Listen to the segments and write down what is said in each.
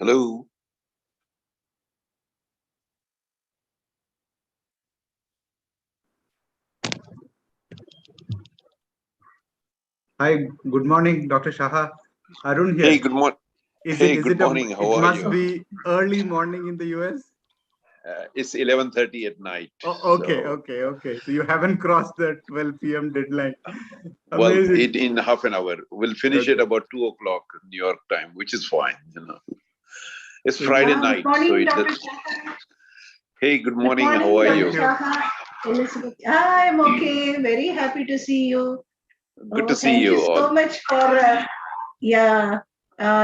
Hello. Hi, good morning, Dr. Shaha. Arun here. Hey, good morning. Hey, good morning. How are you? It must be early morning in the US? It's 11:30 at night. Oh, okay. So you haven't crossed the 12 p.m. deadline. Well, Amazing. in half an hour. We'll finish at about 2 o'clock New York time, which is fine. It's Friday night. Good morning, so Dr. Shaha. Hey, good morning. How are you? Shaha. Elizabeth. I'm okay. Very happy to see you. Good to see you. Thank you so much for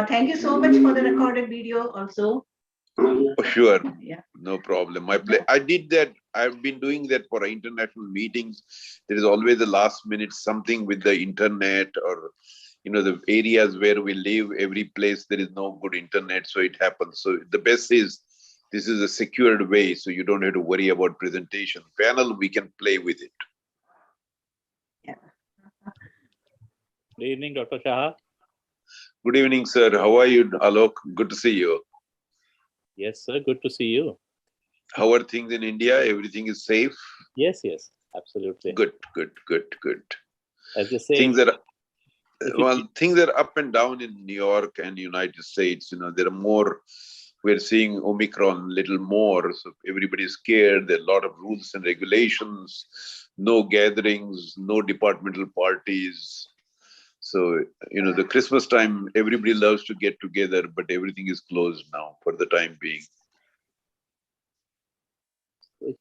thank you so much for the recorded video also. Oh, sure. Yeah. No problem. I did that. I've been doing that for international meetings. There is always a last minute something with the internet, or the areas where we live, every place there is no good internet, so it happens. So the best is this is a secured way, so you don't have to worry about presentation. Panel, we can play with it. Yeah. Good evening, Dr. Shaha. Good evening, sir. How are you, Alok? Good to see you. Yes, sir. Good to see you. How are things in India? Everything is safe? Yes, absolutely. Good. As they say, things are up and down in New York and United States. There are more. We're seeing Omicron little more, so everybody's scared. There are a lot of rules and regulations, no gatherings, no departmental parties. So, the Christmas time, everybody loves to get together, but everything is closed now for the time being.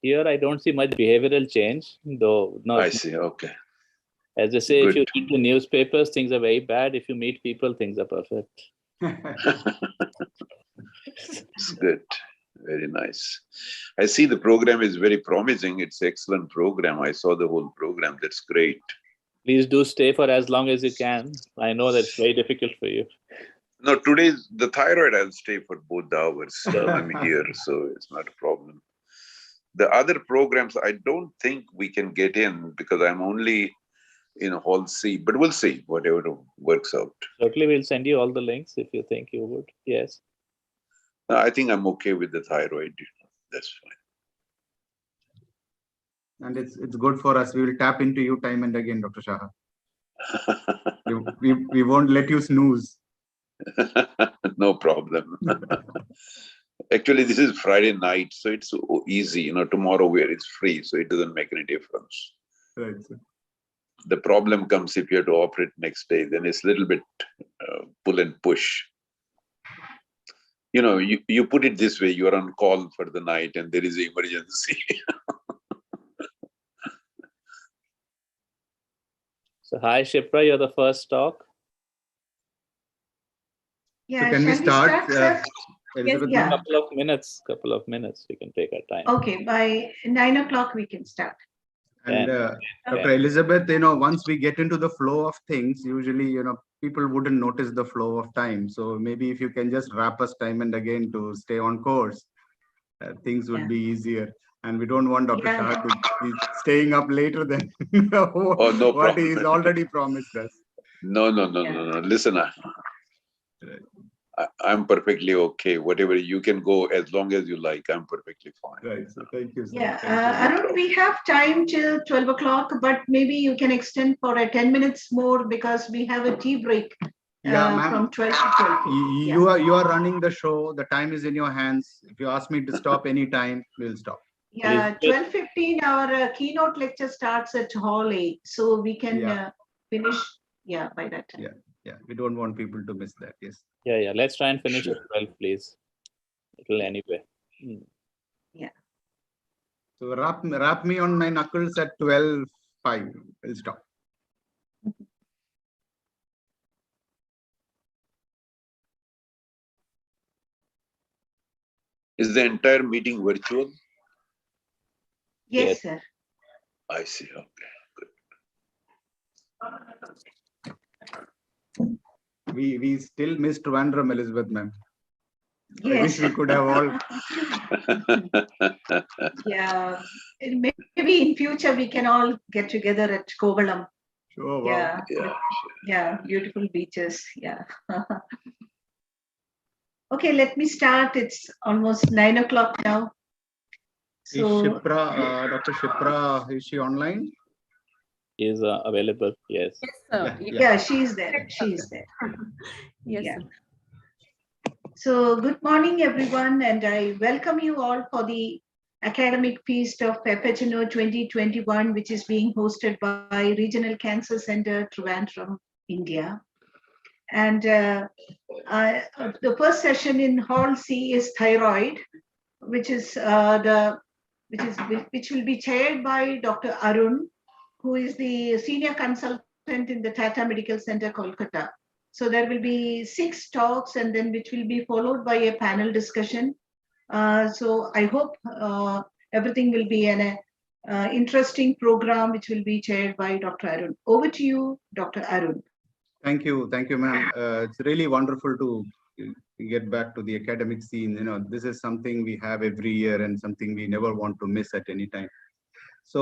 Here, I don't see much behavioral change, though. No, I see, okay. As they say, Good. If you read the newspapers, things are very bad. If you meet people, things are perfect. It's good. Very nice. I see the program is very promising. It's an excellent program. I saw the whole program. That's great. Please do stay for as long as you can. I know that's very difficult for you. No, today's the thyroid, I'll stay for both the hours. I'm here, so it's not a problem. The other programs, I don't think we can get in because I'm only in Hall C, but we'll see whatever works out. Certainly, we'll send you all the links if you think you would. Yes. I think I'm okay with the thyroid. That's fine. And it's good for us. We will tap into you time and again, Dr. Shaha. we won't let you snooze. No problem. Actually, this is Friday night, so it's easy. Tomorrow where it's free, so it doesn't make any difference. Right, sir. The problem comes if you have to operate next day, then it's a little bit pull and push. You put it this way, you're on call for the night and there is an emergency. So, hi, Shipra, you're the first talk. Yeah, so can we start? Yes, yeah. Couple of minutes, we can take our time. Okay, by 9 o'clock we can start. And Dr. Elizabeth, once we get into the flow of things, usually, people wouldn't notice the flow of time. So maybe if you can just wrap us time and again to stay on course, things would be easier. And we don't want Dr. Shah to be staying up later than what he's already promised us. No. Listen, I'm perfectly okay. Whatever you can go as long as you like, I'm perfectly fine. Right. So thank you, sir. Yeah, Arun, we have time till 12 o'clock, but maybe you can extend for 10 minutes more because we have a tea break. From 12 to 12. You are running the show. The time is in your hands. If you ask me to stop any time, we'll stop. Yeah, 12:15. Our keynote lecture starts at Hall A, so we can finish. Yeah, by that time. Yeah. We don't want people to miss that. Yes. Yeah. Let's try and finish at 12, please. It'll anyway. Yeah. So wrap me on my knuckles at 12:05. We'll stop. Is the entire meeting virtual? Yes, sir. I see. Okay. Good. We still missed Trivandrum, Elizabeth, ma'am. Yes. I wish we could have all. Yeah. Maybe in future we can all get together at Kovalam. Sure. Wow. Yeah. Beautiful beaches. Yeah. Okay, let me start. It's almost 9 o'clock now. Is Shipra, Dr. Shipra, is she online? Is available, yes. Yes, sir. Yeah, she's there. She's there. Yes, Yeah. sir. So good morning, everyone, and I welcome you all for the Academic Feast of Fhno 2021, which is being hosted by Regional Cancer Center, Trivandrum, India. And the first session in Hall C is thyroid, which will be chaired by Dr. Arun, who is the senior consultant in the Tata Medical Center, Kolkata. So there will be 6 talks, and then which will be followed by a panel discussion. So I hope everything will be an interesting program, which will be chaired by Dr. Arun. Over to you, Dr. Arun. Thank you, ma'am. It's really wonderful to get back to the academic scene. This is something we have every year and something we never want to miss at any time. So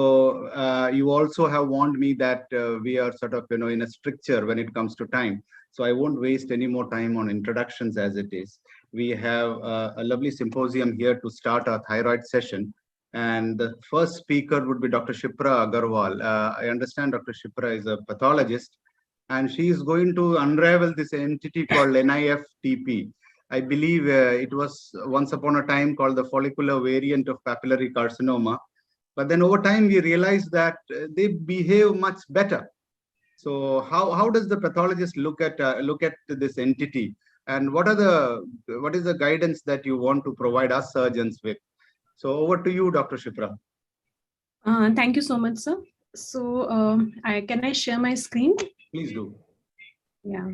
you also have warned me that we are sort of, in a stricture when it comes to time. So I won't waste any more time on introductions as it is. We have a lovely symposium here to start our thyroid session. And the first speaker would be Dr. Shipra Agarwal. I understand Dr. Shipra is a pathologist, and she is going to unravel this entity called NIFTP. I believe it was once upon a time called the follicular variant of papillary carcinoma. But then over time, we realized that they behave much better. So how does the pathologist look at this entity, and what is the guidance that you want to provide us surgeons with? So over to you, Dr. Shipra. Thank you so much, sir. So can I share my screen? Please do. Yeah.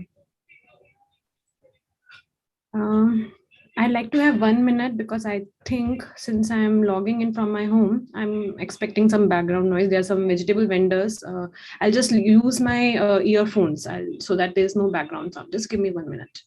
I'd like to have 1 minute because I think since I'm logging in from my home, I'm expecting some background noise. There are some vegetable vendors. I'll just use my earphones so that there's no background sound. Just give me 1 minute.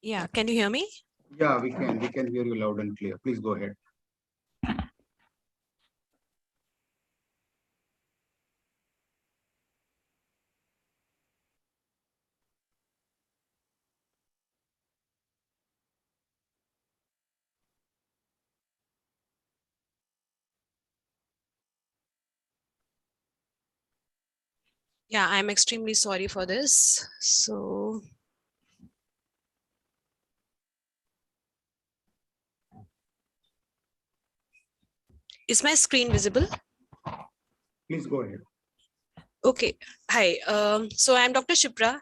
Yeah, can you hear me? Yeah, we can hear you loud and clear. Please go ahead. Yeah, I'm extremely sorry for this. So is my screen visible? Please go ahead. Okay. Hi. So I'm Dr. Shipra.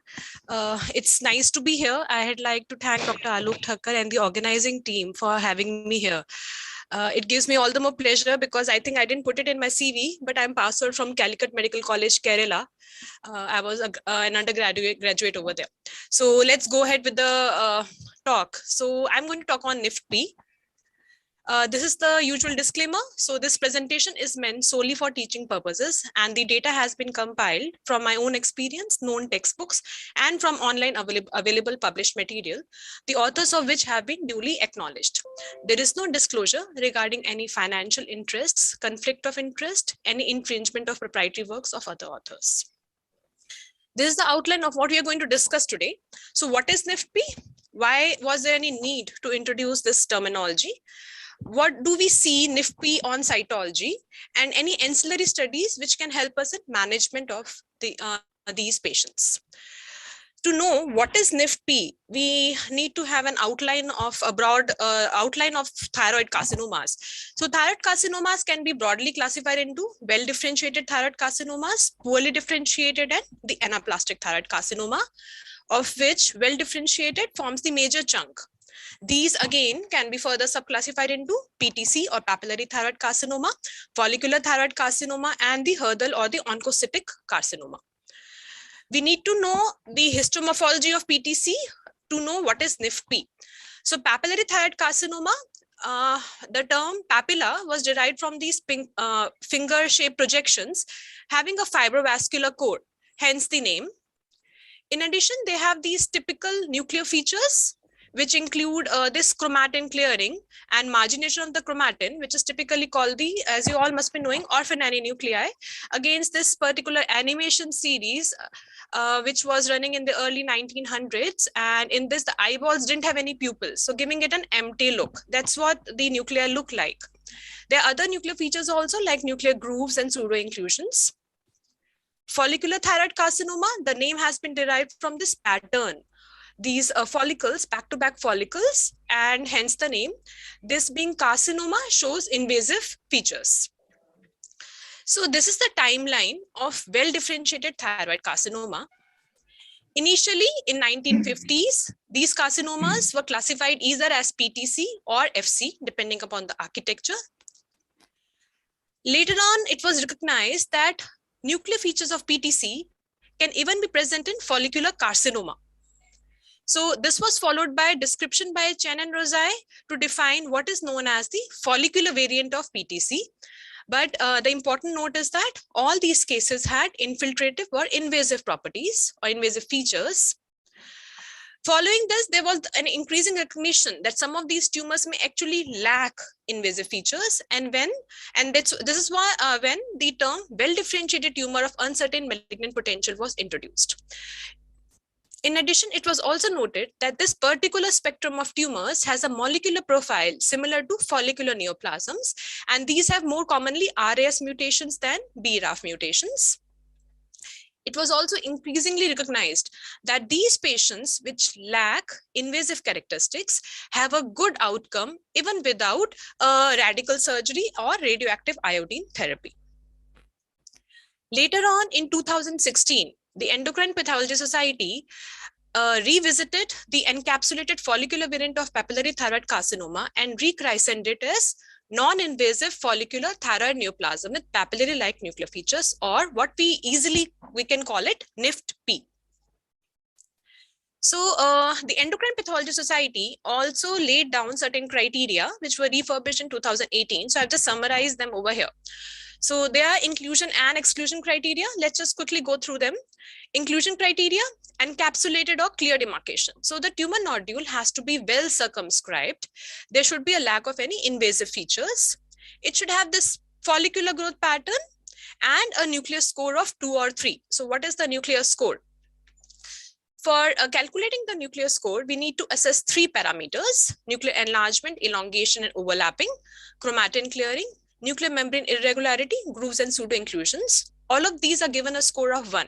It's nice to be here. I'd like to thank Dr. Alok Thakkar and the organizing team for having me here. It gives me all the more pleasure because I think I didn't put it in my CV, but I'm passed out from Calicut Medical College, Kerala. I was an undergraduate over there. So let's go ahead with the talk. So I'm going to talk on NIFT-P. This is the usual disclaimer. So this presentation is meant solely for teaching purposes, and the data has been compiled from my own experience, known textbooks, and from online available published material, the authors of which have been duly acknowledged. There is no disclosure regarding any financial interests, conflict of interest, any infringement of proprietary works of other authors. This is the outline of what we are going to discuss today. So what is NIFT-P? Why was there any need to introduce this terminology? What do we see NIFT-P on cytology, and any ancillary studies which can help us in management of these patients? To know what is NIFT-P, we need to have an outline of a broad outline of thyroid carcinomas. So thyroid carcinomas can be broadly classified into well-differentiated thyroid carcinomas, poorly differentiated, and the anaplastic thyroid carcinoma, of which well-differentiated forms the major chunk. These again can be further subclassified into PTC or papillary thyroid carcinoma, follicular thyroid carcinoma, and the Hurdle or the oncocytic carcinoma. We need to know the histomorphology of PTC to know what is NIFP. So papillary thyroid carcinoma, the term papilla was derived from these finger-shaped projections having a fibrovascular core, hence the name. In addition, they have these typical nuclear features, which include this chromatin clearing and margination of the chromatin, which is typically called the, as you all must be knowing, orphan nuclei, against this particular animation series, which was running in the early 1900s. And in this, the eyeballs didn't have any pupils, so giving it an empty look. That's what the nuclei look like. There are other nuclear features also, like nuclear grooves and pseudo-inclusions. Follicular thyroid carcinoma, the name has been derived from this pattern. These follicles, back-to-back follicles, and hence the name. This being carcinoma shows invasive features. So this is the timeline of well-differentiated thyroid carcinoma. Initially, in 1950s, these carcinomas were classified either as PTC or FC, depending upon the architecture. Later on, it was recognized that nuclear features of PTC can even be present in follicular carcinoma. So this was followed by a description by Chen and Rosai to define what is known as the follicular variant of PTC. But the important note is that all these cases had infiltrative or invasive properties or invasive features. Following this, there was an increasing recognition that some of these tumors may actually lack invasive features, and this is why when the term well-differentiated tumor of uncertain malignant potential was introduced. In addition, it was also noted that this particular spectrum of tumors has a molecular profile similar to follicular neoplasms, and these have more commonly RAS mutations than BRAF mutations. It was also increasingly recognized that these patients which lack invasive characteristics have a good outcome even without radical surgery or radioactive iodine therapy. Later on in 2016, the Endocrine Pathology Society revisited the encapsulated follicular variant of papillary thyroid carcinoma and rechristened it as non-invasive follicular thyroid neoplasm with papillary-like nuclear features, or what we can call it NIFT-P. So the Endocrine Pathology Society also laid down certain criteria which were refurbished in 2018. So I've just summarized them over here. So there are inclusion and exclusion criteria. Let's just quickly go through them. Inclusion criteria: encapsulated or clear demarcation. So the tumor nodule has to be well circumscribed. There should be a lack of any invasive features. It should have this follicular growth pattern and a nuclear score of 2 or 3. So what is the nuclear score? For calculating the nuclear score, we need to assess 3 parameters: nuclear enlargement, elongation and overlapping, chromatin clearing, nuclear membrane irregularity, grooves and pseudo-inclusions. All of these are given a score of 1.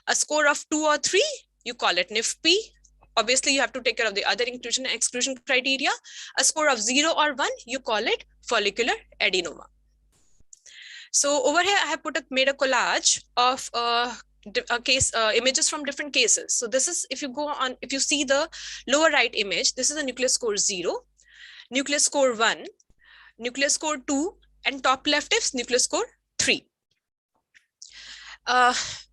A score of 2 or 3, you call it NIFP. Obviously, you have to take care of the other inclusion and exclusion criteria. A score of 0 or 1, you call it follicular adenoma. So over here, I have made a collage of images from different cases. So this is, if you see the lower right image, this is a nuclear score 0, nuclear score 1, nuclear score 2, and top left is nuclear score 3.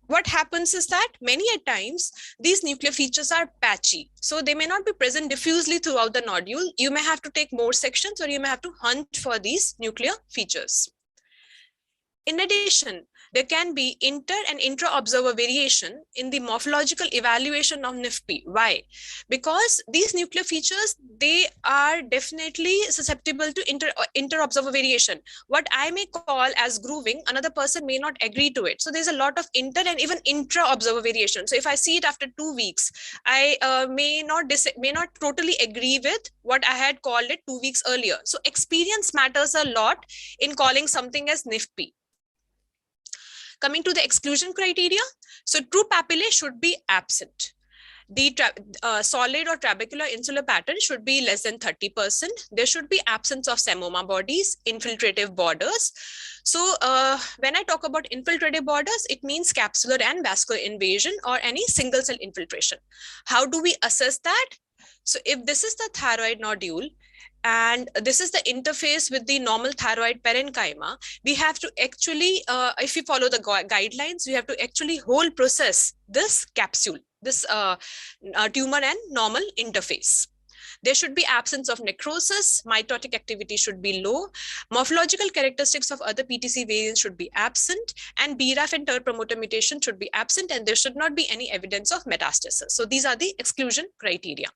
What happens is that many a times these nuclear features are patchy. So they may not be present diffusely throughout the nodule. You may have to take more sections, or you may have to hunt for these nuclear features. In addition, there can be inter and intra-observer variation in the morphological evaluation of NIFP. Why? Because these nuclear features, they are definitely susceptible to inter-observer variation. What I may call as grooving, another person may not agree to it. So there's a lot of inter and even intra-observer variation. So if I see it after 2 weeks, I may not totally agree with what I had called it 2 weeks earlier. So experience matters a lot in calling something as NIFP. Coming to the exclusion criteria, so true papillae should be absent. The solid or trabecular insular pattern should be less than 30%. There should be absence of semoma bodies, infiltrative borders. So when I talk about infiltrative borders, it means capsular and vascular invasion or any single cell infiltration. How do we assess that? So if this is the thyroid nodule And this is the interface with the normal thyroid parenchyma. We have to actually, if we follow the guidelines, we have to actually whole process this capsule, this tumor and normal interface. There should be absence of necrosis, mitotic activity should be low, morphological characteristics of other PTC variants should be absent, and BRAF and TER promoter mutation should be absent, and there should not be any evidence of metastasis. So these are the exclusion criteria.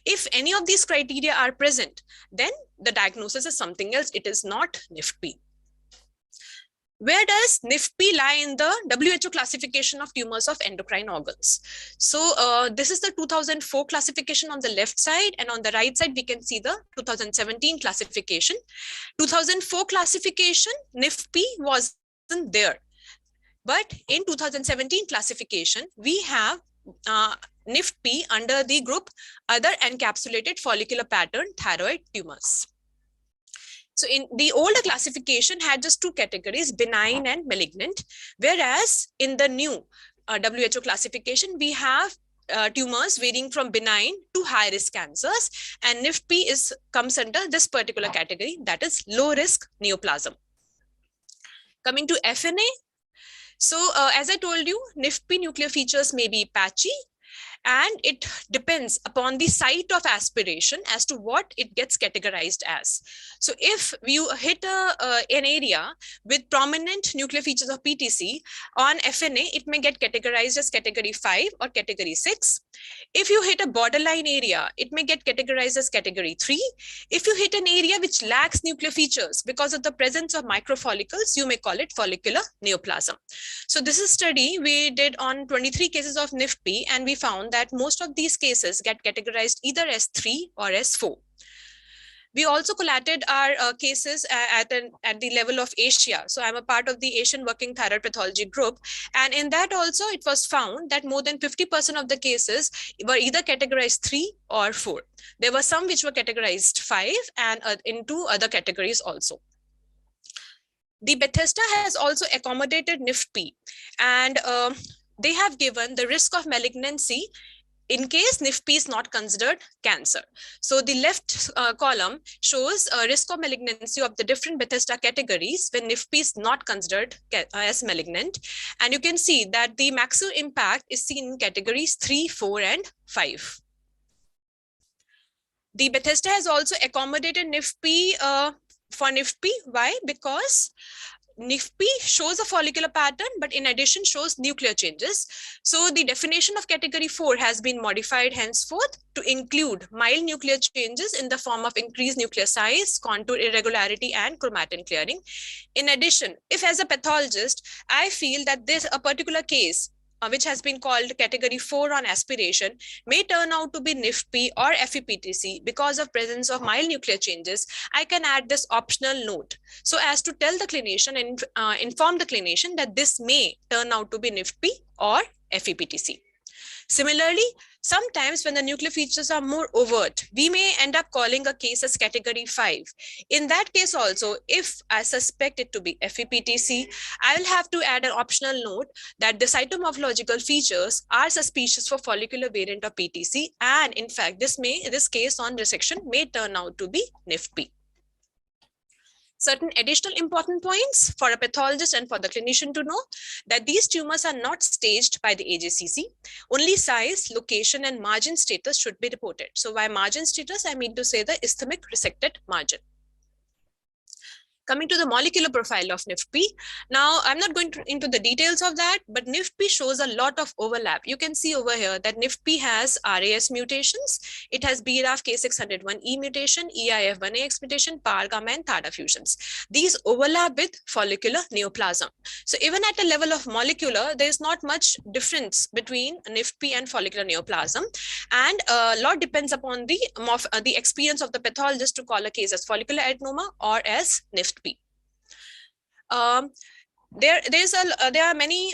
If any of these criteria are present, then the diagnosis is something else. It is not NIFP. Where does NIFP lie in the WHO classification of tumors of endocrine organs? So this is the 2004 classification on the left side, and on the right side, we can see the 2017 classification. 2004 classification, NIFP wasn't there. But in 2017 classification, we have NIFP under the group other encapsulated follicular pattern thyroid tumors. So in the older classification had just two categories, benign and malignant, whereas in the new WHO classification, we have tumors varying from benign to high risk cancers, and NIFP comes under this particular category, that is low risk neoplasm. Coming to Fhno. So as I told you, NIFP nuclear features may be patchy, and it depends upon the site of aspiration as to what it gets categorized as. So if you hit an area with prominent nuclear features of PTC on Fhno, it may get categorized as category 5 or category 6. If you hit a borderline area, it may get categorized as category 3. If you hit an area which lacks nuclear features because of the presence of microfollicles, you may call it follicular neoplasm. So this is a study we did on 23 cases of NIFP, and we found that most of these cases get categorized either as 3 or as 4. We also collated our cases at the level of Asia. So I'm a part of the Asian Working Thyroid Pathology Group. And in that also, it was found that more than 50% of the cases were either categorized 3 or 4. There were some which were categorized 5 and into other categories also. The Bethesda has also accommodated NIFP, and they have given the risk of malignancy in case NIFP is not considered cancer. So the left column shows a risk of malignancy of the different Bethesda categories when NIFP is not considered as malignant. And you can see that the maximum impact is seen in categories 3, 4, and 5. The Bethesda has also accommodated NIFP for NIFP. Why? Because NIFP shows a follicular pattern, but in addition shows nuclear changes. So the definition of category 4 has been modified henceforth to include mild nuclear changes in the form of increased nuclear size, contour irregularity, and chromatin clearing. In addition, if as a pathologist, I feel that this a particular case which has been called category 4 on aspiration may turn out to be NIFP or FEPTC because of presence of mild nuclear changes, I can add this optional note so as to tell the clinician and inform the clinician that this may turn out to be NIFP or FEPTC. Similarly, sometimes when the nuclear features are more overt, we may end up calling a case as category 5. In that case also, if I suspect it to be FEPTC, I will have to add an optional note that the cytomorphological features are suspicious for follicular variant of PTC, and in fact, this case on resection may turn out to be NIFP. Certain additional important points for a pathologist and for the clinician to know that these tumors are not staged by the AJCC. Only size, location, and margin status should be reported. So by margin status, I mean to say the isthmic resected margin. Coming to the molecular profile of NIFP. Now, I'm not going into the details of that, but NIFP shows a lot of overlap. You can see over here that NIFP has RAS mutations. It has BRAF K601E mutation, EIF1AX mutation, PAR gamma, and TADA fusions. These overlap with follicular neoplasm. So even at a level of molecular, there is not much difference between NIFP and follicular neoplasm. And a lot depends upon the experience of the pathologist to call a case as follicular adenoma or as NIFP. There are many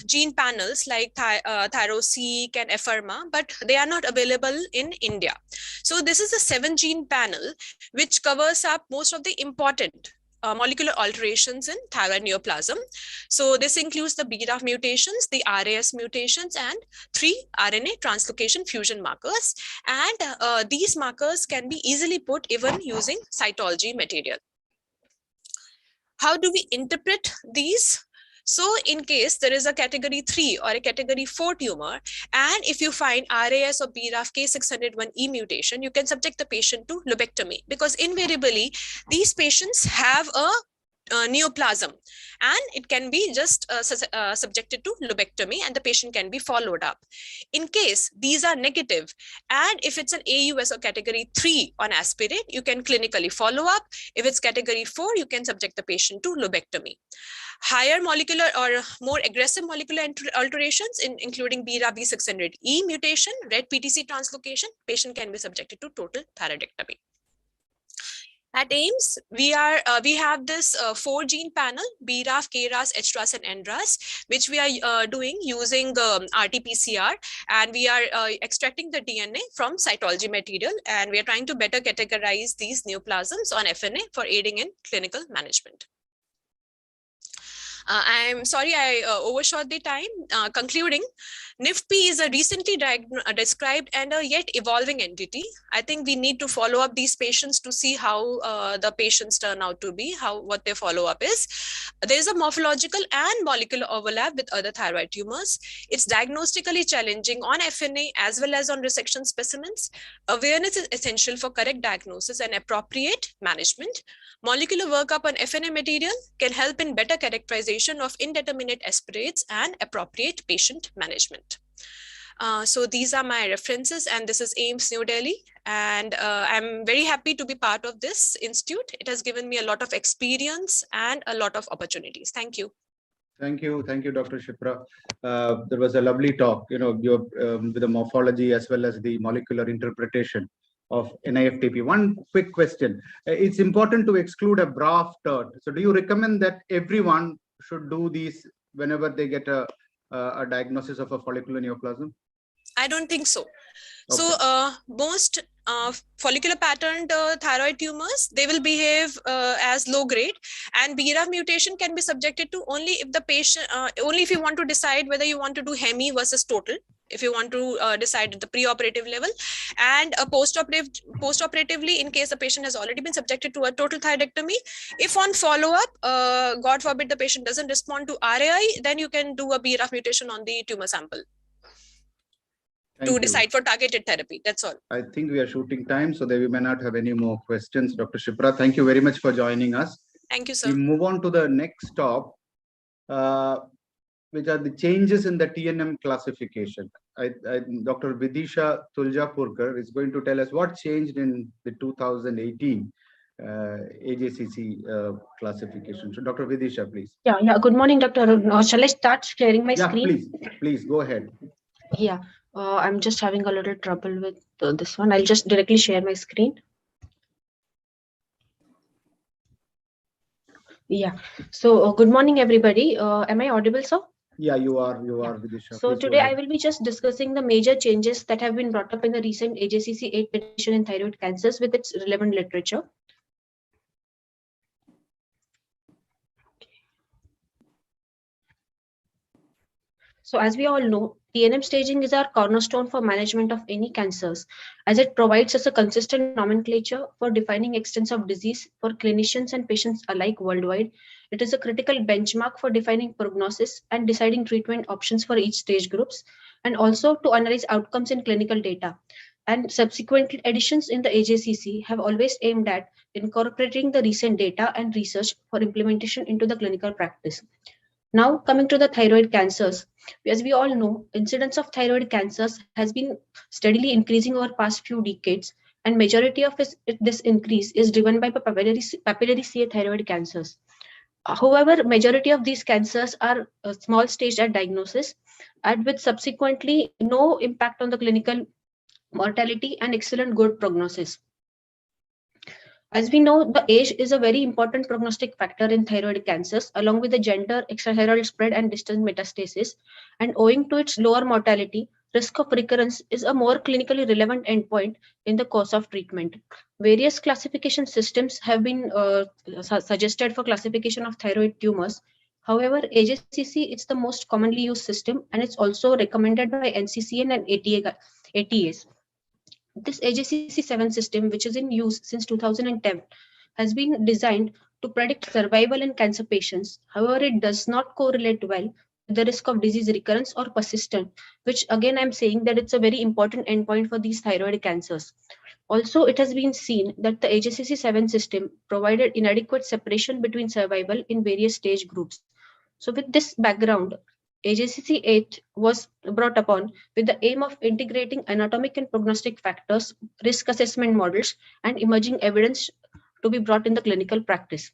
gene panels like Thyroseq and Afirma, but they are not available in India. So this is a 7-gene panel which covers up most of the important molecular alterations in thyroid neoplasm. So this includes the BRAF mutations, the RAS mutations, and 3 RNA translocation fusion markers. And these markers can be easily put even using cytology material. How do we interpret these? So in case there is a category 3 or a category 4 tumor, and if you find RAS or BRAF K601E mutation, you can subject the patient to lobectomy, because invariably these patients have a neoplasm, and it can be just subjected to lobectomy, and the patient can be followed up. In case these are negative, and if it's an AUS or category 3 on aspirate, you can clinically follow up. If it's category 4, you can subject the patient to lobectomy. Higher molecular or more aggressive molecular alterations, including BRAF V600E mutation, red PTC translocation, patient can be subjected to total thyroidectomy. At AIIMS, we have this 4-gene panel, BRAF, KRAS, HRAS, and NRAS, which we are doing using RT-PCR, and we are extracting the DNA from cytology material, and we are trying to better categorize these neoplasms on FNA for aiding in clinical management. I'm sorry I overshot the time. Concluding, NIFP is a recently described and a yet evolving entity. I think we need to follow up these patients to see how the patients turn out to be, what their follow-up is. There is a morphological and molecular overlap with other thyroid tumors. It's diagnostically challenging on FNA as well as on resection specimens. Awareness is essential for correct diagnosis and appropriate management. Molecular workup on FNA material can help in better characterization of indeterminate aspirates and appropriate patient management. So these are my references, and this is AIIMS New Delhi, and I'm very happy to be part of this institute. It has given me a lot of experience and a lot of opportunities. Thank you. Thank you, Dr. Shipra. There was a lovely talk, with the morphology as well as the molecular interpretation of NIFTP. One quick question. It's important to exclude a BRAF TERT. So do you recommend that everyone should do these whenever they get a diagnosis of a follicular neoplasm? I don't think so. Okay. So most follicular patterned thyroid tumors, they will behave as low grade, and BRAF mutation can be subjected to only if the patient, only if you want to decide whether you want to do hemi versus total, if you want to decide at the preoperative level, and postoperatively, in case the patient has already been subjected to a total thyroidectomy. If on follow-up, God forbid the patient doesn't respond to RAI, then you can do a BRAF mutation on the tumor sample. Thank to you. decide for targeted therapy. That's all. I think we are shooting time, so we may not have any more questions. Dr. Shipra, thank you very much for joining us. Thank you, sir. We move on to the next stop, which are the changes in the TNM classification. Dr. Vidisha Tuljapurkar is going to tell us what changed in the 2018 AJCC classification. So, Dr. Vidisha, please. Yeah. Good morning, Dr. Arun. Shall I start sharing my screen? Please go ahead. Yeah. I'm just having a little trouble with this one. I'll just directly share my screen. Yeah. So good morning, everybody. Am I audible, sir? Yeah, you are, Vidisha. So today I will be just discussing the major changes that have been brought up in the recent AJCC 8 petition in thyroid cancers with its relevant literature. So as we all know, TNM staging is our cornerstone for management of any cancers, as it provides us a consistent nomenclature for defining extents of disease for clinicians and patients alike worldwide. It is a critical benchmark for defining prognosis and deciding treatment options for each stage groups, and also to analyze outcomes in clinical data. And subsequent additions in the AJCC have always aimed at incorporating the recent data and research for implementation into the clinical practice. Now, coming to the thyroid cancers, as we all know, incidence of thyroid cancers has been steadily increasing over past few decades, and majority of this increase is driven by papillary CA thyroid cancers. However, majority of these cancers are small stage at diagnosis, and with subsequently no impact on the clinical mortality and excellent good prognosis. As we know, the age is a very important prognostic factor in thyroid cancers, along with the gender, extrathyroidal spread, and distant metastasis. And owing to its lower mortality, risk of recurrence is a more clinically relevant endpoint in the course of treatment. Various classification systems have been suggested for classification of thyroid tumors. However, AJCC is the most commonly used system, and it's also recommended by NCCN and ATAs. This AJCC7 system, which is in use since 2010, has been designed to predict survival in cancer patients. However, it does not correlate well with the risk of disease recurrence or persistent, which again I'm saying that it's a very important endpoint for these thyroid cancers. Also, it has been seen that the AJCC7 system provided inadequate separation between survival in various stage groups. So with this background, AJCC8 was brought upon with the aim of integrating anatomic and prognostic factors, risk assessment models, and emerging evidence to be brought in the clinical practice.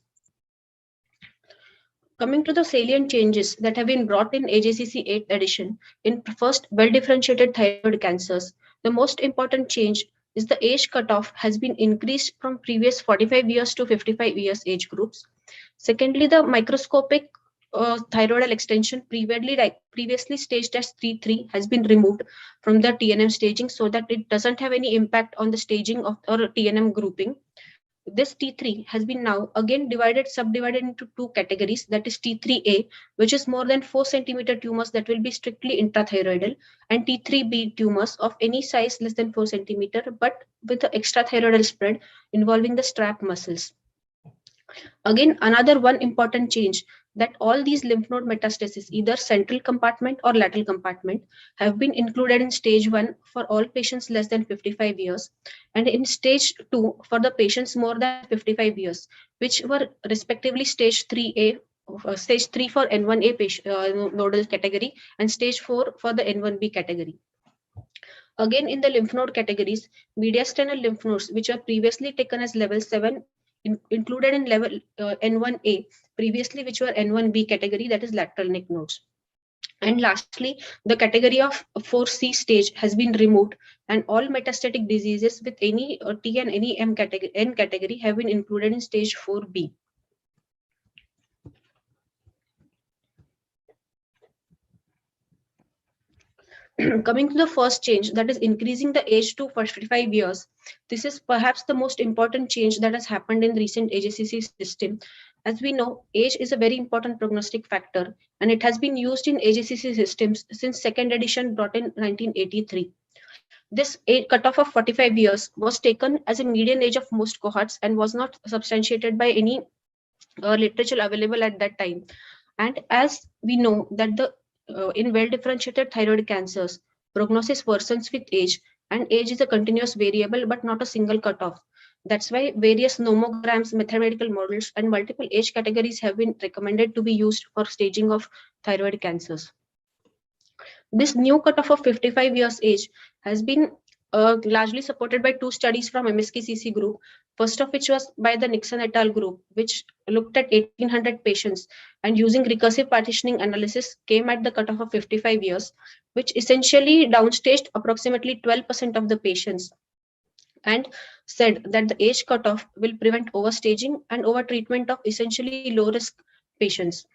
Coming to the salient changes that have been brought in AJCC8 edition in first well-differentiated thyroid cancers, the most important change is the age cutoff has been increased from previous 45 years to 55 years age groups. Secondly, the microscopic thyroidal extension previously staged as T3 has been removed from the TNM staging so that it doesn't have any impact on the staging of or TNM grouping. This T3 has been now again subdivided into two categories, that is T3A, which is more than 4 centimeter tumors that will be strictly intrathyroidal, and T3B tumors of any size less than 4 centimeter but with the extrathyroidal spread involving the strap muscles. Again, another one important change that all these lymph node metastases, either central compartment or lateral compartment, have been included in stage 1 for all patients less than 55 years and in stage 2 for the patients more than 55 years, which were respectively stage 3A, stage 3 for N1A nodal category and stage 4 for the N1B category. Again, in the lymph node categories, mediastinal lymph nodes, which were previously taken as level 7, included in level N1A, previously which were N1B category, that is lateral neck nodes. And lastly, the category of 4C stage has been removed, and all metastatic diseases with any T and any N category have been included in stage 4B. Coming to the first change, that is increasing the age to 45 years. This is perhaps the most important change that has happened in recent AJCC system. As we know, age is a very important prognostic factor, and it has been used in AJCC systems since second edition brought in 1983. This age cutoff of 45 years was taken as a median age of most cohorts and was not substantiated by any literature available at that time. And as we know that the in well-differentiated thyroid cancers, prognosis worsens with age, and age is a continuous variable but not a single cutoff. That's why various nomograms, mathematical models, and multiple age categories have been recommended to be used for staging of thyroid cancers. This new cutoff of 55 years age has been largely supported by two studies from MSKCC group, first of which was by the Nixon et al. Group, which looked at 1800 patients and using recursive partitioning analysis came at the cutoff of 55 years, which essentially downstaged approximately 12% of the patients and said that the age cutoff will prevent overstaging and overtreatment of essentially low-risk patients.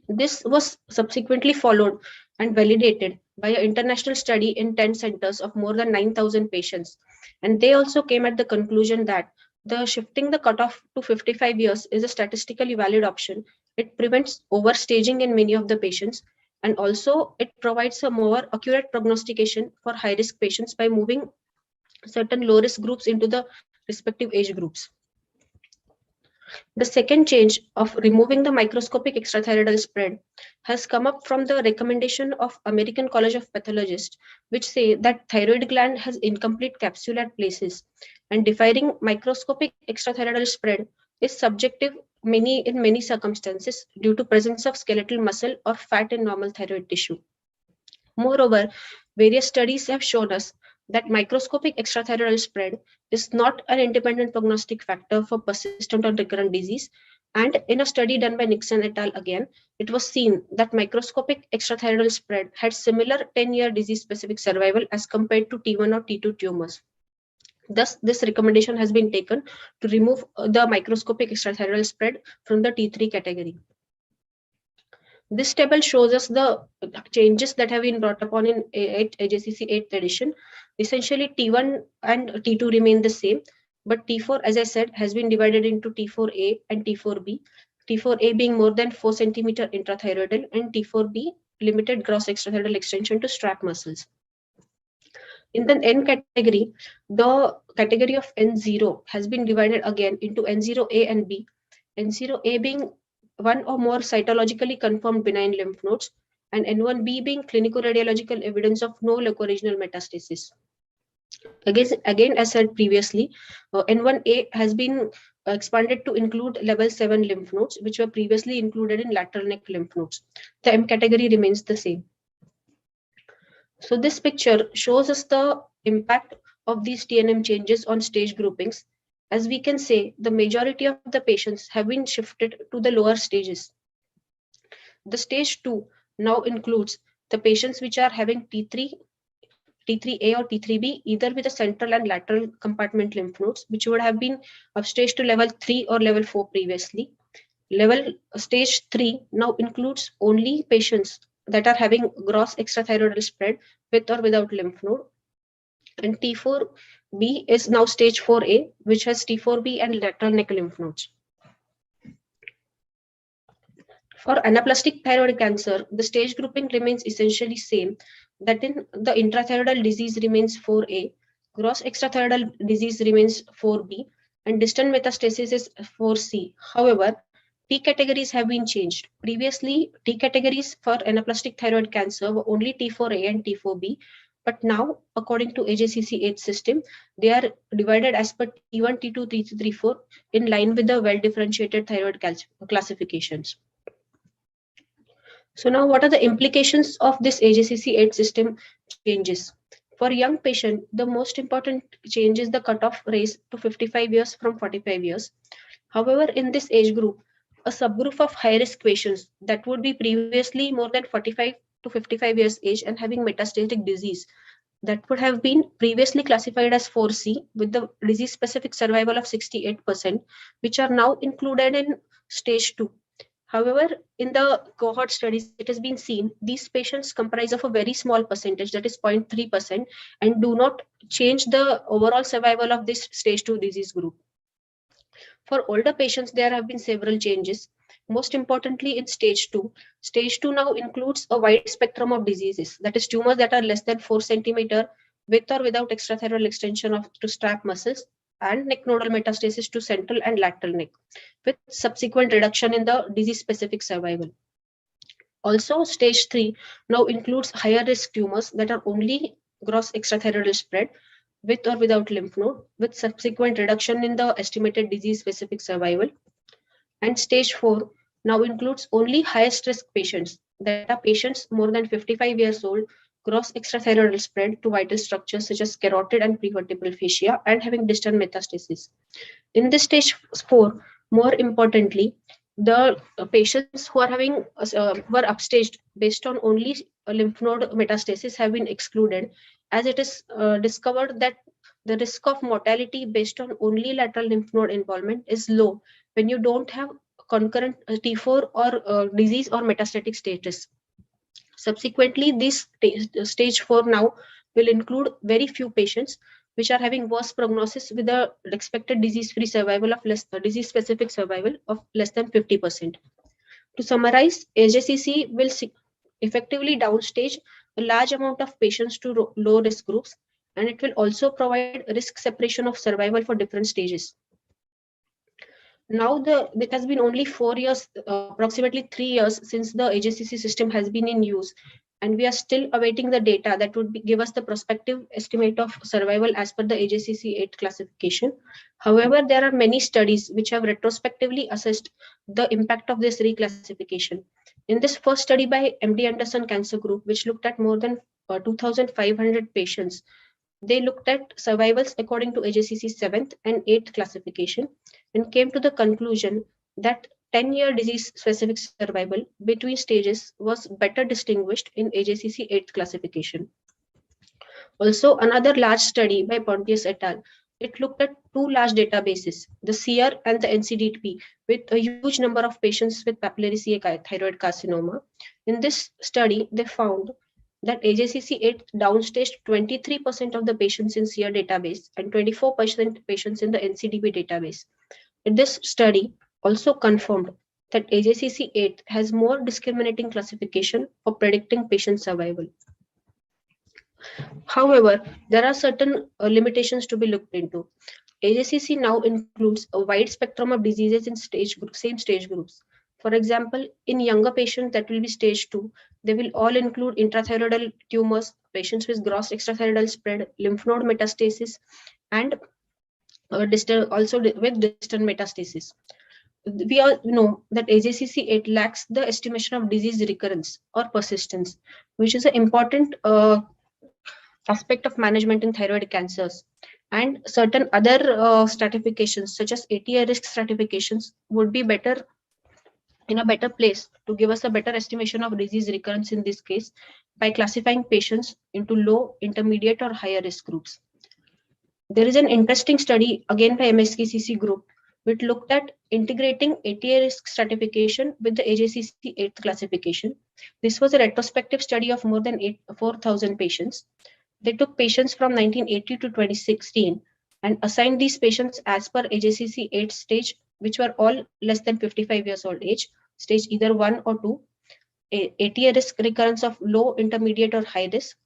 This was subsequently followed and validated by an international study in 10 centers of more than 9,000 patients. And they also came at the conclusion that the shifting the cutoff to 55 years is a statistically valid option. It prevents overstaging in many of the patients, and also it provides a more accurate prognostication for high-risk patients by moving certain low-risk groups into the respective age groups. The second change of removing the microscopic extrathyroidal spread has come up from the recommendation of American College of Pathologists, which say that thyroid gland has incomplete capsule at places, and defining microscopic extrathyroidal spread is subjective in many circumstances due to presence of skeletal muscle or fat in normal thyroid tissue. Moreover, various studies have shown us that microscopic extrathyroidal spread is not an independent prognostic factor for persistent or recurrent disease. And in a study done by Nixon et al. Again, it was seen that microscopic extrathyroidal spread had similar 10-year disease-specific survival as compared to T1 or T2 tumors. Thus, this recommendation has been taken to remove the microscopic extrathyroidal spread from the T3 category. This table shows us the changes that have been brought upon in AJCC 8th edition. Essentially, T1 and T2 remain the same, but T4, as I said, has been divided into T4A and T4B. T4A being more than 4 centimeter intrathyroidal and T4B limited gross extrathyroidal extension to strap muscles. In the N category, the category of N0 has been divided again into N0A and B. N0A being one or more cytologically confirmed benign lymph nodes, and N1B being clinico-radiological evidence of no locoregional metastasis. Again, as said previously, N1A has been expanded to include level 7 lymph nodes, which were previously included in lateral neck lymph nodes. The M category remains the same. So this picture shows us the impact of these TNM changes on stage groupings. As we can say, the majority of the patients have been shifted to the lower stages. The stage 2 now includes the patients which are having T3, T3A or T3B, either with a central and lateral compartment lymph nodes, which would have been upstaged to level 3 or level 4 previously. Stage 3 now includes only patients that are having gross extrathyroidal spread with or without lymph node. And T4B is now stage 4A, which has T4B and lateral neck lymph nodes. For anaplastic thyroid cancer, the stage grouping remains essentially same. That in the intrathyroidal disease remains 4A, gross extrathyroidal disease remains 4B, and distant metastasis is 4C. However, T categories have been changed. Previously, T categories for anaplastic thyroid cancer were only T4A and T4B, but now, according to AJCC 8 system, they are divided as per T1, T2, T3, T4 in line with the well-differentiated thyroid classifications. So now, what are the implications of this AJCC 8 system changes? For young patient, the most important change is the cutoff raised to 55 years from 45 years. However, in this age group, a subgroup of high-risk patients that would be previously more than 45 to 55 years age and having metastatic disease that would have been previously classified as 4C with the disease-specific survival of 68%, which are now included in stage 2. However, in the cohort studies, it has been seen these patients comprise of a very small percentage, that is 0.3%, and do not change the overall survival of this stage 2 disease group. For older patients, there have been several changes. Most importantly, in stage 2. Stage 2 now includes a wide spectrum of diseases, that is tumors that are less than 4 centimeter with or without extrathyroidal extension to strap muscles, and neck nodal metastasis to central and lateral neck, with subsequent reduction in the disease-specific survival. Also, stage 3 now includes higher risk tumors that are only gross extrathyroidal spread with or without lymph node, with subsequent reduction in the estimated disease-specific survival. And stage 4 now includes only highest risk patients, that are patients more than 55 years old, gross extrathyroidal spread to vital structures such as carotid and prevertebral fascia, and having distant metastasis. In this stage 4, more importantly, the patients who are having were upstaged based on only lymph node metastasis have been excluded, as it is discovered that the risk of mortality based on only lateral lymph node involvement is low when you don't have concurrent T4 or disease or metastatic status. Subsequently, this stage 4 now will include very few patients which are having worse prognosis with the expected disease-free survival of disease-specific survival of less than 50%. To summarize, AJCC will effectively downstage a large amount of patients to low-risk groups, and it will also provide risk separation of survival for different stages. Now, it has been only 4 years, approximately 3 years since the AJCC system has been in use, and we are still awaiting the data that would give us the prospective estimate of survival as per the AJCC 8 classification. However, there are many studies which have retrospectively assessed the impact of this reclassification. In this first study by MD Anderson Cancer Group, which looked at more than 2,500 patients, they looked at survivals according to AJCC 7th and 8th classification and came to the conclusion that 10-year disease-specific survival between stages was better distinguished in AJCC 8th classification. Also, another large study by Pontius et al., it looked at two large databases, the SEER and the NCDP, with a huge number of patients with papillary CA thyroid carcinoma. In this study, they found that AJCC8 downstaged 23% of the patients in SEER database and 24% patients in the NCDP database. This study also confirmed that AJCC8 has more discriminating classification for predicting patient survival. However, there are certain limitations to be looked into. AJCC now includes a wide spectrum of diseases in same stage groups. For example, in younger patients that will be stage 2, they will all include intrathyroidal tumors, patients with gross extrathyroidal spread, lymph node metastasis, and also with distant metastasis. We all know that AJCC8 lacks the estimation of disease recurrence or persistence, which is an important aspect of management in thyroid cancers. And certain other stratifications, such as ATI risk stratifications, would be better in a better place to give us a better estimation of disease recurrence in this case by classifying patients into low, intermediate, or higher risk groups. There is an interesting study again by MSKCC group which looked at integrating ATI risk stratification with the AJCC 8th classification. This was a retrospective study of more than 4,000 patients. They took patients from 1980 to 2016 and assigned these patients as per AJCC 8 stage, which were all less than 55 years old age, stage either 1 or 2, ATI risk recurrence of low, intermediate, or high risk,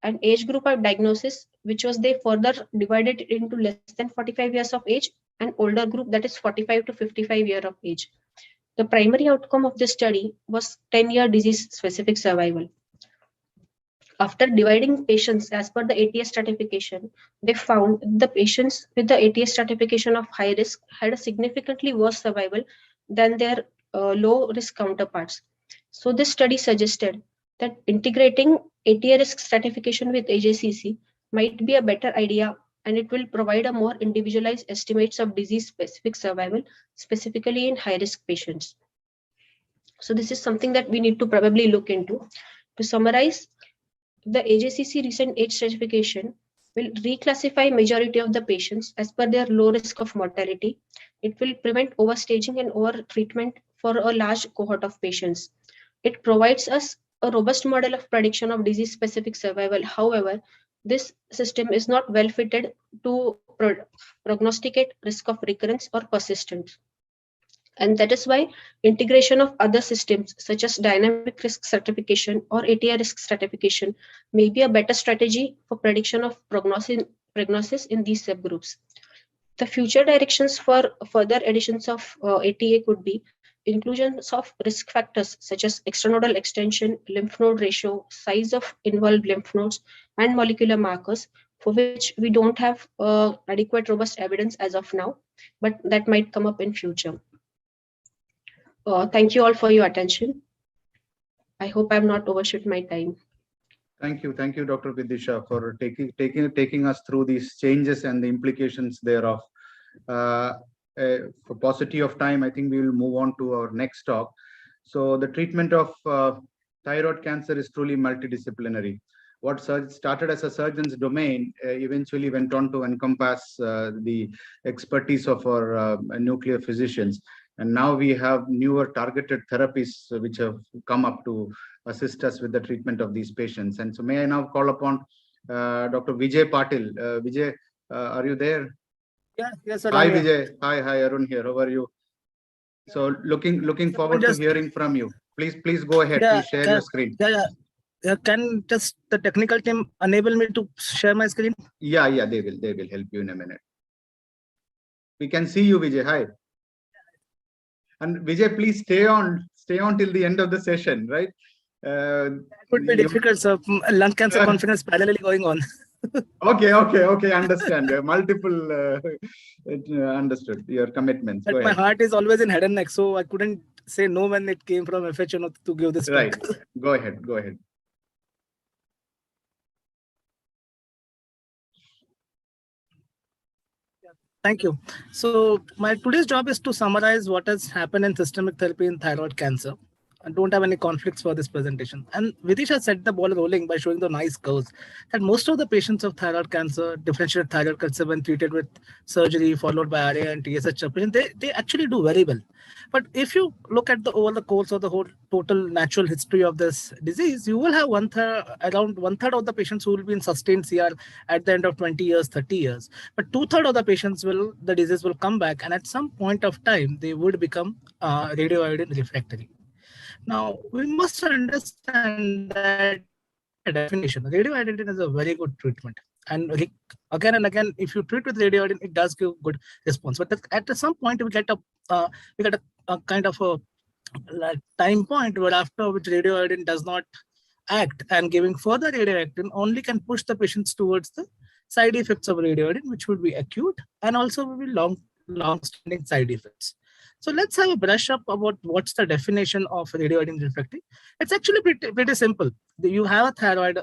and age group of diagnosis, which was they further divided into less than 45 years of age and older group, that is 45 to 55 years of age. The primary outcome of this study was 10-year disease-specific survival. After dividing patients as per the ATS stratification, they found the patients with the ATS stratification of high risk had a significantly worse survival than their low risk counterparts. So this study suggested that integrating ATI risk stratification with AJCC might be a better idea, and it will provide a more individualized estimates of disease-specific survival, specifically in high-risk patients. So this is something that we need to probably look into. To summarize, the AJCC recent age stratification will reclassify majority of the patients as per their low risk of mortality. It will prevent overstaging and over-treatment for a large cohort of patients. It provides us a robust model of prediction of disease-specific survival. However, this system is not well fitted to prognosticate risk of recurrence or persistence. And that is why integration of other systems such as dynamic risk stratification or ATI risk stratification may be a better strategy for prediction of prognosis in these subgroups. The future directions for further additions of ATA could be inclusions of risk factors such as extranodal extension, lymph node ratio, size of involved lymph nodes, and molecular markers, for which we don't have adequate robust evidence as of now, but that might come up in future. Thank you all for your attention. I hope I have not overshot my time. Thank you, Dr. Vidisha, for taking us through these changes and the implications thereof. For paucity of time, I think we will move on to our next talk. So the treatment of thyroid cancer is truly multidisciplinary. What started as a surgeon's domain eventually went on to encompass the expertise of our nuclear physicians. And now we have newer targeted therapies which have come up to assist us with the treatment of these patients. And so may I now call upon Dr. Vijay Patil. Vijay, are you there? Yes, sir. Hi, Vijay. Hi, Arun here. How are you? So looking forward to hearing from you. Please go ahead. Please share your screen. Can just the technical team enable me to share my screen? Yeah, they will help you in a minute. We can see you, Vijay. Hi. And Vijay, please stay on till the end of the session, right? It would be difficult, sir. Lung cancer conference parallelly going on. Okay. Understand. Multiple understood your commitments. But my heart is always in head and neck, so I couldn't say no when it came from Fhno to give this talk. Right. Go ahead. Thank you. So my today's job is to summarize what has happened in systemic therapy in thyroid cancer. don't have any conflicts for this presentation. And Vidisha has set the ball rolling by showing the nice curves that most of the patients of thyroid cancer, differentiated thyroid cancer, when treated with surgery followed by RA and TSH suppression, they actually do very well. But if you look at the over the course of the whole total natural history of this disease, you will have around one third of the patients who will be in sustained CR at the end of 20 years, 30 years. But two-thirds of the patients the disease will come back, and at some point of time, they would become radioiodine refractory. Now, we must understand that by definition, radioiodine is a very good treatment. And again and again, if you treat with radioiodine, it does give good response. But at some point, we get a kind of a time point where after which radioiodine does not act, and giving further radioiodine only can push the patients towards the side effects of radioiodine, which would be acute and also will be long-standing side effects. So let's have a brush up about what's the definition of radioiodine refractory. It's actually pretty simple. You have a thyroid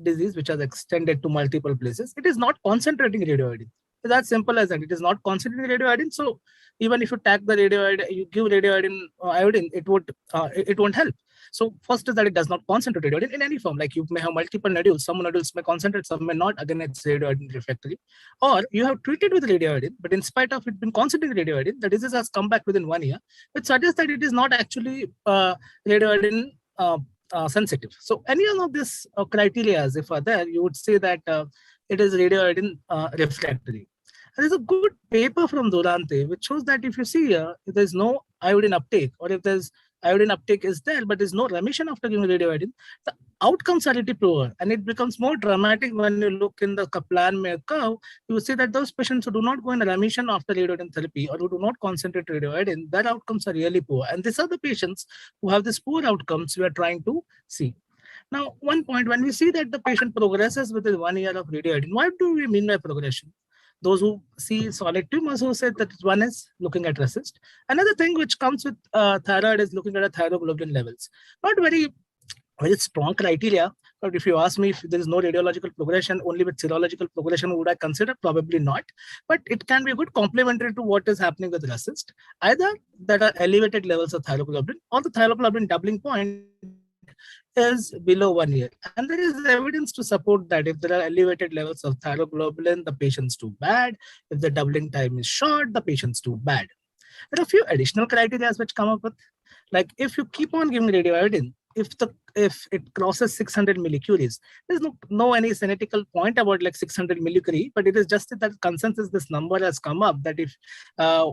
disease which has extended to multiple places. It is not concentrating radioiodine. It's as simple as that. It is not concentrating radioiodine. So even if you tag the radioiodine, you give radioiodine iodine, it won't help. So first is that it does not concentrate radioiodine in any form. Like you may have multiple nodules. Some nodules may concentrate, some may not. Again, it's radioiodine refractory. Or you have treated with radioiodine, but in spite of it being concentrating radioiodine, the disease has come back within 1 year, which suggests that it is not actually radioiodine sensitive. So any of these criteria, if are there, you would say that it is radioiodine refractory. There is a good paper from Durante which shows that if you see here, if there's no iodine uptake, or if there's iodine uptake is there, but there's no remission after giving radioiodine, the outcomes are really poor. And it becomes more dramatic when you look in the Kaplan-Meier curve. You see that those patients who do not go in remission after radioiodine therapy or who do not concentrate radioiodine, their outcomes are really poor. And these are the patients who have these poor outcomes we are trying to see. Now, one point, when we see that the patient progresses within 1 year of radioiodine, what do we mean by progression? Those who see solid tumors who said that one is looking at RECIST. Another thing which comes with thyroid is looking at a thyroglobulin levels. Not very strong criteria, but if you ask me if there is no radiological progression, only with serological progression would I consider? Probably not. But it can be good complementary to what is happening with RECIST. Either there are elevated levels of thyroglobulin, or the thyroglobulin doubling point is below 1 year. And there is evidence to support that if there are elevated levels of thyroglobulin, the patient's too bad. If the doubling time is short, the patient's too bad. There are a few additional criteria which come up with, like if you keep on giving radioiodine, if it crosses 600 millicuries, there's no any synthetical point about like 600 millicurie, but it is just that consensus this number has come up that if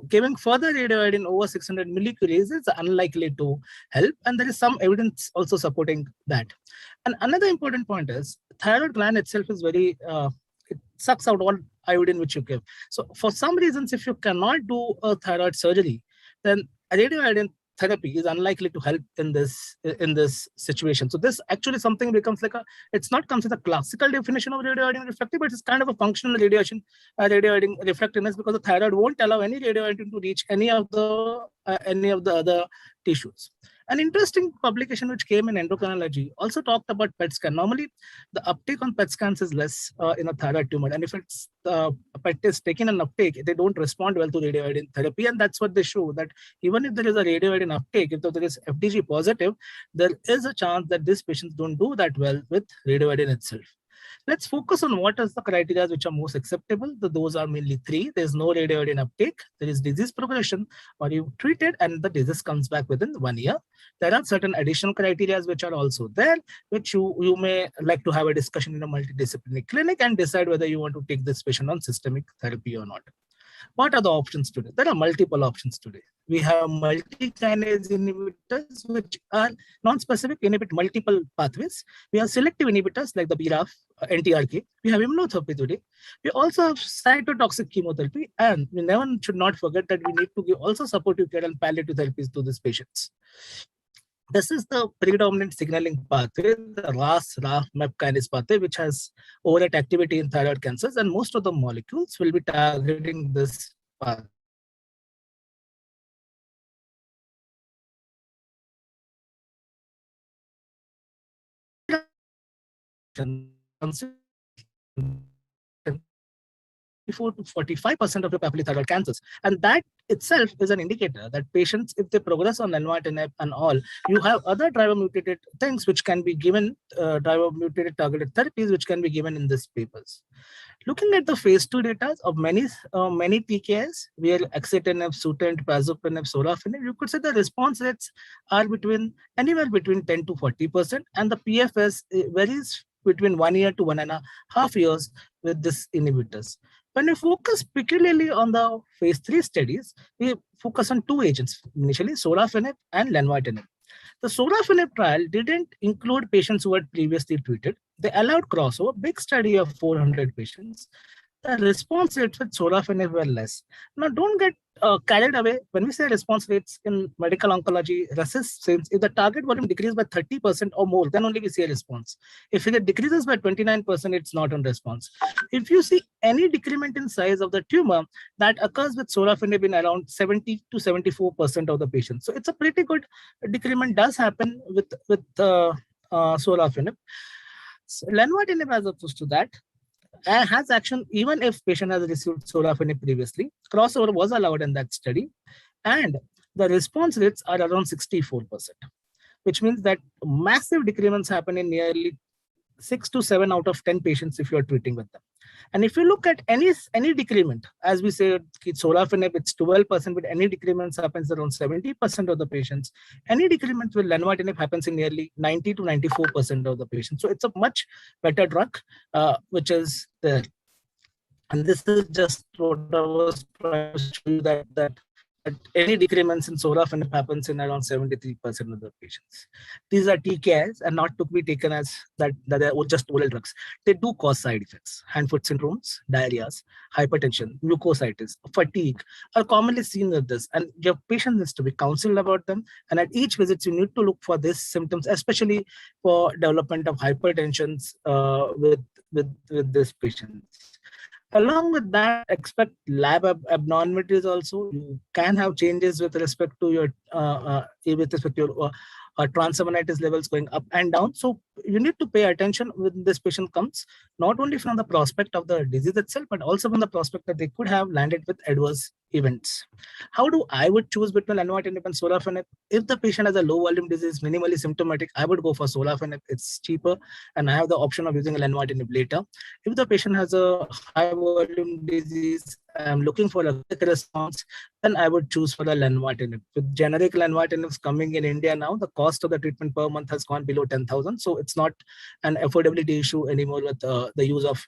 giving further radioiodine over 600 millicuries is unlikely to help, and there is some evidence also supporting that. And another important point is thyroid gland itself is very it sucks out all iodine which you give. So for some reasons, if you cannot do a thyroid surgery, then radioiodine therapy is unlikely to help in this situation. So this actually something becomes like it's not considered a classical definition of radioiodine refractory, but it's kind of a functional radioiodine refractoriness, because the thyroid won't allow any radioiodine to reach any of the other tissues. An interesting publication which came in endocrinology also talked about PET scan. Normally, the uptake on PET scans is less in a thyroid tumor. And if it's PET is taken an uptake, they don't respond well to radioiodine therapy. And that's what they show, that even if there is a radioiodine uptake, if there is FDG positive, there is a chance that these patients don't do that well with radioiodine itself. Let's focus on what is the criteria which are most acceptable. Those are mainly three. There's no radioiodine uptake. There is disease progression, or you treat it and the disease comes back within 1 year. There are certain additional criteria which are also there, which you may like to have a discussion in a multidisciplinary clinic and decide whether you want to take this patient on systemic therapy or not. What are the options today? There are multiple options today. We have multi-kinase inhibitors, which are non-specific, inhibit multiple pathways. We have selective inhibitors like the BRAF, NTRK. We have immunotherapy today. We also have cytotoxic chemotherapy, and we should not forget that we need to give also supportive care and palliative therapies to these patients. This is the predominant signaling pathway, the RAS-RAF MEP kinase pathway, which has overactive activity in thyroid cancers, and most of the molecules will be targeting this pathway. 44 to 45% of your papillary cancers. And that itself is an indicator that patients, if they progress on lenvatinib and all, you have other driver mutated things which can be given, driver mutated targeted therapies which can be given in these papers. Looking at the phase 2 data of many TKIs, where axitinib, sutent, pazopanib, sorafenib, you could say the response rates are anywhere between 10 to 40%, and the PFS varies between 1 year to 1.5 years with these inhibitors. When we focus peculiarly on the phase 3 studies, we focus on two agents, initially sorafenib and lenvatinib. The sorafenib trial didn't include patients who had previously treated. They allowed crossover, big study of 400 patients. The response rates with sorafenib were less. Now, don't get carried away. When we say response rates in medical oncology, RECIST says if the target volume decreases by 30% or more, then only we see a response. If it decreases by 29%, it's not on response. If you see any decrement in size of the tumor, that occurs with sorafenib in around 70 to 74% of the patients. So it's a pretty good decrement does happen with sorafenib. So lenvatinib, as opposed to that, has action even if patient has received sorafenib previously. Crossover was allowed in that study, and the response rates are around 64%, which means that massive decrements happen in nearly 6 to 7 out of 10 patients if you are treating with them. And if you look at any decrement, as we say, sorafenib, it's 12%, but any decrements happens around 70% of the patients. Any decrement with lenvatinib happens in nearly 90 to 94% of the patients. So it's a much better drug, which is there. And this is just what I was trying to show you, that any decrements in sorafenib happens in around 73% of the patients. These are TKIs and not to be taken as that they are just oral drugs. They do cause side effects. Hand-foot syndromes, diarrheas, hypertension, mucositis, fatigue are commonly seen with this. And your patient needs to be counseled about them. And at each visit, you need to look for these symptoms, especially for development of hypertension with these patients. Along with that, expect lab abnormalities also. You can have changes with respect to your transaminitis levels going up and down. So you need to pay attention when this patient comes, not only from the prospect of the disease itself, but also from the prospect that they could have landed with adverse events. How do I would choose between lenvatinib and sorafenib? If the patient has a low volume disease, minimally symptomatic, I would go for sorafenib. It's cheaper, and I have the option of using a lenvatinib later. If the patient has a high volume disease, I'm looking for a quick response, then I would choose for the lenvatinib. With generic lenvatinibs coming in India now, the cost of the treatment per month has gone below 10,000. So it's not an affordability issue anymore with the use of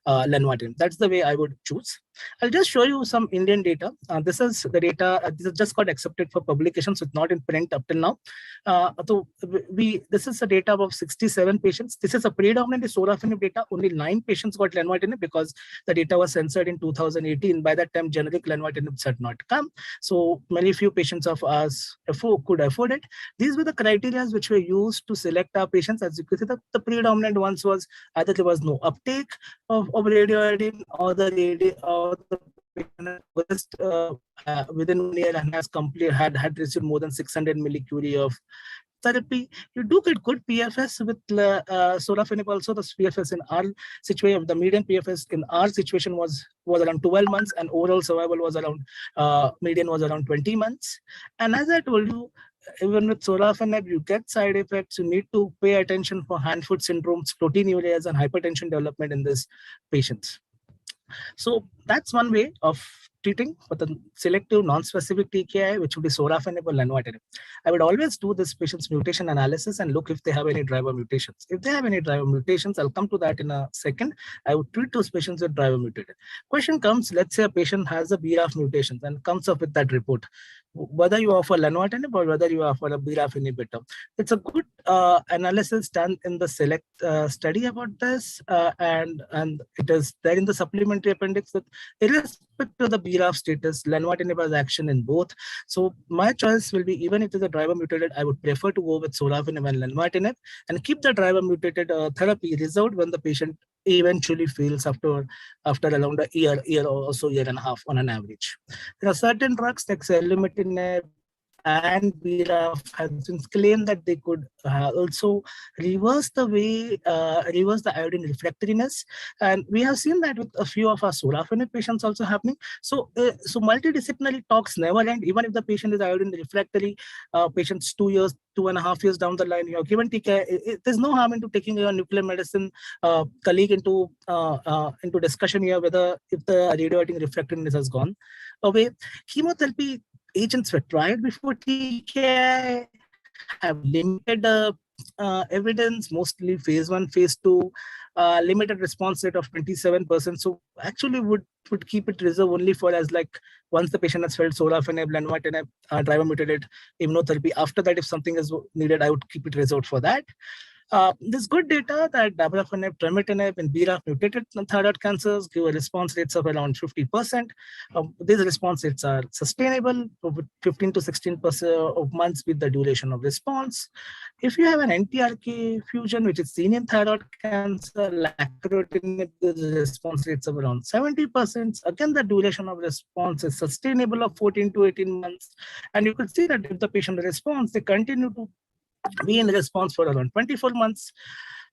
lenvatinib. That's the way I would choose. I'll just show you some Indian data. This is the data. This has just got accepted for publication, so it's not in print up till now. This is the data of 67 patients. This is a predominantly sorafenib data. Only 9 patients got lenvatinib because the data was censored in 2018. By that time, generic lenvatinib had not come. So many few patients of us could afford it. These were the criteria which were used to select our patients. As you can see, the predominant ones was either there was no uptake of radioiodine, or the patient within 1 year and has had received more than 600 millicurie of therapy. You do get good PFS with sorafenib also. The PFS in our situation, the median PFS in our situation was around 12 months, and overall survival was around, median was around 20 months. And as I told you, even with sorafenib, you get side effects. You need to pay attention for hand-foot syndromes, proteinurias, and hypertension development in these patients. So that's one way of treating with a selective non-specific TKI, which would be sorafenib or lenvatinib. I would always do this patient's mutation analysis and look if they have any driver mutations. If they have any driver mutations, I'll come to that in a second. I would treat those patients with driver mutated. Question comes, let's say a patient has a BRAF mutation and comes up with that report. Whether you offer lenvatinib or whether you offer a BRAF inhibitor. It's a good analysis done in the select study about this, and it is there in the supplementary appendix that irrespective of the BRAF status, lenvatinib has action in both. So my choice will be, even if it is a driver mutated, I would prefer to go with sorafenib and lenvatinib and keep the driver mutated therapy reserved when the patient eventually fails after around a year or so, year and a half on an average. There are certain drugs like selumetinib, and BRAF has been claimed that they could also reverse the iodine refractoriness, and we have seen that with a few of our sorafenib patients also happening. So, so multidisciplinary talks never end. Even if the patient is iodine refractory, patients 2 years, 2.5 years down the line, you have given TK. There's no harm into taking your nuclear medicine colleague into discussion here whether if the radioiodine refractoriness has gone away. Chemotherapy agents were tried before TKI, have limited evidence, mostly phase 1, phase 2, limited response rate of 27%. So actually would keep it reserved only for as like once the patient has failed sorafenib, lenvatinib, driver mutated immunotherapy. After that, if something is needed, I would keep it reserved for that. There's good data that dabrafenib, tremitinib, and BRAF mutated thyroid cancers give a response rates of around 50%. These response rates are sustainable over 15 to 16% of months with the duration of response. If you have an NTRK fusion, which is seen in thyroid cancer, lacrotinib, the response rates of around 70%. Again, the duration of response is sustainable of 14 to 18 months. And you could see that if the patient responds, they continue to be in response for around 24 months.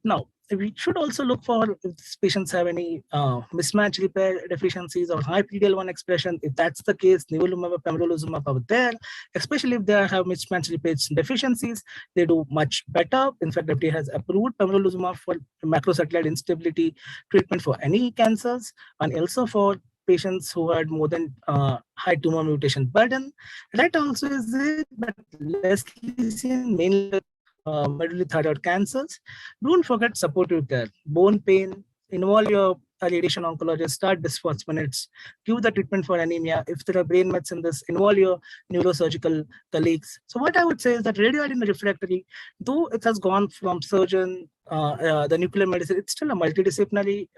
Now, we should also look for if these patients have any mismatch repair deficiencies or high PD-L1 expression. If that's the case, nivolumab or pembrolizumab are there, especially if they have mismatch repair deficiencies, they do much better. In fact, FDA has approved pembrolizumab for macrosatellite instability treatment for any cancers and also for patients who had more than high tumor mutation burden. That also is it, but less seen mainly with medullary thyroid cancers. Don't forget supportive care, bone pain, involve your radiation oncologist, start bisphosphonates, give the treatment for anemia. If there are brain mets in this, involve your neurosurgical colleagues. So what I would say is that radioiodine refractory, though it has gone from surgeon, the nuclear medicine, it's still a multidisciplinary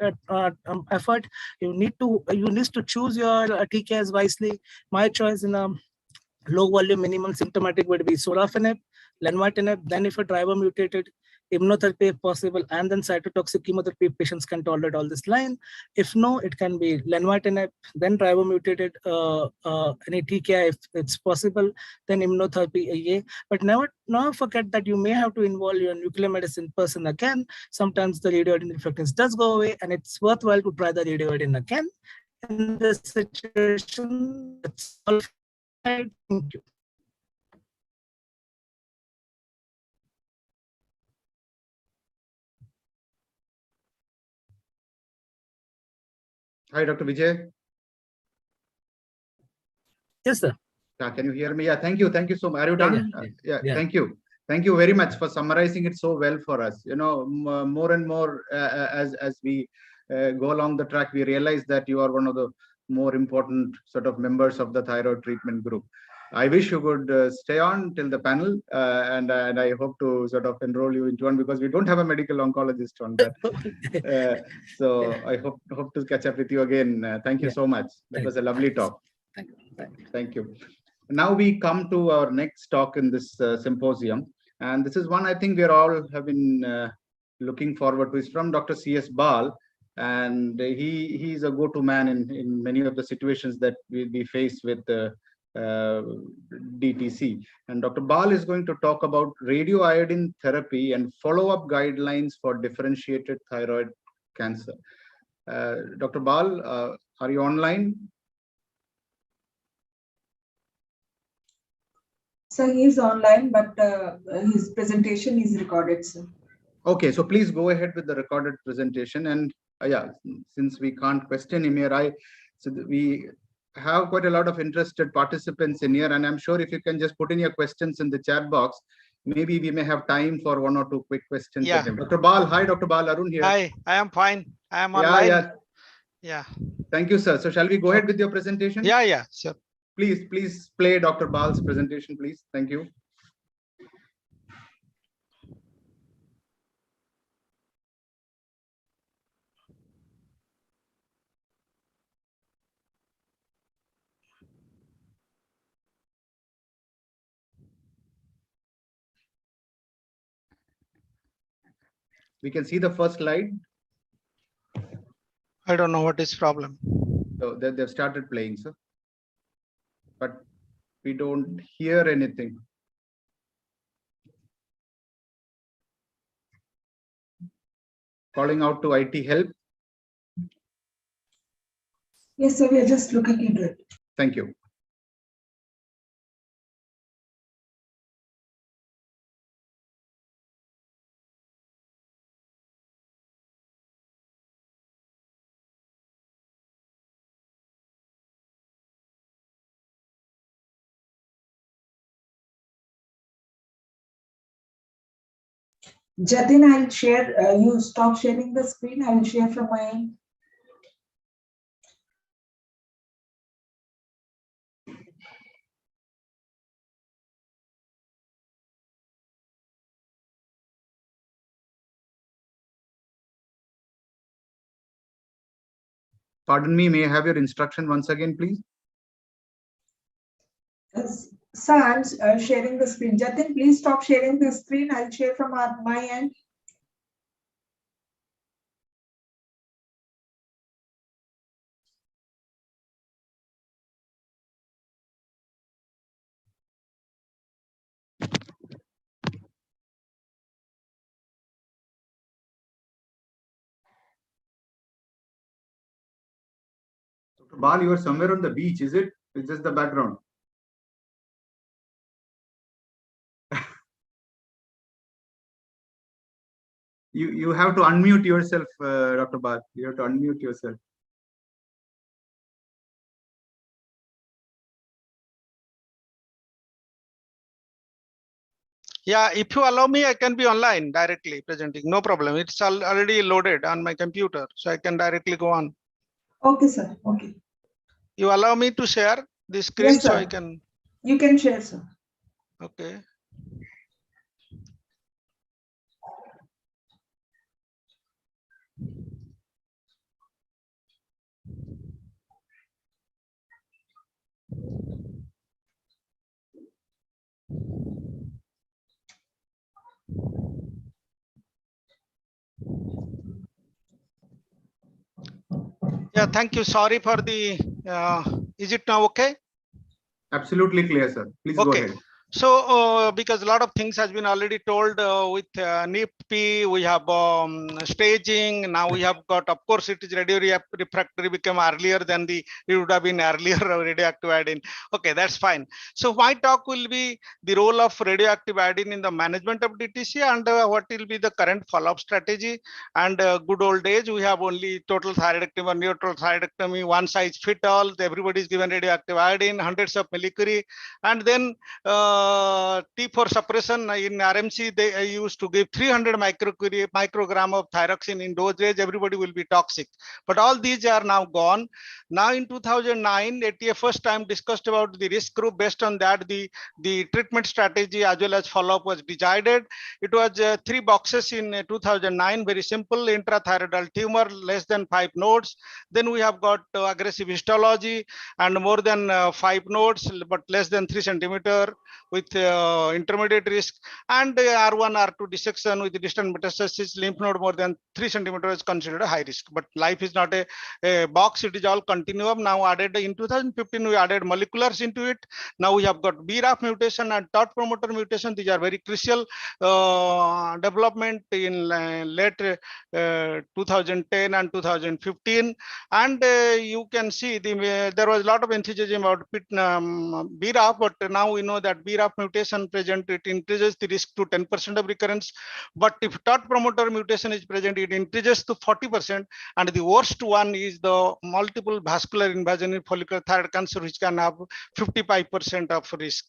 effort. You need to choose your TKIs wisely. My choice in a low volume minimal symptomatic would be sorafenib, lenvatinib, then if a driver mutated, immunotherapy if possible, and then cytotoxic chemotherapy if patients can tolerate all this line. If no, it can be lenvatinib, then driver mutated, any TKI if it's possible, then immunotherapy AA. But never forget that you may have to involve your nuclear medicine person again. Sometimes the radioiodine refractoriness does go away, and it's worthwhile to try the radioiodine again. In this situation, that's all. Thank you. Hi, Dr. Vijay. Yes, sir. Can you hear me? Yeah, thank you. Thank you so much. Are you done? Yeah. Thank you. Thank you very much for summarizing it so well for us. You know, more and more as we go along the track, we realize that you are one of the more important sort of members of the thyroid treatment group. I wish you could stay on till the panel, and I hope to sort of enroll you into one because we don't have a medical oncologist on that. So I hope to catch up with you again. Thank you so much. That was a lovely talk. Thank you. Now we come to our next talk in this symposium, and this is one I think we all have been looking forward to. It's from Dr. C.S. Bal, and he's a go-to man in many of the situations that we face with DTC. And Dr. Bal is going to talk about radioiodine therapy and follow-up guidelines for differentiated thyroid cancer. Dr. Bal, are you online? So he is online, but his presentation is recorded, sir. Okay, so please go ahead with the recorded presentation. And yeah, since we can't question him here, we have quite a lot of interested participants in here, and I'm sure if you can just put in your questions in the chat box, maybe we may have time for one or two quick questions. Yeah. Dr. Bal, hi, Dr. Bal, Arun here. Hi, I am fine. I am online. Yeah. Thank you, sir. So shall we go ahead with your presentation? Yeah, sure. Please play Dr. Bal's presentation, please. Thank you. We can see the first slide. I don't know what is problem. So they've started playing, sir. But We don't hear anything. Calling out to IT help. Yes, sir, we are just looking into it. Thank you. Jatin, I'll share. You stop sharing the screen. I will share from my end. Pardon me, may I have your instruction once again, please? Sir, I'm sharing the screen. Jatin, please stop sharing the screen. I'll share from my end. Dr. Bal, you are somewhere on the beach, is it? Is this the background? You have to unmute yourself, Dr. Bal. You have to unmute yourself. Yeah, if you allow me, I can be online directly presenting. No problem. It's already loaded on my computer, so I can directly go on. Okay, sir. Okay. You allow me to share the screen, Yes, sir. so I can. You can share, sir. Okay. Yeah, thank you. Sorry for the. Is it now okay? Absolutely clear, sir. Please go ahead. So, because a lot of things has been already told with NIPP, we have staging. Now we have got, of course, it is refractory became earlier than it would have been earlier radioactive iodine. Okay, that's fine. So my talk will be the role of radioactive iodine in the management of DTC and what will be the current follow-up strategy. And good old days, we have only total thyroidectomy or neutral thyroidectomy, one size fit all. Everybody is given radioactive iodine, hundreds of millicurie, and then T4 suppression in RMC, they used to give 300 microgram of thyroxine in those days. Everybody will be toxic. But all these are now gone. Now in 2009, ATA first time discussed about the risk group. Based on that, the treatment strategy as well as follow-up was decided. It was 3 boxes in 2009. Very simple: intrathyroidal tumor, less than 5 nodes. Then we have got aggressive histology and more than 5 nodes, but less than 3 centimeter with intermediate risk, and R1, R2 dissection with distant metastasis, lymph node more than 3 centimeters is considered a high risk. But life is not a box, it is all continuum. Now added in 2015, we added moleculars into it. Now we have got BRAF mutation and TOT promoter mutation. These are very crucial development in late 2010 and 2015. And you can see there was a lot of enthusiasm about BRAF, but now we know that BRAF mutation present, it increases the risk to 10% of recurrence. But if TOT promoter mutation is present, it increases to 40%. And the worst one is the multiple vascular invasion in follicular thyroid cancer, which can have 55% of risk.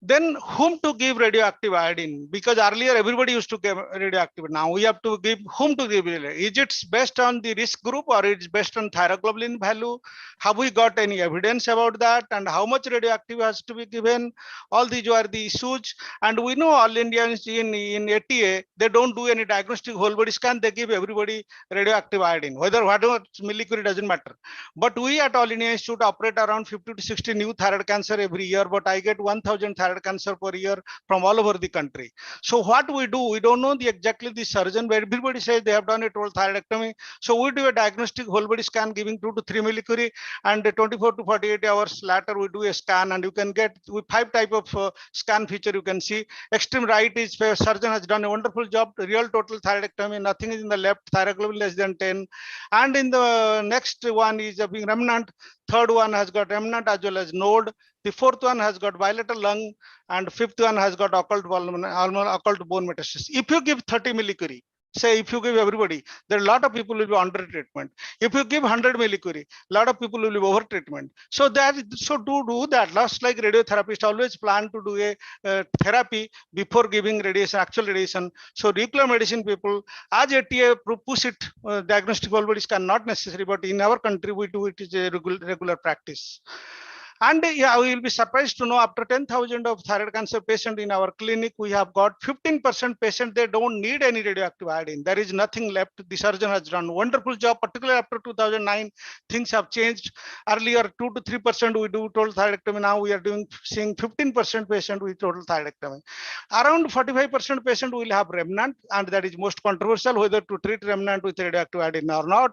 Then whom to give radioactive iodine? Because earlier everybody used to give radioactive. Now we have to give whom to give it. Is it based on the risk group or it's based on thyroglobulin value? Have we got any evidence about that? And how much radioactive has to be given? All these are the issues. And we know all Indians in ATA, they don't do any diagnostic whole body scan. They give everybody radioactive iodine. Whatever millicurie doesn't matter. But we at All India Institute operate around 50 to 60 new thyroid cancer every year. But I get 1,000 thyroid thyroid cancer per year from all over the country. So what we do, we don't know exactly the surgeon, where everybody says they have done a total thyroidectomy. So we do a diagnostic whole body scan giving 2 to 3 millicurie, and 24 to 48 hours later we do a scan, and you can get with 5 type of scan feature. You can see extreme right is where surgeon has done a wonderful job, real total thyroidectomy, nothing is in the left, thyroglobulin less than 10, and in the next one is being remnant, third one has got remnant as well as node, the fourth one has got bilateral lung, and fifth one has got occult bone metastasis. If you give 30 millicurie, say if you give everybody, there are a lot of people will be under treatment. If you give 100 millicurie, a lot of people will be over treatment. So to do that, just like radiotherapist always plan to do a therapy before giving radiation, actual radiation. So nuclear medicine people, as ATA push it, diagnostic whole body scan not necessary, but in our country we do it is a regular practice. And yeah, we will be surprised to know after 10,000 of thyroid cancer patient in our clinic, we have got 15% patient, they don't need any radioactive iodine. There is nothing left. The surgeon has done a wonderful job, particularly after 2009, things have changed. Earlier 2 to 3% we do total thyroidectomy. Now we are seeing 15% patient with total thyroidectomy. Around 45% patient will have remnant, and that is most controversial, whether to treat remnant with radioactive iodine or not.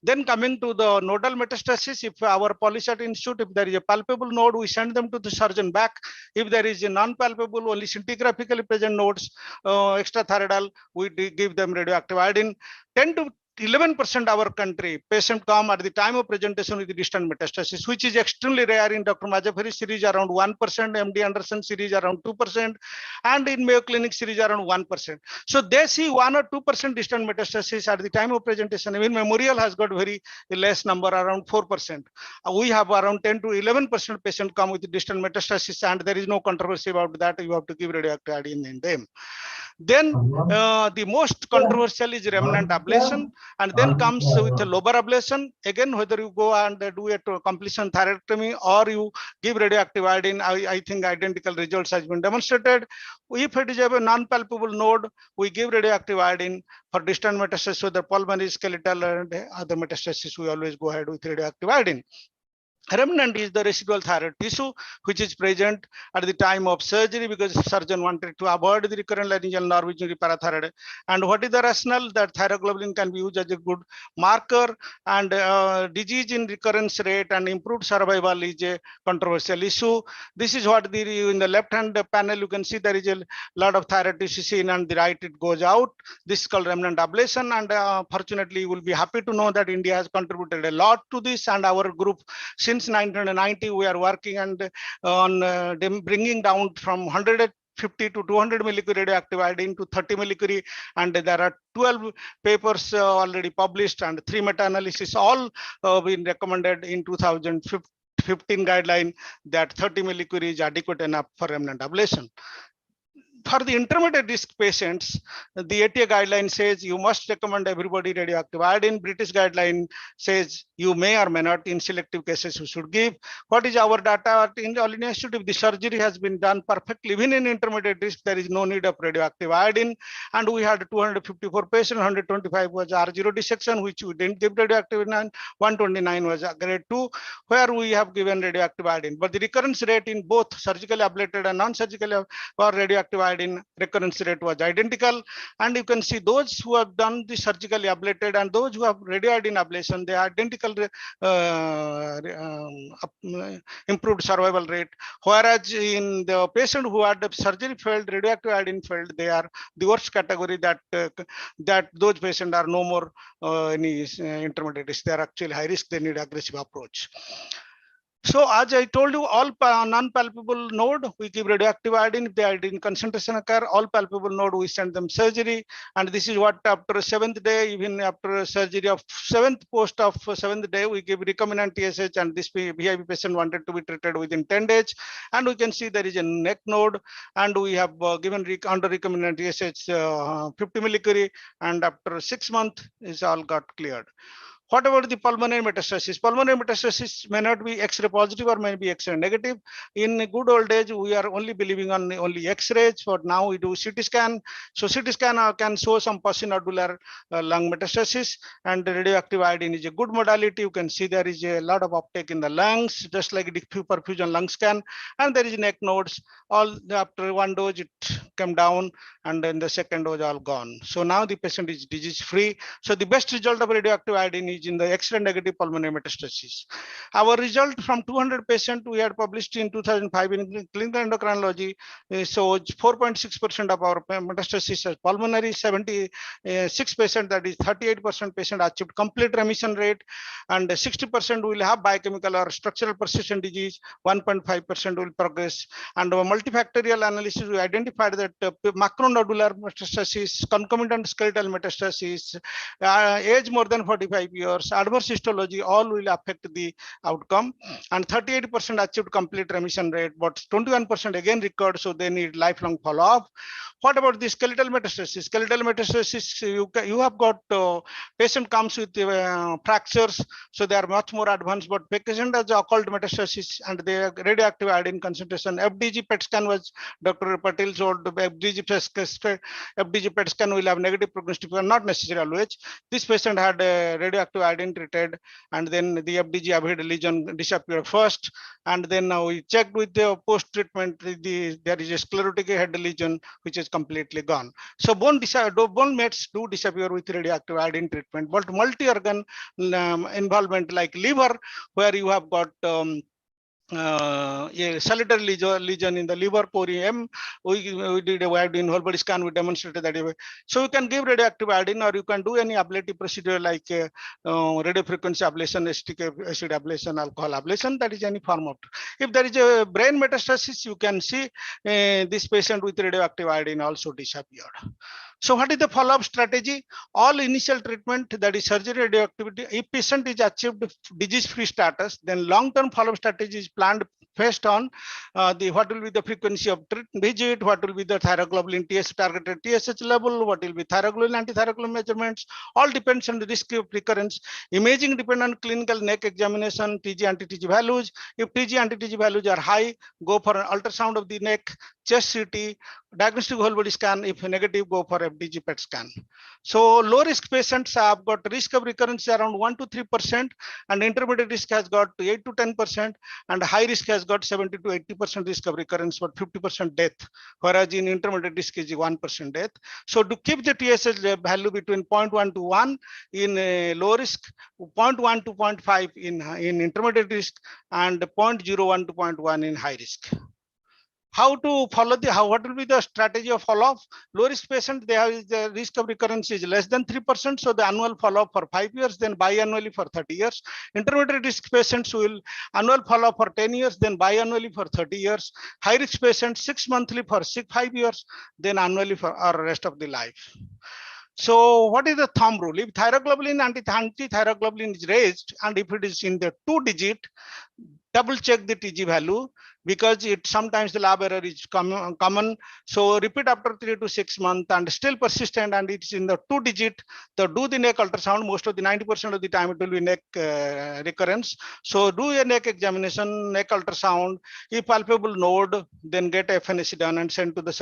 Then coming to the nodal metastasis, if our policy at institute, if there is a palpable node, we send them to the surgeon back. If there is a non-palpable, only scintigraphically present nodes, extrathyroidal, we give them radioactive iodine. 10 to 11% our country patient come at the time of presentation with the distant metastasis, which is extremely rare. In Dr. Majafari series around 1%, MD Anderson series around 2%, and in Mayo Clinic series around 1%. So they see 1 or 2% distant metastasis at the time of presentation. Even Memorial has got very less number, around 4%. We have around 10 to 11% patient come with distant metastasis, and there is no controversy about that. You have to give radioactive iodine in them. Then the most controversial is remnant ablation, and then comes with a lobar ablation. Again, whether you go and do a completion thyroidectomy or you give radioactive iodine, I think identical results has been demonstrated. If it is a non-palpable node, we give radioactive iodine. For distant metastasis, whether pulmonary, skeletal, and other metastasis, we always go ahead with radioactive iodine. Remnant is the residual thyroid tissue which is present at the time of surgery because surgeon wanted to avoid the recurrent laryngeal nerve injury parathyroid. And what is the rationale? That thyroglobulin can be used as a good marker, and disease in recurrence rate and improved survival is a controversial issue. This is what in the left hand panel you can see there is a lot of thyroid tissue seen, and the right it goes out. This is called remnant ablation, and fortunately you will be happy to know that India has contributed a lot to this, and our group since 1990 we are working and on bringing down from 150 to 200 millicurie radioactive iodine to 30 millicurie, and there are 12 papers already published and 3 meta-analysis, all been recommended in 2015 guideline that 30 millicurie is adequate enough for remnant ablation. For the intermediate risk patients, the ATA guideline says you must recommend everybody radioactive iodine. British guideline says you may or may not, in selective cases you should give. What is our data in All India Institute? If the surgery has been done perfectly, even in intermediate risk, there is no need of radioactive iodine. And we had 254 patients, 125 was R0 dissection, which we didn't give radioactive iodine, 129 was grade 2, where we have given radioactive iodine. But the recurrence rate in both surgically ablated and non-surgically or radioactive iodine recurrence rate was identical. And you can see those who have done the surgically ablated and those who have radioiodine ablation, they are identical improved survival rate. Whereas in the patient who had surgery failed, radioactive iodine failed, they are the worst category, that those patients are no more any intermediate risk. They are actually high risk, they need aggressive approach. So as I told you, all non-palpable node, we give radioactive iodine. If the iodine concentration occur, all palpable node, we send them surgery. And this is what after 7th day, even after surgery of 7th post of 7th day, we give recombinant TSH, and this VIP patient wanted to be treated within 10 days. And we can see there is a neck node, and we have given under recombinant TSH 50 millicurie, and after 6 months, is all got cleared. What about the pulmonary metastasis? Pulmonary metastasis may not be X-ray positive or may be X-ray negative. In good old days, we are only believing on only X-rays, but now we do CT scan. So CT scan can show some postnodular lung metastasis, and the radioactive iodine is a good modality. You can see there is a lot of uptake in the lungs, just like diffuse perfusion lung scan, and there is neck nodes. All after one dose, it came down, and then the second dose all gone. So now the patient is disease-free. So the best result of radioactive iodine is in the X-ray negative pulmonary metastasis. Our result from 200 patients we had published in 2005 in clinical endocrinology shows 4.6% of our metastasis as pulmonary, 76%, that is 38% patient achieved complete remission rate, and 60% will have biochemical or structural persistent disease, 1.5% will progress. And our multifactorial analysis, we identified that macronodular metastasis, concomitant skeletal metastasis, age more than 45 years, adverse histology, all will affect the outcome. And 38% achieved complete remission rate, but 21% again recurred, so they need lifelong follow-up. What about the skeletal metastasis? Skeletal metastasis, you have got patient comes with fractures, so they are much more advanced, but patient has occult metastasis and the radioactive iodine concentration. FDG PET scan was Dr. Patel told FDG PET scan will have negative prognostic, not necessarily always. This patient had radioactive iodine treated, and then the FDG avoid lesion disappeared first, and then we checked with the post-treatment, there is a sclerotic head lesion which is completely gone. So bone mets do disappear with radioactive iodine treatment, but multi-organ involvement like liver, where you have got a solitary lesion in the liver porium, we did a iodine whole body scan, we demonstrated that way. So you can give radioactive iodine, or you can do any ablative procedure like radiofrequency ablation, acetic acid ablation, alcohol ablation, that is any form of. If there is a brain metastasis, you can see this patient with radioactive iodine also disappeared. So what is the follow-up strategy? All initial treatment, that is surgery, radioactivity, if patient is achieved disease-free status, then long-term follow-up strategy is planned based on what will be the frequency of visit, what will be the thyroglobulin targeted TSH level, what will be thyroglobulin, antithyroglobulin measurements, all depends on the risk of recurrence. Imaging depend on clinical neck examination, TG, anti-TG values. If TG, anti-TG values are high, go for an ultrasound of the neck, chest CT, diagnostic whole body scan. If negative, go for FDG PET scan. So low risk patients have got risk of recurrence around 1 to 3%, and intermediate risk has got 8 to 10%, and high risk has got 70 to 80% risk of recurrence, but 50% death, whereas in intermediate risk is 1% death. So to keep the TSH value between 0.1 to 1 in low risk, 0.1 to 0.5 in intermediate risk, and 0.01 to 0.1 in high risk. How to follow what will be the strategy of follow-up? Low risk patient, they have the risk of recurrence is less than 3%, so the annual follow-up for 5 years, then biannually for 30 years. Intermediate risk patients will annual follow-up for 10 years, then biannually for 30 years. High risk patients 6 monthly for 5 years, then annually for our rest of the life. So what is the thumb rule? If thyroglobulin, anti-thyroglobulin is raised, and if it is in the 2-digit, double check the TG value, because it sometimes the lab error is common. So repeat after 3 to 6 months and still persistent, and it's in the 2-digit, so do the neck ultrasound. Most of the 90% of the time it will be neck recurrence. So do a neck examination, neck ultrasound. If palpable node, then get FNAC done and send to the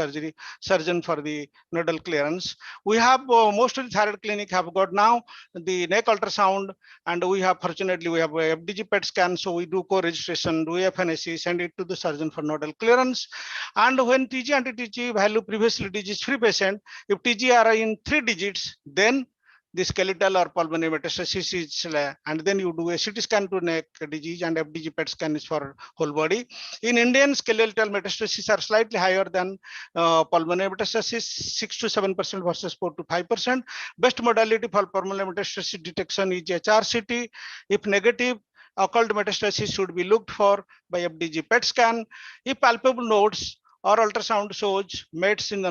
surgeon for the nodal clearance. We have most of the thyroid clinic have got now the neck ultrasound, and we have fortunately we have a FDG PET scan, so we do co-registration, do FNAC, send it to the surgeon for nodal clearance. And when TG, anti-TG value previously disease-free patient, if TG are in 3 digits, then the skeletal or pulmonary metastasis is, and then you do a CT scan to neck disease, and FDG PET scan is for whole body. In Indian, skeletal metastasis are slightly higher than pulmonary metastasis, 6 to 7% versus 4 to 5%. Best modality for pulmonary metastasis detection is HRCT. If negative, occult metastasis should be looked for by FDG PET scan. If palpable nodes or ultrasound shows mets in the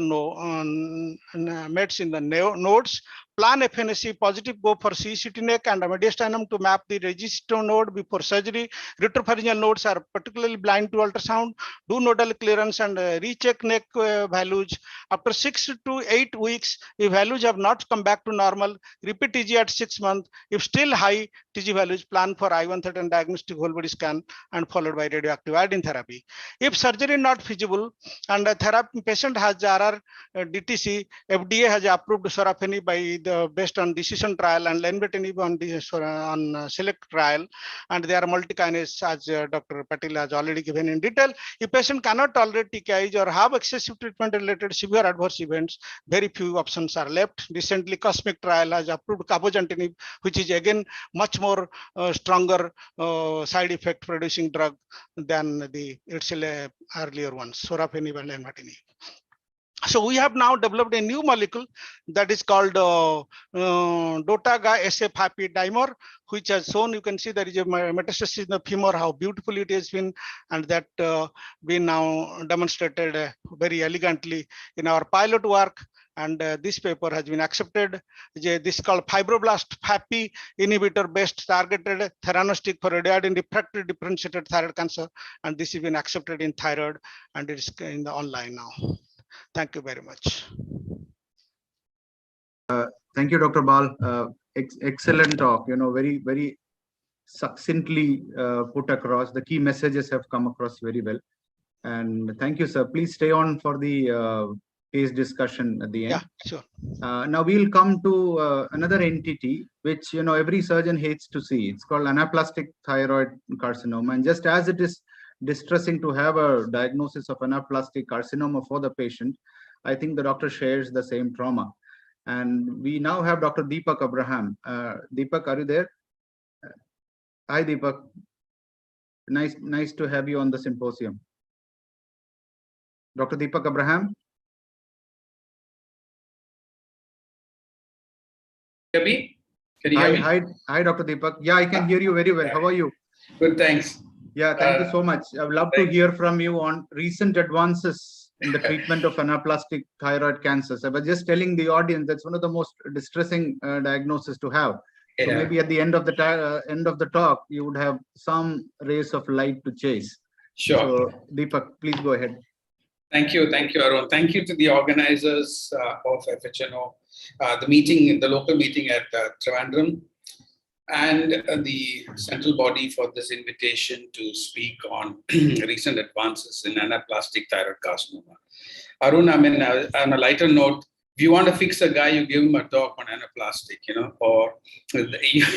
nodes, plan FNAC, positive go for CCT neck and mediastinum to map the registro node before surgery. Retropharyngeal nodes are particularly blind to ultrasound. Do nodal clearance and recheck neck values. After 6 to 8 weeks, if values have not come back to normal, repeat TG at 6 months. If still high TG values, plan for I-130 diagnostic whole body scan and followed by radioactive iodine therapy. If surgery not feasible and a patient has RR DTC, FDA has approved sorafenib based on decision trial and lenvatinib on select trial, and they are multikinase as Dr. Patil has already given in detail. If patient cannot tolerate TKIs or have excessive treatment related severe adverse events, very few options are left. Recently, Cosmic trial has approved cabozantinib, which is again much more stronger side effect producing drug than the earlier ones, sorafenib and lenvatinib. So we have now developed a new molecule that is called DOTA-GA SF-happy dimer, which has shown, you can see there is a metastasis in the femur, how beautiful it has been, and that been now demonstrated very elegantly in our pilot work. And this paper has been accepted. This is called fibroblast FAPI inhibitor based targeted theranostic for radioiodine refractory differentiated thyroid cancer, and this has been accepted in thyroid, and it is in the online now. Thank you very much. Thank you, Dr. Bal. Excellent talk. Very succinctly put across. The key messages have come across very well. And thank you, sir. Please stay on for the case discussion at the end. Yeah, sure. Now we'll come to another entity which every surgeon hates to see. It's called anaplastic thyroid carcinoma. And just as it is distressing to have a diagnosis of anaplastic carcinoma for the patient, I think the doctor shares the same trauma. And we now have Dr. Deepak Abraham. Deepak, are you there? Hi, Deepak. Nice to have you on the symposium. Dr. Deepak Abraham. Hear me? Can you hear me? Hi, Dr. Deepak. Yeah, I can hear you very well. How are you? Good, thanks. Yeah, thank you so much. I would love to hear from you on recent advances in the treatment of anaplastic thyroid cancers. I was just telling the audience that's one of the most distressing diagnoses to have. So maybe at the end of the talk, you would have some rays of light to chase. Sure. So, Deepak, please go ahead. Thank you, Arun. Thank you to the organizers of Fhno, the local meeting at Trivandrum, and the central body for this invitation to speak on recent advances in anaplastic thyroid carcinoma. Arun, I mean, on a lighter note, if you want to fix a guy, you give him a talk on anaplastic, or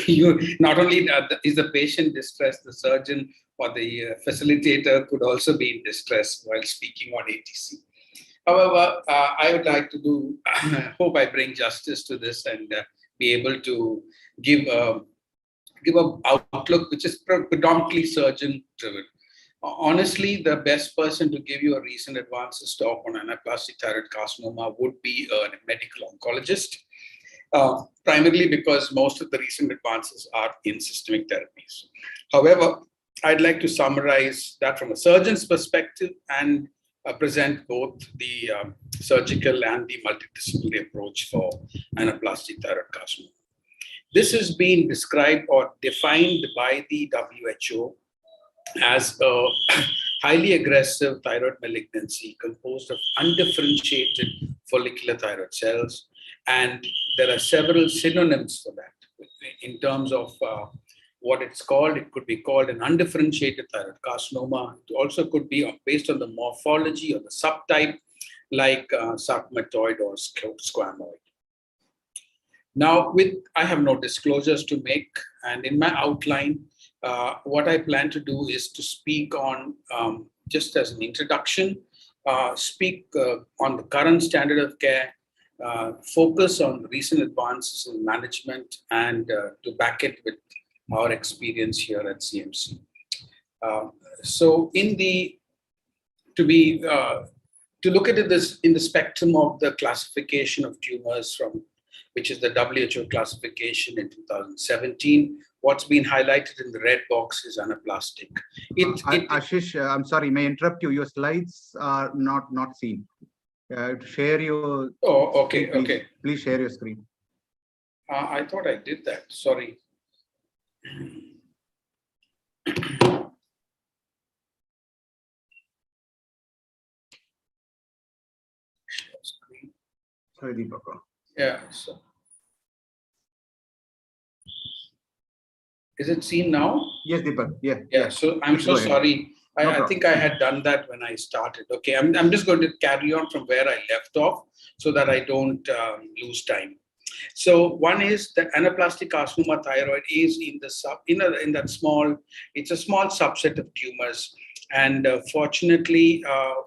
you not only is the patient distressed, the surgeon or the facilitator could also be in distress while speaking on ATC. However, I would like to hope I bring justice to this and be able to give an outlook which is predominantly surgeon-driven. Honestly, the best person to give you a recent advances talk on anaplastic thyroid carcinoma would be a medical oncologist, primarily because most of the recent advances are in systemic therapies. However, I'd like to summarize that from a surgeon's perspective and present both the surgical and the multidisciplinary approach for anaplastic thyroid carcinoma. This has been described or defined by the WHO as a highly aggressive thyroid malignancy composed of undifferentiated follicular thyroid cells. And there are several synonyms for that in terms of what it's called. It could be called an undifferentiated thyroid carcinoma. It also could be based on the morphology or the subtype, like sarcomatoid or squamoid. Now, I have no disclosures to make, and in my outline, what I plan to do is to speak on, just as an introduction, speak on the current standard of care, focus on recent advances in management, and to back it with our experience here at CMC. So, to look at it in the spectrum of the classification of tumors from which is the WHO classification in 2017. What's been highlighted in the red box is anaplastic. Ashish, I'm sorry, may I interrupt you? Your slides are not seen. Share your. Oh, okay, screen, please. okay. Please share your screen. I thought I did that. Sorry. Sorry, Deepak. Yeah. So, is it seen now? Yes, Deepak. Yeah. Yeah. So I'm so sorry. I think I had done that when I started. Okay. I'm just going to carry on from where I left off so that I don't lose time. So one is that anaplastic carcinoma thyroid is in the in that small. It's a small subset of tumors, and fortunately,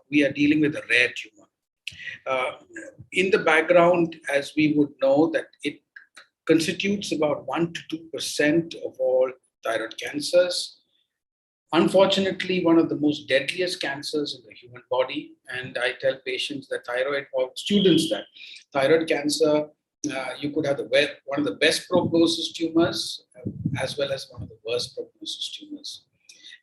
we are dealing with a rare tumor. In the background, as we would know, that it constitutes about 1 to 2% of all thyroid cancers. Unfortunately, one of the most deadliest cancers in the human body. And I tell patients that thyroid, or students that thyroid cancer, you could have one of the best prognosis tumors as well as one of the worst prognosis tumors.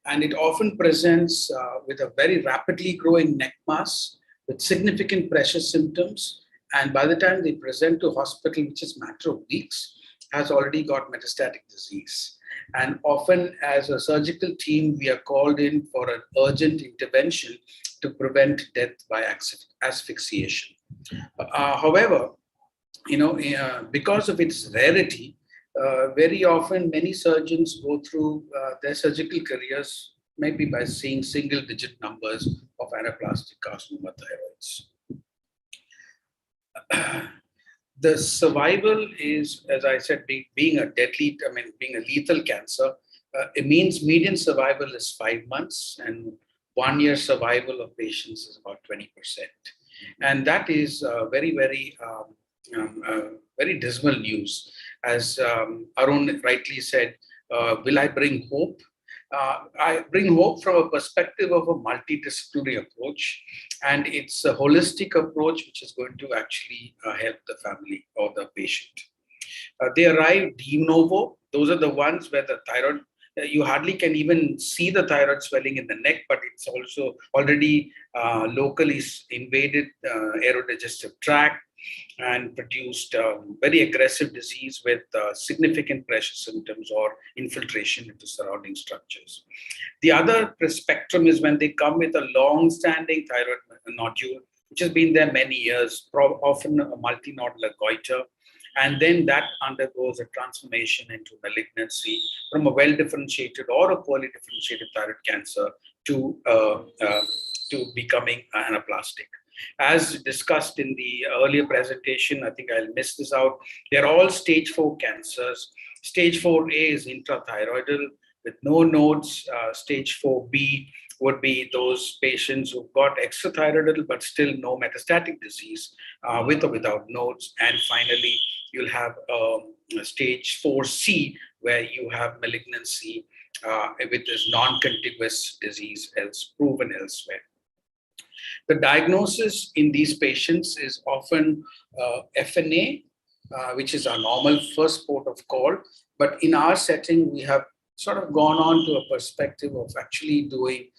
And it often presents with a very rapidly growing neck mass with significant pressure symptoms. And by the time they present to hospital, which is a matter of weeks, has already got metastatic disease. And often as a surgical team, we are called in for an urgent intervention to prevent death by asphyxiation. However, because of its rarity, very often many surgeons go through their surgical careers maybe by seeing single-digit numbers of anaplastic carcinoma thyroids. The survival is, as I said, being a lethal cancer, it means median survival is 5 months and 1 year survival of patients is about 20%. And that is very, very, very dismal news. As Arun rightly said, will I bring hope? I bring hope from a perspective of a multidisciplinary approach, and it's a holistic approach which is going to actually help the family or the patient. They arrive de novo. Those are the ones where the thyroid, you hardly can even see the thyroid swelling in the neck, but it's also already locally invaded aerodigestive tract and produced very aggressive disease with significant pressure symptoms or infiltration into surrounding structures. The other spectrum is when they come with a long-standing thyroid nodule, which has been there many years, often a multinodular goiter, and then that undergoes a transformation into malignancy from a well-differentiated or a poorly differentiated thyroid cancer to becoming anaplastic. As discussed in the earlier presentation, I think I'll miss this out, they're all stage 4 cancers. Stage 4A is intrathyroidal with no nodes. Stage 4B would be those patients who've got extrathyroidal but still no metastatic disease with or without nodes. And finally, you'll have stage 4C where you have malignancy with this non-contiguous disease proven elsewhere. The diagnosis in these patients is often Fhno, which is our normal first port of call. But in our setting, we have sort of gone on to a perspective of actually doing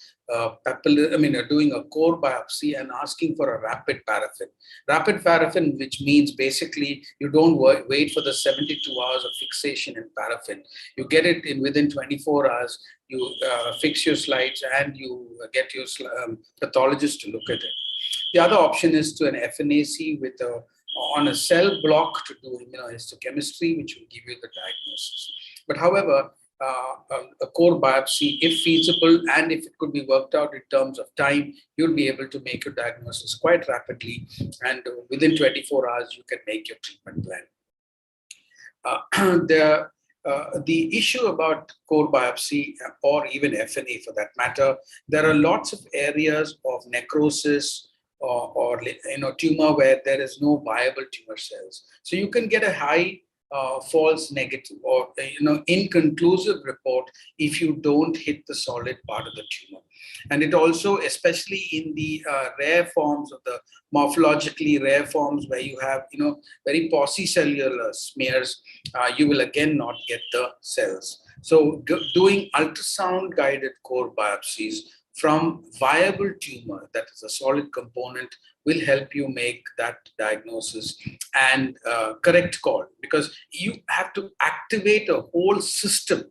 doing a core biopsy and asking for a rapid paraffin. Rapid paraffin, which means basically you don't wait for the 72 hours of fixation in paraffin. You get it in within 24 hours, you fix your slides and you get your pathologist to look at it. The other option is to an FNAC with on a cell block to do immunohistochemistry, which will give you the diagnosis. But however, a core biopsy, if feasible and if it could be worked out in terms of time, you'll be able to make your diagnosis quite rapidly, and within 24 hours you can make your treatment plan. The issue about core biopsy or even FNA for that matter, there are lots of areas of necrosis or tumor where there is no viable tumor cells. So you can get a high false negative or inconclusive report if you don't hit the solid part of the tumor. And it also, especially in the rare forms of the morphologically rare forms where you have very paucicellular smears, you will again not get the cells. So doing ultrasound guided core biopsies from viable tumor, that is a solid component, will help you make that diagnosis and correct call, because you have to activate a whole system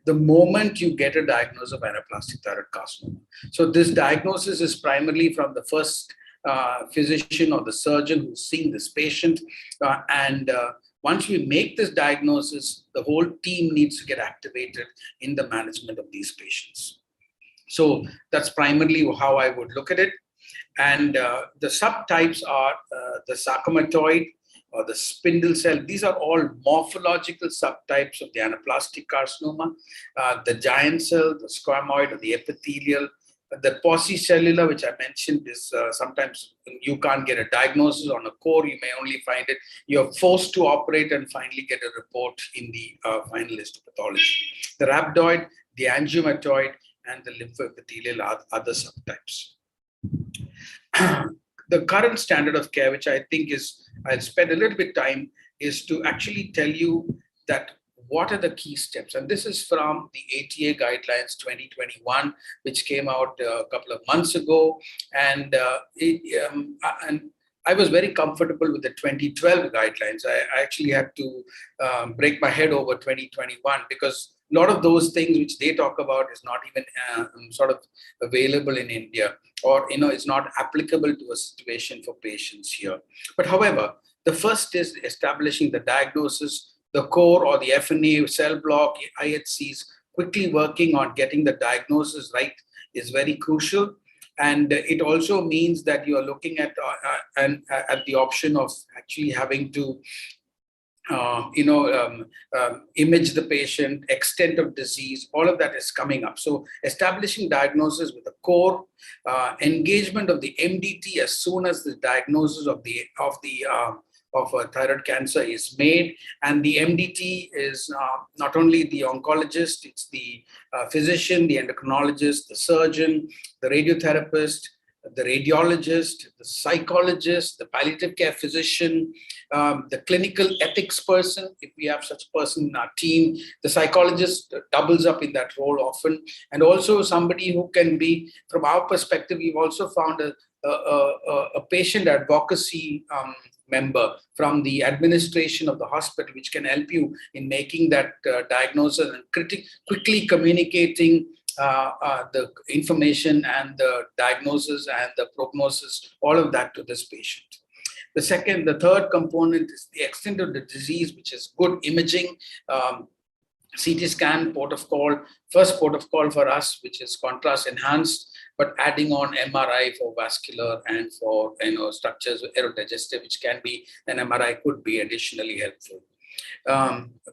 the moment you get a diagnosis of anaplastic thyroid carcinoma. So this diagnosis is primarily from the first physician or the surgeon who's seeing this patient. Once we make this diagnosis, the whole team needs to get activated in the management of these patients. So that's primarily how I would look at it. And the subtypes are the sarcomatoid or the spindle cell. These are all morphological subtypes of the anaplastic carcinoma. The giant cell, the squamoid, or the epithelial. The paucicellular, which I mentioned, is sometimes you can't get a diagnosis on a core. You may only find it. You're forced to operate and finally get a report in the final list of pathology. The rhabdoid, the angiomatoid, and the lymphoepithelial are other subtypes. The current standard of care, which I think is, I'll spend a little bit time, is to actually tell you that what are the key steps. And this is from the ATA Guidelines 2021, which came out a couple of months ago. And I was very comfortable with the 2012 guidelines. I actually had to break my head over 2021 because a lot of those things which they talk about is not even sort of available in India, or it's not applicable to a situation for patients here. But however, the first is establishing the diagnosis, the core or the Fhno cell block, IHCs, quickly working on getting the diagnosis right is very crucial. And it also means that you are looking at the option of actually having to image the patient, extent of disease, all of that is coming up. So establishing diagnosis with a core, engagement of the MDT as soon as the diagnosis of thyroid cancer is made. And the MDT is not only the oncologist, it's the physician, the endocrinologist, the surgeon, the radiotherapist, the radiologist, the psychologist, the palliative care physician, the clinical ethics person, if we have such a person in our team. The psychologist doubles up in that role often. And also somebody who can be, from our perspective, we've also found a patient advocacy member from the administration of the hospital, which can help you in making that diagnosis and quickly communicating the information and the diagnosis and the prognosis, all of that to this patient. The third component is the extent of the disease, which is good imaging, CT scan, port of call, first port of call for us, which is contrast enhanced, but adding on MRI for vascular and for structures, aerodigestive, which can be, an MRI could be additionally helpful.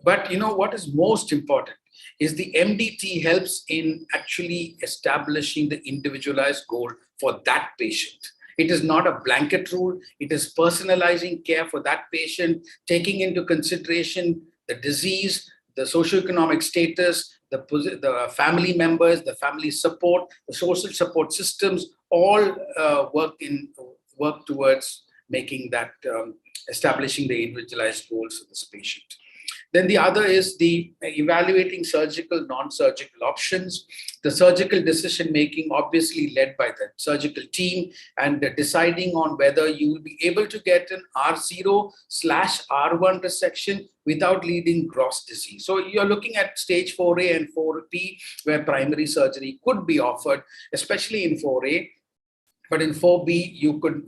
But what is most important is the MDT helps in actually establishing the individualized goal for that patient. It is not a blanket rule. It is personalizing care for that patient, taking into consideration the disease, the socioeconomic status, the family members, the family support, the social support systems, all work towards making that, establishing the individualized goals for this patient. Then the other is the evaluating surgical, non-surgical options, the surgical decision-making obviously led by the surgical team, and deciding on whether you will be able to get an R0/R1 resection without leading gross disease. So you're looking at stage 4A and 4B, where primary surgery could be offered, especially in 4A. But in 4B,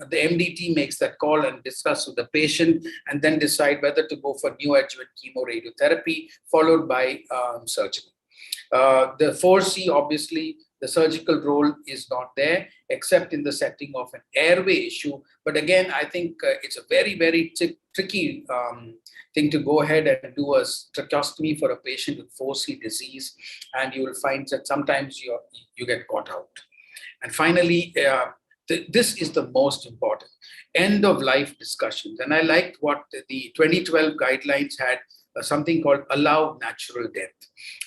the MDT makes that call and discuss with the patient and then decide whether to go for neoadjuvant chemoradiotherapy followed by surgery. The 4C, obviously, the surgical role is not there except in the setting of an airway issue. But again, I think it's a very, very tricky thing to go ahead and do a tracheostomy for a patient with 4C disease. And you will find that sometimes you get caught out. And finally, this is the most important, end of life discussions. And I liked what the 2012 guidelines had, something called allow natural death.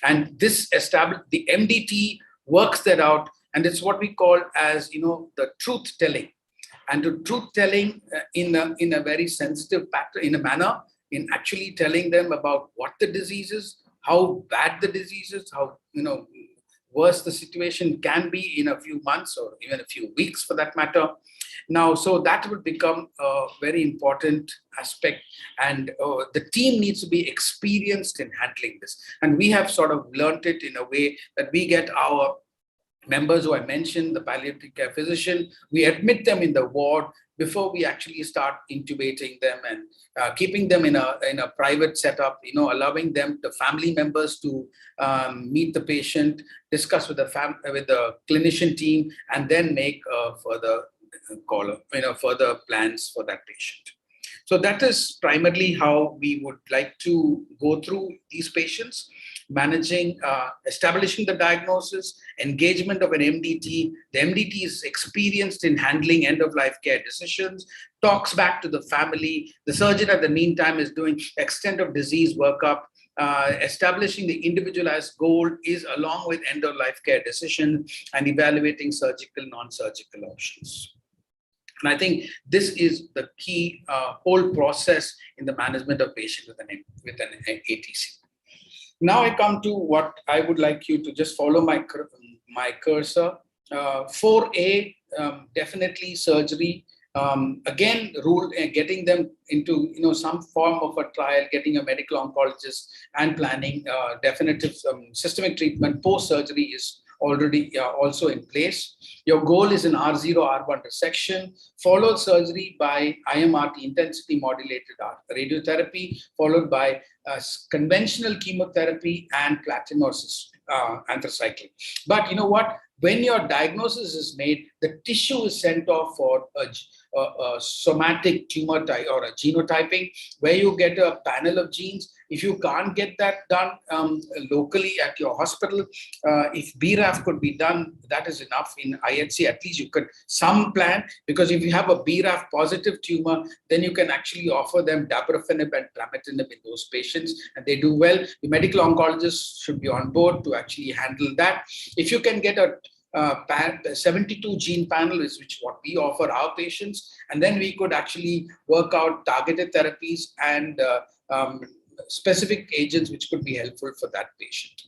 And this established, the MDT works that out, and it's what we call as, the truth telling. And the truth telling in a very sensitive pattern, in a manner, in actually telling them about what the disease is, how bad the disease is, how, worse the situation can be in a few months or even a few weeks for that matter. Now, so that would become a very important aspect, and the team needs to be experienced in handling this. And we have sort of learned it in a way that we get our members who I mentioned, the palliative care physician, we admit them in the ward before we actually start intubating them and keeping them in a private setup, allowing them, the family members, to meet the patient, discuss with the clinician team, and then make further further plans for that patient. So that is primarily how we would like to go through these patients, managing, establishing the diagnosis, engagement of an MDT. The MDT is experienced in handling end-of-life care decisions, talks back to the family. The surgeon at the meantime is doing extent of disease workup. Establishing the individualized goal is along with end-of-life care decision and evaluating surgical, non-surgical options. And I think this is the key whole process in the management of patients with an ATC. Now I come to what I would like you to just follow my cursor. 4A, definitely surgery. Again, getting them into some form of a trial, getting a medical oncologist and planning definitive systemic treatment post-surgery is already also in place. Your goal is an R0, R1 resection, followed surgery by IMRT, intensity modulated radiotherapy, followed by conventional chemotherapy and platinum or anthracycline. But you know what? When your diagnosis is made, the tissue is sent off for a somatic tumor type or a genotyping, where you get a panel of genes. If you can't get that done locally at your hospital, if BRAF could be done, that is enough. In IHC, at least you could some plan, because if you have a BRAF positive tumor, then you can actually offer them dabrafenib and trametinib in those patients, and they do well. The medical oncologist should be on board to actually handle that. If you can get a 72 gene panel, is which what we offer our patients, and then we could actually work out targeted therapies and specific agents which could be helpful for that patient.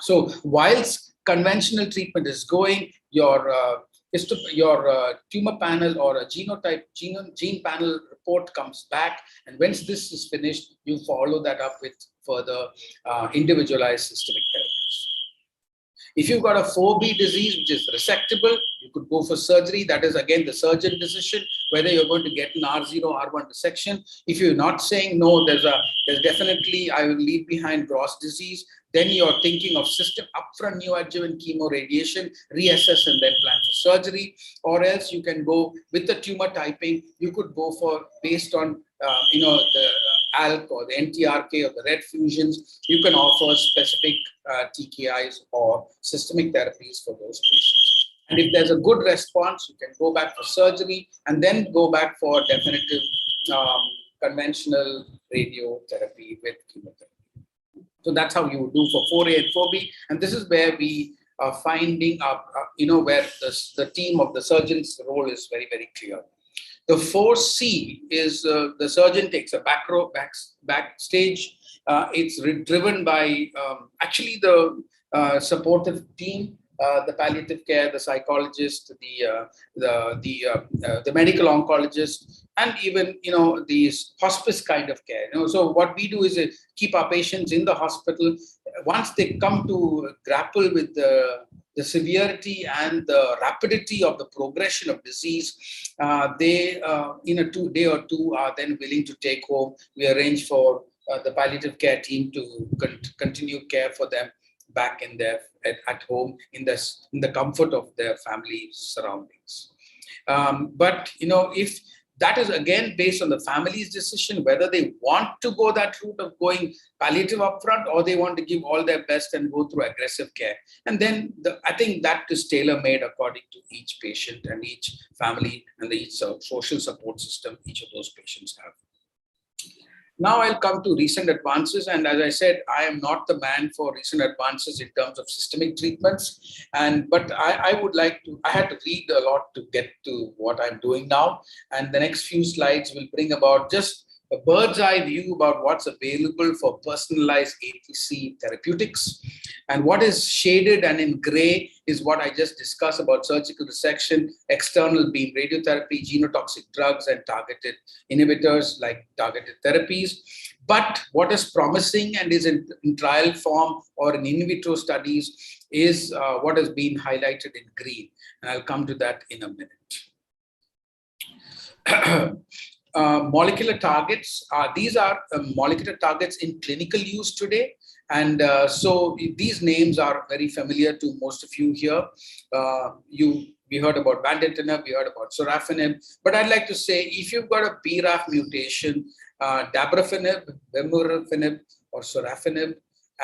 So whilst conventional treatment is going, your tumor panel or a genotype gene panel report comes back, and once this is finished, you follow that up with further individualized systemic therapies. If you've got a 4B disease, which is resectable, you could go for surgery. That is, again, the surgeon decision, whether you're going to get an R0, R1 resection. If you're not saying no, there's definitely, I will leave behind gross disease, then you're thinking of system upfront neoadjuvant chemo radiation, reassess and then plan for surgery. Or else you can go with the tumor typing. You could go for, based on the ALK or the NTRK or the red fusions, you can offer specific TKIs or systemic therapies for those patients. And if there's a good response, you can go back for surgery and then go back for definitive conventional radiotherapy with chemotherapy. So that's how you would do for 4A and 4B. And this is where we are finding where the team of the surgeon's role is very, very clear. The 4C is the surgeon takes a backstage. It's driven by actually the supportive team, the palliative care, the psychologist, the medical oncologist, and even these hospice kind of care. So what we do is keep our patients in the hospital. Once they come to grapple with the severity and the rapidity of the progression of disease, they in a day or two are then willing to take home. We arrange for the palliative care team to continue care for them back in at home in the comfort of their family surroundings. But if that is again based on the family's decision, whether they want to go that route of going palliative upfront or they want to give all their best and go through aggressive care. And then I think that is tailor-made according to each patient and each family and each social support system each of those patients have. Now I'll come to recent advances, and as I said, I am not the man for recent advances in terms of systemic treatments. But I would like to. I had to read a lot to get to what I'm doing now, and the next few slides will bring about just a bird's eye view about what's available for personalized ATC therapeutics. And what is shaded and in gray is what I just discussed about surgical resection, external beam radiotherapy, genotoxic drugs, and targeted inhibitors like targeted therapies. But what is promising and is in trial form or in vitro studies is what has been highlighted in green. And I'll come to that in a minute. Molecular targets, these are molecular targets in clinical use today. And so these names are very familiar to most of you here. We heard about vandetanib, we heard about sorafenib, but I'd like to say if you've got a BRAF mutation, dabrafenib, vemurafenib, or sorafenib,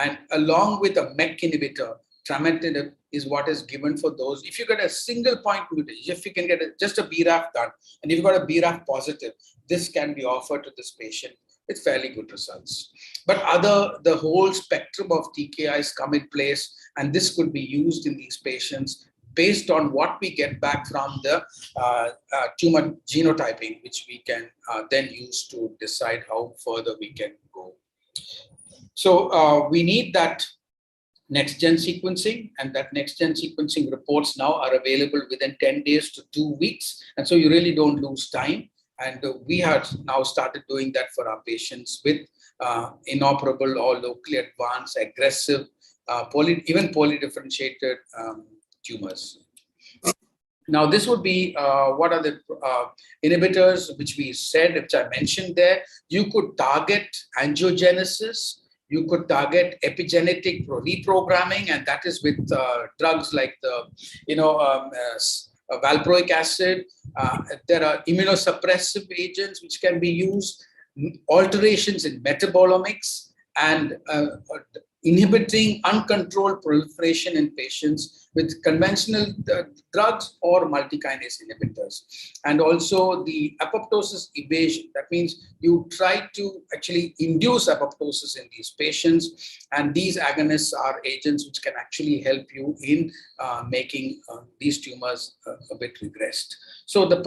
and along with a MEK inhibitor, trametinib is what is given for those. If you get a single point mutation, if you can get just a BRAF done, and you've got a BRAF positive, this can be offered to this patient with fairly good results. But the whole spectrum of TKIs come in place, and this could be used in these patients based on what we get back from the tumor genotyping, which we can then use to decide how further we can go. So we need that next-gen sequencing, and that next-gen sequencing reports now are available within 10 days to 2 weeks. And so you really don't lose time. And we have now started doing that for our patients with inoperable or locally advanced, aggressive, even polydifferentiated tumors. Now, this would be what are the inhibitors which I mentioned there. You could target angiogenesis. You could target epigenetic reprogramming, and that is with drugs like the, valproic acid. There are immunosuppressive agents which can be used, alterations in metabolomics, and inhibiting uncontrolled proliferation in patients with conventional drugs or multikinase inhibitors. And also the apoptosis evasion. That means you try to actually induce apoptosis in these patients. And these agonists are agents which can actually help you in making these tumors a bit regressed. So the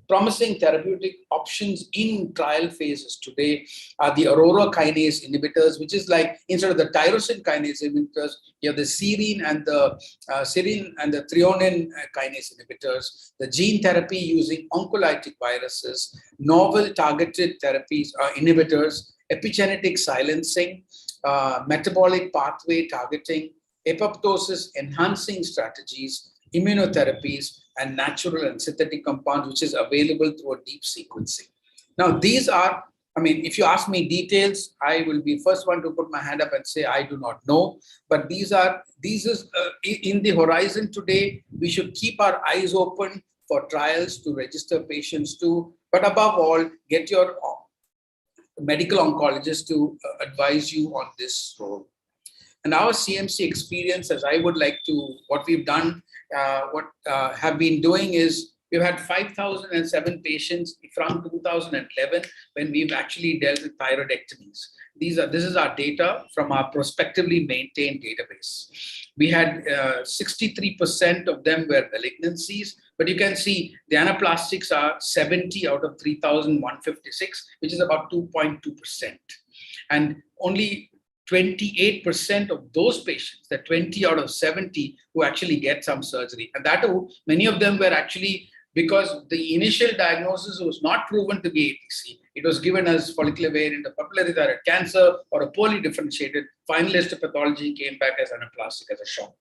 promising therapeutic options in trial phases today are the aurora kinase inhibitors, which is like instead of the tyrosine kinase inhibitors, you have the serine and the threonine kinase inhibitors, the gene therapy using oncolytic viruses, novel targeted therapies, inhibitors, epigenetic silencing, metabolic pathway targeting, apoptosis enhancing strategies, immunotherapies, and natural and synthetic compounds, which is available through a deep sequencing. Now, these are, if you ask me details, I will be first one to put my hand up and say, I do not know. But these is in the horizon today. We should keep our eyes open for trials to register patients to, but above all, get your medical oncologist to advise you on this role. And our CMC experience, as I would like to, what we've done, have been doing is we've had 5,007 patients from 2011 when we've actually dealt with thyroidectomies. This is our data from our prospectively maintained database. We had 63% of them were malignancies, but you can see the anaplastics are 70 out of 3,156, which is about 2.2%. And only 28% of those patients, the 20 out of 70 who actually get some surgery. And that too, many of them were actually because the initial diagnosis was not proven to be ATC. It was given as follicular variant of papillary thyroid cancer or a poorly differentiated final histopathology came back as anaplastic as a shock.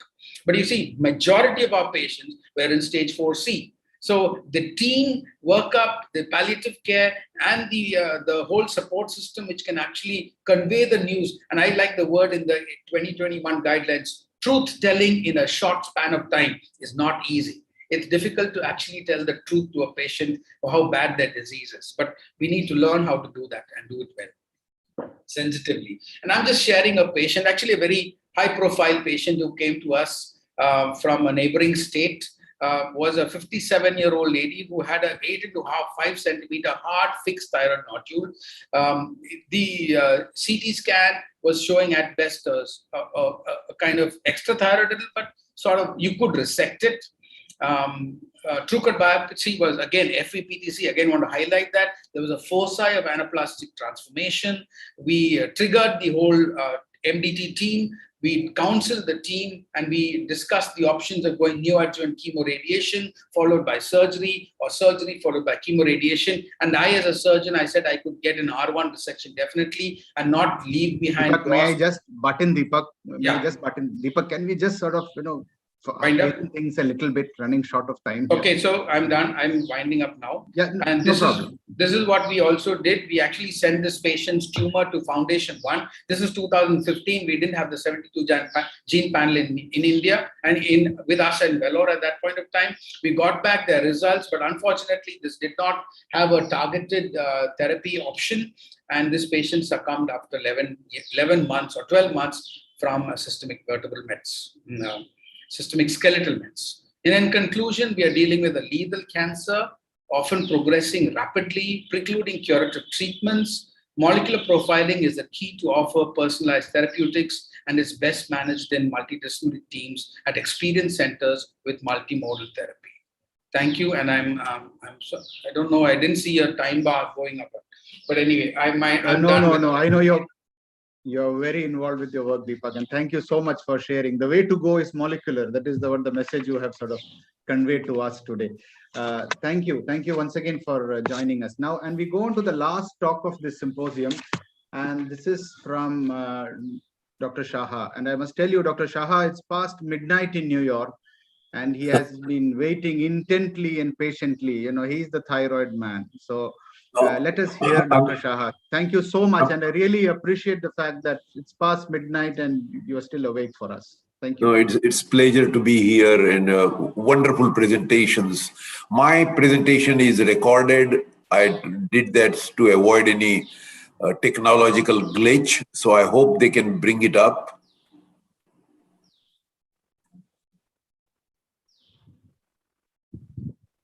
But you see, majority of our patients were in stage 4C. So the team workup, the palliative care, and the whole support system, which can actually convey the news. And I like the word in the 2021 guidelines, truth telling in a short span of time is not easy. It's difficult to actually tell the truth to a patient or how bad their disease is. But we need to learn how to do that and do it well, sensitively. And I'm just sharing a patient, actually a very high-profile patient who came to us from a neighboring state. Was a 57-year-old lady who had an 8.5, 5 centimeter hard fixed thyroid nodule. The CT scan was showing at best a kind of extrathyroidal, but sort of you could resect it. True-cut biopsy was again FVPTC. Again, want to highlight that there was a foci of anaplastic transformation. We triggered the whole MDT team. We counseled the team and we discussed the options of going neoadjuvant chemoradiation followed by surgery, or surgery followed by chemoradiation. And I, as a surgeon, I said I could get an R1 resection definitely and not leave behind. Deepak, may I just button Deepak? Yeah. Deepak, can we just sort of, wind up things a little bit, running short of time here. Okay, so I'm done. I'm winding up now. Yeah, and no problem. This is what we also did. We actually sent this patient's tumor to Foundation 1. This is 2015. We didn't have the 72 gene panel in India and with us in Vellore at that point of time. We got back their results, but unfortunately, this did not have a targeted therapy option. And this patient succumbed after 11 months or 12 months from systemic vertebral mets. Systemic skeletal mets. And in conclusion, we are dealing with a lethal cancer, often progressing rapidly, precluding curative treatments. Molecular profiling is the key to offer personalized therapeutics and is best managed in multidisciplinary teams at experienced centers with multimodal therapy. Thank you, and I'm sorry, I don't know, I didn't see a time bar going up, but anyway, I'm no. I know you're very involved with your work, Deepak, and thank you so much for sharing. The way to go is molecular. That is the message you have sort of conveyed to us today. Thank you once again for joining us now. And we go on to the last talk of this symposium, and this is from Dr. Shaha. And I must tell you, Dr. Shaha, it's past midnight in New York, and he has been waiting intently and patiently. He's the thyroid man. So let us hear Dr. Shaha. Thank you so much. And I really appreciate the fact that it's past midnight and you are still awake for us. Thank you. No, it's pleasure to be here and wonderful presentations. My presentation is recorded. I did that to avoid any technological glitch. So I hope they can bring it up.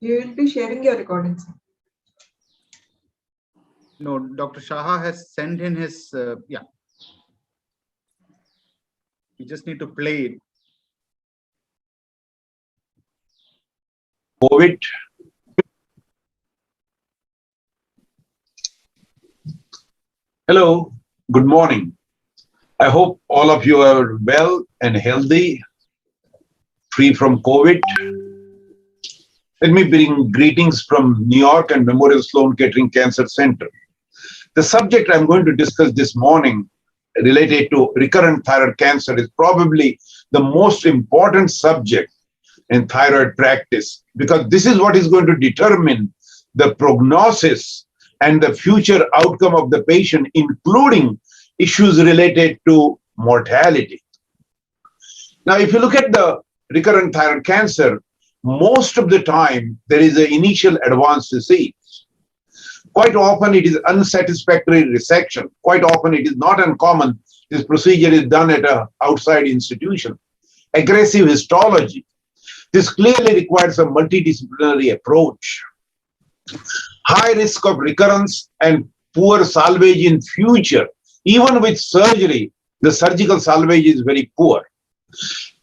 You will be sharing your recordings. No, Dr. Shaha has sent in his, yeah. You just need to play it. COVID. Hello, good morning. I hope all of you are well and healthy, free from COVID. Let me bring greetings from New York and Memorial Sloan Kettering Cancer Center. The subject I'm going to discuss this morning related to recurrent thyroid cancer is probably the most important subject in thyroid practice, because this is what is going to determine the prognosis and the future outcome of the patient, including issues related to mortality. Now, if you look at the recurrent thyroid cancer, most of the time there is an initial advanced disease. Quite often it is unsatisfactory resection. Quite often it is not uncommon. This procedure is done at an outside institution. Aggressive histology. This clearly requires a multidisciplinary approach. High risk of recurrence and poor salvage in future. Even with surgery, the surgical salvage is very poor.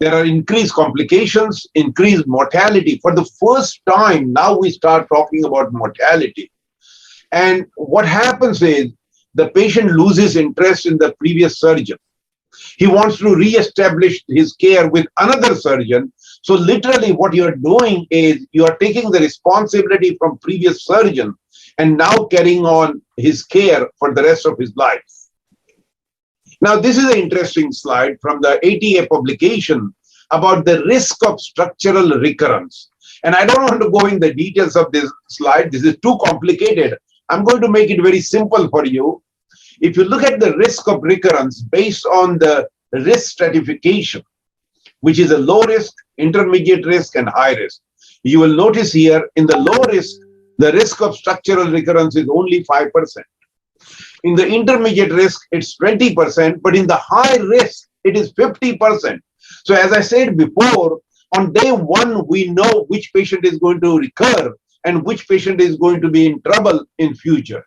There are increased complications, increased mortality. For the first time, now we start talking about mortality. And what happens is the patient loses interest in the previous surgeon. He wants to re-establish his care with another surgeon. So literally what you're doing is you are taking the responsibility from previous surgeon and now carrying on his care for the rest of his life. Now, this is an interesting slide from the ATA publication about the risk of structural recurrence. And I don't want to go in the details of this slide. This is too complicated. I'm going to make it very simple for you. If you look at the risk of recurrence based on the risk stratification, which is a low risk, intermediate risk, and high risk, you will notice here in the low risk, the risk of structural recurrence is only 5%. In the intermediate risk, it's 20%, but in the high risk, it is 50%. So as I said before, on day one, we know which patient is going to recur and which patient is going to be in trouble in future.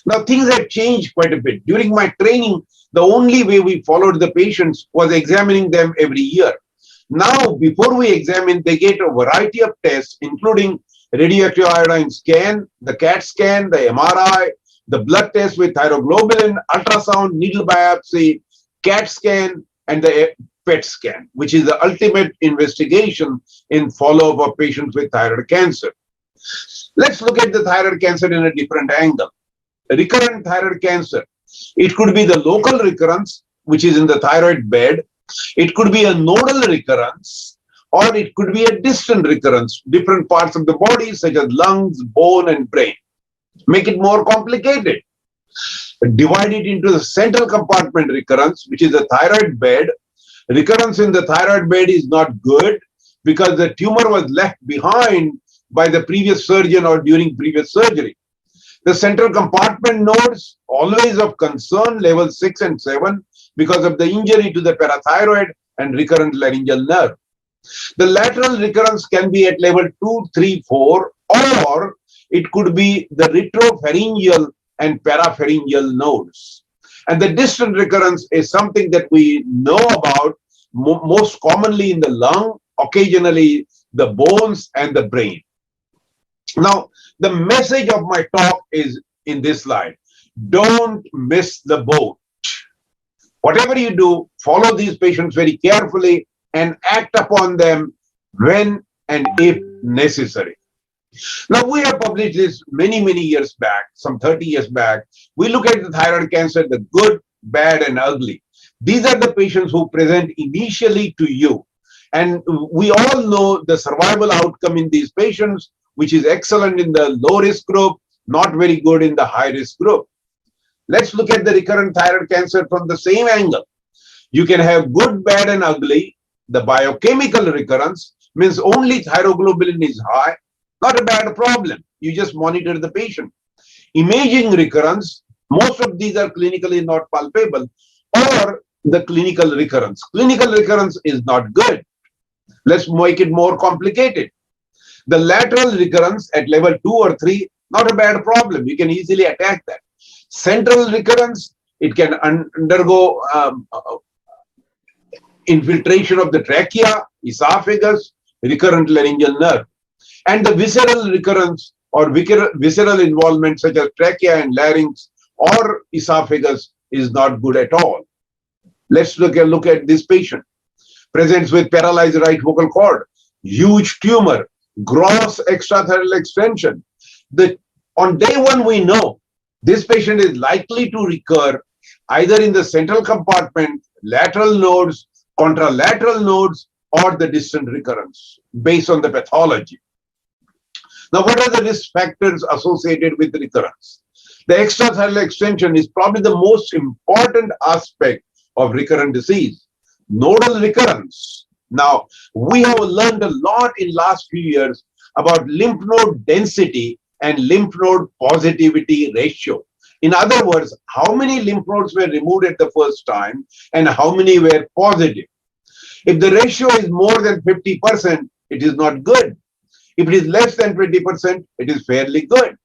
Now, things have changed quite a bit. During my training, the only way we followed the patients was examining them every year. Now, before we examine, they get a variety of tests, including radioactive iodine scan, the CAT scan, the MRI, the blood test with thyroglobulin, ultrasound, needle biopsy, CAT scan, and the PET scan, which is the ultimate investigation in follow-up of patients with thyroid cancer. Let's look at the thyroid cancer in a different angle. Recurrent thyroid cancer. It could be the local recurrence, which is in the thyroid bed. It could be a nodal recurrence, or it could be a distant recurrence, different parts of the body, such as lungs, bone, and brain. Make it more complicated. Divide it into the central compartment recurrence, which is the thyroid bed. Recurrence in the thyroid bed is not good because the tumor was left behind by the previous surgeon or during previous surgery. The central compartment nodes, always of concern, level 6 and 7, because of the injury to the parathyroid and recurrent laryngeal nerve. The lateral recurrence can be at level 2, 3, 4, or it could be the retropharyngeal and parapharyngeal nodes. And the distant recurrence is something that we know about most commonly in the lung, occasionally the bones and the brain. Now, the message of my talk is in this slide. Don't miss the boat. Whatever you do, follow these patients very carefully and act upon them when and if necessary. Now, we have published this many years back, some 30 years back. We look at the thyroid cancer, the good, bad, and ugly. These are the patients who present initially to you. And we all know the survival outcome in these patients, which is excellent in the low-risk group, not very good in the high-risk group. Let's look at the recurrent thyroid cancer from the same angle. You can have good, bad, and ugly. The biochemical recurrence means only thyroglobulin is high. Not a bad problem. You just monitor the patient. Imaging recurrence, most of these are clinically not palpable, or the clinical recurrence. Clinical recurrence is not good. Let's make it more complicated. The lateral recurrence at level 2 or 3, not a bad problem. You can easily attack that. Central recurrence, it can undergo infiltration of the trachea, esophagus, recurrent laryngeal nerve. And the visceral recurrence or visceral involvement such as trachea and larynx or esophagus is not good at all. Let's look at this patient. Presents with paralyzed right vocal cord, huge tumor, gross extrathyroidal extension. On day 1, we know this patient is likely to recur either in the central compartment, lateral nodes, contralateral nodes, or the distant recurrence based on the pathology. Now, what are the risk factors associated with recurrence? The extrathyroidal extension is probably the most important aspect of recurrent disease. Nodal recurrence. Now, we have learned a lot in last few years about lymph node density and lymph node positivity ratio. In other words, how many lymph nodes were removed at the first time and how many were positive. If the ratio is more than 50%, it is not good. If it is less than 20%, it is fairly good.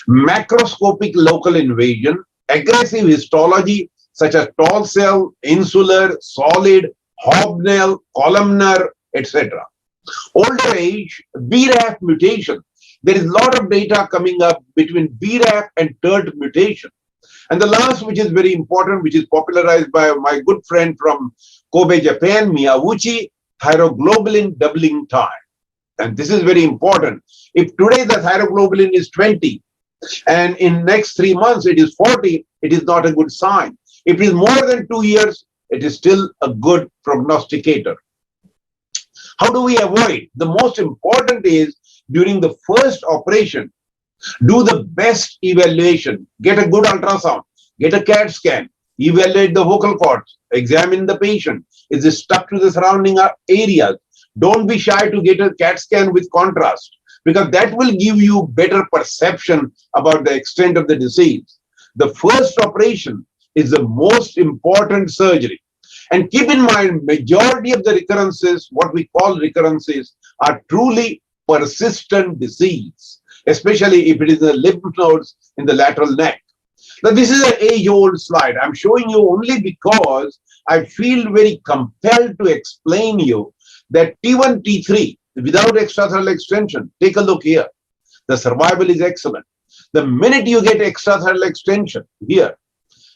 Macroscopic local invasion, aggressive histology such as tall cell, insular, solid, hobnail, columnar, etc. Older age, BRAF mutation. There is a lot of data coming up between BRAF and TERT mutation. And the last, which is very important, which is popularized by my good friend from Kobe, Japan, Miyawuchi, thyroglobulin doubling time. And this is very important. If today the thyroglobulin is 20 and in next 3 months it is 40, it is not a good sign. If it is more than 2 years, it is still a good prognosticator. How do we avoid? The most important is during the first operation, do the best evaluation. Get a good ultrasound, get a CAT scan, evaluate the vocal cords, examine the patient. Is it stuck to the surrounding areas? Don't be shy to get a CAT scan with contrast, because that will give you better perception about the extent of the disease. The first operation is the most important surgery. And keep in mind, majority of the recurrences, what we call recurrences, are truly persistent disease, especially if it is the lymph nodes in the lateral neck. Now, this is an age-old slide. I'm showing you only because I feel very compelled to explain you that T1, T3 without extrathecal extension, take a look here. The survival is excellent. The minute you get extrathecal extension here,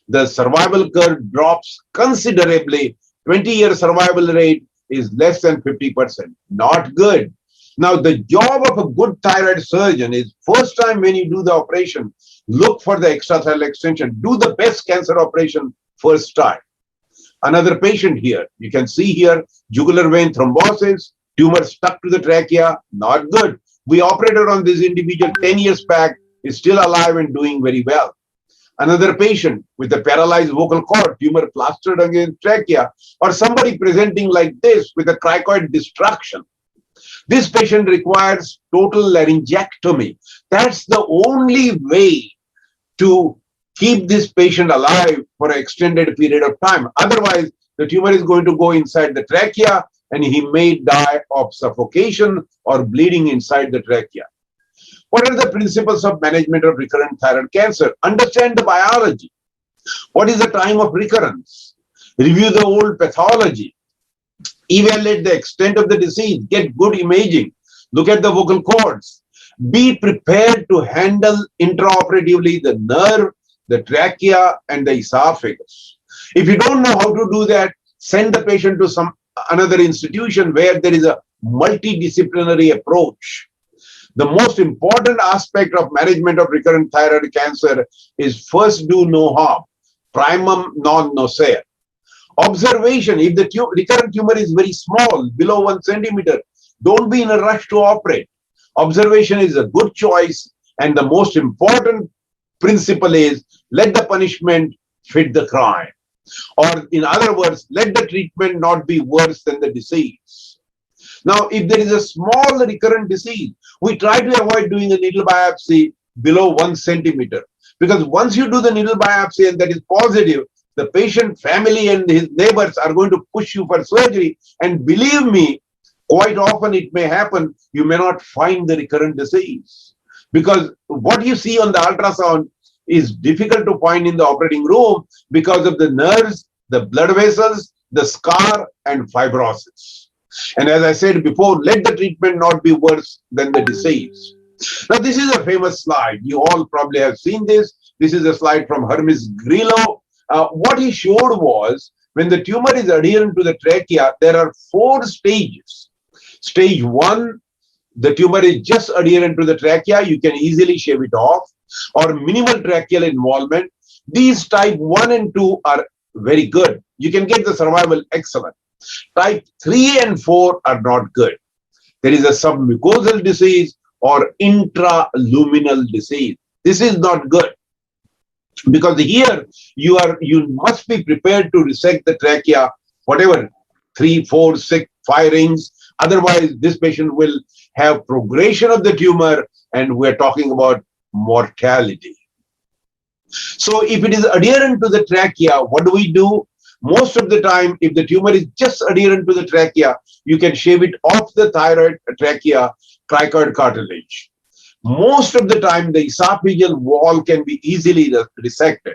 the survival curve drops considerably. 20-year survival rate is less than 50%. Not good. Now, the job of a good thyroid surgeon is first time when you do the operation, look for the extrathecal extension. Do the best cancer operation first time. Another patient here, you can see here, jugular vein thrombosis, tumor stuck to the trachea, not good. We operated on this individual 10 years back, is still alive and doing very well. Another patient with a paralyzed vocal cord, tumor plastered against trachea, or somebody presenting like this with a cricoid destruction. This patient requires total laryngectomy. That's the only way to keep this patient alive for an extended period of time. Otherwise, the tumor is going to go inside the trachea and he may die of suffocation or bleeding inside the trachea. What are the principles of management of recurrent thyroid cancer? Understand the biology. What is the time of recurrence? Review the old pathology. Evaluate the extent of the disease. Get good imaging. Look at the vocal cords. Be prepared to handle intraoperatively the nerve, the trachea, and the esophagus. If you don't know how to do that, send the patient to another institution where there is a multidisciplinary approach. The most important aspect of management of recurrent thyroid cancer is first do no harm, primum non nocere. Observation, if the recurrent tumor is very small, below 1 centimeter, don't be in a rush to operate. Observation is a good choice, and the most important principle is let the punishment fit the crime. Or in other words, let the treatment not be worse than the disease. Now, if there is a small recurrent disease, we try to avoid doing a needle biopsy below 1 centimeter. Because once you do the needle biopsy and that is positive, the patient, family, and his neighbors are going to push you for surgery. And believe me, quite often it may happen, you may not find the recurrent disease. Because what you see on the ultrasound is difficult to find in the operating room because of the nerves, the blood vessels, the scar, and fibrosis. And as I said before, let the treatment not be worse than the disease. Now, this is a famous slide. You all probably have seen this. This is a slide from Hermes Grillo. What he showed was when the tumor is adherent to the trachea, there are 4 stages. Stage 1, the tumor is just adherent to the trachea. You can easily shave it off, or minimal tracheal involvement. These type 1 and 2 are very good. You can get the survival excellent. Type 3 and 4 are not good. There is a submucosal disease or intraluminal disease. This is not good. Because here you must be prepared to resect the trachea, whatever, 3, 4, 6, 5 rings. Otherwise, this patient will have progression of the tumor, and we're talking about mortality. So if it is adherent to the trachea, what do? Most of the time, if the tumor is just adherent to the trachea, you can shave it off the thyroid trachea, cricoid cartilage. Most of the time, the esophageal wall can be easily resected.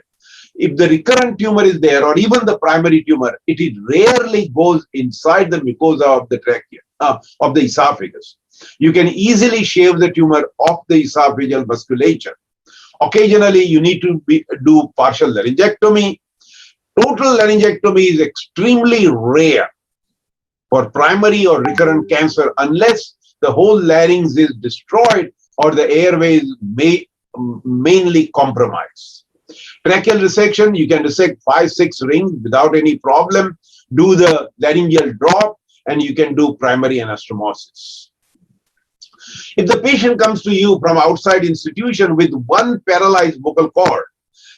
If the recurrent tumor is there, or even the primary tumor, it rarely goes inside the mucosa of the trachea, of the esophagus. You can easily shave the tumor off the esophageal vasculature. Occasionally, you need to do partial laryngectomy. Total laryngectomy is extremely rare for primary or recurrent cancer unless the whole larynx is destroyed or the airways may mainly compromised. Tracheal resection, you can resect 5, 6 rings without any problem, do the laryngeal drop, and you can do primary anastomosis. If the patient comes to you from outside institution with 1 paralyzed vocal cord,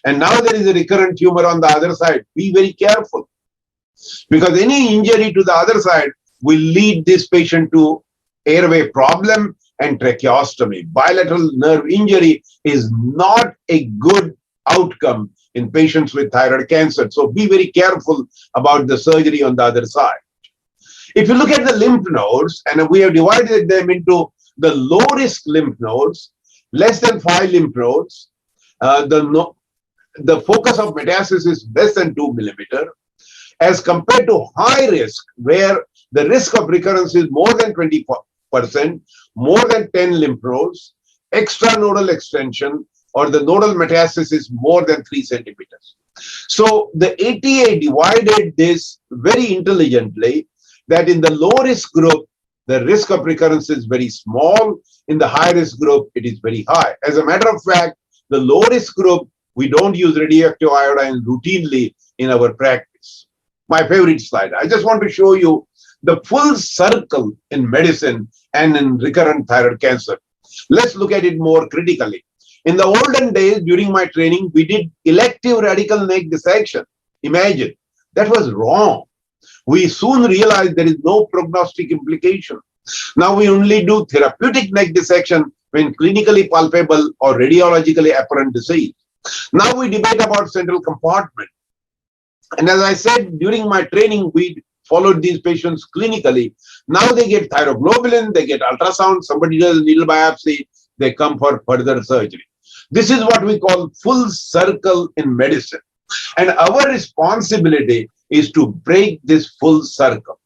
and now there is a recurrent tumor on the other side, be very careful. Because any injury to the other side will lead this patient to airway problem and tracheostomy. Bilateral nerve injury is not a good outcome in patients with thyroid cancer. So be very careful about the surgery on the other side. If you look at the lymph nodes, and we have divided them into the low-risk lymph nodes, less than 5 lymph nodes, the focus of metastasis is less than 2 millimeter, as compared to high risk, where the risk of recurrence is more than 20%, more than 10 lymph nodes, extranodal extension, or the nodal metastasis more than 3 centimeters. So the ATA divided this very intelligently, that in the low risk group, the risk of recurrence is very small. In the high risk group, it is very high. As a matter of fact, the low risk group, we don't use radioactive iodine routinely in our practice. My favorite slide. I just want to show you the full circle in medicine and in recurrent thyroid cancer. Let's look at it more critically. In the olden days, during my training, we did elective radical neck dissection. Imagine, that was wrong. We soon realized there is no prognostic implication. Now we only do therapeutic neck dissection when clinically palpable or radiologically apparent disease. Now we debate about central compartment. And as I said, during my training, we followed these patients clinically. Now they get thyroglobulin, they get ultrasound, somebody does needle biopsy, they come for further surgery. This is what we call full circle in medicine. And our responsibility is to break this full circle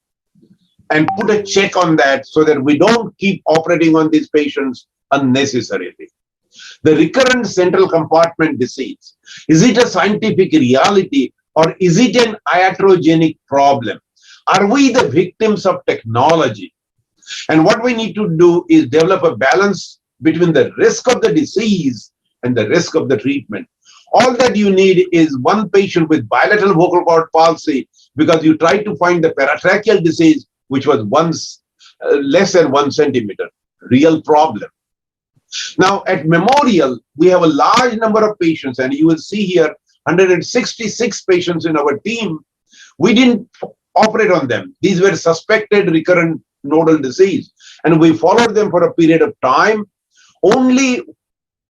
and put a check on that so that we don't keep operating on these patients unnecessarily. The recurrent central compartment disease, is it a scientific reality or is it an iatrogenic problem? Are we the victims of technology? And what we need to do is develop a balance between the risk of the disease and the risk of the treatment. All that you need is one patient with bilateral vocal cord palsy because you tried to find the paratracheal disease, which was once less than 1 centimeter. Real problem. Now at Memorial, we have a large number of patients, and you will see here 166 patients in our team. We didn't operate on them. These were suspected recurrent nodal disease, and we followed them for a period of time. Only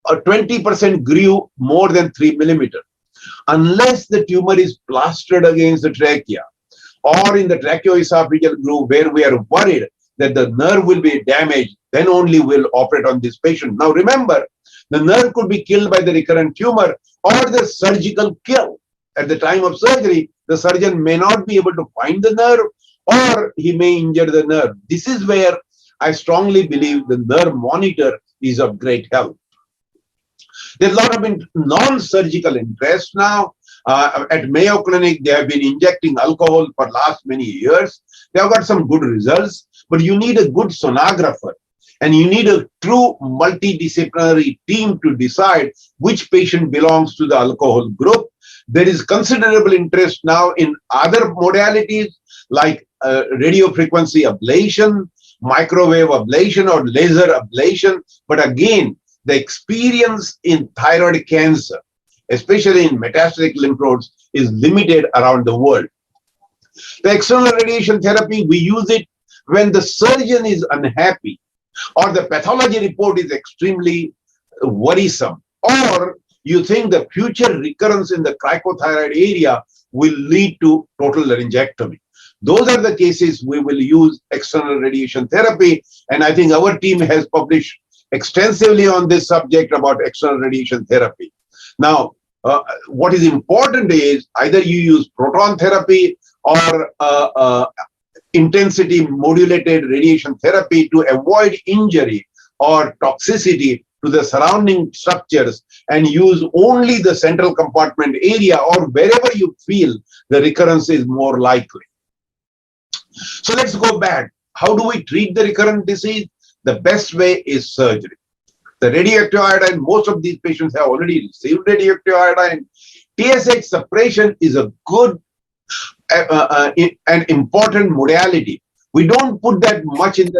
20% grew more than 3 millimeters. Unless the tumor is plastered against the trachea or in the tracheoesophageal groove where we are worried that the nerve will be damaged, then only we'll operate on this patient. Now remember, the nerve could be killed by the recurrent tumor or the surgical kill. At the time of surgery, the surgeon may not be able to find the nerve or he may injure the nerve. This is where I strongly believe the nerve monitor is of great help. There's a lot of non-surgical interest now. At Mayo Clinic, they have been injecting alcohol for last many years. They have got some good results, but you need a good sonographer and you need a true multidisciplinary team to decide which patient belongs to the alcohol group. There is considerable interest now in other modalities like radiofrequency ablation, microwave ablation, or laser ablation. But again, the experience in thyroid cancer, especially in metastatic lymph nodes, is limited around the world. The external radiation therapy, we use it when the surgeon is unhappy or the pathology report is extremely worrisome, or you think the future recurrence in the cricothyroid area will lead to total laryngectomy. Those are the cases we will use external radiation therapy, and I think our team has published extensively on this subject about external radiation therapy. Now, what is important is either you use proton therapy or intensity modulated radiation therapy to avoid injury or toxicity to the surrounding structures and use only the central compartment area or wherever you feel the recurrence is more likely. So let's go back. How do we treat the recurrent disease? The best way is surgery. The radioactive iodine, most of these patients have already received radioactive iodine. TSH suppression is a good and important modality. We don't put that much in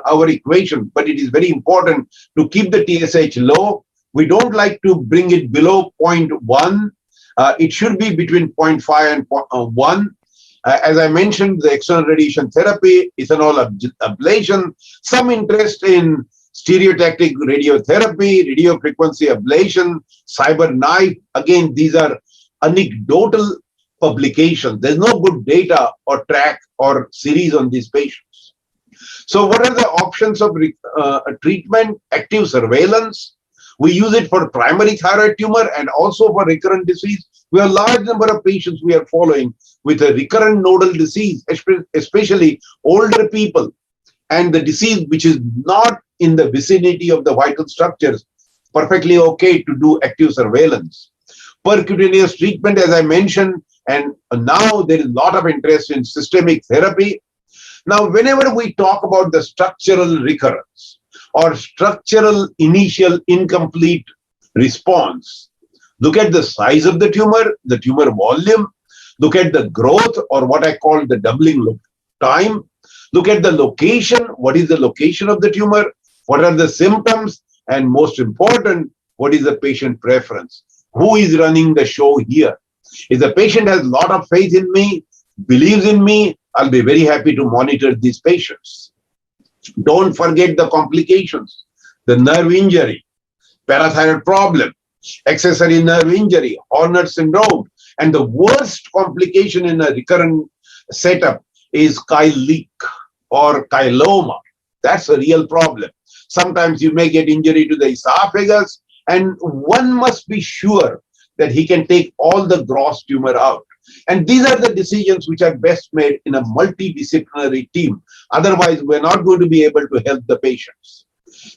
our equation, but it is very important to keep the TSH low. We don't like to bring it below 0.1. It should be between 0.5 and 1. As I mentioned, the external radiation therapy, ethanol ablation, some interest in stereotactic radiotherapy, radiofrequency ablation, cyber knife. Again, these are anecdotal publications. There's no good data or track or series on these patients. So what are the options of treatment? Active surveillance. We use it for primary thyroid tumor and also for recurrent disease. We have a large number of patients we are following with a recurrent nodal disease, especially older people, and the disease which is not in the vicinity of the vital structures, perfectly okay to do active surveillance. Percutaneous treatment, as I mentioned, and now there is a lot of interest in systemic therapy. Now, whenever we talk about the structural recurrence or structural initial incomplete response, look at the size of the tumor volume, look at the growth, or what I call the doubling time, look at the location, what is the location of the tumor, what are the symptoms, and most important, what is the patient preference? Who is running the show here? If the patient has a lot of faith in me, believes in me, I'll be very happy to monitor these patients. Don't forget the complications, the nerve injury, parathyroid problem, accessory nerve injury, Horner syndrome, and the worst complication in a recurrent setup is chyle leak or chyloma. That's a real problem. Sometimes you may get injury to the esophagus, and one must be sure that he can take all the gross tumor out. And these are the decisions which are best made in a multidisciplinary team. Otherwise, we're not going to be able to help the patients.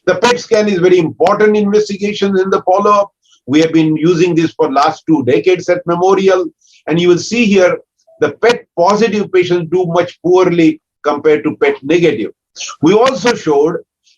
The PET scan is very important investigation in the follow-up. We have been using this for last 2 decades at Memorial. And you will see here, the PET positive patients do much poorly compared to PET negative. We also showed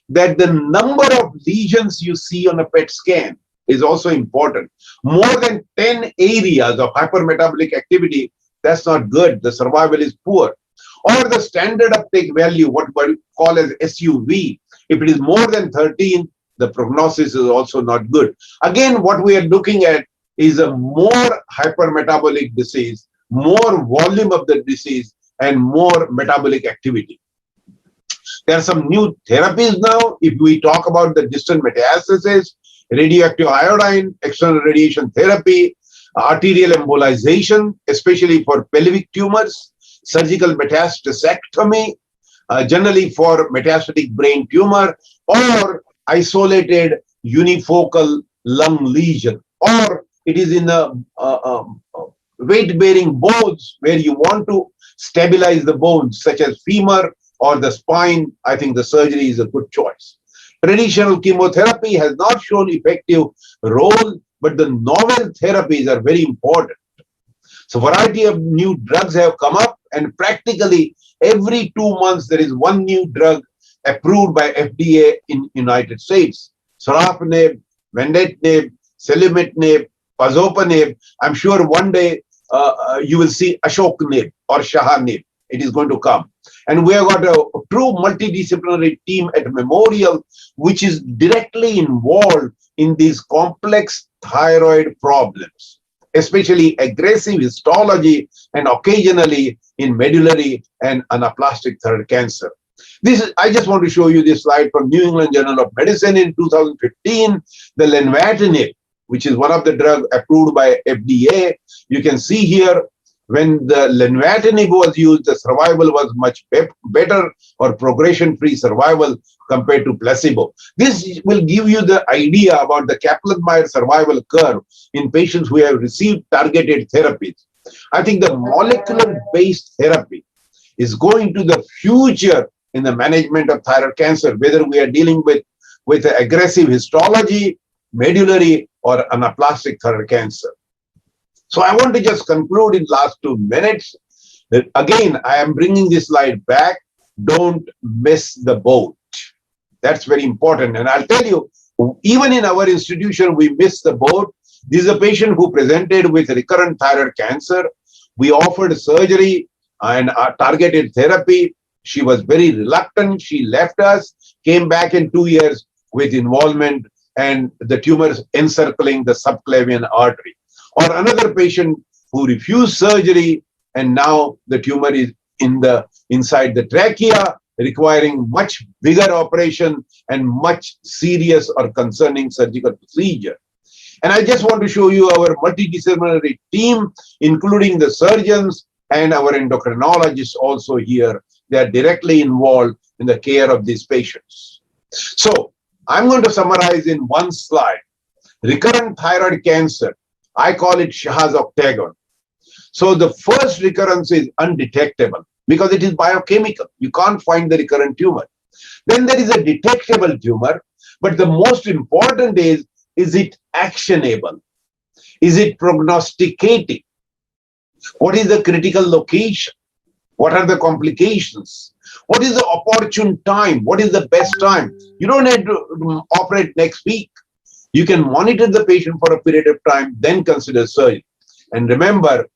that the number of lesions you see on a PET scan is also important. More than 10 areas of hypermetabolic activity, that's not good. The survival is poor. Or the standard uptake value, what we call as SUV, if it is more than 13, the prognosis is also not good. Again, what we are looking at is a more hypermetabolic disease, more volume of the disease, and more metabolic activity. There are some new therapies now. If we talk about the distant metastasis, radioactive iodine, external radiation therapy, arterial embolization, especially for pelvic tumors, surgical metastasectomy, generally for metastatic brain tumor, or isolated unifocal lung lesion, or it is in a weight-bearing bones where you want to stabilize the bones, such as femur or the spine. I think the surgery is a good choice. Traditional chemotherapy has not shown effective role, but the novel therapies are very important. So variety of new drugs have come up, and practically every 2 months there is one new drug approved by FDA in United States. Sorafenib, Vendetinib, Selumetinib, Pazopanib. I'm sure one day you will see Ashoknib or Shahanib. It is going to come. And we have got a true multidisciplinary team at Memorial, which is directly involved in these complex thyroid problems, especially aggressive histology and occasionally in medullary and anaplastic thyroid cancer. I just want to show you this slide from New England Journal of Medicine in 2015, the lenvatinib, which is one of the drugs approved by FDA. You can see here, when the lenvatinib was used, the survival was much better, or progression-free survival compared to placebo. This will give you the idea about the Kaplan-Meier survival curve in patients who have received targeted therapies. I think the molecular-based therapy is going to the future in the management of thyroid cancer, whether we are dealing with aggressive histology, medullary, or anaplastic thyroid cancer. So I want to just conclude in last 2 minutes that again, I am bringing this slide back. Don't miss the boat. That's very important. And I'll tell you, even in our institution, we missed the boat. This is a patient who presented with recurrent thyroid cancer. We offered surgery and targeted therapy. She was very reluctant. She left us, came back in 2 years with involvement and the tumors encircling the subclavian artery. Or another patient who refused surgery, and now the tumor is inside the trachea, requiring much bigger operation and much serious or concerning surgical procedure. And I just want to show you our multidisciplinary team, including the surgeons and our endocrinologists also here. They are directly involved in the care of these patients. So I'm going to summarize in one slide. Recurrent thyroid cancer, I call it Shah's octagon. So the first recurrence is undetectable because it is biochemical. You can't find the recurrent tumor. Then there is a detectable tumor, but the most important is it actionable? Is it prognosticating? What is the critical location? What are the complications? What is the opportune time? What is the best time? You don't have to operate next week. You can monitor the patient for a period of time, then consider surgery. And remember,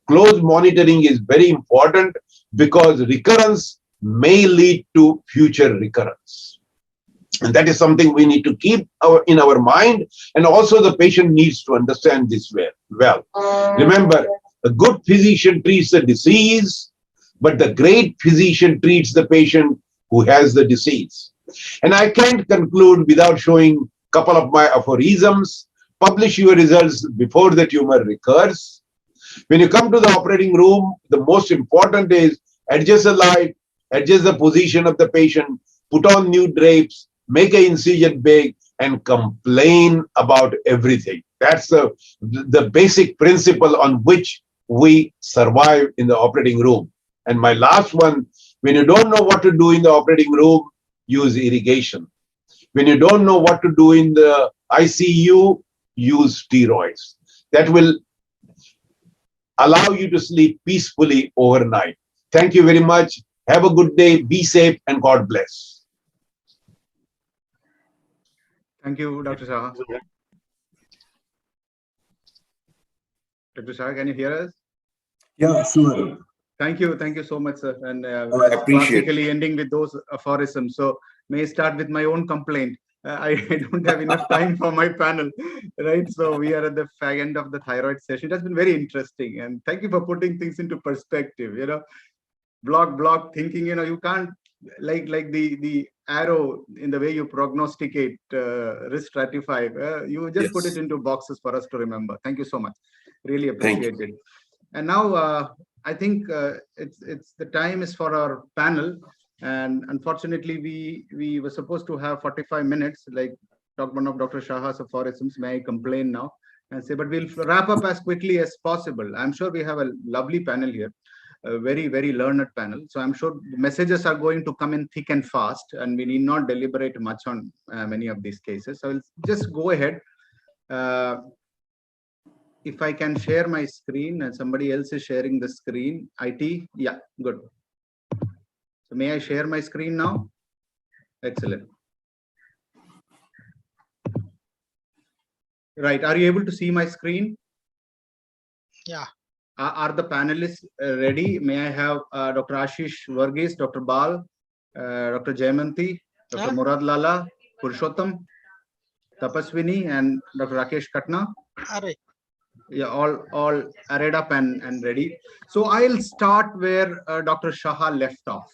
close monitoring is very important because recurrence may lead to future recurrence. And that is something we need to keep in our mind. And also the patient needs to understand this well. Remember, a good physician treats the disease, but the great physician treats the patient who has the disease. And I can't conclude without showing a couple of my aphorisms. Publish your results before the tumor recurs. When you come to the operating room, the most important is adjust the light, adjust the position of the patient, put on new drapes, make an incision big, and complain about everything. That's the basic principle on which we survive in the operating room. And my last one, when you don't know what to do in the operating room, use irrigation. When you don't know what to do in the ICU, use steroids. That will allow you to sleep peacefully overnight. Thank you very much. Have a good day. Be safe and God bless. Thank you, Dr. Shah. Dr. Shah, can you hear us? Yeah, sure. Thank you so much, sir. And I appreciate classically ending with those aphorisms. So may I start with my own complaint. I don't have enough time for my panel, right? So we are at the fag end of the thyroid session. It has been very interesting, and thank you for putting things into perspective. You know, block thinking. You know, you can't like the arrow in the way you prognosticate, risk stratify. You just put it into boxes for us to remember. Thank you so much. Really appreciate it. And now I think it's the time is for our panel. And unfortunately, we were supposed to have 45 minutes, like one of Dr. Shah's aphorisms. May I complain now and say, but we'll wrap up as quickly as possible. I'm sure we have a lovely panel here, a very, very learned panel. So I'm sure the messages are going to come in thick and fast, and we need not deliberate much on many of these cases. So I'll just go ahead. If I can share my screen, and somebody else is sharing the screen. IT, yeah, good. So may I share my screen now? Excellent. Right, are you able to see my screen? Yeah. Are the panelists ready? May I have Dr. Ashish Varghese, Dr. Bal, Dr. Jayamanti, Dr. Murad Lala, Purushottam, Tapaswini, and Dr. Rakesh Katna? Yeah, all arrayed up and ready. So I'll start where Dr. Shah left off.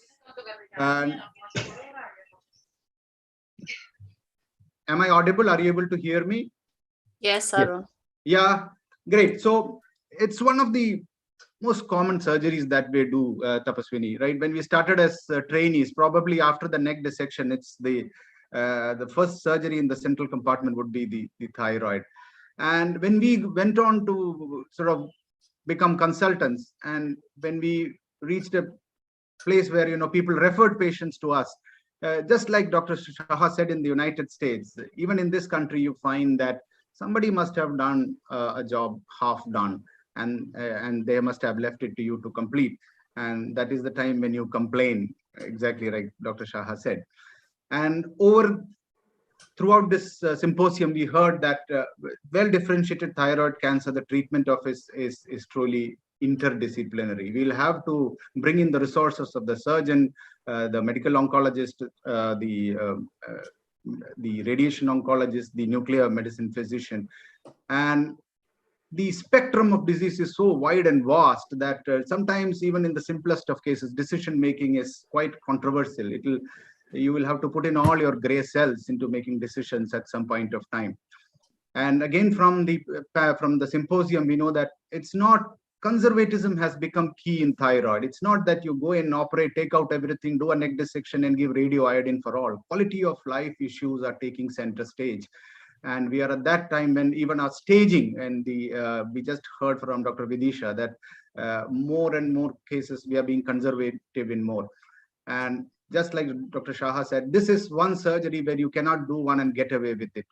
And am I audible? Are you able to hear me? Yes, Arun. Yeah, great. So it's one of the most common surgeries that we do, Tapaswini, right? When we started as trainees, probably after the neck dissection, it's the first surgery in the central compartment would be the thyroid. And when we went on to sort of become consultants, and when we reached a place where, you know, people referred patients to us, just like Dr. Shah said, in the United States, even in this country, you find that somebody must have done a job half done, and they must have left it to you to complete. And that is the time when you complain, exactly like Dr. Shah said. And throughout this symposium, we heard that well-differentiated thyroid cancer, the treatment of is truly interdisciplinary. We'll have to bring in the resources of the surgeon, the medical oncologist, the radiation oncologist, the nuclear medicine physician. And the spectrum of disease is so wide and vast that sometimes even in the simplest of cases, decision-making is quite controversial. You will have to put in all your gray cells into making decisions at some point of time. And again, from the symposium, we know that it's not, conservatism has become key in thyroid. It's not that you go and operate, take out everything, do a neck dissection and give radioiodine for all. Quality of life issues are taking center stage. And we are at that time when even our staging, and we just heard from Dr. Vidisha that more and more cases we are being conservative in more. And just like Dr. Shaha said, this is one surgery where you cannot do one and get away with it.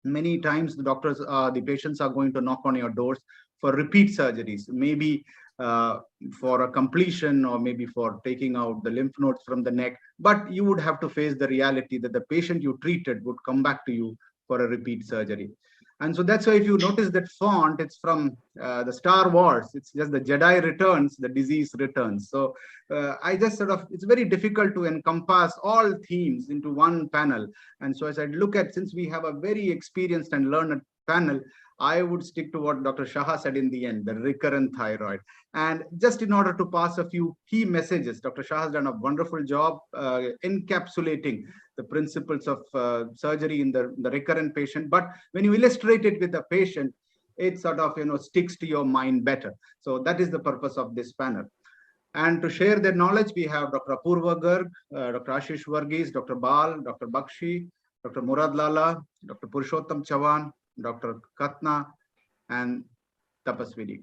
Many times the patients are going to knock on your doors for repeat surgeries, maybe for a completion or maybe for taking out the lymph nodes from the neck. But you would have to face the reality that the patient you treated would come back to you for a repeat surgery. And so that's why if you notice that font, it's from the Star Wars. It's just the Jedi returns, the disease returns. So I just it's very difficult to encompass all themes into one panel. And so as I look at, since we have a very experienced and learned panel, I would stick to what Dr. Shaha said in the end, the recurrent thyroid. And just in order to pass a few key messages, Dr. Shaha has done a wonderful job encapsulating the principles of surgery in the recurrent patient. But when you illustrate it with the patient, it sticks to your mind better. So that is the purpose of this panel. And to share their knowledge, we have Dr. Apurva Garg, Dr. Ashish Varghese, Dr. Bal, Dr. Bakshi, Dr. Murad Lala, Dr. Purushottam Chavan, Dr. Katna, and Tapaswini.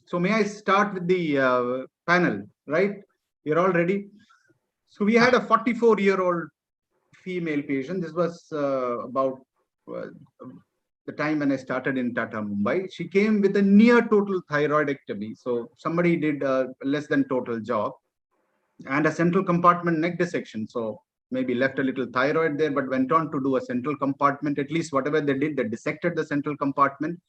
So may I start with the panel, right? You're all ready? So we had a 44-year-old female patient. This was about the time when I started in Tata, Mumbai. She came with a near total thyroidectomy. So somebody did a less than total job and a central compartment neck dissection. So maybe left a little thyroid there, but went on to do a central compartment. At least whatever they did, they dissected the central compartment.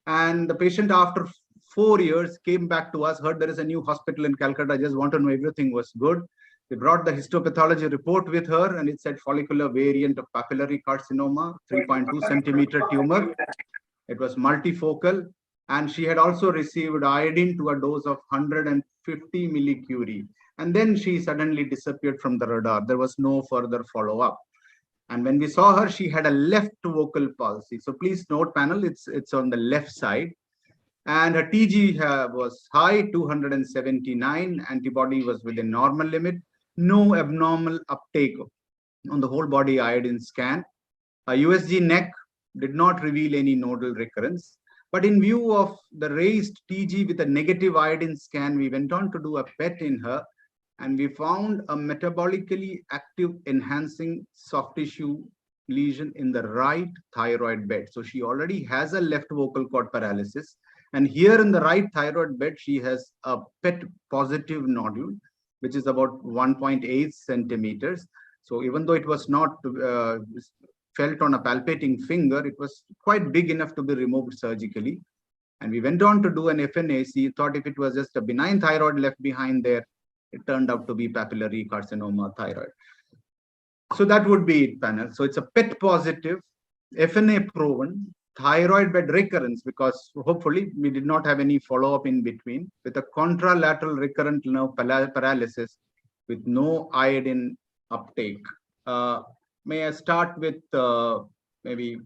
And the patient, after 4 years, came back to us, heard there is a new hospital in Calcutta, just want to know everything was good. We brought the histopathology report with her, and it said follicular variant of papillary carcinoma, 3.2 centimeter tumor. It was multifocal, and she had also received iodine to a dose of 150 millicurie. And then she suddenly disappeared from the radar. There was no further follow-up. And when we saw her, she had a left vocal palsy. So please note, panel, it's on the left side. And her TG was high, 279. Antibody was within normal limit. No abnormal uptake on the whole body iodine scan. A USG neck did not reveal any nodal recurrence. But in view of the raised TG with a negative iodine scan, we went on to do a PET in her, and we found a metabolically active enhancing soft tissue lesion in the right thyroid bed. So she already has a left vocal cord paralysis. And here in the right thyroid bed, she has a PET positive nodule, which is about 1.8 centimeters. So even though it was not felt on a palpating finger, it was quite big enough to be removed surgically. And we went on to do an FNAC, thought if it was just a benign thyroid left behind there, it turned out to be papillary carcinoma thyroid. So that would be it, panel. So it's a PET positive, FNA proven, thyroid bed recurrence, because hopefully we did not have any follow-up in between, with a contralateral recurrent nerve paralysis with no iodine uptake. May I start with maybe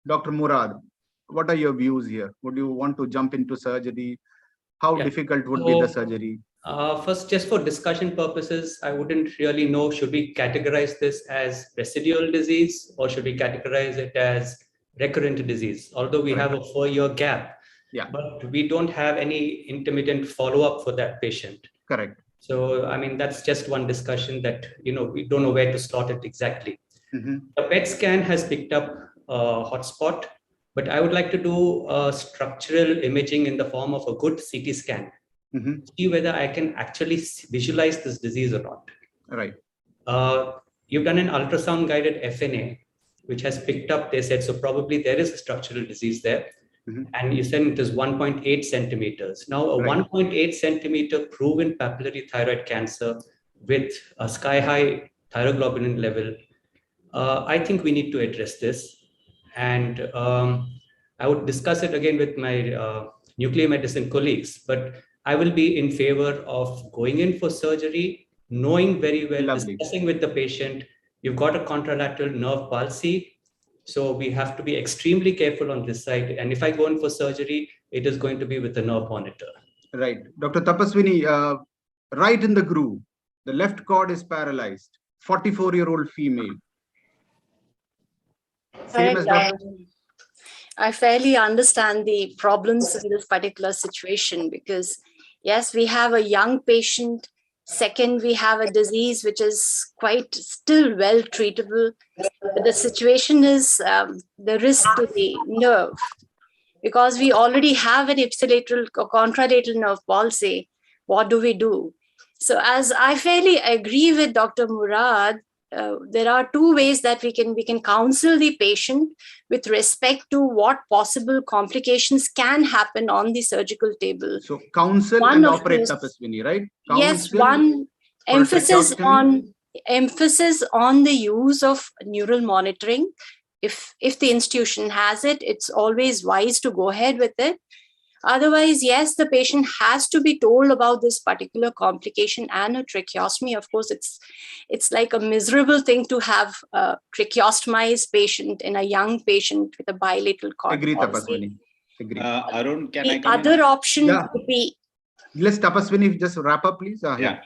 Dr. Murad? What are your views here? Would you want to jump into surgery? How difficult would be the surgery? First, just for discussion purposes, I wouldn't really know, should we categorize this as residual disease or should we categorize it as recurrent disease? Although we have a 4-year gap, but we don't have any intermittent follow-up for that patient. Correct. So, I mean, that's just one discussion that, we don't know where to slot it exactly. The PET scan has picked up a hotspot, but I would like to do structural imaging in the form of a good CT scan. See whether I can actually visualize this disease or not. Right. You've done an ultrasound guided FNA, which has picked up, they said, so probably there is a structural disease there. And you said it is 1.8 centimeters. Now, a 1.8 centimeter proven papillary thyroid cancer with a sky high thyroglobulin level, I think we need to address this. And I would discuss it again with my nuclear medicine colleagues, but I will be in favor of going in for surgery, knowing very well, discussing with the patient, you've got a contralateral nerve palsy. So we have to be extremely careful on this side. And if I go in for surgery, it is going to be with a nerve monitor. Right. Dr. Tapaswini, right in the groove, the left cord is paralyzed, 44-year-old female. Same as Dr. I fairly understand the problems in this particular situation because, yes, we have a young patient. Second, we have a disease which is quite still well treatable. But the situation is the risk to the nerve because we already have an ipsilateral or contralateral nerve palsy. What do we do? So, as I fairly agree with Dr. Murad, there are two ways that we can counsel the patient with respect to what possible complications can happen on the surgical table. So counsel One and of operate, those- Tapaswini, right? Yes, Counsel one for emphasis tracheostomy. on the use of neural monitoring. If the institution has it, it's always wise to go ahead with it. Otherwise, yes, the patient has to be told about this particular complication and a tracheostomy. Of course, it's like a miserable thing to have a tracheostomized patient in a young patient with a bilateral cord Agree, palsy. Tapaswini. Agree. Arun, can The I come other option Yeah. could be Let's Tapaswini just wrap up, please. Yeah.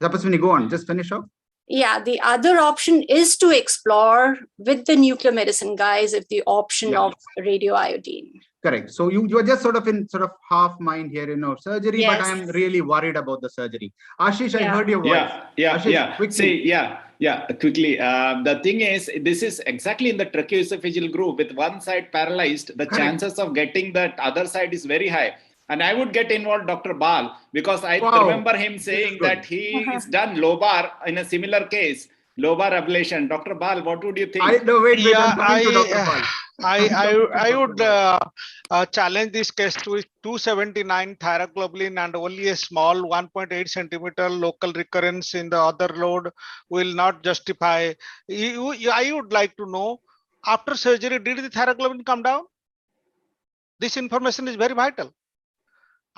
Tapaswini, go on. Just finish off. Yeah, the other option is to explore with the nuclear medicine guys if the option Yeah. of radioiodine. Correct. So you are just sort of in half mind here, surgery, but Yes. I am really worried about the surgery. Ashish, I Yeah. heard your voice. Ashish, quickly. See, quickly. The thing is, this is exactly in the tracheoesophageal groove with one side paralyzed. The Correct. chances of getting that other side is very high. And I would get involved Dr. Bal because I Wow. remember him saying good. that he is done lobar in a similar case, lobar ablation. Wait, what would you think? I'm coming to Dr. Pal. I would challenge this case to 279 thyroglobulin and only a small 1.8 centimeter local recurrence in the other load will not justify. I would like to know, after surgery, did the thyroglobulin come down? This information is very vital.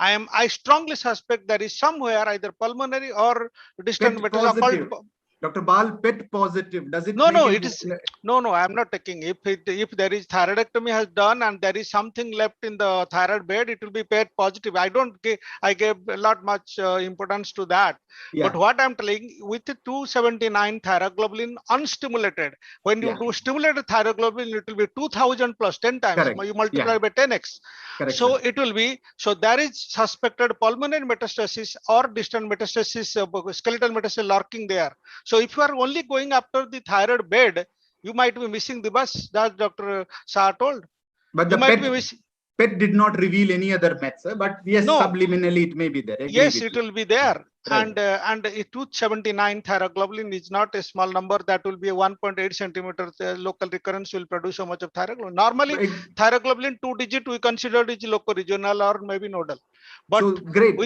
I strongly suspect there is somewhere either pulmonary or distant PET metastasis. positive. Dr. Bal, PET positive. Does it? No, make it is no. I'm not taking. If there is thyroidectomy has done and there is something left in the thyroid bed, it will be PET positive. I gave a lot much importance to that. Yeah. But what I'm telling, with the 279 thyroglobulin unstimulated, when you do stimulated thyroglobulin, it will be 2000 plus 10 times. Correct. You multiply by 10x. Correct, So sir. it will be. So there is suspected pulmonary metastasis or distant metastasis, skeletal metastasis lurking there. So if you are only going after the thyroid bed, you might be missing the bus. That Dr. Shah told. But You the might be missing. PET did not reveal any other mets, but yes, No. subliminally it may be there. Agree Yes, with it you. will be there. Right. And a 279 thyroglobulin is not a small number. That will be a 1.8 centimeter local recurrence will produce so much of thyroglobulin. Normally, thyroglobulin 2 digit we consider it loco-regional or maybe nodal. But so great.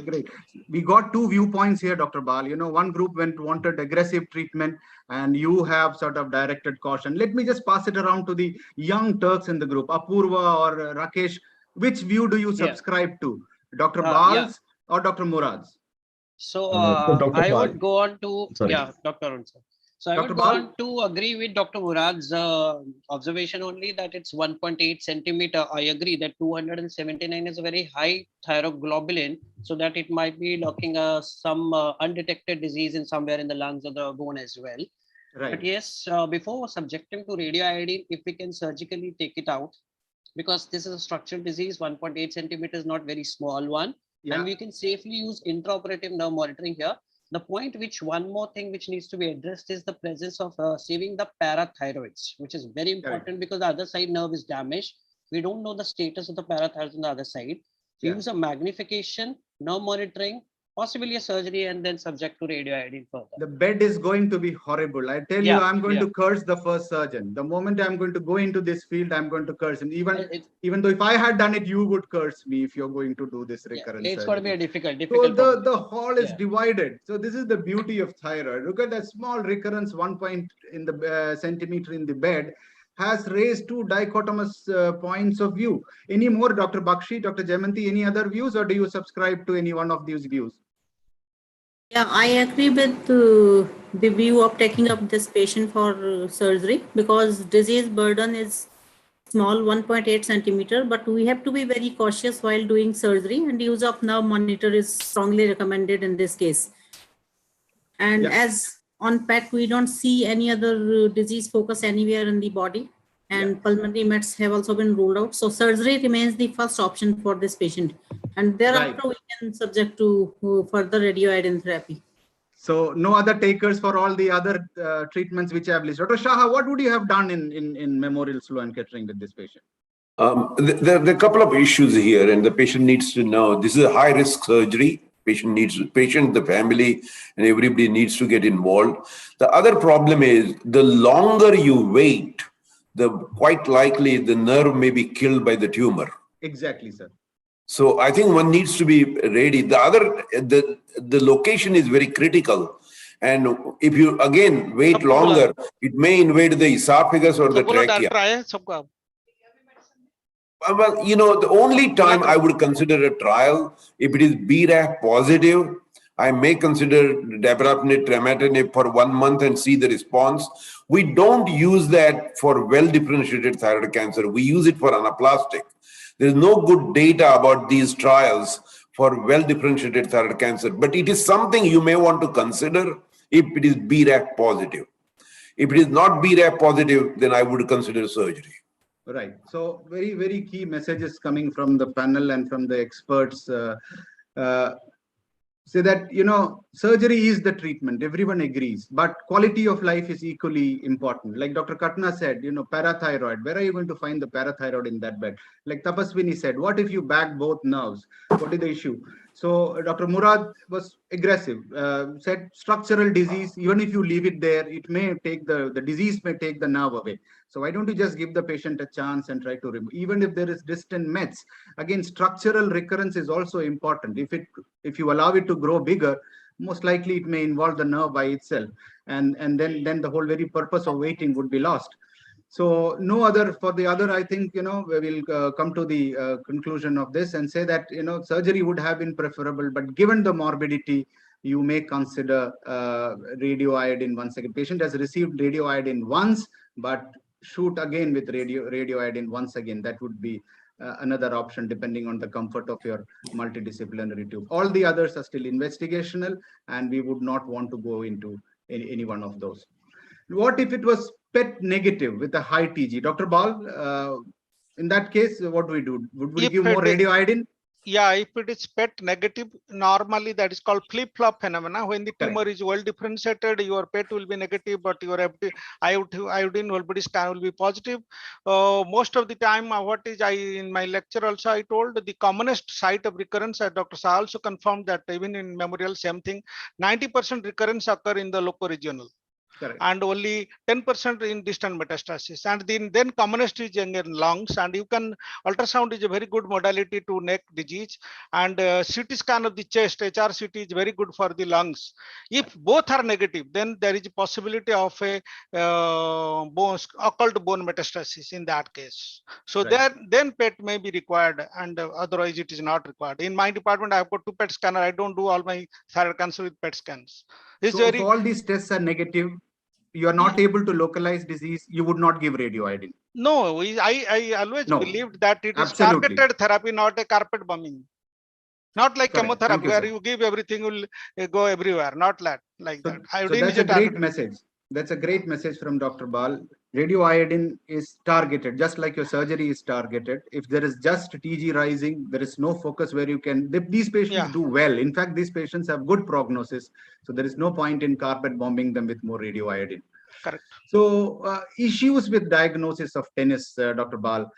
We got two viewpoints here, Dr. Bal. One group wanted aggressive treatment, and you have sort of directed caution. Let me just pass it around to the young Turks in the group, Apurva or Rakesh. Which view do you subscribe to, Dr. Bal's or Dr. Murad's? So Dr. I Bal. would go on to Sorry. Dr. Arun, sir. So I Dr. would go Bal? on to agree with Dr. Murad's observation only that it's 1.8 centimeter. I agree that 279 is a very high thyroglobulin, so that it might be locking some undetected disease in somewhere in the lungs or the bone as well. Right. But yes, before subjecting to radioiodine, if we can surgically take it out, because this is a structural disease, 1.8 centimeters is not very small one, and we can safely use intraoperative nerve monitoring here. The point one more thing which needs to be addressed is the presence of saving the parathyroids, which is very important because the other side nerve is damaged. We don't know the status of the parathyroids on the other side. Use a magnification, nerve monitoring, possibly a surgery, and then subject to radioiodine further. The bed is going to be horrible. I tell you, I'm going to curse the first surgeon. The moment I'm going to go into this field, I'm going to curse him. Even though if I had done it, you would curse me if you're going to do this recurrent It's surgery. going to be a difficult So the hall is divided. So this is the beauty of thyroid. Look at that small recurrence, 1 point in the centimeter in the bed, has raised two dichotomous points of view. Any more, Dr. Bakshi, Dr. Jayanti, any other views, or do you subscribe to any one of these views? Yeah, I agree with the view of taking up this patient for surgery because disease burden is small, 1.8 centimeter, but we have to be very cautious while doing surgery, and use of nerve monitor is strongly recommended in this case. And as on PET, we don't see any other disease focus anywhere in the body. and pulmonary meds have also been ruled out. So surgery remains the first option for this patient. And thereafter we can subject to further radioiodine therapy. So no other takers for all the other treatments which I have listed. Dr. Shaha, what would you have done in Memorial Sloan Kettering with this patient? There are a couple of issues here, and the patient needs to know this is a high-risk surgery. Patient, the family, and everybody needs to get involved. The other problem is the longer you wait, the quite likely the nerve may be killed by the tumor. Exactly, sir. So I think one needs to be ready. The location is very critical. And if you again wait longer, it may invade the esophagus or the trachea. Well, you know, the only time I would consider a trial, if it is BRAF positive, I may consider dabrafenib, trametinib for 1 month and see the response. We don't use that for well-differentiated thyroid cancer. We use it for anaplastic. There's no good data about these trials for well-differentiated thyroid cancer, but it is something you may want to consider if it is BRAF positive. If it is not BRAF positive, then I would consider surgery. Right. So very, very key messages coming from the panel and from the experts say that, you know, surgery is the treatment. Everyone agrees, but quality of life is equally important. Like Dr. Katna said, you know, parathyroid, where are you going to find the parathyroid in that bed? Like Tapaswini said, what if you bag both nerves? What is the issue? So Dr. Murad was aggressive, said structural disease, even if you leave it there, it may take the disease may take the nerve away. So why don't you just give the patient a chance and try to remove, even if there is distant mets. Again, structural recurrence is also important. If you allow it to grow bigger, most likely it may involve the nerve by itself. And then the whole very purpose of waiting would be lost. So no other, for the other, I think, you know, we will come to the conclusion of this and say that, you know, surgery would have been preferable, but given the morbidity, you may consider radioiodine once again. Patient has received radioiodine once, but shoot again with radioiodine once again. That would be another option depending on the comfort of your multidisciplinary tube. All the others are still investigational, and we would not want to go into any one of those. What if it was PET negative with a high TG? Dr. Bal, in that case, what do we do? Would we give more radioiodine? Yeah, if it is PET negative, normally that is called flip-flop phenomena. When the tumor is well differentiated, your PET will be negative, but your iodine whole body scan will be positive. Most of the time, in my lecture also I told the commonest site of recurrence, Dr. Shah also confirmed that even in Memorial, same thing, 90% recurrence occur in the locoregional. Correct. And only 10% in distant metastasis. And then commonest is in lungs, and you can, ultrasound is a very good modality to neck disease, and CT scan of the chest, HRCT is very good for the lungs. If both are negative, then there is a possibility of a occult bone metastasis in that case. So then PET may be required, and otherwise it is not required. In my department, I have got 2 PET scanner. I don't do all my thyroid cancer with PET scans. So if all these tests are negative, you are not able to localize disease, you would not give radioiodine. No, I always believed that it is targeted therapy, not a carpet bombing. Not like chemotherapy where you give everything will go everywhere. Not that like that. So that's a great message. That's a great message from Dr. Bal. Radioiodine is targeted, just like your surgery is targeted. If there is just TG rising, there is no focus where you can. These patients do well. In fact, these patients have good prognosis. So there is no point in carpet bombing them with more radioiodine. Correct. So issues with diagnosis of tennis, Dr. Bal.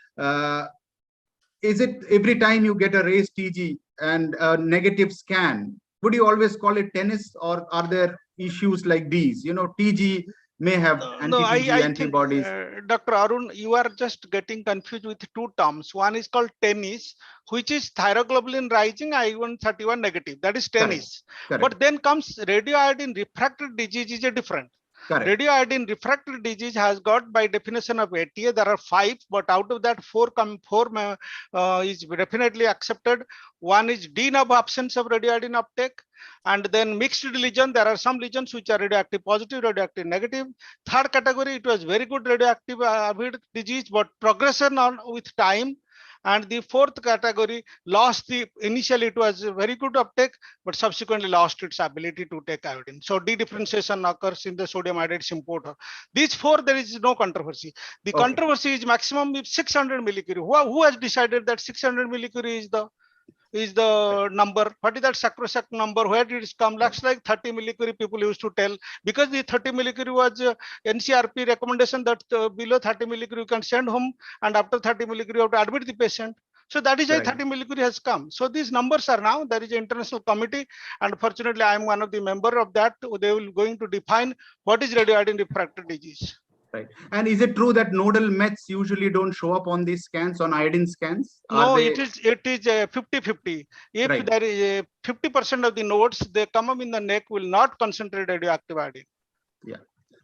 Is it every time you get a raised TG and a negative scan, would you always call it tennis, or are there issues like these? You know, TG may have anti-TG antibodies. Dr. Arun, you are just getting confused with 2 terms. One is called tennis, which is thyroglobulin rising, I131 negative. That is tennis. Correct. But then comes radioiodine refractory disease is a different. Correct. Radioiodine refractory disease has got, by definition of ATA, there are 5, but out of that 4 is definitely accepted. One is de novo absence of radioiodine uptake, and then mixed lesion. There are some lesions which are radioactive positive, radioactive negative. Third category, it was very good radioactive disease, but progression on with time. And the fourth category lost initially it was very good uptake, but subsequently lost its ability to take iodine. So dedifferentiation occurs in the sodium iodide importer. These four, there is no controversy. The controversy is maximum 600 millicurie. Who has decided that 600 millicurie is the number? What is that sacrosanct number? Where did it come? Looks like 30 millicurie people used to tell, because the 30 millicurie was NCRP recommendation that below 30 millicurie you can send home, and after 30 millicurie you have to admit the patient. So that is why 30 millicurie has come. So these numbers are now, there is an international committee, and fortunately I am one of the member of that. They will going to define what is radioiodine refractory disease. Right. And is it true that nodal mets usually don't show up on these scans, on iodine scans? No, it is 50-50. If there is 50% of the nodes, they come up in the neck, will not concentrate radioactive iodine. Yeah.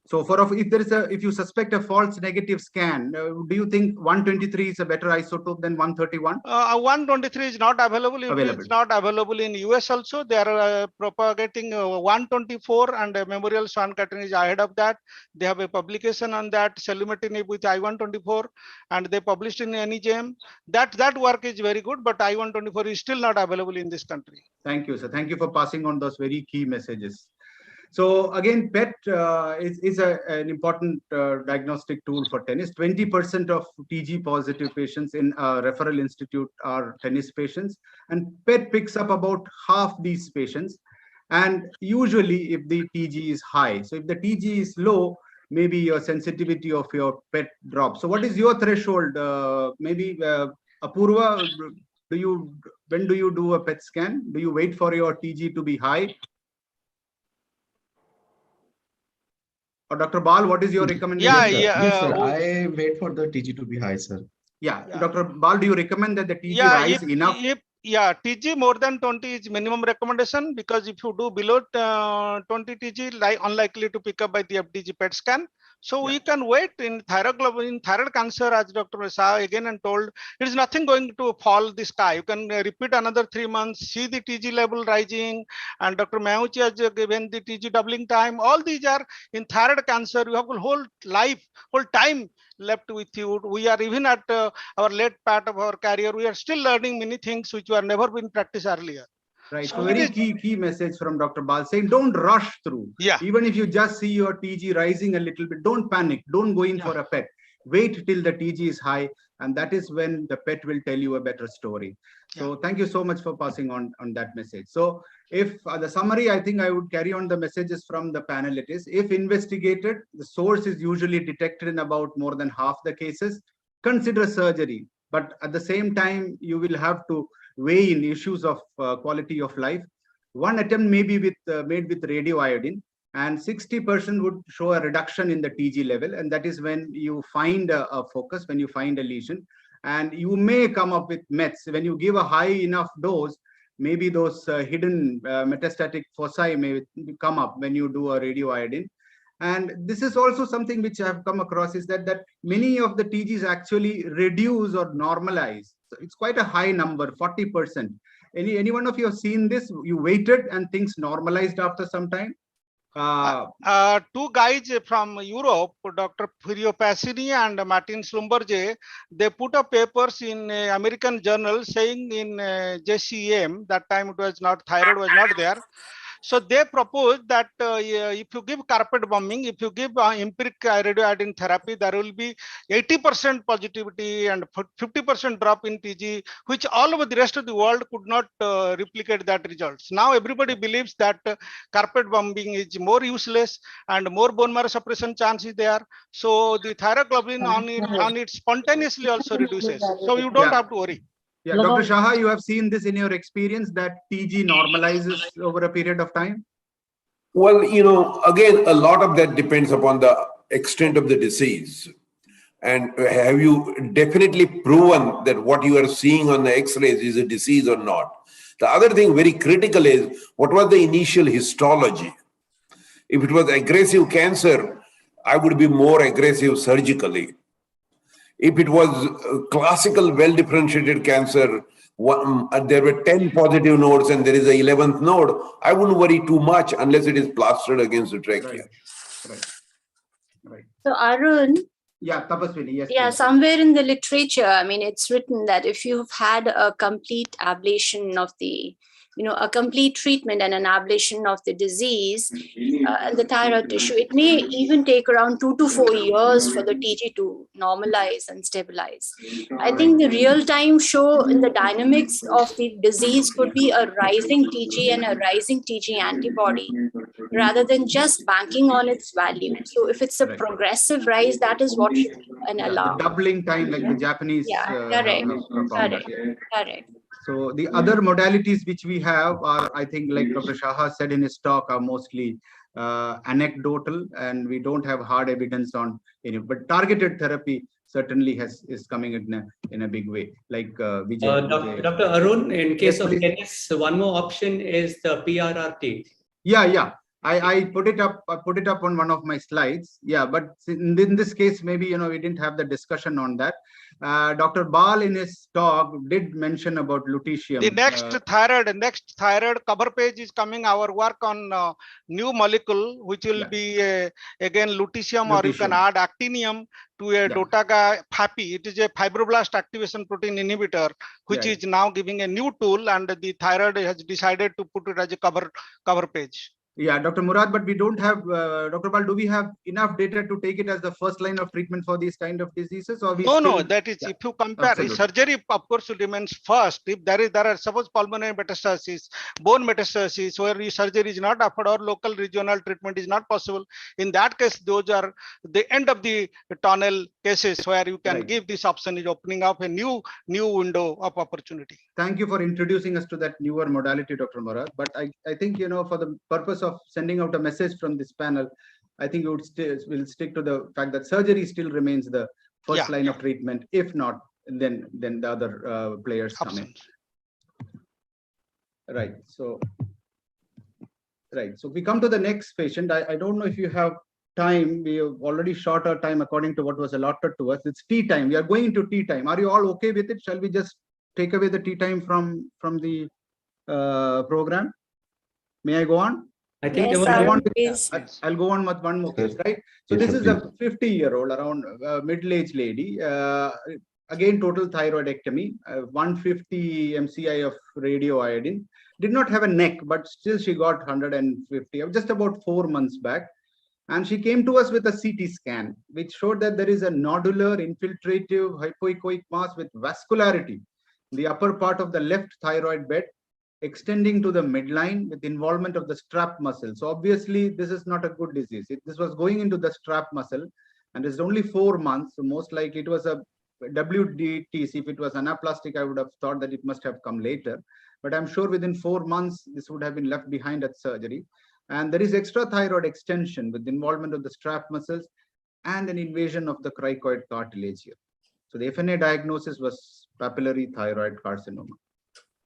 So if you suspect a false negative scan, do you think 123 is a better isotope than 131? 123 is not available. It's not available in US also. They are propagating 124, and Memorial Sloan Kettering is ahead of that. They have a publication on that, selumetinib with I-124, and they published in NEJM. That work is very good, but I-124 is still not available in this country. Thank you, sir. Thank you for passing on those very key messages. So again, PET is an important diagnostic tool for tennis. 20% of TG positive patients in a referral institute are tennis patients, and PET picks up about half these patients. And usually if the TG is high, so if the TG is low, maybe your sensitivity of your PET drops. So what is your threshold? Maybe Apurva, when do you do a PET scan? Do you wait for your TG to be high? Or Dr. Bal, what is your recommendation? Yes, sir. I wait for the TG to be high, sir. Yeah. Dr. Bal, do you recommend that the TG rise enough? TG more than 20 is minimum recommendation, because if you do below 20 TG, unlikely to pick up by the FDG PET scan. So you can wait in thyroid cancer, as Dr. Shah again and told, it is nothing going to fall the sky. You can repeat another 3 months, see the TG level rising, and Dr. Mahuchi has given the TG doubling time. All these are in thyroid cancer. You have a whole time left with you. We are even at our late part of our career. We are still learning many things which were never been practiced earlier. Right. So very key message from Dr. Bal saying, don't rush through. Yeah. Even if you just see your TG rising a little bit, don't panic. Don't go in for a PET. Wait till the TG is high, and that is when the PET will tell you a better story. So thank you so much for passing on that message. So if the summary, I think I would carry on the messages from the panel. It is, if investigated, the source is usually detected in about more than half the cases. Consider surgery, but at the same time, you will have to weigh in issues of quality of life. One attempt may be made with radioiodine, and 60% would show a reduction in the TG level, and that is when you find a focus, when you find a lesion, and you may come up with mets. When you give a high enough dose, maybe those hidden metastatic foci may come up when you do a radioiodine. And this is also something which I have come across, is that many of the TGs actually reduce or normalize. So it's quite a high number, 40%. Any one of you have seen this? You waited and things normalized after some time? Two guys from Europe, Dr. Fhno and Martin Slumberger, they put up papers in American journal saying in JCEM, that time it was not, thyroid was not there. So they proposed that if you give carpet bombing, if you give empiric radioiodine therapy, there will be 80% positivity and 50% drop in TG, which all over the rest of the world could not replicate that results. Now everybody believes that carpet bombing is more useless and more bone marrow suppression chance is there. So the thyroglobulin on it spontaneously also reduces. So you don't have to worry. Yeah, Dr. Shah, you have seen this in your experience, that TG normalizes over a period of time? Well, again, a lot of that depends upon the extent of the disease. And have you definitely proven that what you are seeing on the X-rays is a disease or not? The other thing very critical is, what was the initial histology? If it was aggressive cancer, I would be more aggressive surgically. If it was classical well-differentiated cancer, there were 10 positive nodes and there is an 11th node, I wouldn't worry too much unless it is plastered against the trachea. So Arun, Yeah, Tapaswini, yes. Yeah, please. somewhere in the literature, I mean, it's written that if you've had a complete ablation of the, a complete treatment and an ablation of the disease and the thyroid tissue, it may even take around 2 to 4 years for the TG to normalize and stabilize. I think the real-time show in the dynamics of the disease could be a rising TG and a rising TG antibody, rather than just banking on its value. So if it's a progressive rise, that is what should be an alarm. The doubling time, like the Japanese correct. performed. Correct. So the other modalities which we have are, I think, like Dr. Shaha said in his talk, are mostly anecdotal, and we don't have hard evidence on any. But targeted therapy certainly is coming in a big way, like Vijay. Dr. Arun, in case Yes, of please. tennis, one more option is the PRRT. Yeah. I put it up. I put it up on one of my slides. Yeah, but in this case, maybe we didn't have the discussion on that. Dr. Bal in his talk did mention about lutetium. The next thyroid cover page is coming. Our work on new molecule, which will be again lutetium, or you can add actinium to a dotaga FAPI. It is a fibroblast activation protein inhibitor, which is now giving a new tool, and the thyroid has decided to put it as a cover page. Yeah, Dr. Murad, but we don't have, Dr. Bal, do we have enough data to take it as the first line of treatment for these kind of diseases? Or No, that is, if you compare, surgery, of course, remains first. If there are, suppose pulmonary metastasis, bone metastasis, where surgery is not offered or local regional treatment is not possible, in that case, those are the end of the tunnel cases where you can give this option, is opening up a new window of opportunity. Thank you for introducing us to that newer modality, Dr. Murad. But I think, for the purpose of sending out a message from this panel, I think we'll stick to the fact that surgery still remains the first line of treatment. If not, then the other players come in. Right. So we come to the next patient. I don't know if you have time. We have already short our time according to what was allotted to us. It's tea time. We are going to tea time. Are you all okay with it? Shall we just take away the tea time from the program? May I go on? I think I'll go on with one more case, right? So this is a 50-year-old, around middle-aged lady. Again, total thyroidectomy, 150 MCI of radioiodine. Did not have a neck, but still she got 150, just about 4 months back. And she came to us with a CT scan, which showed that there is a nodular infiltrative hypoechoic mass with vascularity in the upper part of the left thyroid bed, extending to the midline with involvement of the strap muscle. So obviously, this is not a good disease. This was going into the strap muscle, and it's only 4 months. So most likely it was a WDT. If it was anaplastic, I would have thought that it must have come later. But I'm sure within 4 months, this would have been left behind at surgery. And there is extrathyroid extension with involvement of the strap muscles and an invasion of the cricoid cartilage here. So the Fhno diagnosis was papillary thyroid carcinoma.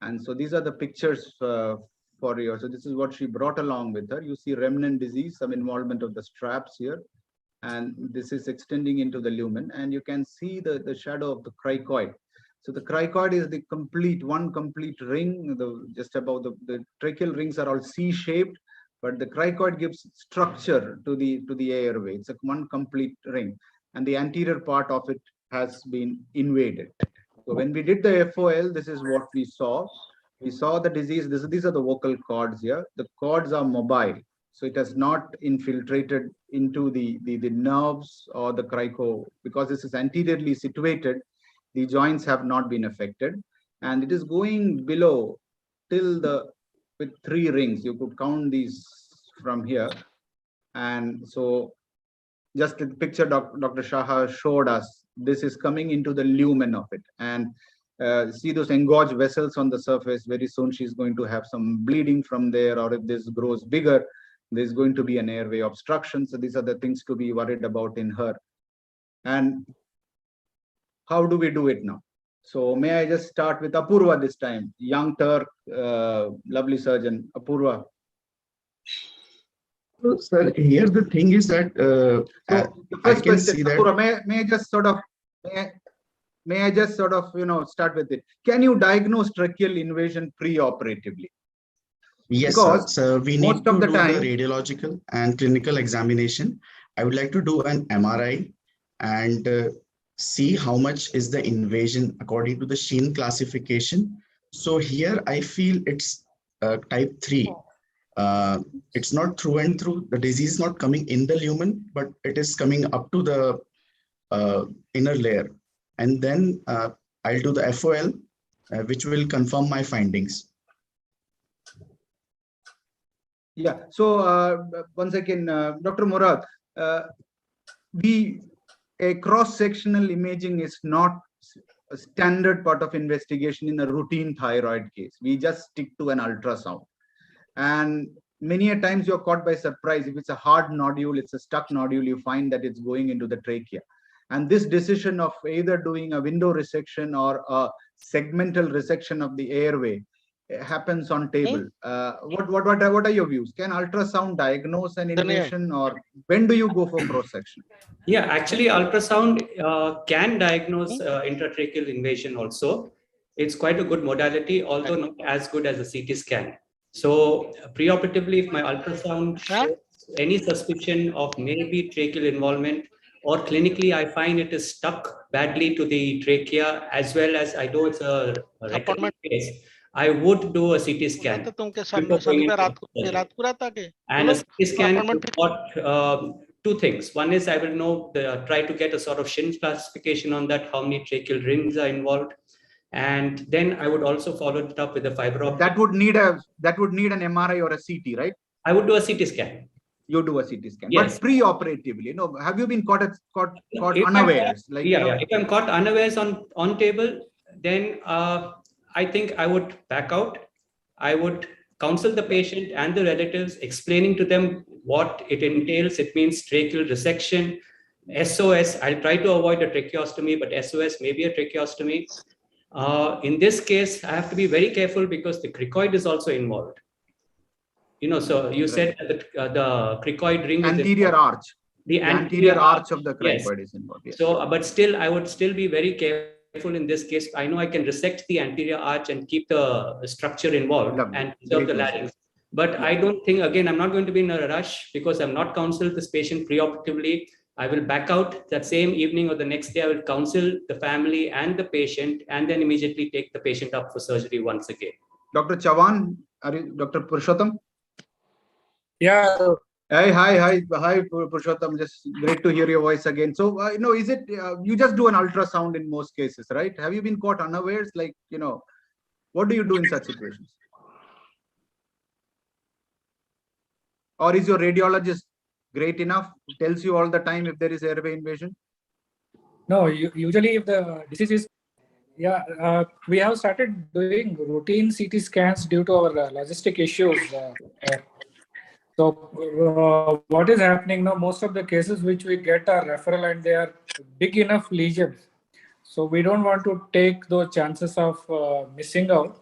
And so these are the pictures for you. So this is what she brought along with her. You see remnant disease, some involvement of the straps here. And this is extending into the lumen. And you can see the shadow of the cricoid. So the cricoid is the one complete ring. Just above the tracheal rings are all C-shaped, but the cricoid gives structure to the airway. It's one complete ring. And the anterior part of it has been invaded. So when we did the FOL, this is what we saw. We saw the disease. These are the vocal cords here. The cords are mobile. So it has not infiltrated into the nerves or the crico. Because this is anteriorly situated, the joints have not been affected. And it is going below till with 3 rings. You could count these from here. And so just the picture Dr. Shaha showed us, this is coming into the lumen of it. And see those engorged vessels on the surface. Very soon she's going to have some bleeding from there, or if this grows bigger, there's going to be an airway obstruction. So these are the things to be worried about in her. And how do we do it now? So may I just start with Apurva this time, young Turk, lovely surgeon. Apurva. So, sir, here the thing is that the first question, Apurva, may I just sort of start with it. Can you diagnose tracheal invasion pre-operatively? Yes, because sir. So we need to do the radiological and clinical examination. I would like to do an MRI and see how much is the invasion according to the Sheen classification. So here I feel it's type 3. It's not through and through. The disease is not coming in the lumen, but it is coming up to the inner layer. And then I'll do the FOL, which will confirm my findings. Yeah. So once again, Dr. Murad, a cross-sectional imaging is not a standard part of investigation in a routine thyroid case. We just stick to an ultrasound. And many a times you're caught by surprise. If it's a hard nodule, it's a stuck nodule, you find that it's going into the trachea. And this decision of either doing a window resection or a segmental resection of the airway happens on table. What are your views? Can ultrasound diagnose an invasion, or when do you go for cross-section? Yeah, actually ultrasound can diagnose intratracheal invasion also. It's quite a good modality, although not as good as a CT scan. So preoperatively, if my ultrasound shows any suspicion of maybe tracheal involvement, or clinically I find it is stuck badly to the trachea, as well as I know it's a recurrent case, I would do a CT scan. And a CT scan would got two things. One is I will know, try to get a sort of Shin classification on that, how many tracheal rings are involved. And then I would also follow it up with a fiber optic. That would need an MRI or a CT, right? I would do a CT scan. You do a CT scan, yes. But pre-operatively, have you been caught unawares? If I'm caught unawares on table, then I think I would back out. I would counsel the patient and the relatives, explaining to them what it entails. It means tracheal resection, SOS. I'll try to avoid a tracheostomy, but SOS may be a tracheostomy. In this case, I have to be very careful because the cricoid is also involved. So you said that the cricoid ring anterior is arch. The anterior arch of the cricoid yes. is involved. Yes. So, but still, I would still be very careful in this case. I know I can resect the anterior arch and keep the structure involved and preserve the larynx. But I don't think, again, I'm not going to be in a rush because I'm not counseled this patient preoperatively. I will back out that same evening or the next day. I will counsel the family and the patient, and then immediately take the patient up for surgery once again. Dr. Chavan, are you Dr. Purushottam? Yeah. Hi, Purushottam. Just great to hear your voice again. So, is it you just do an ultrasound in most cases, right? Have you been caught unawares? What do you do in such situations? Or is your radiologist great enough? Tells you all the time if there is airway invasion? No, usually if the disease is, we have started doing routine CT scans due to our logistic issues. So what is happening now, most of the cases which we get are referral and they are big enough lesions. So we don't want to take those chances of missing out.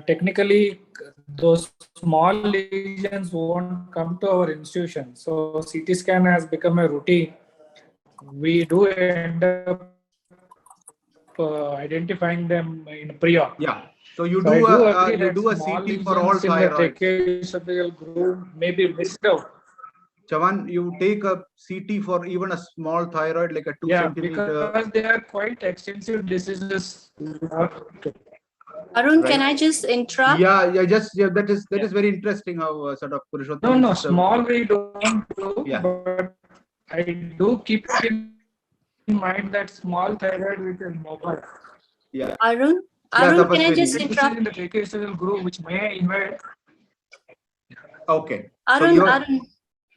Technically, those small lesions won't come to our institution. So CT scan has become a routine. We do end up identifying them in pre-op. Yeah. So you do a CT for all thyroids. The groove may be missed out. Chavan, you take a CT for even a small thyroid, like a 2 centimeter. Because they are quite extensive diseases. Arun, can I just interrupt? That is very interesting how sort of Purushottam. No, small we don't do, but I do keep in mind that small thyroid which is mobile. Yeah. Arun, can I just interrupt? In the tracheal groove which may invade. Okay. Arun.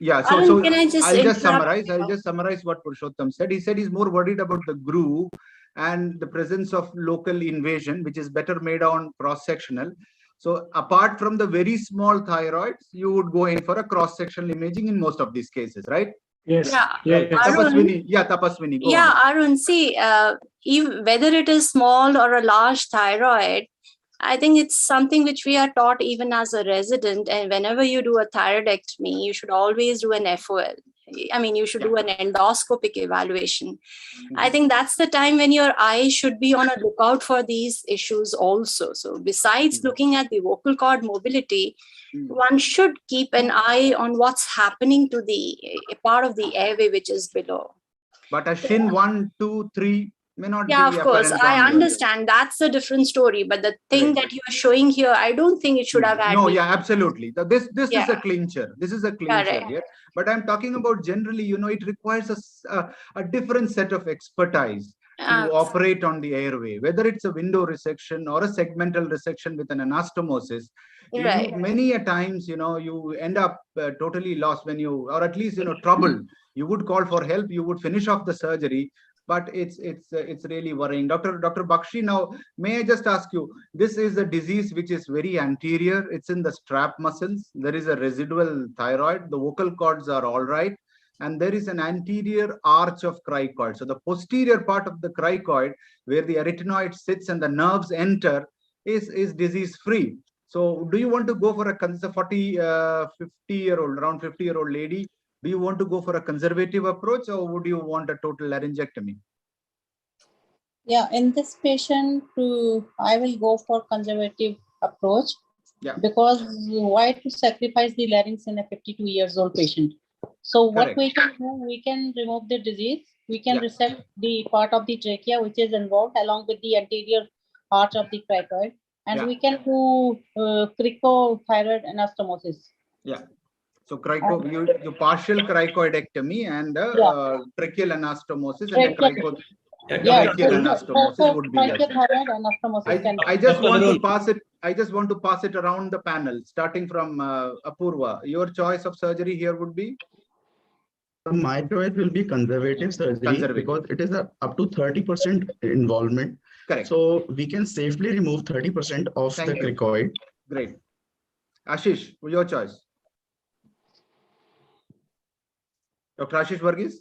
Yeah. Arun, So can I just I'll interrupt? just summarize what Purushottam said. He said he's more worried about the groove and the presence of local invasion, which is better made on cross-sectional. So apart from the very small thyroids, you would go in for a cross-sectional imaging in most of these cases, right? Yes. Right. Tapaswini. Go on. Arun, see, whether it is small or a large thyroid, I think it's something which we are taught even as a resident. And whenever you do a thyroidectomy, you should always do an FOL. I mean, you should do an endoscopic evaluation. I think that's the time when your eye should be on a lookout for these issues also. So besides looking at the vocal cord mobility, one should keep an eye on what's happening to the part of the airway which is below. But a Shin 1, 2, 3 may not Yeah, be of course. apparent I on yours. understand. That's a different story. But the thing that you are showing here, I don't think it should have had. No, yeah, absolutely. This Yeah. is a clincher. This is a clincher Correct. here. But I'm talking about generally, it requires a different set of expertise to operate on the airway, whether it's a window resection or a segmental resection with an anastomosis. Right. Many a times, you end up totally lost when you, or at least, troubled. You would call for help. You would finish off the surgery. But it's really worrying. Dr. Bakshi, now, may I just ask you, this is a disease which is very anterior. It's in the strap muscles. There is a residual thyroid. The vocal cords are all right. And there is an anterior arch of cricoid. So the posterior part of the cricoid, where the arytenoid sits and the nerves enter, is disease-free. So do you want to go for a 50-year-old, around 50-year-old lady? Do you want to go for a conservative approach, or would you want a total laryngectomy? Yeah, in this patient, I will go for conservative approach. Yeah. Because why to sacrifice the larynx in a 52 years old patient? So what we can do, we can remove the disease. We can resect the part of the trachea which is involved along with the anterior arch of the cricoid, and we can do cricothyroid anastomosis. Yeah. So you partial cricoidectomy and tracheal anastomosis and a tracheal anastomosis would be I just want to pass it. I just want to pass it around the panel, starting from Apurva. Your choice of surgery here would be? My choice will be conservative surgery because it is up to 30% involvement. Correct. So we can safely remove 30% of the cricoid. Great. Ashish, your choice. Dr. Ashish Varghese?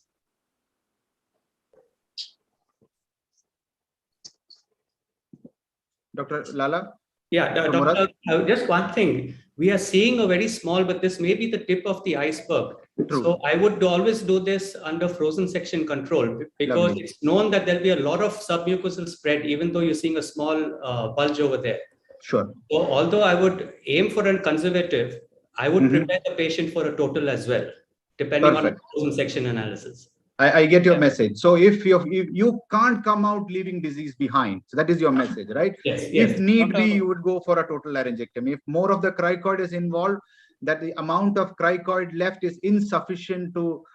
Dr. Lala? Yeah, Doctor, just one thing. We are seeing a very small, but this may be the tip of the iceberg. True. So I would always do this under frozen section control because it's known that there'll be a lot of submucosal spread, even though you're seeing a small bulge over there. Sure. So although I would aim for a conservative, I would prepare the patient for a total as well, depending on frozen section analysis. I get your message. So if you can't come out leaving disease behind, so that is your message, right? Yes. If need be, you would go for a total laryngectomy. If more of the cricoid is involved, that the amount of cricoid left is insufficient to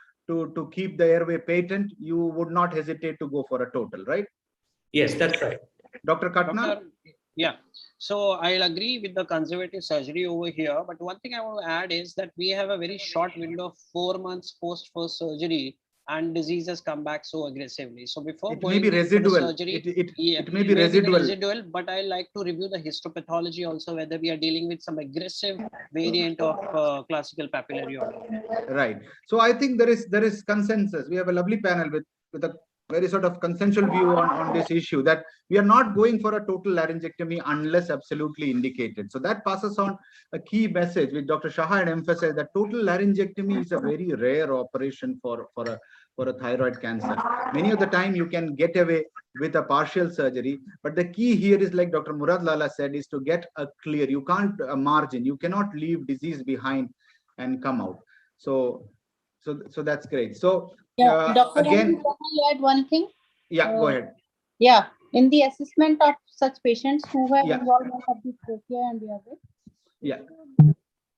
keep the airway patent, you would not hesitate to go for a total, right? Yes, that's right. Dr. Katna? Yeah. So I'll agree with the conservative surgery over here. But one thing I want to add is that we have a very short window of 4 months post first surgery, and disease has come back so aggressively. So before it may be residual. Surgery, it may be residual. But I like to review the histopathology also, whether we are dealing with some aggressive variant of classical papillary organ. Right. So I think there is consensus. We have a lovely panel with a very sort of consensual view on this issue, that we are not going for a total laryngectomy unless absolutely indicated. So that passes on a key message which Dr. Shah had emphasized, that total laryngectomy is a very rare operation for a thyroid cancer. Many of the time you can get away with a partial surgery, but the key here is, like Dr. Murad Lala said, is to get a clear. You can't margin. You cannot leave disease behind and come out. So that's great. So yeah, Dr. Again, can I add one thing? Yeah, go ahead. Yeah, in the assessment of such patients who have involvement of the trachea and the other. Yeah.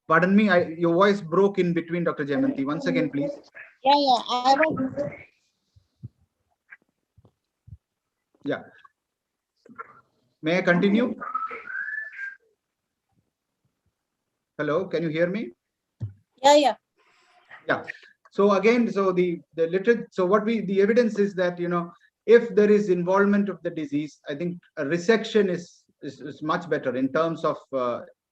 Pardon me, your voice broke in between, Dr. Jayanti. Once again, please. Yeah, I was. Yeah. May I continue? Hello, can you hear me? Yeah. Yeah. So again, so the evidence is that, if there is involvement of the disease, I think a resection is much better in terms of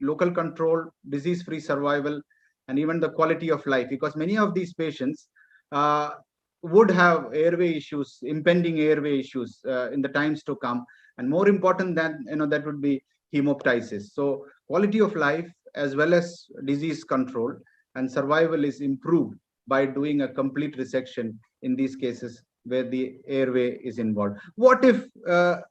local control, disease-free survival, and even the quality of life, because many of these patients would have airway issues, impending airway issues in the times to come, and more important than that would be hemoptysis. So quality of life as well as disease control and survival is improved by doing a complete resection in these cases where the airway is involved. What if the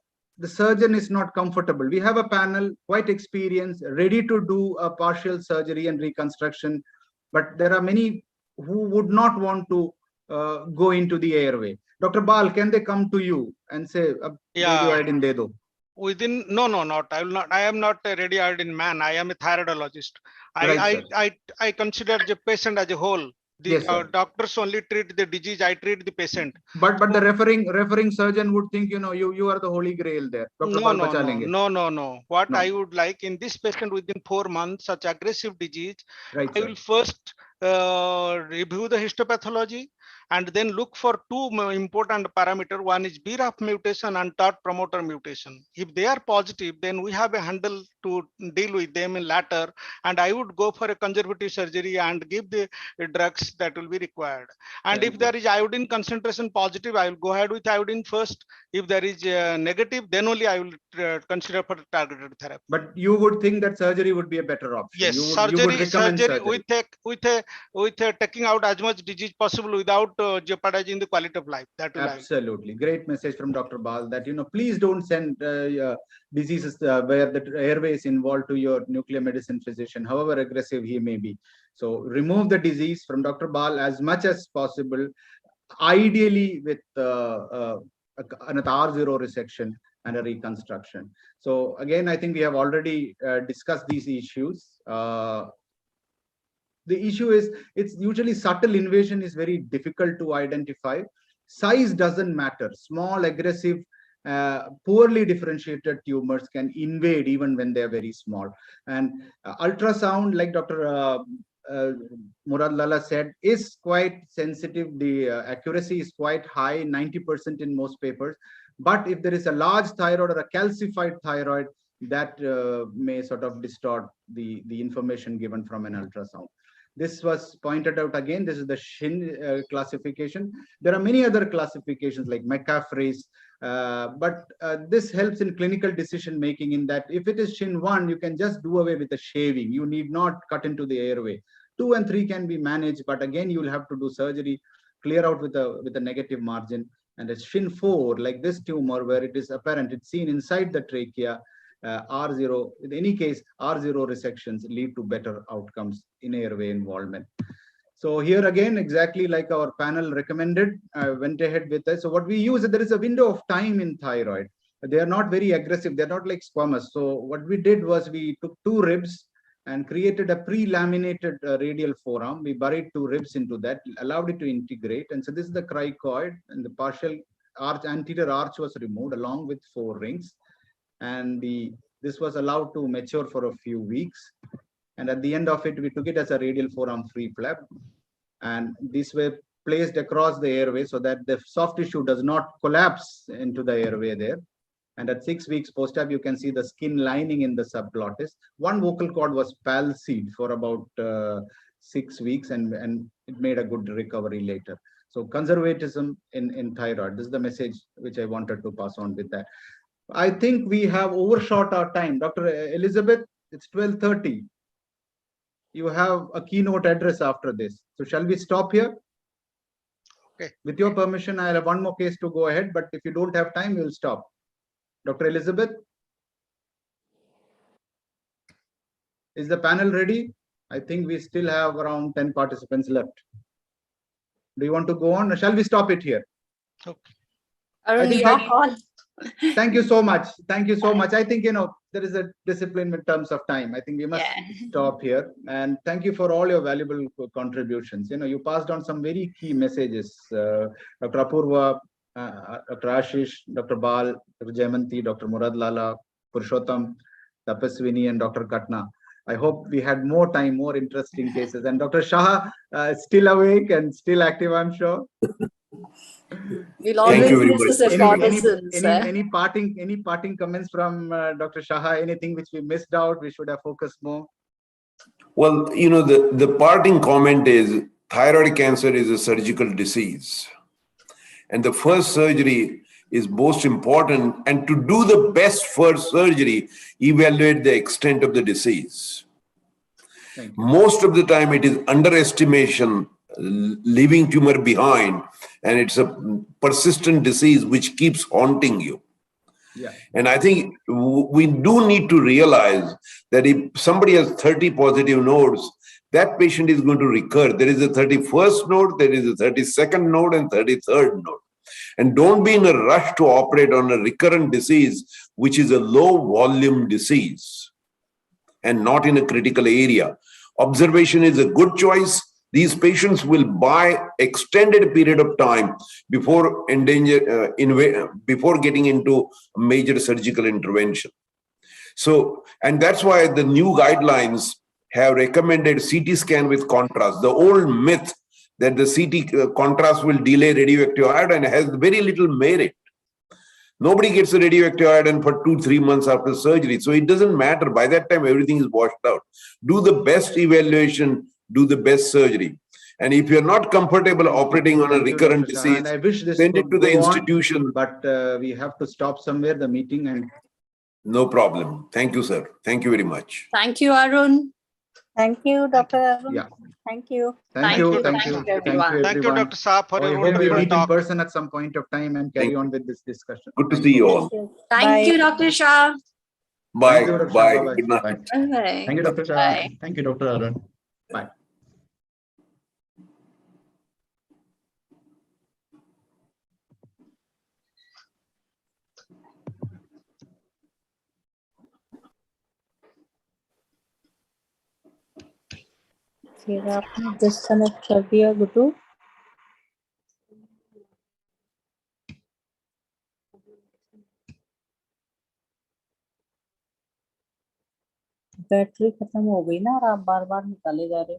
surgeon is not comfortable? We have a panel, quite experienced, ready to do a partial surgery and reconstruction, but there are many who would not want to go into the airway. Dr. Bal, can they come to you and say, radioiodine de do? Within not. I am not a radioiodine man. I am a thyroidologist. I consider the patient as a whole. The doctors only treat the disease. I treat the patient. But the referring surgeon would think, you are the holy grail there. No. What I would like in this patient within 4 months, such aggressive disease, I will first review the histopathology and then look for two important parameters. One is BRAF mutation and TOT promoter mutation. If they are positive, then we have a handle to deal with them in later, and I would go for a conservative surgery and give the drugs that will be required. And if there is iodine concentration positive, I will go ahead with iodine first. If there is negative, then only I will consider for targeted therapy. But you would think that surgery would be a better option. Yes, surgery with taking out as much disease possible without jeopardizing the quality of life. That will absolutely great message from Dr. Bal that please don't send diseases where the airway is involved to your nuclear medicine physician, however aggressive he may be. So remove the disease from Dr. Bal as much as possible, ideally with an R0 resection and a reconstruction. So again, I think we have already discussed these issues. The issue is, it's usually subtle invasion is very difficult to identify. Size doesn't matter. Small, aggressive, poorly differentiated tumors can invade even when they're very small. And ultrasound, like Dr. Murad Lala said, is quite sensitive. The accuracy is quite high, 90% in most papers. But if there is a large thyroid or a calcified thyroid, that may sort of distort the information given from an ultrasound. This was pointed out again. This is the Shin classification. There are many other classifications like McCaffrey's, but this helps in clinical decision making in that if it is Shin 1, you can just do away with the shaving. You need not cut into the airway. 2 and 3 can be managed, but again, you will have to do surgery, clear out with a negative margin. And it's Shin 4, like this tumor, where it is apparent, it's seen inside the trachea. R0, in any case, R0 resections lead to better outcomes in airway involvement. So here again, exactly like our panel recommended, I went ahead with this. So what we use, there is a window of time in thyroid. They are not very aggressive. They're not like squamous. So what we did was we took 2 ribs and created a pre-laminated radial forearm. We buried 2 ribs into that, allowed it to integrate. And so this is the cricoid, and the partial arch, anterior arch was removed along with 4 rings. And this was allowed to mature for a few weeks. And at the end of it, we took it as a radial forearm free flap. And these were placed across the airway so that the soft tissue does not collapse into the airway there. And at 6 weeks post-op, you can see the skin lining in the subglottis. 1 vocal cord was palsied for about 6 weeks, and it made a good recovery later. So conservatism in thyroid. This is the message which I wanted to pass on with that. I think we have overshot our time. Dr. Elizabeth, it's 12:30. You have a keynote address after this. So shall we stop here? Okay. With your permission, I'll have 1 more case to go ahead, but if you don't have time, we'll stop. Dr. Elizabeth? Is the panel ready? I think we still have around 10 participants left. Do you want to go on, or shall we stop it here? Okay. Arun, your call. Thank you so much. Thank you so much. I think, there is a discipline in terms of time. I think we must stop here. And thank you for all your valuable contributions. You passed on some very key messages. Dr. Apurva, Dr. Ashish, Dr. Bal, Dr. Jayanti, Dr. Murad Lala, Purushottam, Tapaswini, and Dr. Katna. I hope we had more time, more interesting cases. And Dr. Shah still awake and still active, I'm sure. We'll always miss his reconnaissance. Any parting comments from Dr. Shah? Anything which we missed out, we should have focused more? Well, the parting comment is thyroid cancer is a surgical disease. And the first surgery is most important. And to do the best first surgery, evaluate the extent of the disease. Most of the time, it is underestimation, leaving tumor behind, and it's a persistent disease which keeps haunting you. Yeah. And I think we do need to realize that if somebody has 30 positive nodes, that patient is going to recur. There is a 31st node, there is a 32nd node, and 33rd node. And don't be in a rush to operate on a recurrent disease, which is a low volume disease and not in a critical area. Observation is a good choice. These patients will buy extended period of time before before getting into major surgical intervention. So, and that's why the new guidelines have recommended CT scan with contrast. The old myth that the CT contrast will delay radioactive iodine has very little merit. Nobody gets a radioactive iodine for 2-3 months after surgery. So it doesn't matter. By that time, everything is washed out. Do the best evaluation, do the best surgery. And if you're not comfortable operating on a recurrent disease, and I wish this send it to the institution. But we have to stop somewhere the meeting and. No problem. Thank you, sir. Thank you very much. Thank you, Arun. Thank you, Dr. Arun. Yeah. Thank you. Thank you, everyone. Thank you, Dr. Saab, for I your hope we wonderful meet in talk. person at some point of time and carry on with this discussion. Good to see you all. Thank you, Dr. Shah. Bye. Thank you, Dr. Bye. Shah. Bye-bye. Good night. Bye. Thank you, Dr. Shah. Bye. Thank you, Dr. Arun. Bye. फिर आपने disconnect कर दिया Guddu. Battery खत्म हो गई ना और आप बार बार निकाले जा रहे।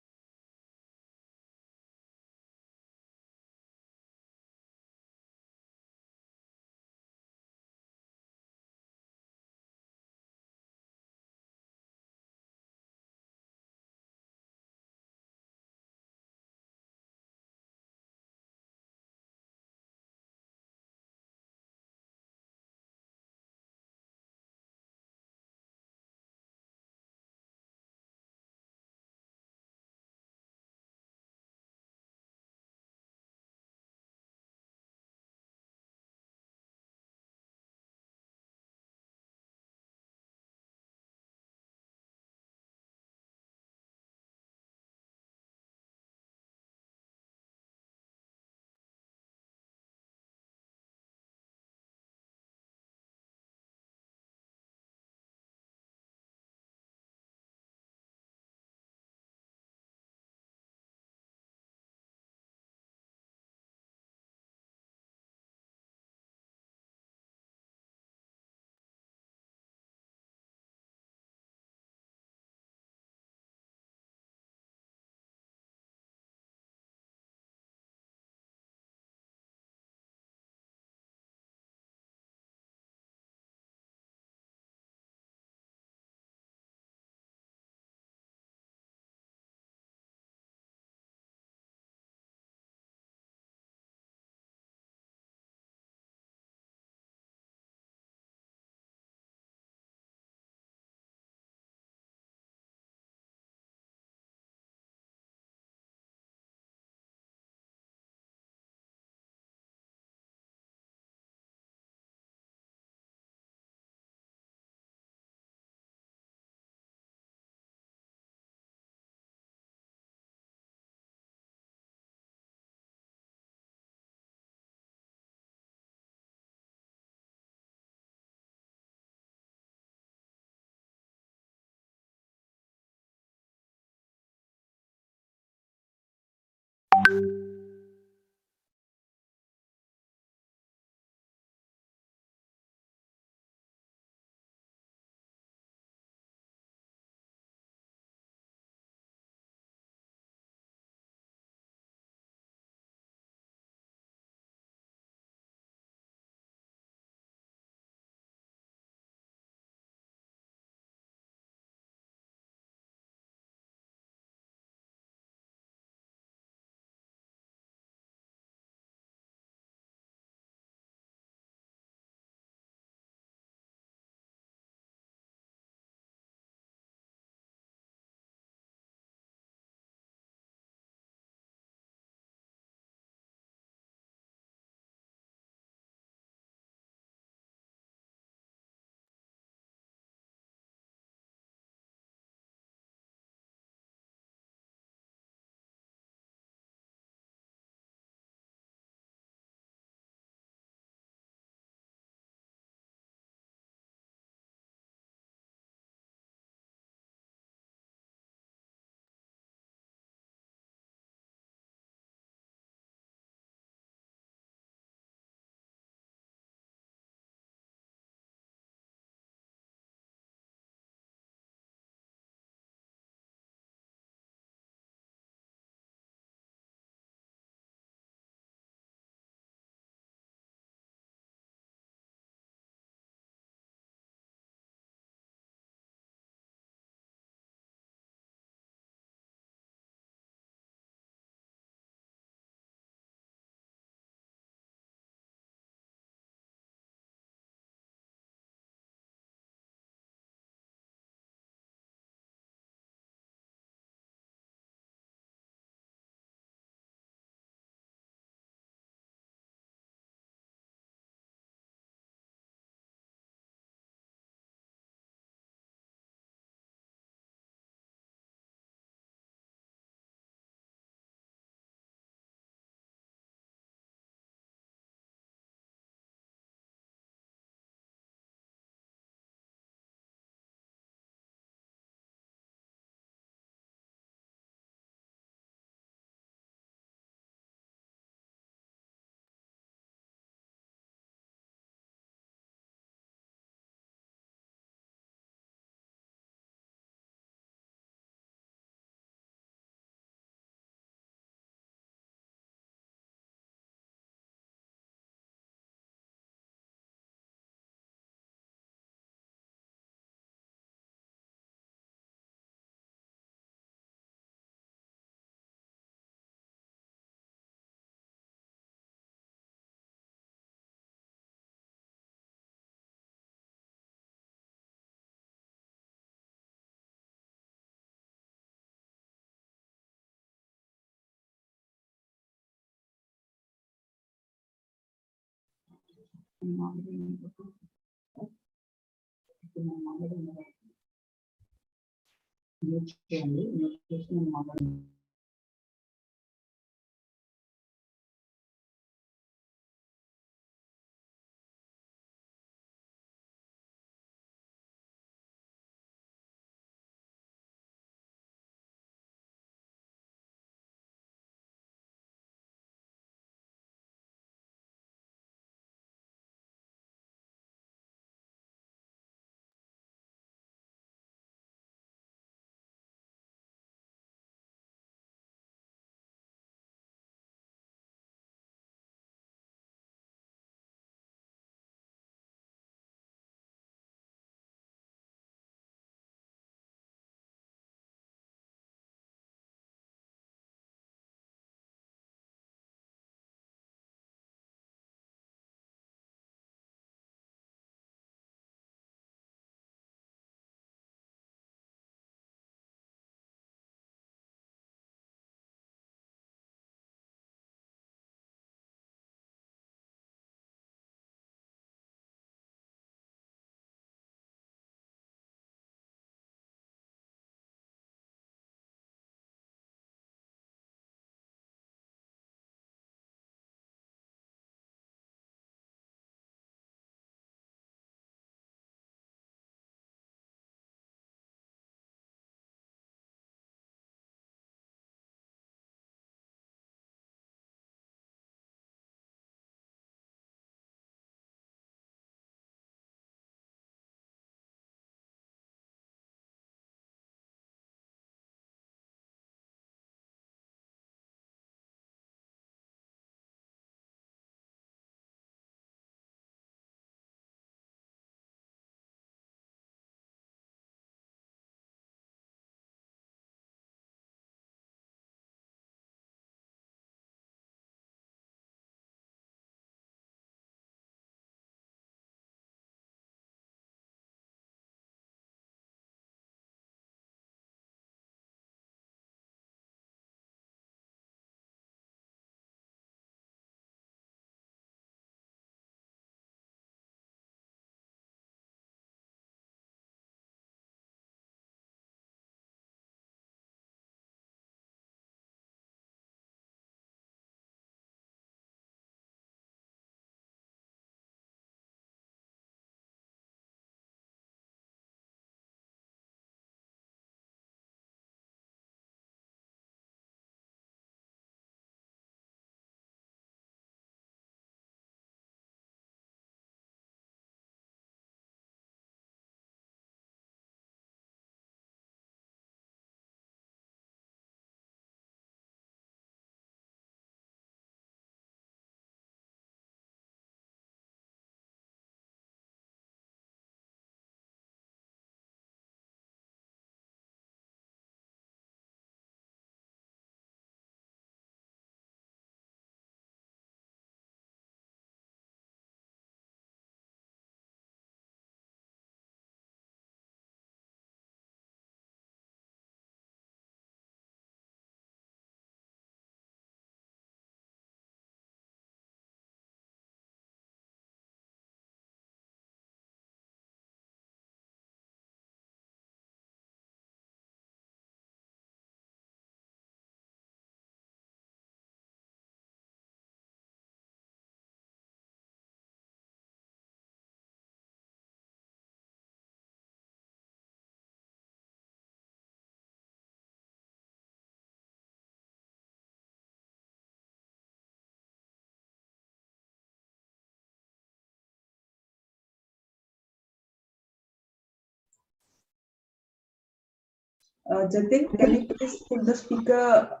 Jatin, can you please put the speaker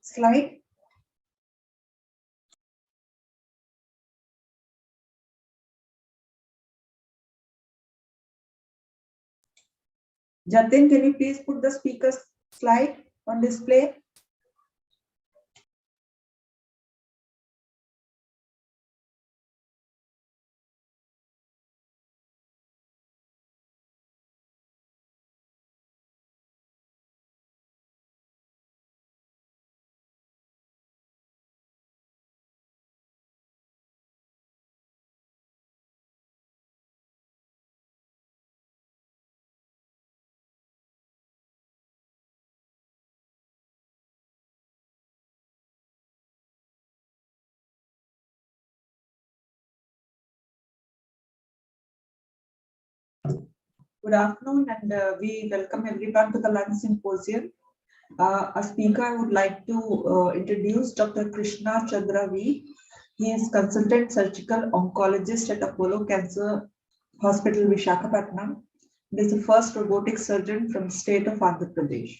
slide? Jatin, can you please put the speaker slide on display? Good afternoon, and we welcome everyone to the Lung Symposium. A speaker I would like to introduce Dr. Krishna Chandra V. He is consultant surgical oncologist at Apollo Cancer Hospital, Visakhapatnam. He is the first robotic surgeon from the state of Andhra Pradesh.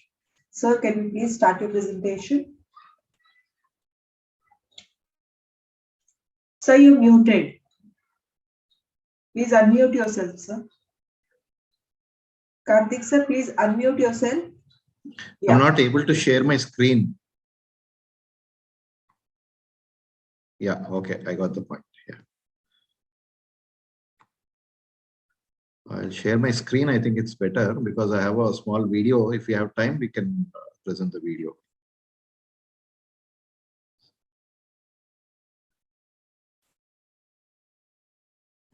Sir, can you please start your presentation? Sir, you're muted. Please unmute yourself, sir. Karthik sir, please unmute yourself. Yeah. I'm not able to share my screen. Yeah, okay, I got the point. Yeah. I'll share my screen. I think it's better because I have a small video. If you have time, we can present the video.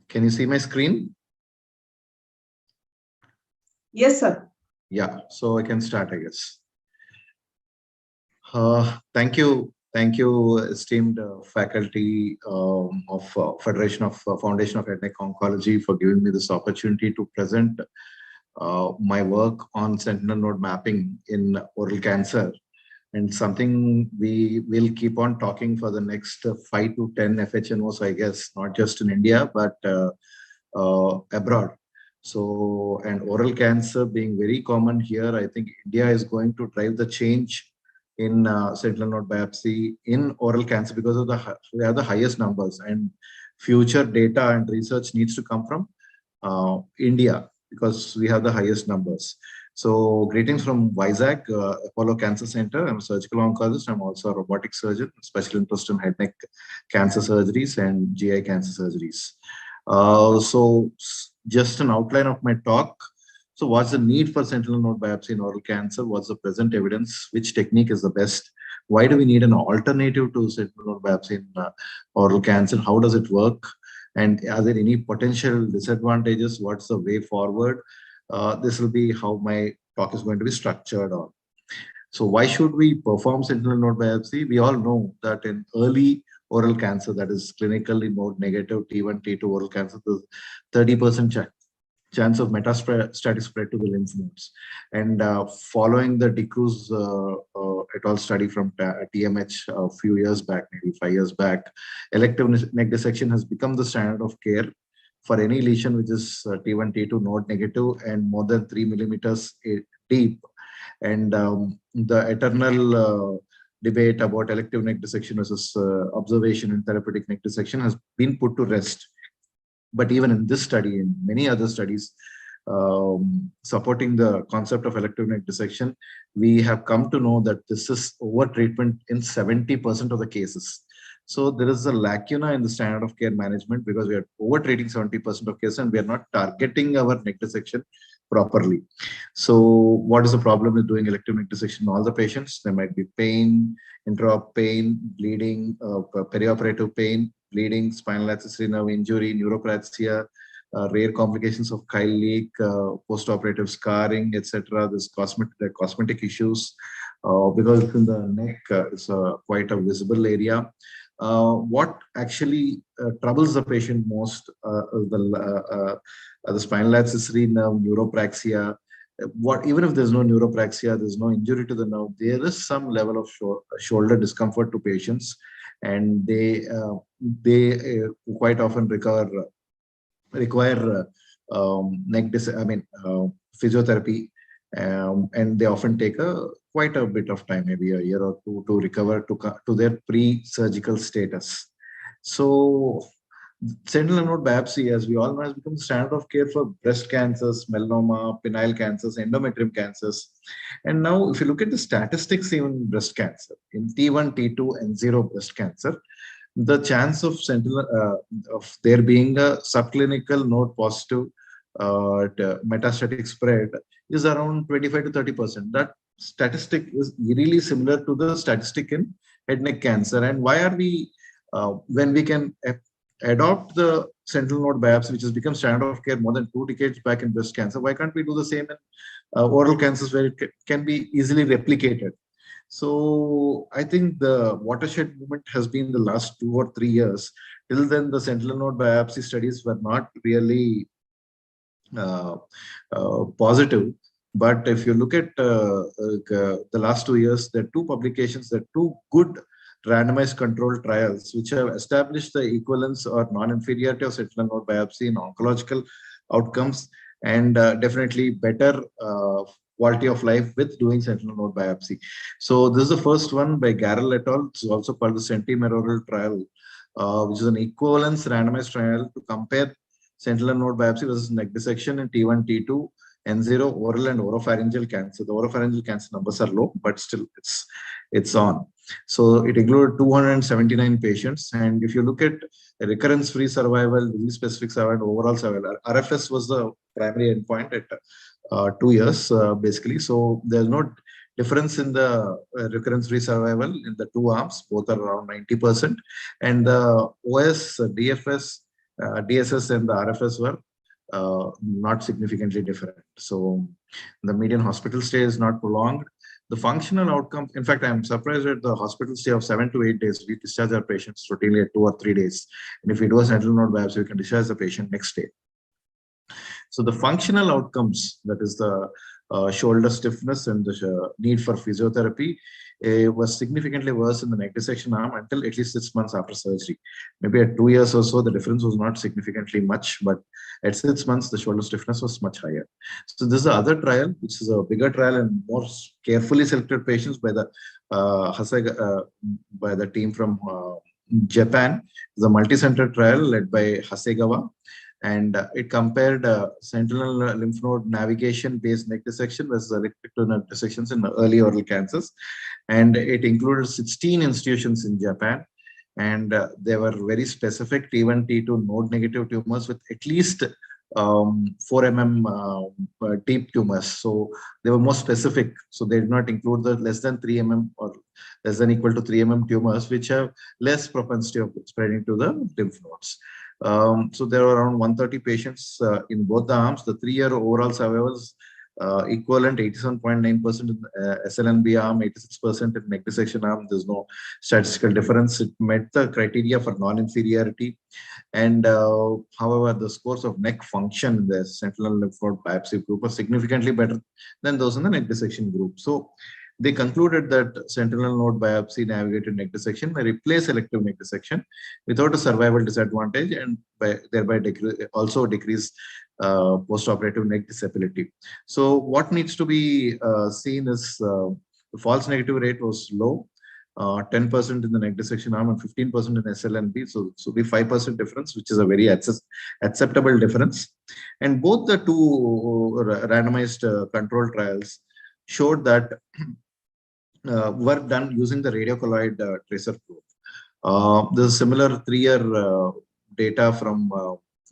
Can you see my screen? Yes, sir. Yeah, so I can start, I guess. Thank you, esteemed faculty of Foundation of Head Neck Oncology for giving me this opportunity to present my work on sentinel node mapping in oral cancer, and something we will keep on talking for the next 5 to 10 FHNOs, I guess, not just in India, but abroad. So, and oral cancer being very common here, I think India is going to drive the change in sentinel node biopsy in oral cancer because of we have the highest numbers, and future data and research needs to come from India because we have the highest numbers. So greetings from Vizag, Apollo Cancer Center. I'm a surgical oncologist. I'm also a robotic surgeon, special interest in head neck cancer surgeries and GI cancer surgeries. So just an outline of my talk. So what's the need for sentinel node biopsy in oral cancer? What's the present evidence? Which technique is the best? Why do we need an alternative to sentinel node biopsy in oral cancer? How does it work? And are there any potential disadvantages? What's the way forward? This will be how my talk is going to be structured on. So why should we perform sentinel node biopsy? We all know that in early oral cancer, that is clinically node negative T1, T2 oral cancer, there's 30% chance of metastatic spread to the lymph nodes. And following the DeCruz et al. Study from TMH a few years back, maybe 5 years back, elective neck dissection has become the standard of care for any lesion which is T1, T2 node negative and more than 3 millimeters deep. And the eternal debate about elective neck dissection versus observation in therapeutic neck dissection has been put to rest. But even in this study and many other studies supporting the concept of elective neck dissection, we have come to know that this is over treatment in 70% of the cases. So there is a lacuna in the standard of care management because we are over treating 70% of cases and we are not targeting our neck dissection properly. So what is the problem with doing elective neck dissection in all the patients? There might be pain, intraop pain, bleeding, perioperative pain, bleeding, spinal accessory nerve injury, neuropraxia, rare complications of chyle leak, post-operative scarring, etc. There's cosmetic issues because it's in the neck, it's quite a visible area. What actually troubles the patient most the spinal accessory nerve neuropraxia. Even if there's no neuropraxia, there's no injury to the nerve, there is some level of shoulder discomfort to patients, and they quite often require physiotherapy, and they often take quite a bit of time, maybe a year or two, to recover to their pre-surgical status. So sentinel node biopsy, as we all know, has become standard of care for breast cancers, melanoma, penile cancers, endometrium cancers. And now, if you look at the statistics, even breast cancer, in T1, T2, and 0 breast cancer, the chance of of there being a subclinical node positive metastatic spread is around 25 to 30%. That statistic is really similar to the statistic in head neck cancer. And why are we, when we can adopt the sentinel node biopsy, which has become standard of care more than 2 decades back in breast cancer, why can't we do the same in oral cancers where it can be easily replicated? So I think the watershed movement has been the last 2 or 3 years. Till then, the sentinel node biopsy studies were not really positive. But if you look at the last 2 years, there are two publications, there are two good randomized controlled trials which have established the equivalence or non-inferiority of sentinel node biopsy in oncological outcomes, and definitely better quality of life with doing sentinel node biopsy. So this is the first one by Garrel et al. It's also called the sentimerorial trial, which is an equivalence randomized trial to compare sentinel node biopsy versus neck dissection in T1, T2, N0, oral and oropharyngeal cancer. The oropharyngeal cancer numbers are low, but still it's on. So it included 279 patients. And if you look at recurrence-free survival, disease-specific survival, overall survival, RFS was the primary endpoint at 2 years, basically. So there's no difference in the recurrence-free survival in the two arms. Both are around 90%. And the OS, DFS, DSS and the RFS were not significantly different. So the median hospital stay is not prolonged. The functional outcome, in fact, I'm surprised at the hospital stay of 7 to 8 days. We discharge our patients routinely at 2 or 3 days. And if we do a sentinel node biopsy, we can discharge the patient next day. So the functional outcomes, that is the shoulder stiffness and the need for physiotherapy, was significantly worse in the neck dissection arm until at least 6 months after surgery. Maybe at 2 years or so, the difference was not significantly much, but at 6 months, the shoulder stiffness was much higher. So this is the other trial, which is a bigger trial and more carefully selected patients by the by the team from Japan. It's a multi-center trial led by Hasegawa. And it compared sentinel lymph node navigation-based neck dissection versus electric neck dissections in early oral cancers. And it included 16 institutions in Japan. And they were very specific T1, T2 node-negative tumors with at least 4 mm deep tumors. So they were more specific. So they did not include the less than 3 mm or less than equal to 3 mm tumors, which have less propensity of spreading to the lymph nodes. So there were around 130 patients in both the arms. The 3-year overall survival was equivalent, 87.9% in SLNB arm, 86% in neck dissection arm. There's no statistical difference. It met the criteria for non-inferiority. And however, the scores of neck function in the sentinel lymph node biopsy group were significantly better than those in the neck dissection group. So they concluded that sentinel node biopsy navigated neck dissection may replace selective neck dissection without a survival disadvantage, and thereby also decrease post-operative neck disability. So what needs to be seen is the false negative rate was low, 10% in the neck dissection arm and 15% in SLNB. So be 5% difference, which is a very acceptable difference. And both the two randomized control trials showed that were done using the radiocolloid tracer probe. There's similar 3-year data from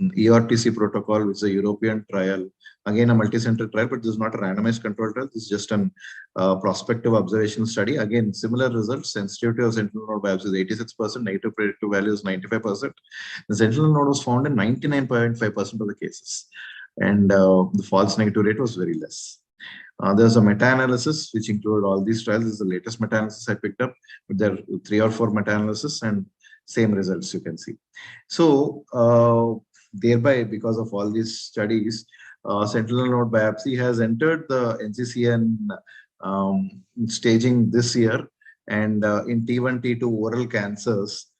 ERTC protocol, which is a European trial, again a multi-center trial, but this is not a randomized control trial. This is just an prospective observation study. Again, similar results. Sensitivity of sentinel node biopsy is 86%, negative predictive value is 95%. The sentinel node was found in 99.5% of the cases, and the false negative rate was very less. There's a meta-analysis which included all these trials. This is the latest meta-analysis I picked up, but there are 3 or 4 meta-analysis and same results you can see. So thereby, because of all these studies, sentinel node biopsy has entered the NCCN staging this year, and in T1, T2 oral cancers,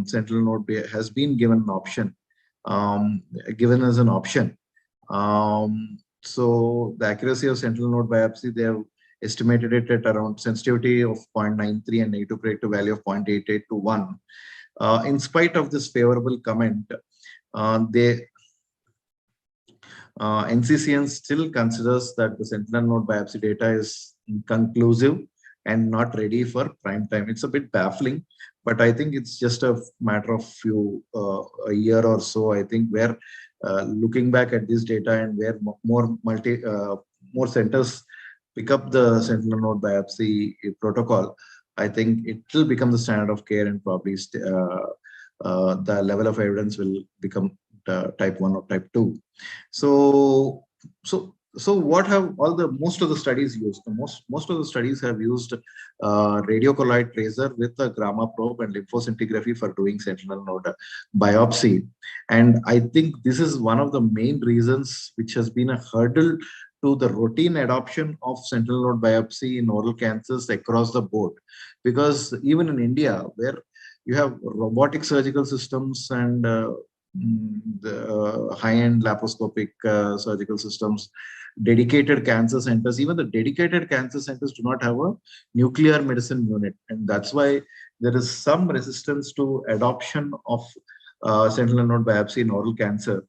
sentinel node has been given an option, given as an option. So the accuracy of sentinel node biopsy, they have estimated it at around sensitivity of 0.93 and negative predictive value of 0.88 to 1. In spite of this favorable comment, NCCN still considers that the sentinel node biopsy data is inconclusive and not ready for prime time. It's a bit baffling, but I think it's just a matter of a year or so, I think, where looking back at this data and where more centers pick up the sentinel node biopsy protocol, I think it will become the standard of care, and probably the level of evidence will become type 1 or type 2. So So what have most of the studies used? Most of the studies have used radiocolloid tracer with a gamma probe and lymphoscintigraphy for doing sentinel node biopsy. And I think this is one of the main reasons which has been a hurdle to the routine adoption of sentinel node biopsy in oral cancers across the board. Because even in India, where you have robotic surgical systems and the high-end laparoscopic surgical systems, dedicated cancer centers, even the dedicated cancer centers do not have a nuclear medicine unit. And that's why there is some resistance to adoption of sentinel node biopsy in oral cancer,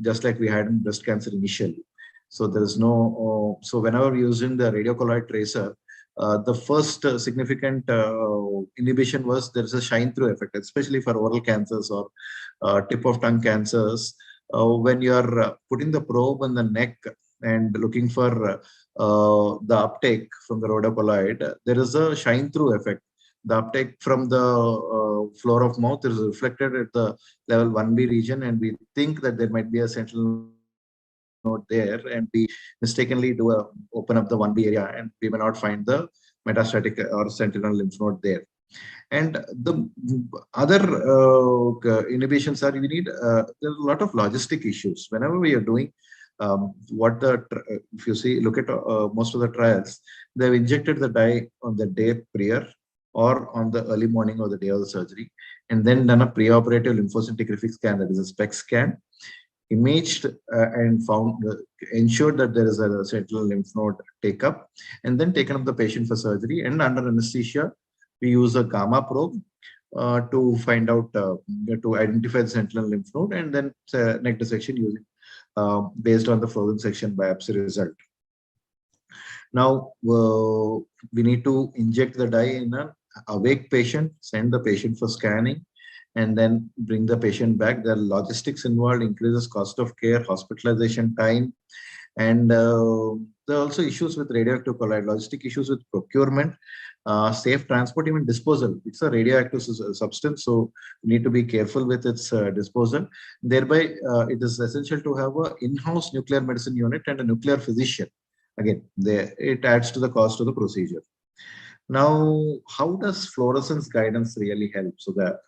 just like we had in breast cancer initially. So there is no, so whenever we're using the radiocolloid tracer, the first significant inhibition was there is a shine through effect, especially for oral cancers or tip of tongue cancers. When you are putting the probe on the neck and looking for the uptake from the rhodocolloid, there is a shine through effect. The uptake from the floor of mouth is reflected at the level 1B region, and we think that there might be a sentinel node there, and we mistakenly open up the 1B area, and we may not find the metastatic or sentinel lymph node there. And the other inhibitions are we need, there's a lot of logistic issues. Whenever we are doing if you see, look at most of the trials, they've injected the dye on the day prior or on the early morning of the day of the surgery, and then done a preoperative lymphoscintigraphic scan, that is a SPECT scan, imaged and found, ensured that there is a sentinel lymph node take up, and then taken up the patient for surgery. And under anesthesia, we use a gamma probe to find out, to identify the sentinel lymph node, and then neck dissection using based on the frozen section biopsy result. Now, we need to inject the dye in an awake patient, send the patient for scanning, and then bring the patient back. The logistics involved increases cost of care, hospitalization time, and there are also issues with radioactive colloid, logistic issues with procurement, safe transport, even disposal. It's a radioactive substance, so we need to be careful with its disposal. Thereby, it is essential to have an in-house nuclear medicine unit and a nuclear physician. Again, it adds to the cost of the procedure. Now, how does fluorescence guidance really help? So the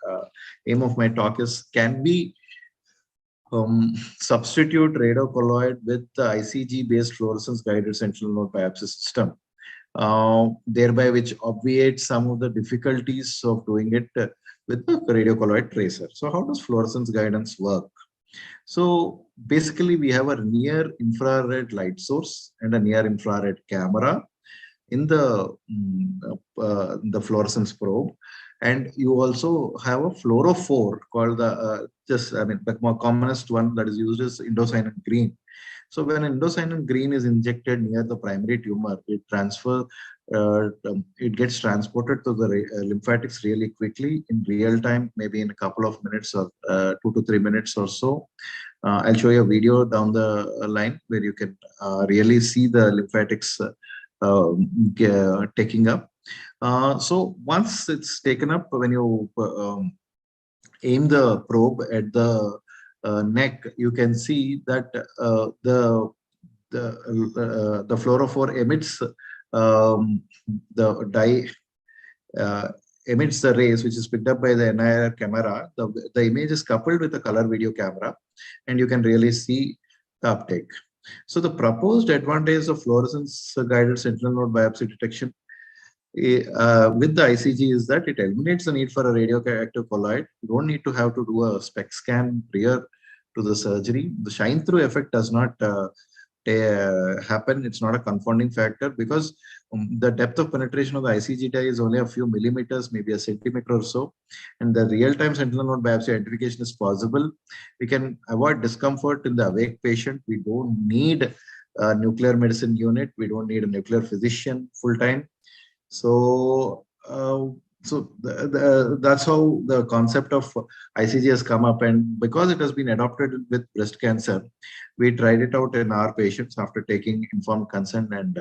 aim of my talk is, can we substitute radiocolloid with the ICG-based fluorescence-guided sentinel node biopsy system, thereby which obviates some of the difficulties of doing it with the radiocolloid tracer. So how does fluorescence guidance work? So basically, we have a near infrared light source and a near infrared camera in the fluorescence probe, and you also have a fluorophore called the the more commonest one that is used is indocyanine green. So when indocyanine green is injected near the primary tumor, it gets transported to the lymphatics really quickly in real time, maybe in a couple of minutes or 2 to 3 minutes or so. I'll show you a video down the line where you can really see the lymphatics taking up. So once it's taken up, when you aim the probe at the neck, you can see that the fluorophore emits the dye emits the rays, which is picked up by the NIR camera. The image is coupled with a color video camera, and you can really see the uptake. So the proposed advantage of fluorescence-guided sentinel node biopsy detection with the ICG is that it eliminates the need for a radioactive colloid. You don't need to have to do a SPECT scan prior to the surgery. The shine-through effect does not happen. It's not a confounding factor because the depth of penetration of the ICG dye is only a few millimeters, maybe a centimeter or so, and the real-time sentinel node biopsy identification is possible. We can avoid discomfort in the awake patient. We don't need a nuclear medicine unit. We don't need a nuclear physician full-time. So So that's how the concept of ICG has come up, and because it has been adopted with breast cancer, we tried it out in our patients after taking informed consent and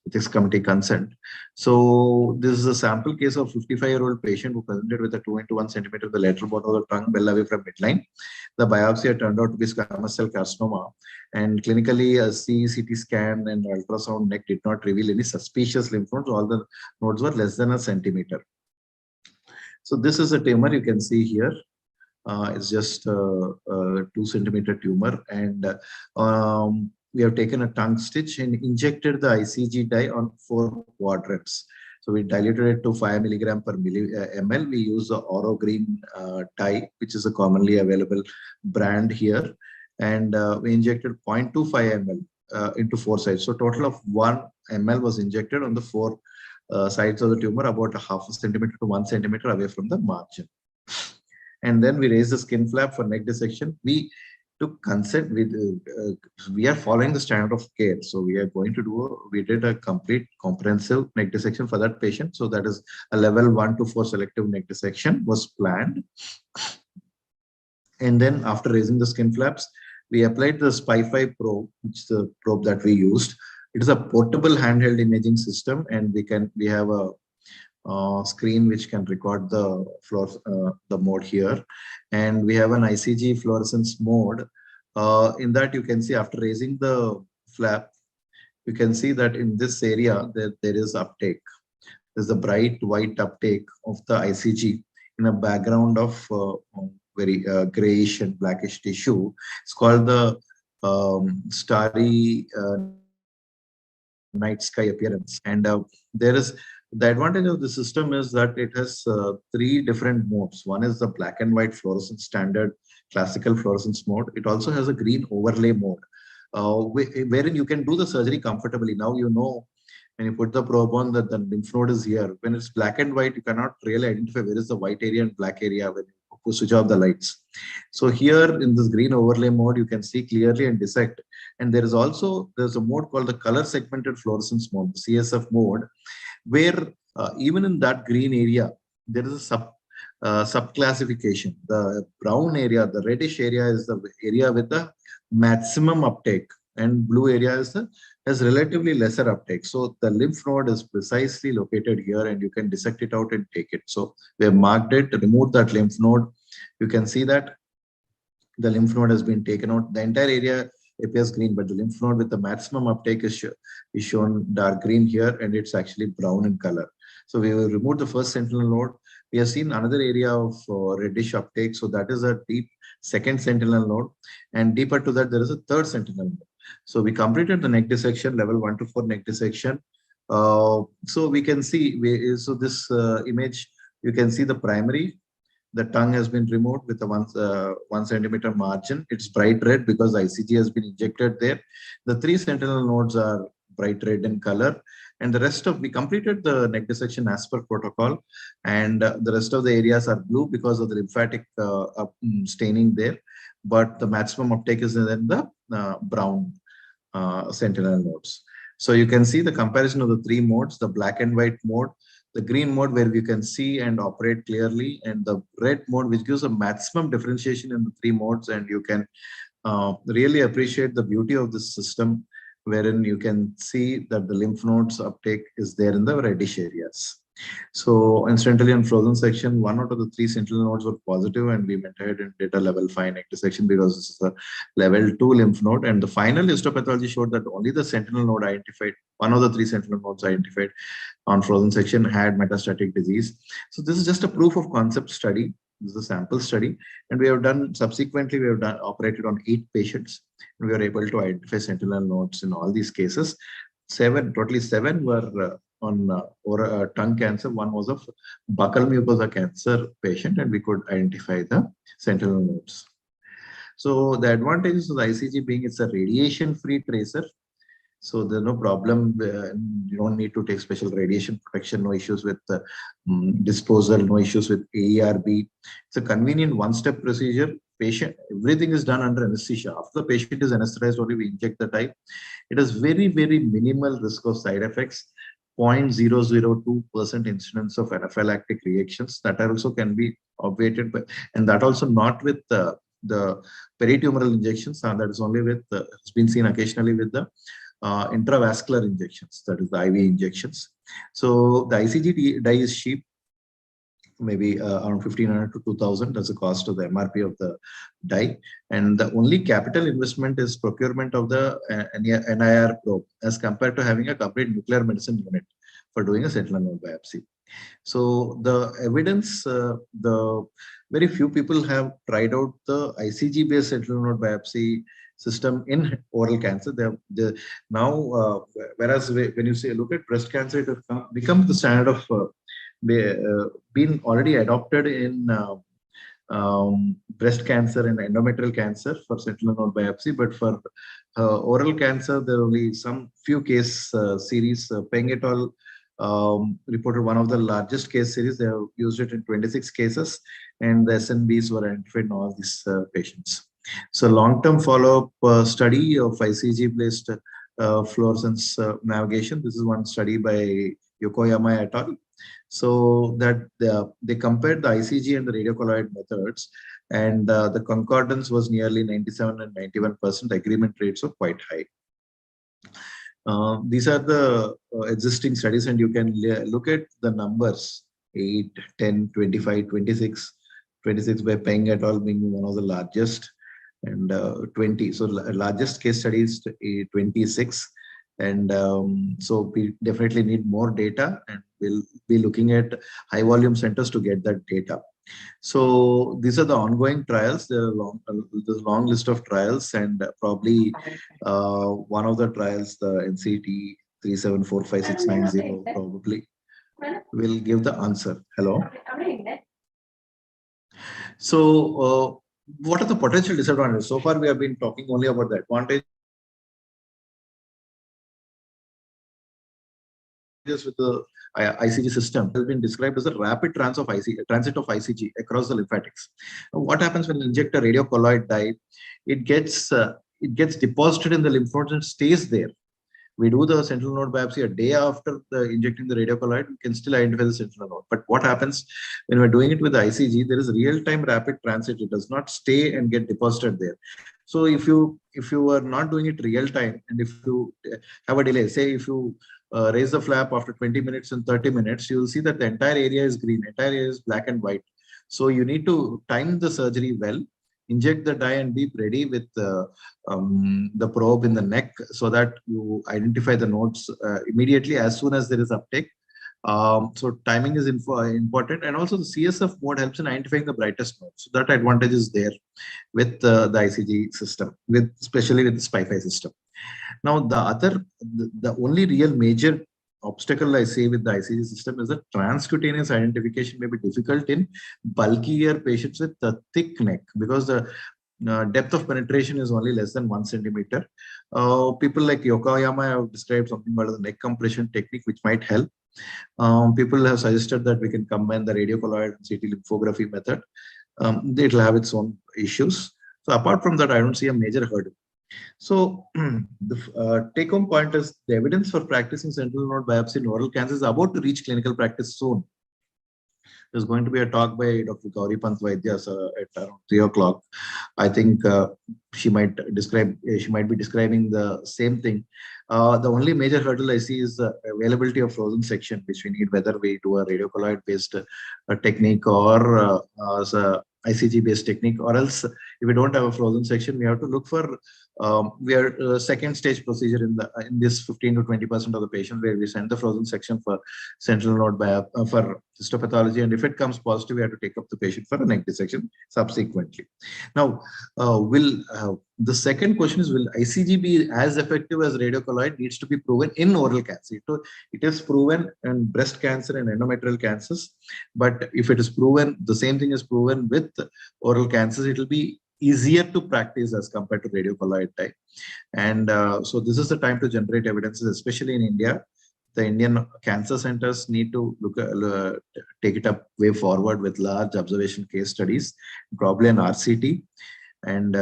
ethics committee consent. So this is a sample case of 55-year-old patient who presented with a 2 into 1 centimeter of the lateral bottom of the tongue well away from midline. The biopsy had turned out to be squamous cell carcinoma, and clinically a CT scan and ultrasound neck did not reveal any suspicious lymph nodes. All the nodes were less than a centimeter. So this is a tumor you can see here. It's just a 2 centimeter tumor, and we have taken a tongue stitch and injected the ICG dye on 4 quadrants. So we diluted it to 5 milligram per ml. We use the Oro Green dye, which is a commonly available brand here, and we injected 0.25 ml into 4 sites. So total of 1 ml was injected on the 4 sides of the tumor, about a half a centimeter to 1 centimeter away from the margin. And then we raised the skin flap for neck dissection. We took consent with, we are following the standard of care. So we are going to we did a complete comprehensive neck dissection for that patient. So that is a level 1 to 4 selective neck dissection was planned. And then after raising the skin flaps, we applied the SPY-5 probe, which is the probe that we used. It is a portable handheld imaging system, and we have a screen which can record the mode here, and we have an ICG fluorescence mode. In that you can see after raising the flap, you can see that in this area there is uptake. There's a bright white uptake of the ICG in a background of very grayish and blackish tissue. It's called the starry night sky appearance, and there is the advantage of the system is that it has 3 different modes. One is the black and white fluorescence standard classical fluorescence mode. It also has a green overlay mode, wherein you can do the surgery comfortably. Now you know when you put the probe on that the lymph node is here. When it's black and white, you cannot really identify where is the white area and black area when you switch off the lights. So here in this green overlay mode, you can see clearly and dissect. And there's a mode called the color segmented fluorescence mode, CSF mode, where even in that green area, there is a sub-classification. The brown area, the reddish area is the area with the maximum uptake, and blue area has relatively lesser uptake. So the lymph node is precisely located here, and you can dissect it out and take it. So we have marked it, removed that lymph node. You can see that the lymph node has been taken out. The entire area appears green, but the lymph node with the maximum uptake is shown dark green here, and it's actually brown in color. So we will remove the first sentinel node. We have seen another area of reddish uptake. So that is a deep second sentinel node, and deeper to that there is a third sentinel node. So we completed the neck dissection, level 1 to 4 neck dissection. So we can see, this image, you can see the primary. The tongue has been removed with a 1 centimeter margin. It's bright red because the ICG has been injected there. The 3 sentinel nodes are bright red in color, and the rest we completed the neck dissection as per protocol, and the rest of the areas are blue because of the lymphatic staining there, but the maximum uptake is in the brown sentinel nodes. So you can see the comparison of the 3 modes, the black and white mode, the green mode where we can see and operate clearly, and the red mode which gives a maximum differentiation in the 3 modes, and you can really appreciate the beauty of this system, wherein you can see that the lymph nodes uptake is there in the reddish areas. So incidentally on frozen section, 1 out of the 3 sentinel nodes were positive, and we went ahead and did a level 5 neck dissection because this is a level 2 lymph node, and the final histopathology showed that only the sentinel node identified, 1 of the 3 sentinel nodes identified on frozen section had metastatic disease. So this is just a proof of concept study. This is a sample study, and we have done subsequently, we have operated on 8 patients, and we were able to identify sentinel nodes in all these cases. Totally 7 were on tongue cancer. 1 was of buccal mucosa cancer patient, and we could identify the sentinel nodes. So the advantages of the ICG being it's a radiation-free tracer. So there's no problem. You don't need to take special radiation protection, no issues with disposal, no issues with AERB. It's a convenient one-step procedure. Everything is done under anesthesia. After the patient is anesthetized, only we inject the dye. It has very, very minimal risk of side effects. 0.002% incidence of anaphylactic reactions that also can be obviated by, and that also not with the peritumoral injections, that is only with, it's been seen occasionally with the intravascular injections, that is the IV injections. So the ICG dye is cheap, maybe around 1,500 to 2,000 as the cost of the MRP of the dye. And the only capital investment is procurement of the NIR probe as compared to having a complete nuclear medicine unit for doing a sentinel node biopsy. So the evidence, the very few people have tried out the ICG based sentinel node biopsy system in oral cancer. They now, whereas when you say look at breast cancer, it has become the standard of been already adopted in breast cancer and endometrial cancer for sentinel node biopsy, but for oral cancer, there are only some few case series. Peng et al. Reported one of the largest case series. They have used it in 26 cases, and the SNBs were identified in all these patients. So long-term follow-up study of ICG-based fluorescence navigation. This is one study by Yokoyama et al. So that they compared the ICG and the radiocolloid methods, and the concordance was nearly 97 and 91%. Agreement rates were quite high. These are the existing studies, and you can look at the numbers 8, 10, 25, 26, 26 by Peng et al. Being one of the largest, and 20. So largest case studies 26. And so we definitely need more data, and we'll be looking at high volume centers to get that data. So these are the ongoing trials. There's a long list of trials, and probably one of the trials, the NCT 374569 probably will give the answer. Hello. So what are the potential disadvantages? So far we have been talking only about the advantage with the ICG system has been described as a rapid transit of ICG across the lymphatics. What happens when you inject a radiocolloid dye? It gets deposited in the lymph nodes and stays there. We do the sentinel node biopsy a day after injecting the radiocolloid. We can still identify the sentinel node. But what happens when we're doing it with the ICG? There is real-time rapid transit. It does not stay and get deposited there. So if you are not doing it real time, and if you have a delay, say if you raise the flap after 20 minutes and 30 minutes, you will see that the entire area is green, entire area is black and white. So you need to time the surgery well, inject the dye and be ready with the probe in the neck so that you identify the nodes immediately as soon as there is uptake. So timing is important, and also the CSF mode helps in identifying the brightest nodes. So that advantage is there with the ICG system, especially with the SPI-5 system. Now, the only real major obstacle I see with the ICG system is that transcutaneous identification may be difficult in bulkier patients with a thick neck, because the depth of penetration is only less than 1 centimeter. People like Yokoyama have described something called the neck compression technique, which might help. People have suggested that we can combine the radiocolloid and CT lymphography method. It will have its own issues. So apart from that, I don't see a major hurdle. So the take-home point is the evidence for practicing sentinel node biopsy in oral cancer is about to reach clinical practice soon. There's going to be a talk by Dr. Gauri Pant Vaidyas at around 3 o'clock. I think she might be describing the same thing. The only major hurdle I see is the availability of frozen section, which we need, whether we do a radiocolloid-based technique or ICG-based technique, or else if we don't have a frozen section, we have to look for second stage procedure in this 15 to 20% of the patient, where we send the frozen section for sentinel node biopsy for histopathology, and if it comes positive, we have to take up the patient for a neck dissection subsequently. Now, the second question is, will ICG be as effective as radiocolloid? Needs to be proven in oral cancer. It is proven in breast cancer and endometrial cancers, but if it is proven, the same thing is proven with oral cancers, it will be easier to practice as compared to radiocolloid type. And so this is the time to generate evidences, especially in India. The Indian cancer centers need to take it up way forward with large observation case studies, probably an RCT, and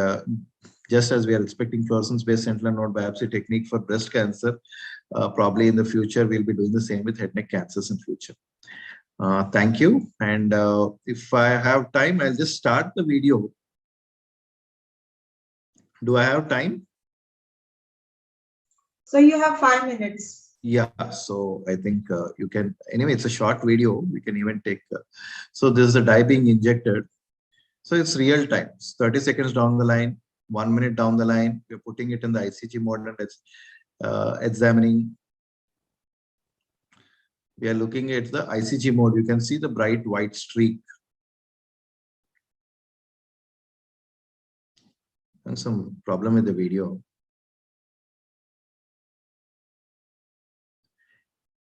just as we are expecting fluorescence-based sentinel node biopsy technique for breast cancer, probably in the future, we'll be doing the same with head neck cancers in future. Thank you. And if I have time, I'll just start the video. Do I have time? So you have 5 minutes. Yeah, so I think you can, anyway, it's a short video. We can even take, so this is a dye being injected. So it's real time, it's 30 seconds down the line, 1 minute down the line, we're putting it in the ICG mode and it's examining. We are looking at the ICG mode. You can see the bright white streak. And some problem with the video.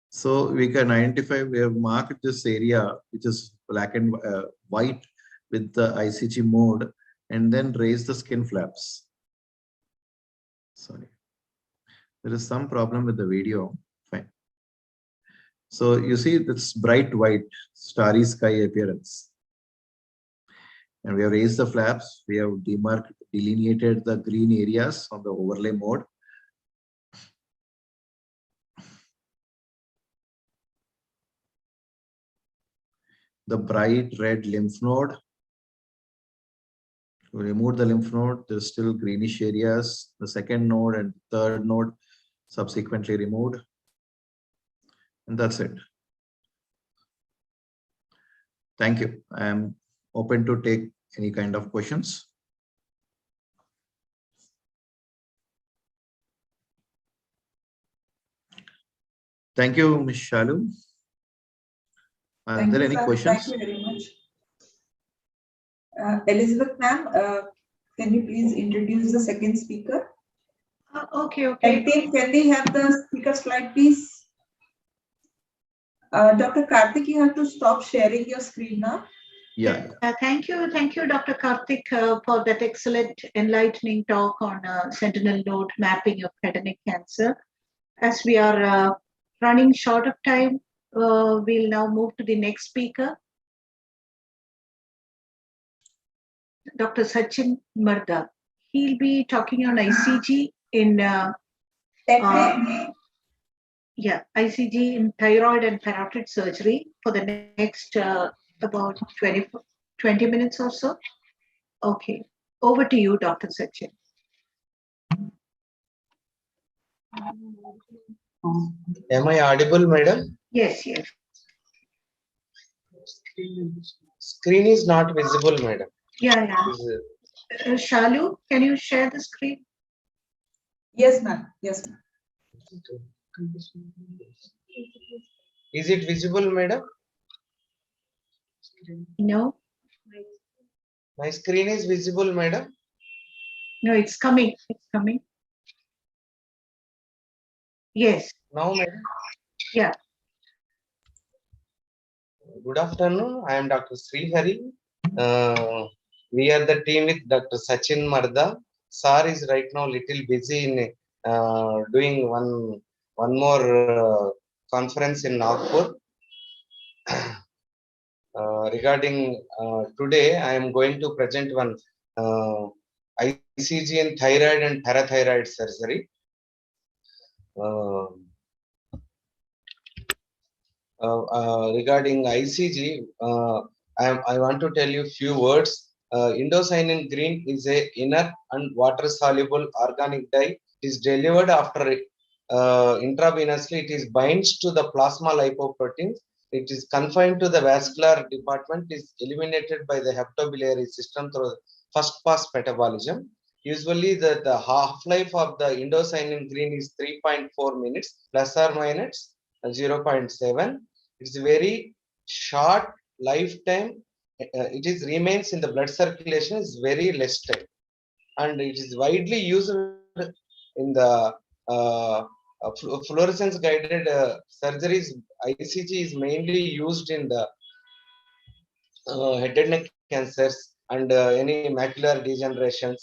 So we can identify, we have marked this area, which is black and white with the ICG mode, and then raise the skin flaps. Sorry. There is some problem with the video. Fine. So you see this bright white starry sky appearance. And we have raised the flaps. We have delineated the green areas on the overlay mode. The bright red lymph node. We removed the lymph node. There's still greenish areas. The second node and third node subsequently removed. And that's it. Thank you. I am open to take any kind of questions. Thank you, Ms. Shalu. Are there any questions? Thank you very much. Elizabeth ma'am, can you please introduce the second speaker? Okay. And team, can we have the speaker slide, please? Dr. Karthik, you have to stop sharing your screen now. Yeah. Thank you, Dr. Karthik, for that excellent, enlightening talk on sentinel node mapping of head and neck cancer. As we are running short of time, we'll now move to the next speaker, Dr. Sachin Marda. He'll be talking on ICG in ICG in thyroid and parotid surgery for the next about 20 minutes or so. Okay, over to you, Dr. Sachin. Am I audible, madam? Yes. Screen is not visible, madam. Yeah. Shalu, can you share the screen? Yes, ma'am. Yes, ma'am. Is it visible, madam? No. My screen is visible, madam. No, it's coming. Yes. Now, madam. Yeah. Good afternoon. I am Dr. Srihari. We are the team with Dr. Sachin Marda. Sir is right now little busy in doing one more conference in Nagpur. Regarding today, I am going to present one ICG in thyroid and parathyroid surgery. Regarding ICG, I want to tell you a few words. Indocyanine green is a inert and water-soluble organic dye. It is delivered after intravenously. It binds to the plasma lipoproteins. It is confined to the vascular department. It is eliminated by the hepatobiliary system through first-pass metabolism. Usually, the half-life of the indocyanine green is 3.4 minutes, plus or minus 0.7. It's a very short lifetime. It remains in the blood circulation is very less time, and it is widely used in the fluorescence guided surgeries. ICG is mainly used in the head and neck cancers and any macular degenerations,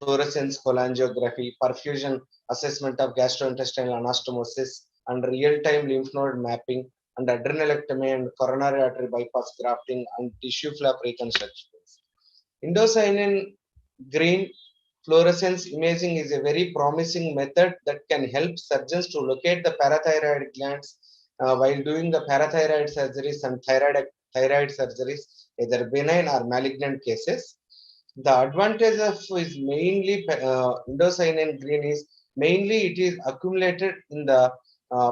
fluorescence cholangiography, perfusion assessment of gastrointestinal anastomosis, and real-time lymph node mapping, and adrenalectomy and coronary artery bypass grafting and tissue flap reconstructions. Indocyanine green fluorescence imaging is a very promising method that can help surgeons to locate the parathyroid glands while doing the parathyroid surgeries and thyroid surgeries, either benign or malignant cases. The advantage of is mainly indocyanine green is mainly it is accumulated in the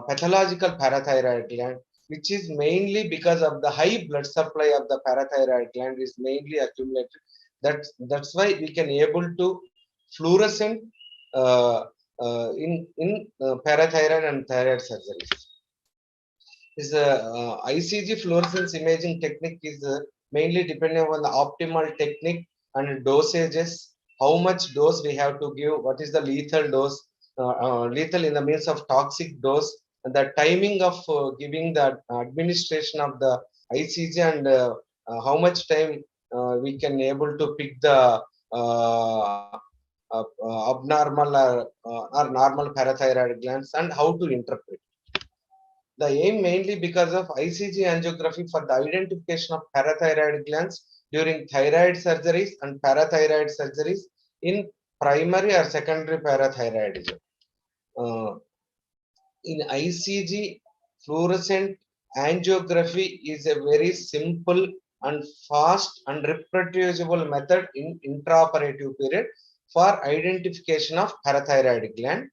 pathological parathyroid gland, which is mainly because of the high blood supply of the parathyroid gland is mainly accumulated. That's why we can able to fluorescent in parathyroid and thyroid surgeries. Is ICG fluorescence imaging technique is mainly depending on the optimal technique and dosages, how much dose we have to give, what is the lethal dose, lethal in the means of toxic dose, and the timing of giving the administration of the ICG, and how much time we can able to pick the abnormal or normal parathyroid glands, and how to interpret. The aim mainly because of ICG angiography for the identification of parathyroid glands during thyroid surgeries and parathyroid surgeries in primary or secondary parathyroidism. In ICG, fluorescent angiography is a very simple and fast and reproducible method in intraoperative period for identification of parathyroid gland.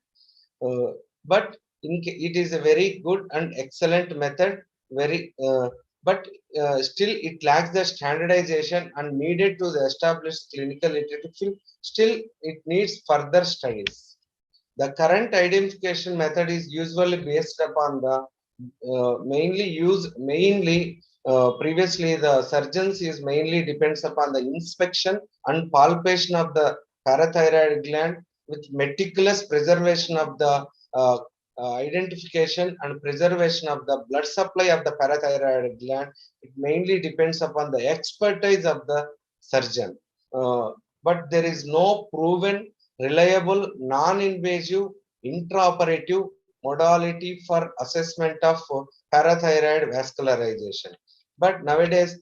But it is a very good and excellent method, but still it lacks the standardization and needed to the established clinical literature. Still it needs further studies. The current identification method is usually based upon the previously the surgeons is mainly depends upon the inspection and palpation of the parathyroid gland with meticulous preservation of the identification and preservation of the blood supply of the parathyroid gland. It mainly depends upon the expertise of the surgeon. But there is no proven, reliable, non-invasive, intraoperative modality for assessment of parathyroid vascularization. But nowadays,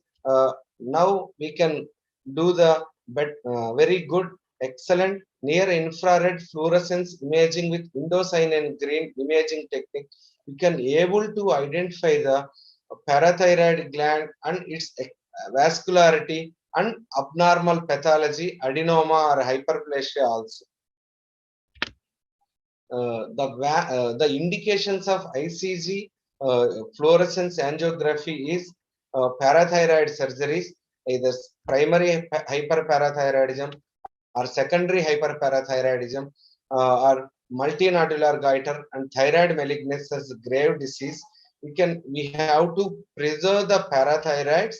now we can do the very good, excellent near infrared fluorescence imaging with indocyanine green imaging technique. We can able to identify the parathyroid gland and its vascularity and abnormal pathology, adenoma or hyperplasia also. The indications of ICG fluorescence angiography is parathyroid surgeries, either primary hyperparathyroidism or secondary hyperparathyroidism, or multinodular goiter and thyroid malignancy as grave disease. We have to preserve the parathyroids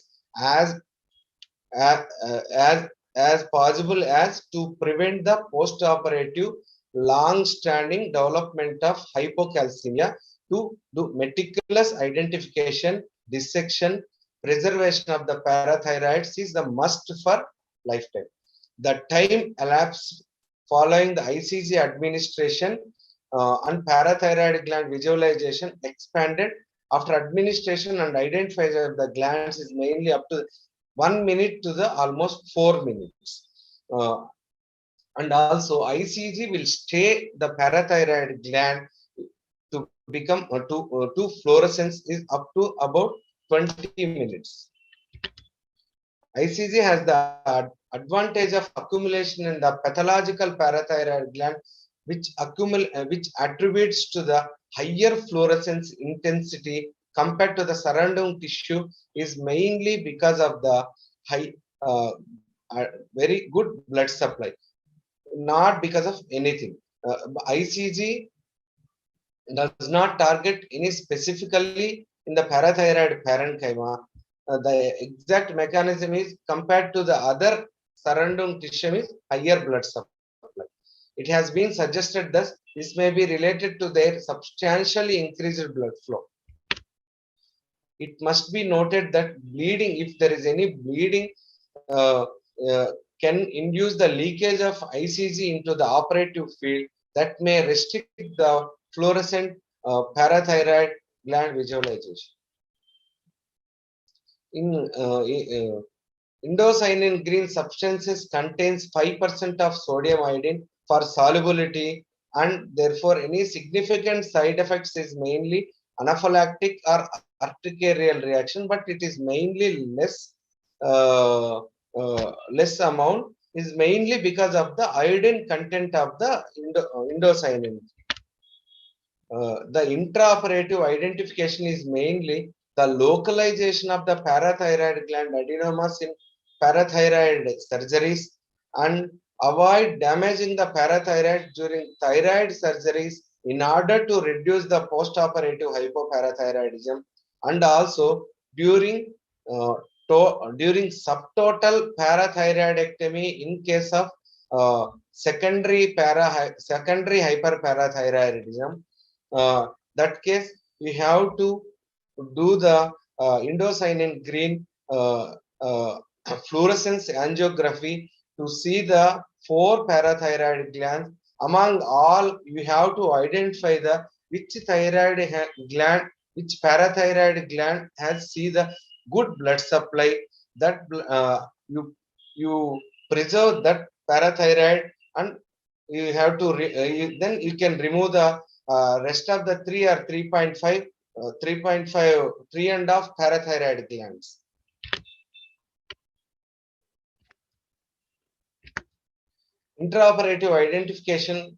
as possible as to prevent the post-operative long-standing development of hypocalcemia, to do meticulous identification, dissection, preservation of the parathyroids is the must for lifetime. The time elapsed following the ICG administration and parathyroid gland visualization expanded after administration and identification of the glands is mainly up to 1 minute to the almost 4 minutes. And also ICG will stay the parathyroid gland to become to fluorescence is up to about 20 minutes. ICG has the advantage of accumulation in the pathological parathyroid gland, which attributes to the higher fluorescence intensity compared to the surrounding tissue is mainly because of the high, very good blood supply, not because of anything. ICG does not target any specifically in the parathyroid parenchyma. The exact mechanism is compared to the other surrounding tissue is higher blood supply. It has been suggested that this may be related to their substantially increased blood flow. It must be noted that bleeding, if there is any bleeding, can induce the leakage of ICG into the operative field that may restrict the fluorescent parathyroid gland visualization. Indocyanine green substances contains 5% of sodium iodine for solubility, and therefore any significant side effects is mainly anaphylactic or urticarial reaction, but it is mainly less amount is mainly because of the iodine content of the indocyanine. The intraoperative identification is mainly the localization of the parathyroid gland adenomas in parathyroid surgeries and avoid damaging the parathyroid during thyroid surgeries in order to reduce the postoperative hypoparathyroidism, and also during subtotal parathyroidectomy in case of secondary hyperparathyroidism. That case we have to do the indocyanine green fluorescence angiography to see the 4 parathyroid glands. Among all, you have to identify the which parathyroid gland has see the good blood supply, that you preserve that parathyroid, and you have to then you can remove the rest of the 3 or 3.5 3.5 parathyroid glands. Intraoperative identification.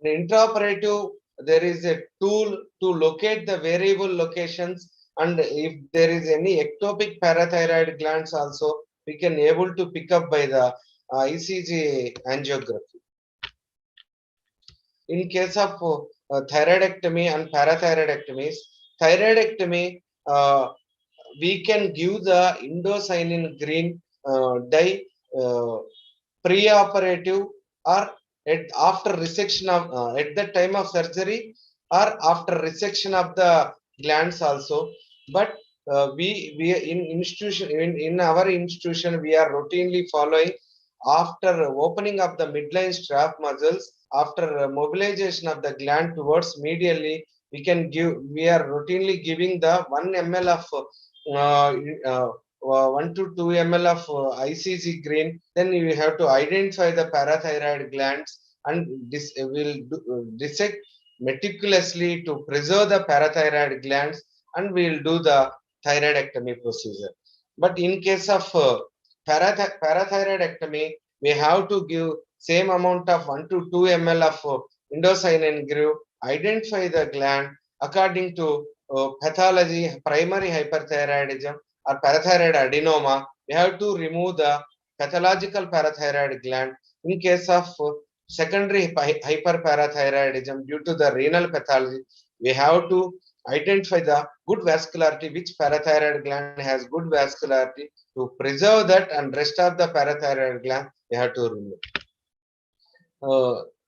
In intraoperative, there is a tool to locate the variable locations, and if there is any ectopic parathyroid glands also, we can able to pick up by the ECG angiography. In case of thyroidectomy and parathyroidectomies, thyroidectomy, we can give the indocyanine green dye pre-operative or after resection of at the time of surgery or after resection of the glands also. But we in our institution we are routinely following after opening of the midline strap muscles, after mobilization of the gland towards medially, we are routinely giving the 1 ml of 1 to 2 ml of ICG green. Then you have to identify the parathyroid glands, and this will dissect meticulously to preserve the parathyroid glands, and we will do the thyroidectomy procedure. But in case of parathyroidectomy, we have to give same amount of 1 to 2 ml of indocyanine group, identify the gland according to pathology, primary hyperthyroidism or parathyroid adenoma. We have to remove the pathological parathyroid gland. In case of secondary hyperparathyroidism due to the renal pathology, we have to identify the good vascularity, which parathyroid gland has good vascularity, to preserve that, and rest of the parathyroid gland we have to remove.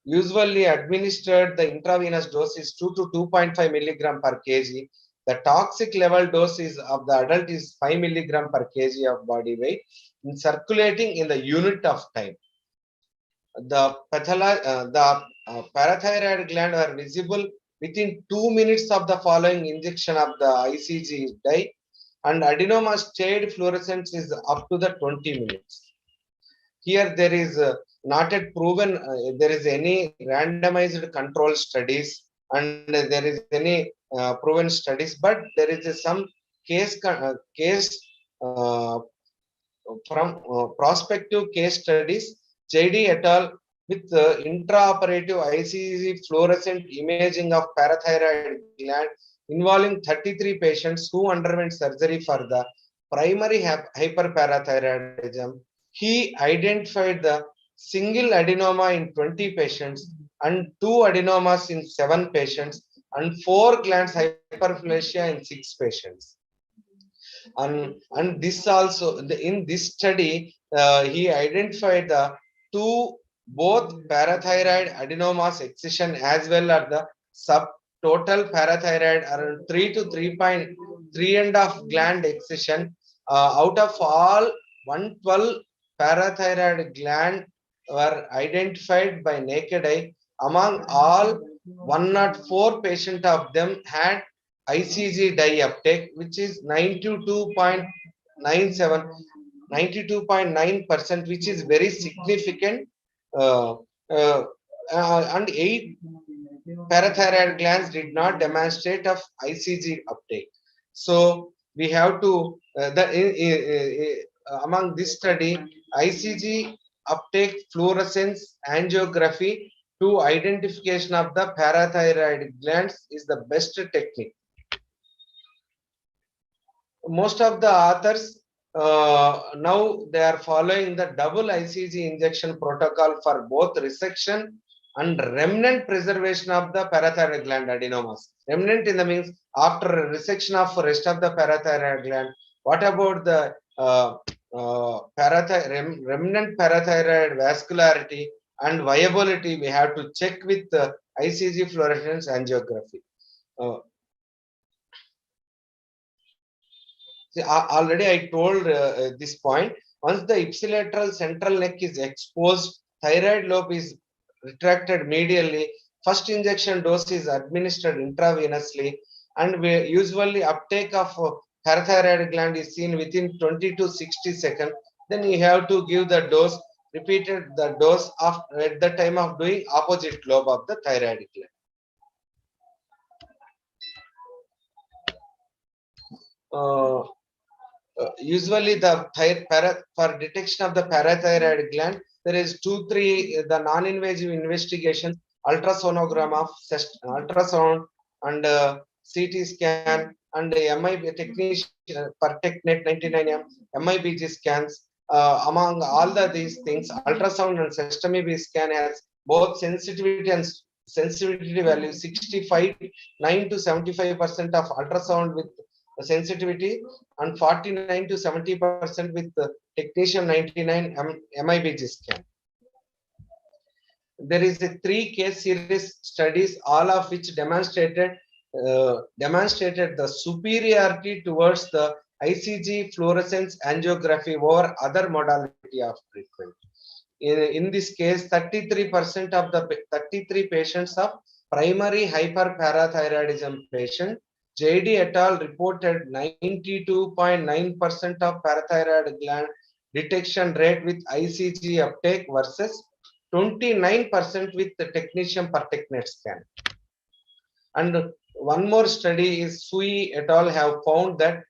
Usually administered, the intravenous dose is 2 to 2.5 milligram per kg. The toxic level dose is of the adult is 5 milligram per kg of body weight in circulating in the unit of time. The parathyroid gland are visible within 2 minutes of the following injection of the ICG dye, and adenoma shade fluorescence is up to the 20 minutes. Here there is not yet proven there is any randomized control studies, and there is any proven studies, but there is some case from prospective case studies, JD et al. With intraoperative ICG fluorescent imaging of parathyroid gland involving 33 patients who underwent surgery for the primary hyperparathyroidism. He identified the single adenoma in 20 patients and 2 adenomas in 7 patients and 4 glands hyperplasia in 6 patients. And this also, in this study, he identified the 2 both parathyroid adenomas excision as well as the subtotal parathyroid around 3 to 3.3 gland excision. Out of all 112 parathyroid gland were identified by naked eye. Among all 104 patients of them had ICG dye uptake, which is 92.9%, which is very significant, and 8 parathyroid glands did not demonstrate of ICG uptake. So we have to among this study, ICG uptake fluorescence angiography to identification of the parathyroid glands is the best technique. Most of the authors now they are following the double ICG injection protocol for both resection and remnant preservation of the parathyroid gland adenomas. Remnant in the means after resection of rest of the parathyroid gland. What about the remnant parathyroid vascularity and viability? We have to check with the ICG fluorescence angiography. Already I told this point. Once the ipsilateral central neck is exposed, thyroid lobe is retracted medially. First injection dose is administered intravenously, and we usually uptake of parathyroid gland is seen within 20 to 60 seconds. Then you have to give the dose, repeated the dose at the time of doing opposite lobe of the thyroid gland. Usually the for detection of the parathyroid gland, there is 2-3 the non-invasive investigation, ultrasonogram of ultrasound and CT scan and MIB technician per TechNet 99M MIBG scans. Among all these things, ultrasound and sestamibi scan has both sensitivity and sensitivity value 9 to 75% of ultrasound with sensitivity and 49 to 70% with the technician 99 MIBG scan. There is a 3 case series studies, all of which demonstrated the superiority towards the ICG fluorescence angiography over other modality of treatment. In this case, 33% of the 33 patients of primary hyperparathyroidism patient, JD et al. Reported 92.9% of parathyroid gland detection rate with ICG uptake versus 29% with the technician per TechNet scan. And one more study is Sui et al. Have found that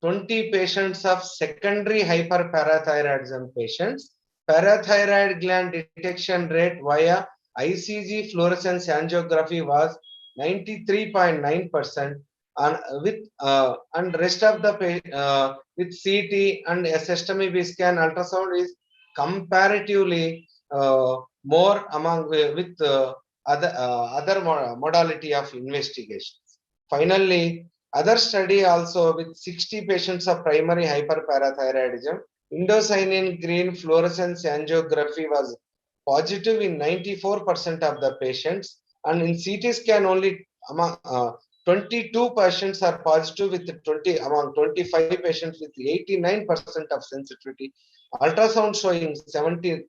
20 patients of secondary hyperparathyroidism patients, parathyroid gland detection rate via ICG fluorescence angiography was 93.9%, and with and rest of the with CT and sestamibi scan ultrasound is comparatively more among with other modality of investigations. Finally, other study also with 60 patients of primary hyperparathyroidism, indocyanine green fluorescence angiography was positive in 94% of the patients, and in CT scan only among 22 patients are positive with 25 patients with 89% of sensitivity, ultrasound showing 71%,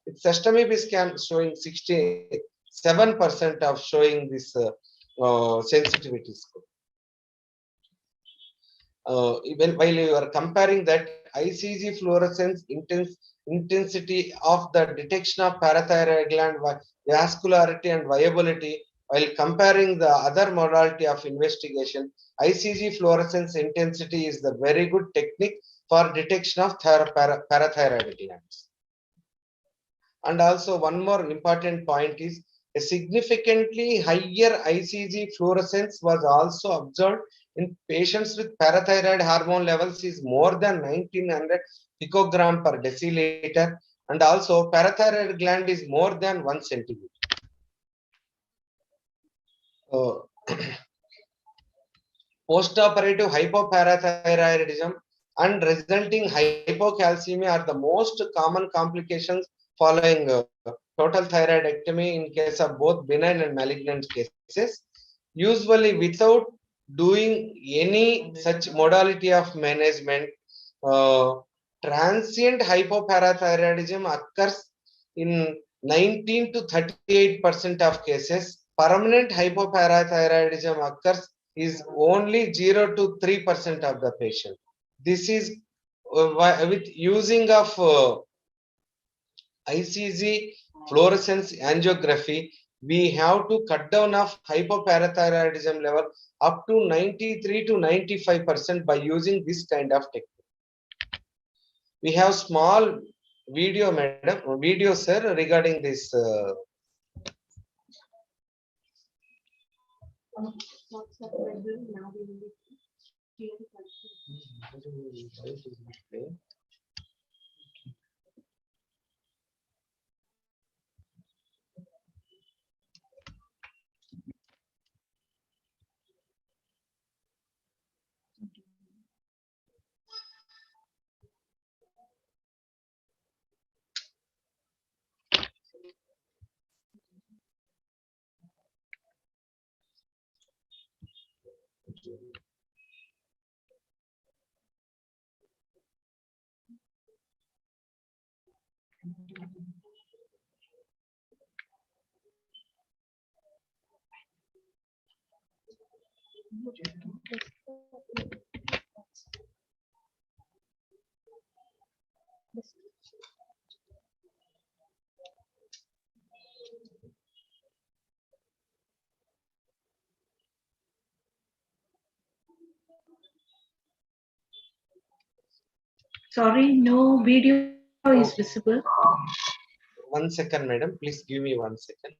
with sestamibi scan showing 67% of showing this sensitivity score. While you are comparing that ICG fluorescence intensity of the detection of parathyroid gland vascularity and viability, while comparing the other modality of investigation, ICG fluorescence intensity is the very good technique for detection of parathyroid glands. And also one more important point is a significantly higher ICG fluorescence was also observed in patients with parathyroid hormone levels is more than 1900 picogram per deciliter, and also parathyroid gland is more than 1 centimeter. Postoperative hypoparathyroidism and resulting hypocalcemia are the most common complications following total thyroidectomy in case of both benign and malignant cases. Usually without doing any such modality of management, transient hypoparathyroidism occurs in 19 to 38% of cases. Permanent hypoparathyroidism occurs is only 0 to 3% of the patient. This is with using of ICG fluorescence angiography, we have to cut down of hypoparathyroidism level up to 93 to 95% by using this kind of technique. We have small video, madam, video, sir, regarding this. Sorry, no video is visible. 1 second, madam. Please give me 1 second.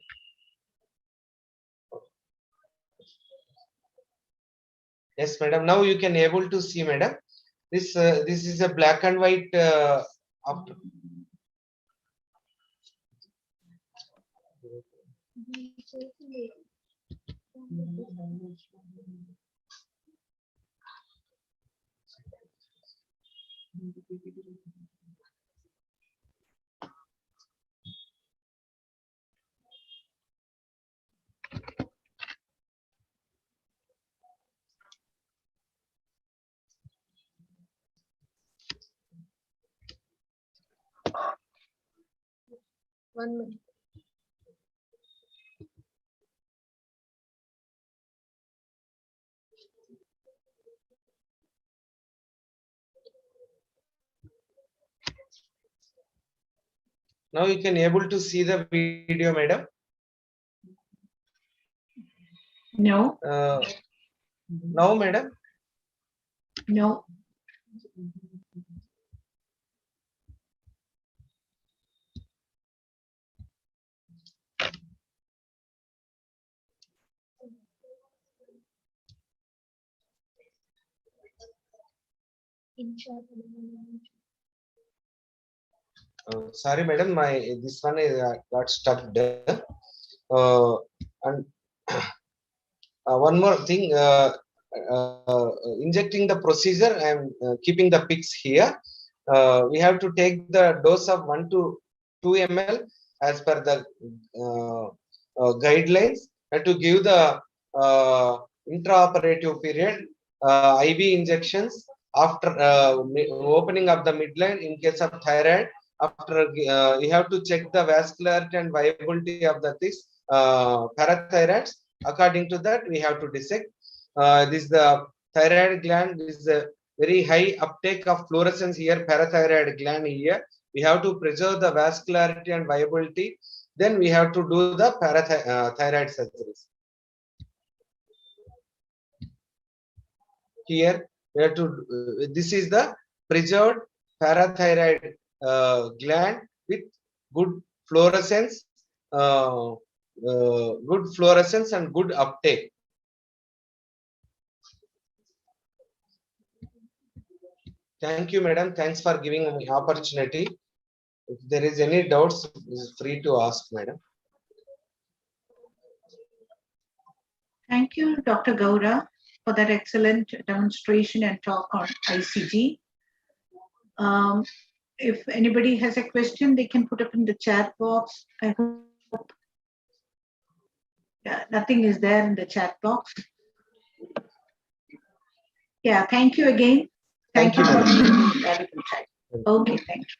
Yes, madam. Now you can able to see, madam. This is a black and white. One minute. Now you can able to see the video, madam. No. Now, madam. No. Sorry, madam. This one is got stuck there. And one more thing. Injecting the procedure, I am keeping the pics here. We have to take the dose of 1 to 2 ml as per the guidelines, and to give the intraoperative period IV injections after opening of the midline in case of thyroid. After you have to check the vascularity and viability of this parathyroids. According to that, we have to dissect. This is the thyroid gland. This is a very high uptake of fluorescence here, parathyroid gland here. We have to preserve the vascularity and viability. Then we have to do the thyroid surgeries. Here we have to. This is the preserved parathyroid gland with good fluorescence, and good uptake. Thank you, madam. Thanks for giving me opportunity. If there is any doubts, is free to ask, madam. Thank you, Dr. Gaura, for that excellent demonstration and talk on ICG. If anybody has a question, they can put up in the chat box. I hope. Yeah, nothing is there in the chat box. Yeah, thank you again. Thank you for the valuable time. Okay, thank you.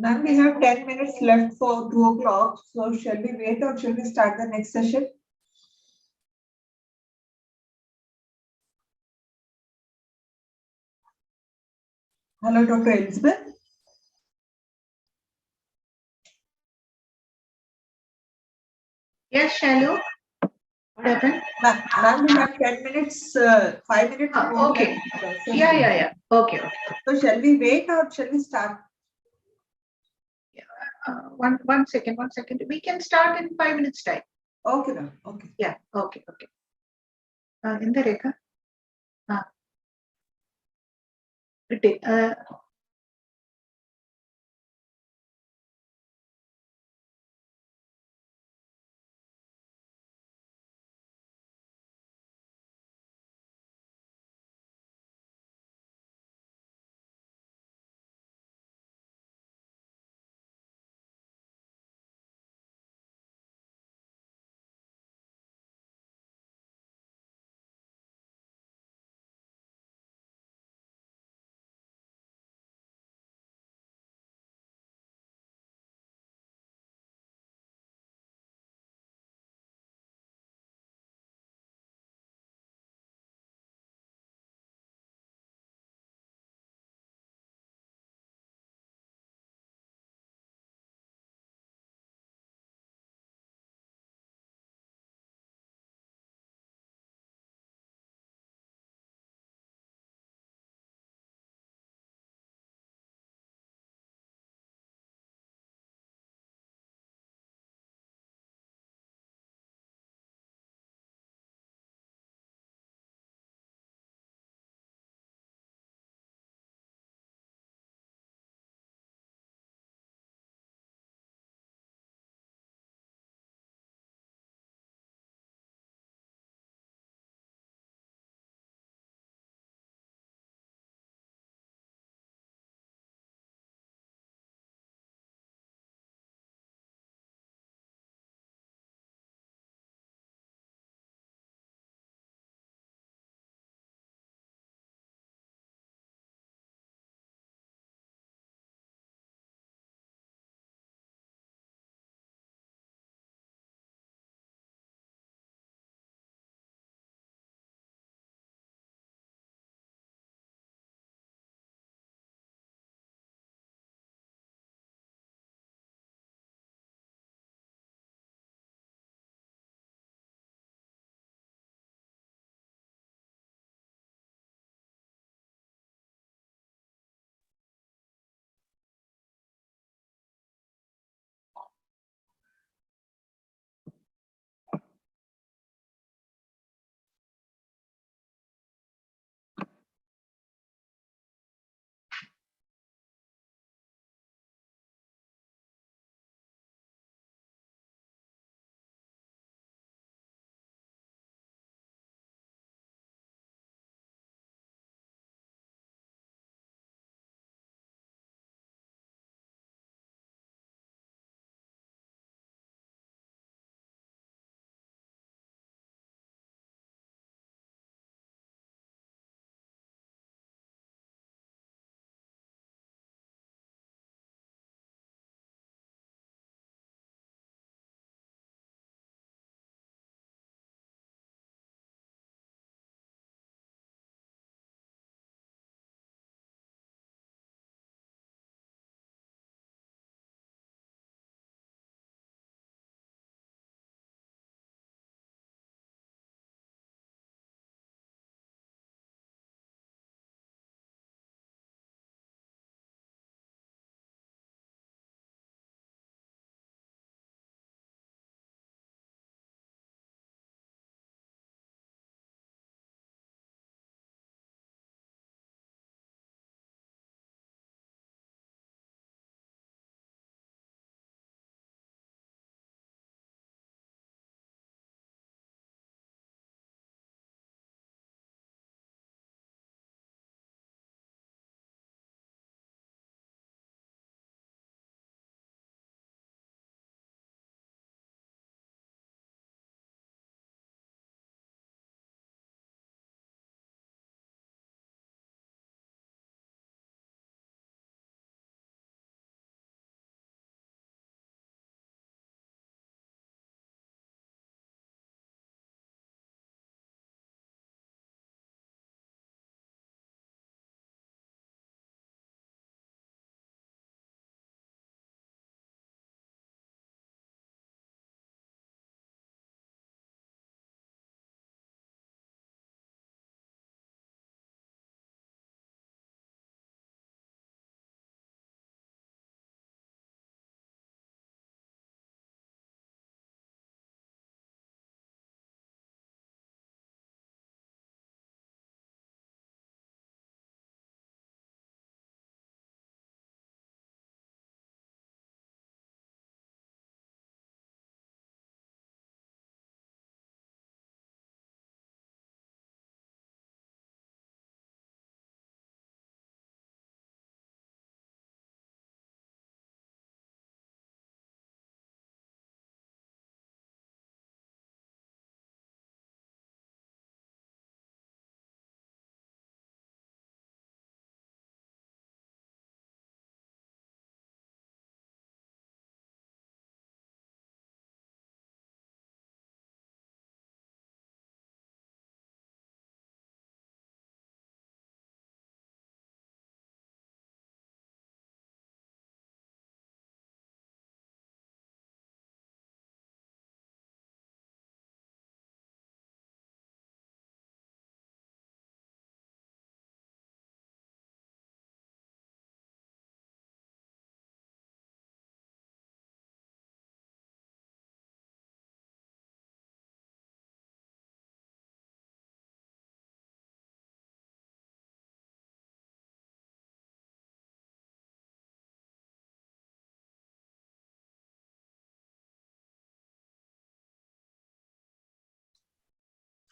Ma'am, we have 10 minutes left for 2 o'clock. So shall we wait or shall we start the next session? Hello, Dr. Elizabeth. Yes, Shalom. What happened? Ma'am, we have 10 minutes, 5 minutes more. Okay. left. Yeah. Okay. So shall we wait or shall we start? One second. We can start in 5 minutes time. Okay, ma'am. Okay. Yeah. Okay. In the Rekha.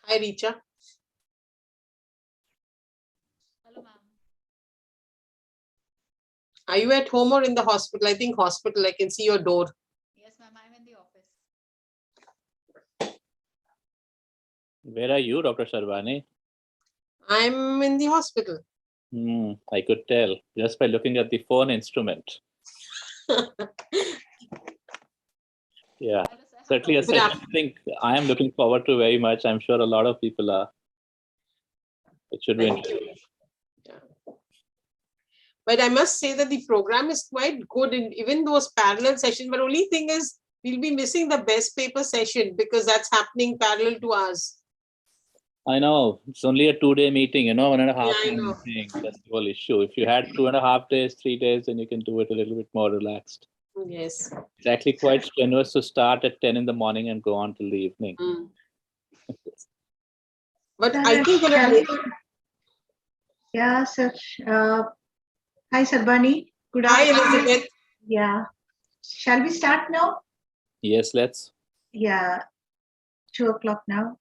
Hi, Richa. Hello, ma'am. Are you at home or in the hospital? I think hospital. I can see your door. Yes, ma'am. I'm in the office. Where are you, Dr. Sarvani? I'm in the hospital. I could tell just by looking at the phone instrument. Yeah, certainly a session I think I am looking forward to very much. I'm sure a lot of people are. It should be interesting. But I must say that the program is quite good in even those parallel sessions. But only thing is, we'll be missing the best paper session because that's happening parallel to ours. I know it's only a 2-day meeting, 1.5 I day know. meeting. That's the whole issue. If you had 2.5 days, 3 days, then you can do it a little bit more relaxed. Yes. It's actually quite strenuous to start at 10 in the morning and go on till the evening. But I think yeah, sir. Hi, Sarvani. Good Hi, afternoon. Elizabeth. Yeah. Shall we start now? Yes, let's. Yeah. 2 o'clock now.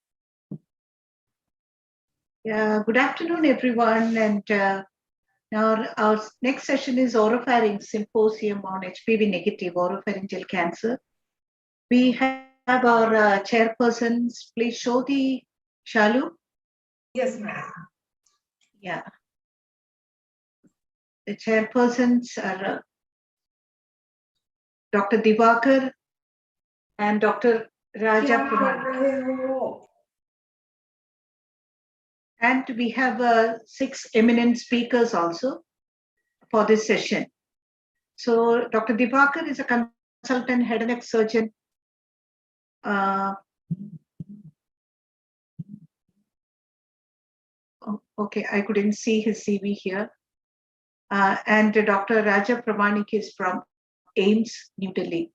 Yeah. Good afternoon, everyone. And now our next session is oropharynx symposium on HPV negative oropharyngeal cancer. We have our chairpersons. Please show the Shalu. Yes, ma'am. Yeah. The chairpersons are Dr. Divakar and Dr. Raja Pramani. And we have 6 eminent speakers also for this session. So Dr. Divakar is a consultant head and neck surgeon. Okay, I couldn't see his CV here. And Dr. Raja Pramanik is from AIMS, New Delhi.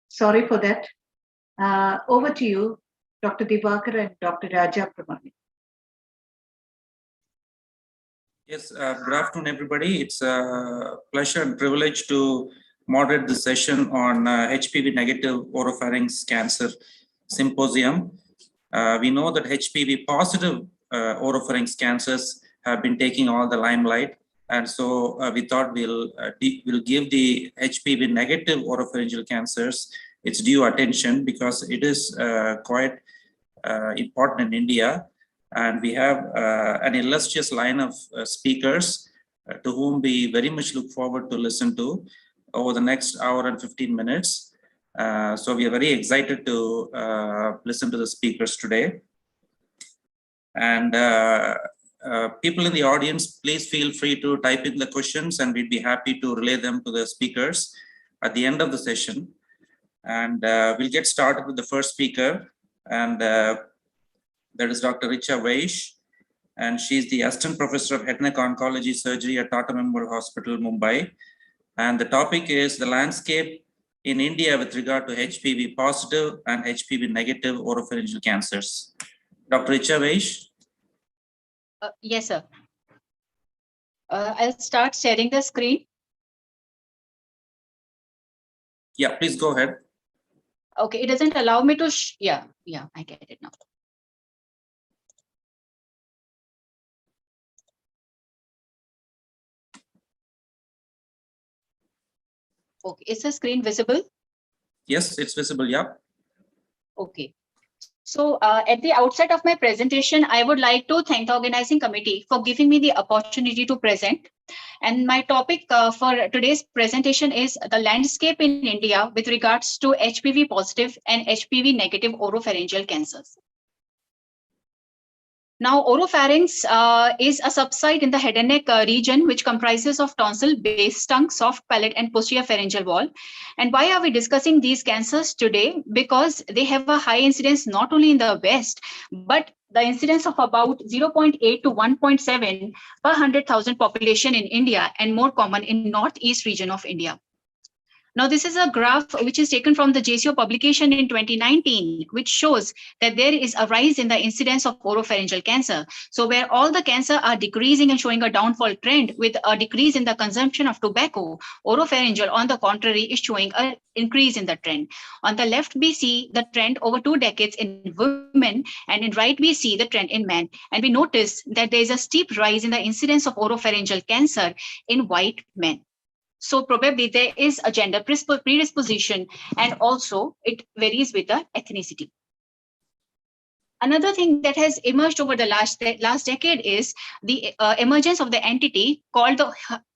Sorry for that. Over to you, Dr. Divakar and Dr. Raja Pramanik. Yes, good afternoon, everybody. It's a pleasure and privilege to moderate the session on HPV negative oropharynx cancer symposium. We know that HPV positive oropharynx cancers have been taking all the limelight. And so we thought we'll give the HPV negative oropharyngeal cancers its due attention because it is quite important in India. And we have an illustrious line of speakers to whom we very much look forward to listen to over the next hour and 15 minutes. So we are very excited to listen to the speakers today. And people in the audience, please feel free to type in the questions and we'd be happy to relay them to the speakers at the end of the session. And we'll get started with the first speaker. And that is Dr. Richa Vaish, and she's the Assistant Professor of Head and Neck Oncology Surgery at Tata Memorial Hospital, Mumbai. And the topic is the landscape in India with regard to HPV positive and HPV negative oropharyngeal cancers. Dr. Richa Vaish? Yes, sir. I'll start sharing the screen. Yeah, please go ahead. Okay, it doesn't allow me to, yeah, I get it now. Okay, is the screen visible? Yes, it's visible, yeah. Okay. So at the outset of my presentation, I would like to thank the organizing committee for giving me the opportunity to present. And my topic for today's presentation is the landscape in India with regards to HPV positive and HPV negative oropharyngeal cancers. Now, oropharynx is a subsite in the head and neck region, which comprises of tonsil, base tongue, soft palate, and posterior pharyngeal wall. And why are we discussing these cancers today? Because they have a high incidence not only in the West, but the incidence of about 0.8 to 1.7 per 100,000 population in India and more common in northeast region of India. Now, this is a graph which is taken from the JCO publication in 2019, which shows that there is a rise in the incidence of oropharyngeal cancer. So where all the cancer are decreasing and showing a downfall trend with a decrease in the consumption of tobacco, oropharyngeal, on the contrary, is showing an increase in the trend. On the left, we see the trend over 2 decades in women, and in right, we see the trend in men. And we notice that there is a steep rise in the incidence of oropharyngeal cancer in white men. So probably there is a gender predisposition, and also it varies with the ethnicity. Another thing that has emerged over the last decade is the emergence of the entity called the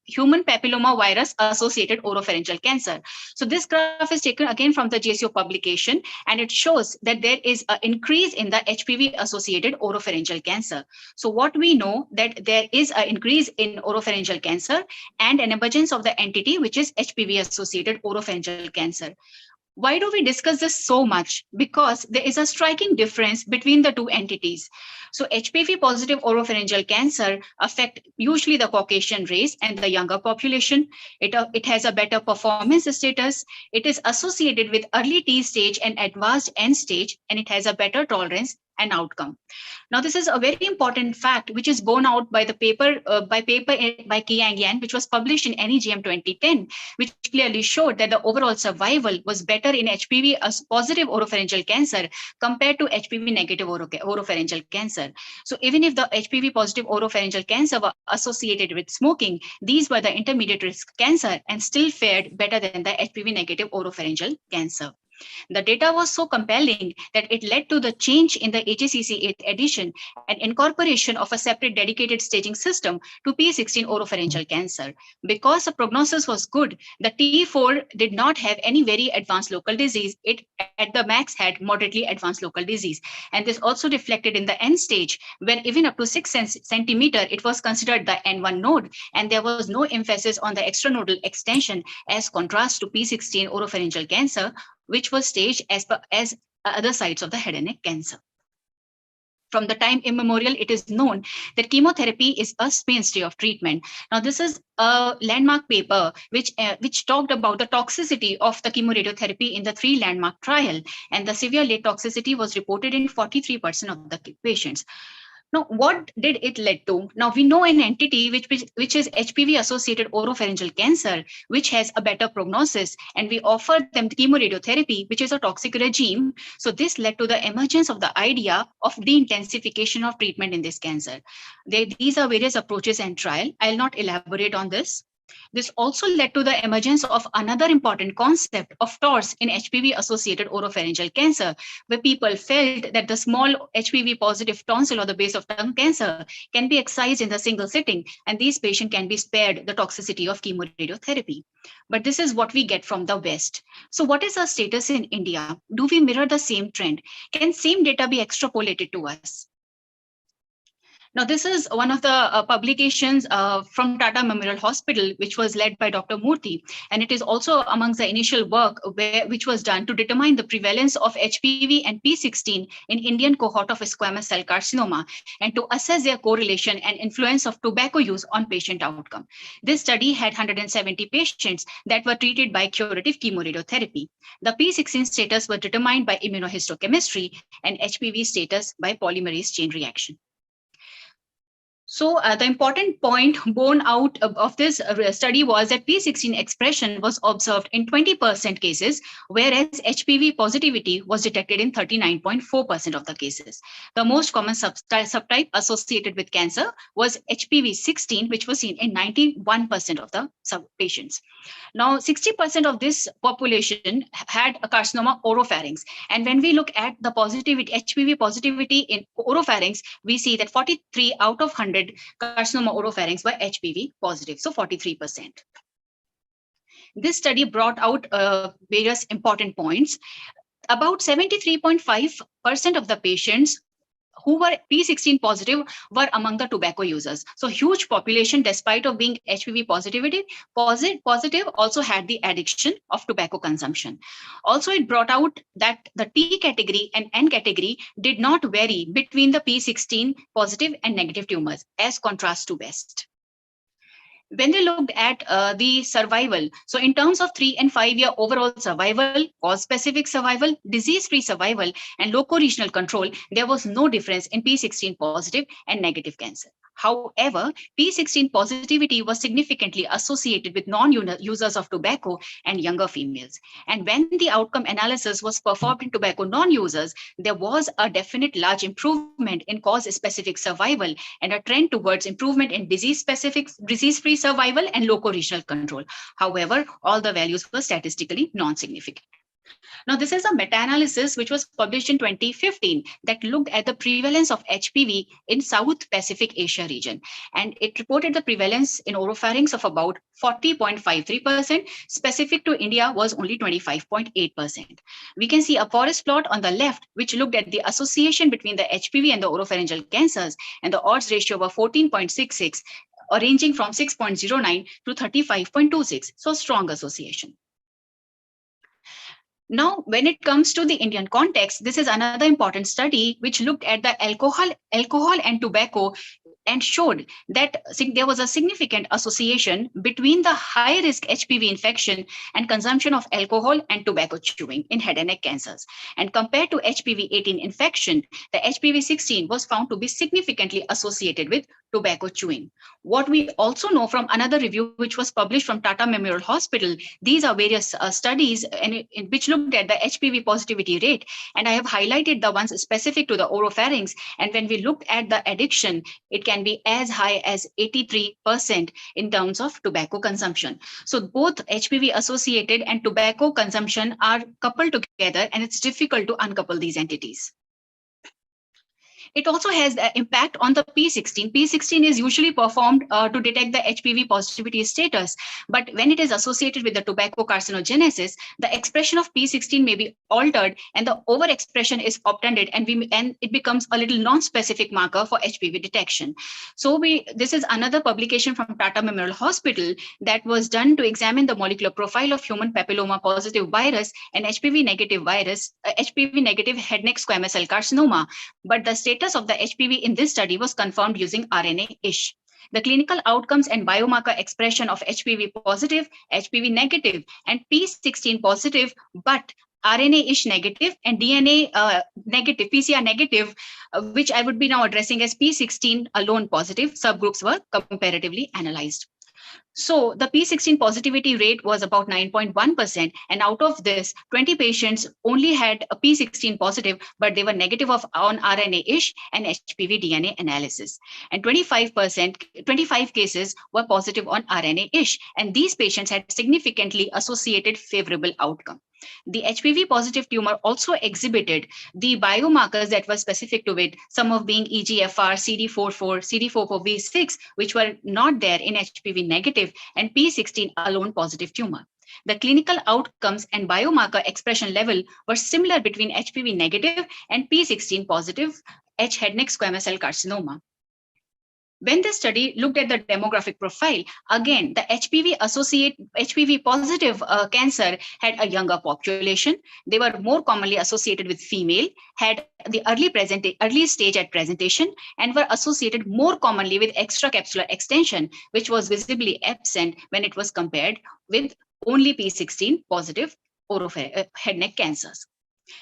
human papilloma virus associated oropharyngeal cancer. So this graph is taken again from the JCO publication, and it shows that there is an increase in the HPV associated oropharyngeal cancer. So what we know that there is an increase in oropharyngeal cancer and an emergence of the entity which is HPV associated oropharyngeal cancer. Why do we discuss this so much? Because there is a striking difference between the two entities. So HPV positive oropharyngeal cancer affect usually the Caucasian race and the younger population. It has a better performance status. It is associated with early T stage and advanced end stage, and it has a better tolerance and outcome. Now, this is a very important fact which is borne out by the paper by Kiang Yan, which was published in NEJM 2010, which clearly showed that the overall survival was better in HPV positive oropharyngeal cancer compared to HPV negative oropharyngeal cancer. So even if the HPV positive oropharyngeal cancer were associated with smoking, these were the intermediate risk cancer and still fared better than the HPV negative oropharyngeal cancer. The data was so compelling that it led to the change in the HACC 8th edition and incorporation of a separate dedicated staging system to P16 oropharyngeal cancer. Because the prognosis was good, the T4 did not have any very advanced local disease. It at the max had moderately advanced local disease. And this also reflected in the end stage, where even up to 6 centimeter, it was considered the N1 node, and there was no emphasis on the extranodal extension as contrast to P16 oropharyngeal cancer, which was staged as other sites of the head and neck cancer. From the time immemorial, it is known that chemotherapy is a mainstay of treatment. Now, this is a landmark paper which talked about the toxicity of the chemoradiotherapy in the 3 landmark trial, and the severe late toxicity was reported in 43% of the patients. Now, what did it lead to? Now, we know an entity which is HPV-associated oropharyngeal cancer, which has a better prognosis, and we offer them the chemoradiotherapy, which is a toxic regime. So this led to the emergence of the idea of de-intensification of treatment in this cancer. These are various approaches and trial. I'll not elaborate on this. This also led to the emergence of another important concept of TORS in HPV-associated oropharyngeal cancer, where people felt that the small HPV-positive tonsil or the base of tongue cancer can be excised in the single sitting, and these patients can be spared the toxicity of chemoradiotherapy. But this is what we get from the West. So what is our status in India? Do we mirror the same trend? Can same data be extrapolated to us? Now, this is one of the publications from Tata Memorial Hospital, which was led by Dr. Murthy. And it is also amongst the initial work which was done to determine the prevalence of HPV and P16 in Indian cohort of squamous cell carcinoma and to assess their correlation and influence of tobacco use on patient outcome. This study had 170 patients that were treated by curative chemoradiotherapy. The P16 status was determined by immunohistochemistry and HPV status by polymerase chain reaction. So the important point borne out of this study was that P16 expression was observed in 20% cases, whereas HPV positivity was detected in 39.4% of the cases. The most common subtype associated with cancer was HPV16, which was seen in 91% of the patients. Now, 60% of this population had a carcinoma oropharynx. And when we look at the positivity, HPV positivity in oropharynx, we see that 43 out of 100 carcinoma oropharynx were HPV positive, so 43%. This study brought out various important points. About 73.5% of the patients who were P16 positive were among the tobacco users. So huge population, despite of being HPV positive, also had the addiction of tobacco consumption. Also, it brought out that the T category and N category did not vary between the P16 positive and negative tumors as contrast to West. When they looked at the survival, so in terms of 3 and 5 year overall survival, cause-specific survival, disease-free survival, and loco-regional control, there was no difference in P16 positive and negative cancer. However, P16 positivity was significantly associated with non-users of tobacco and younger females. And when the outcome analysis was performed in tobacco non-users, there was a definite large improvement in cause-specific survival and a trend towards improvement in disease-specific, disease-free survival and loco-regional control. However, all the values were statistically non-significant. Now, this is a meta-analysis which was published in 2015 that looked at the prevalence of HPV in South Pacific Asia region. And it reported the prevalence in oropharynx of about 40.53%. Specific to India was only 25.8%. We can see a forest plot on the left, which looked at the association between the HPV and the oropharyngeal cancers, and the odds ratio were 14.66, or ranging from 6.09 to 35.26. So strong association. Now, when it comes to the Indian context, this is another important study which looked at the alcohol and tobacco and showed that there was a significant association between the high-risk HPV infection and consumption of alcohol and tobacco chewing in head and neck cancers. And compared to HPV-18 infection, the HPV-16 was found to be significantly associated with tobacco chewing. What we also know from another review which was published from Tata Memorial Hospital, these are various studies in which looked at the HPV positivity rate, and I have highlighted the ones specific to the oropharynx. And when we looked at the addiction, it can be as high as 83% in terms of tobacco consumption. So both HPV associated and tobacco consumption are coupled together, and it's difficult to uncouple these entities. It also has the impact on the P16. P16 is usually performed to detect the HPV positivity status, but when it is associated with the tobacco carcinogenesis, the expression of P16 may be altered and the overexpression is obtended, and it becomes a little non-specific marker for HPV detection. So this is another publication from Tata Memorial Hospital that was done to examine the molecular profile of human papilloma positive virus and HPV negative virus, HPV negative head neck squamous cell carcinoma, but the status of the HPV in this study was confirmed using RNA-ish. The clinical outcomes and biomarker expression of HPV positive, HPV negative, and P16 positive, but RNA-ish negative and DNA negative, PCR negative, which I would be now addressing as P16 alone positive subgroups were comparatively analyzed. So the P16 positivity rate was about 9.1%, and out of this, 20 patients only had a P16 positive, but they were negative on RNA-ish and HPV DNA analysis. And 25 cases were positive on RNA-ish, and these patients had significantly associated favorable outcome. The HPV positive tumor also exhibited the biomarkers that were specific to it, some of being EGFR, CD44, CD44V6, which were not there in HPV negative and P16 alone positive tumor. The clinical outcomes and biomarker expression level were similar between HPV negative and P16 positive head neck squamous cell carcinoma. When the study looked at the demographic profile, again, the HPV positive cancer had a younger population. They were more commonly associated with female, had the early stage at presentation, and were associated more commonly with extracapsular extension, which was visibly absent when it was compared with only P16 positive head neck cancers.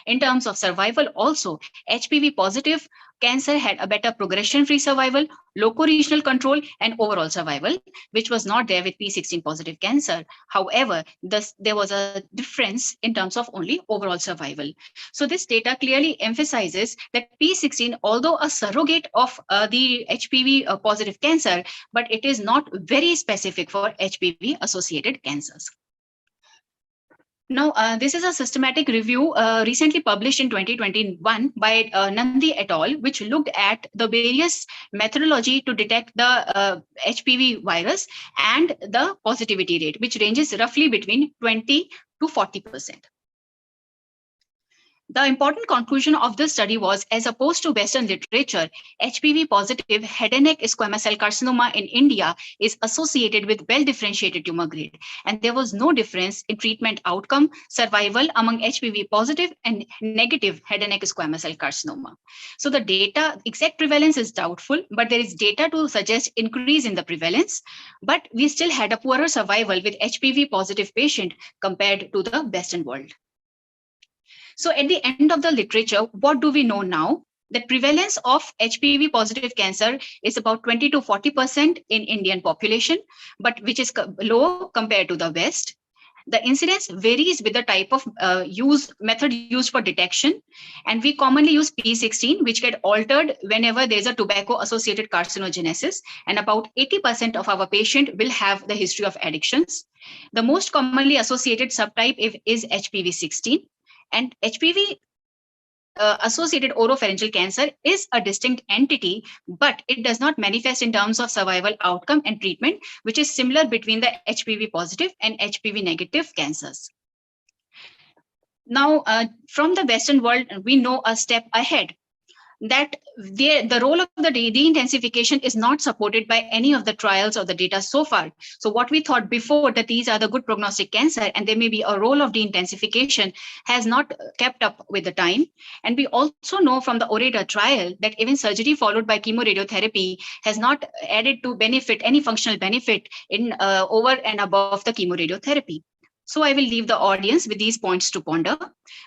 In terms of survival also, HPV positive cancer had a better progression-free survival, loco-regional control, and overall survival, which was not there with P16 positive cancer. However, there was a difference in terms of only overall survival. So this data clearly emphasizes that P16, although a surrogate of the HPV positive cancer, but it is not very specific for HPV associated cancers. Now, this is a systematic review recently published in 2021 by Nandi et al., which looked at the various methodology to detect the HPV virus and the positivity rate, which ranges roughly between 20 to 40%. The important conclusion of this study was, as opposed to Western literature, HPV positive head and neck squamous cell carcinoma in India is associated with well-differentiated tumor grade. And there was no difference in treatment outcome, survival among HPV positive and negative head and neck squamous cell carcinoma. So the data, exact prevalence is doubtful, but there is data to suggest increase in the prevalence. But we still had a poorer survival with HPV positive patient compared to the Western world. So at the end of the literature, what do we know now? The prevalence of HPV positive cancer is about 20 to 40% in Indian population, but which is low compared to the West. The incidence varies with the type of method used for detection. And we commonly use P16, which get altered whenever there's a tobacco-associated carcinogenesis. And about 80% of our patient will have the history of addictions. The most commonly associated subtype is HPV16. And HPV associated oropharyngeal cancer is a distinct entity, but it does not manifest in terms of survival outcome and treatment, which is similar between the HPV positive and HPV negative cancers. Now, from the Western world, we know a step ahead, that the role of the de-intensification is not supported by any of the trials or the data so far. So what we thought before, that these are the good prognostic cancer and there may be a role of de-intensification, has not kept up with the time. And we also know from the ORADA trial that even surgery followed by chemoradiotherapy has not added to benefit, any functional benefit in over and above the chemoradiotherapy. So I will leave the audience with these points to ponder.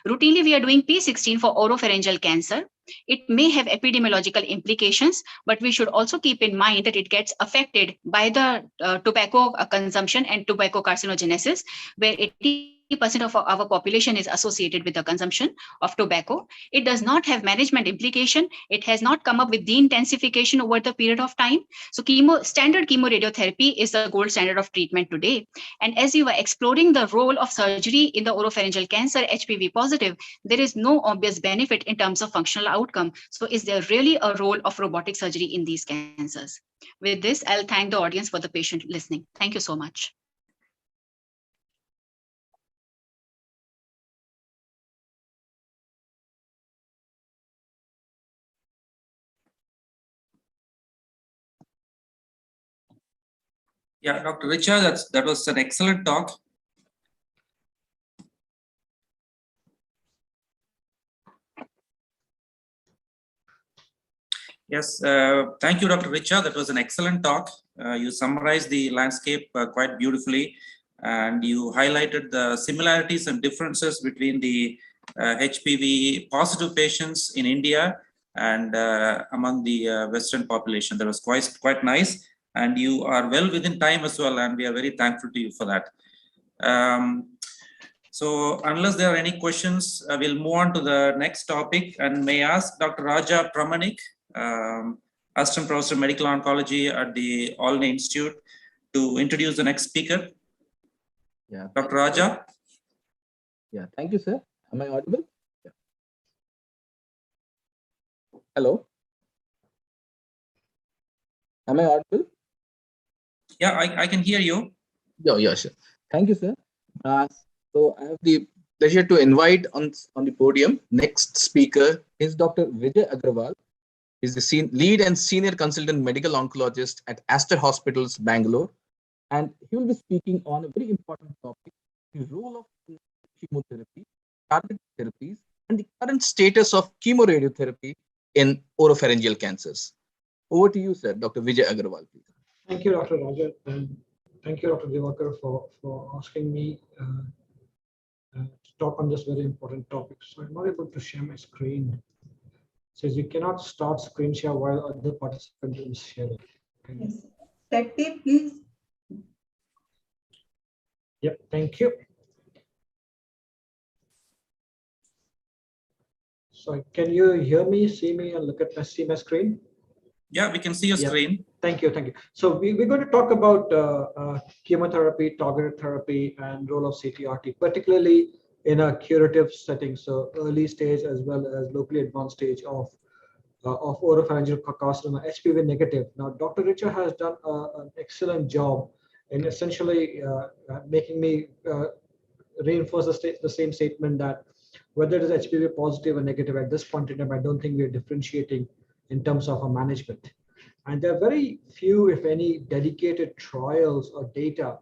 Routinely, we are doing P16 for oropharyngeal cancer. It may have epidemiological implications, but we should also keep in mind that it gets affected by the tobacco consumption and tobacco carcinogenesis, where 80% of our population is associated with the consumption of tobacco. It does not have management implication. It has not come up with de-intensification over the period of time. So standard chemoradiotherapy is the gold standard of treatment today. And as you were exploring the role of surgery in the oropharyngeal cancer, HPV positive, there is no obvious benefit in terms of functional outcome. So is there really a role of robotic surgery in these cancers? With this, I'll thank the audience for the patient listening. Thank you so much. Yeah, Dr. Richard, that was an excellent talk. Yes, thank you, Dr. Richard. That was an excellent talk. You summarized the landscape quite beautifully, and you highlighted the similarities and differences between the HPV positive patients in India and among the Western population. That was quite nice, and you are well within time as well, and we are very thankful to you for that. So unless there are any questions, we'll move on to the next topic, and may I ask Dr. Raja Pramanik, Assistant Professor of Medical Oncology at the Olney Institute, to introduce the next speaker. Yeah, Dr. Raja. Yeah, thank you, sir. Am I audible? Yeah. Hello. Am I audible? Yeah, I can hear you. Yeah, sure. Thank you, sir. So I have the pleasure to invite on the podium next speaker is Dr. Vijay Agarwal. He's the lead and senior consultant medical oncologist at Aster Hospitals, Bangalore. And he will be speaking on a very important topic, the role of chemotherapy, targeted therapies, and the current status of chemoradiotherapy in oropharyngeal cancers. Over to you, sir, Dr. Vijay Agarwal, please. Thank you, Dr. Raja, and thank you, Dr. Divakar, for asking me to talk on this very important topic. So I'm not able to share my screen. It says you cannot start screen share while other participant is sharing. Okay. Yes. Tech team, please. Yep, thank you. So can you hear me, see me, and see my screen? Yeah, we can see your screen. Thank you, thank you. So we're going to talk about chemotherapy, targeted therapy, and role of CTRT, particularly in a curative setting, so early stage as well as locally advanced stage of oropharyngeal carcinoma, HPV negative. Now, Dr. Richard has done an excellent job in essentially making me reinforce the same statement that whether it is HPV positive or negative at this point in time, I don't think we are differentiating in terms of our management. And there are very few, if any, dedicated trials or data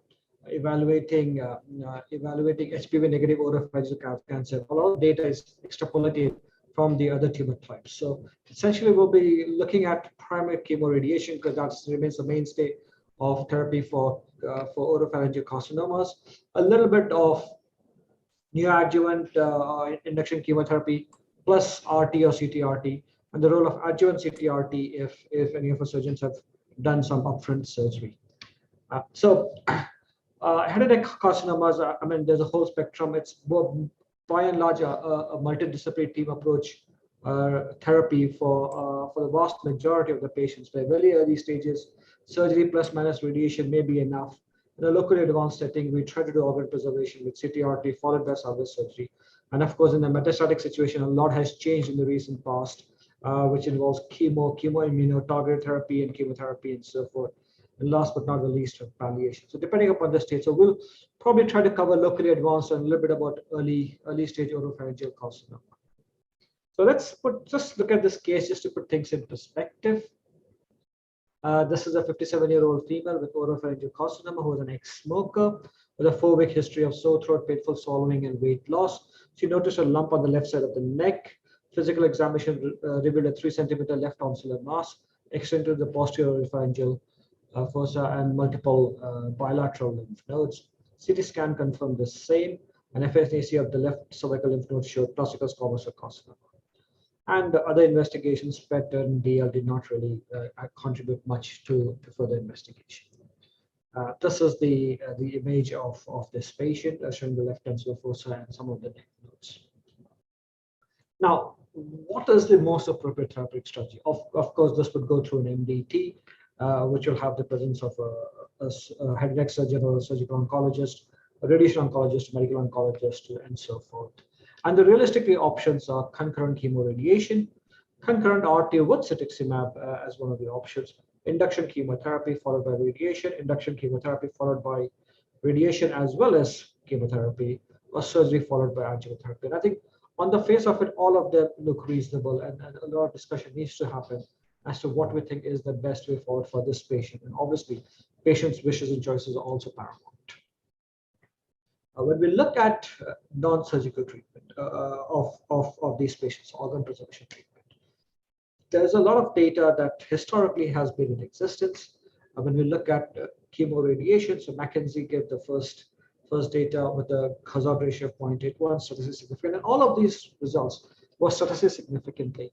evaluating HPV negative oropharyngeal cancer. A lot of data is extrapolated from the other tumor types. So essentially, we'll be looking at primary chemoradiation because that remains the mainstay of therapy for oropharyngeal carcinomas. A little bit of neoadjuvant induction chemotherapy plus RT or CTRT, and the role of adjuvant CTRT if any of our surgeons have done some upfront surgery. Head and neck carcinomas, I mean, there's a whole spectrum. It's by and large a multidisciplinary team approach therapy for the vast majority of the patients. By very early stages, surgery plus minus radiation may be enough. In a locally advanced setting, we try to do organ preservation with CTRT followed by salvage surgery. And of course, in the metastatic situation, a lot has changed in the recent past, which involves chemoimmuno, targeted therapy, and chemotherapy, and so forth. And last but not the least, palliation. So depending upon the stage, so we'll probably try to cover locally advanced and a little bit about early stage oropharyngeal carcinoma. So let's just look at this case just to put things in perspective. This is a 57-year-old female with oropharyngeal carcinoma who was an ex-smoker with a 4-week history of sore throat, painful swallowing, and weight loss. She noticed a lump on the left side of the neck. Physical examination revealed a 3-centimeter left tonsillar mass extending to the posterior oropharyngeal fossa and multiple bilateral lymph nodes. CT scan confirmed the same, and FSAC of the left cervical lymph node showed classical squamous cell carcinoma. And the other investigations, PET and DL, did not really contribute much to further investigation. This is the image of this patient showing the left tonsillar fossa and some of the neck nodes. Now, what is the most appropriate therapeutic strategy? Of course, this would go through an MDT, which will have the presence of a head and neck surgeon or a surgical oncologist, a radiation oncologist, medical oncologist, and so forth. And the realistically options are concurrent chemoradiation, concurrent RT with cetuximab as one of the options, induction chemotherapy followed by radiation, induction chemotherapy followed by radiation as well as chemotherapy, or surgery followed by adjuvant therapy. And I think on the face of it, all of them look reasonable, and a lot of discussion needs to happen as to what we think is the best way forward for this patient. And obviously, patients' wishes and choices are also paramount. When we look at non-surgical treatment of these patients, organ preservation treatment, there's a lot of data that historically has been in existence. When we look at chemoradiation, so McKenzie gave the first data with a hazard ratio of 0.81, statistically significant, and all of these results were statistically significantly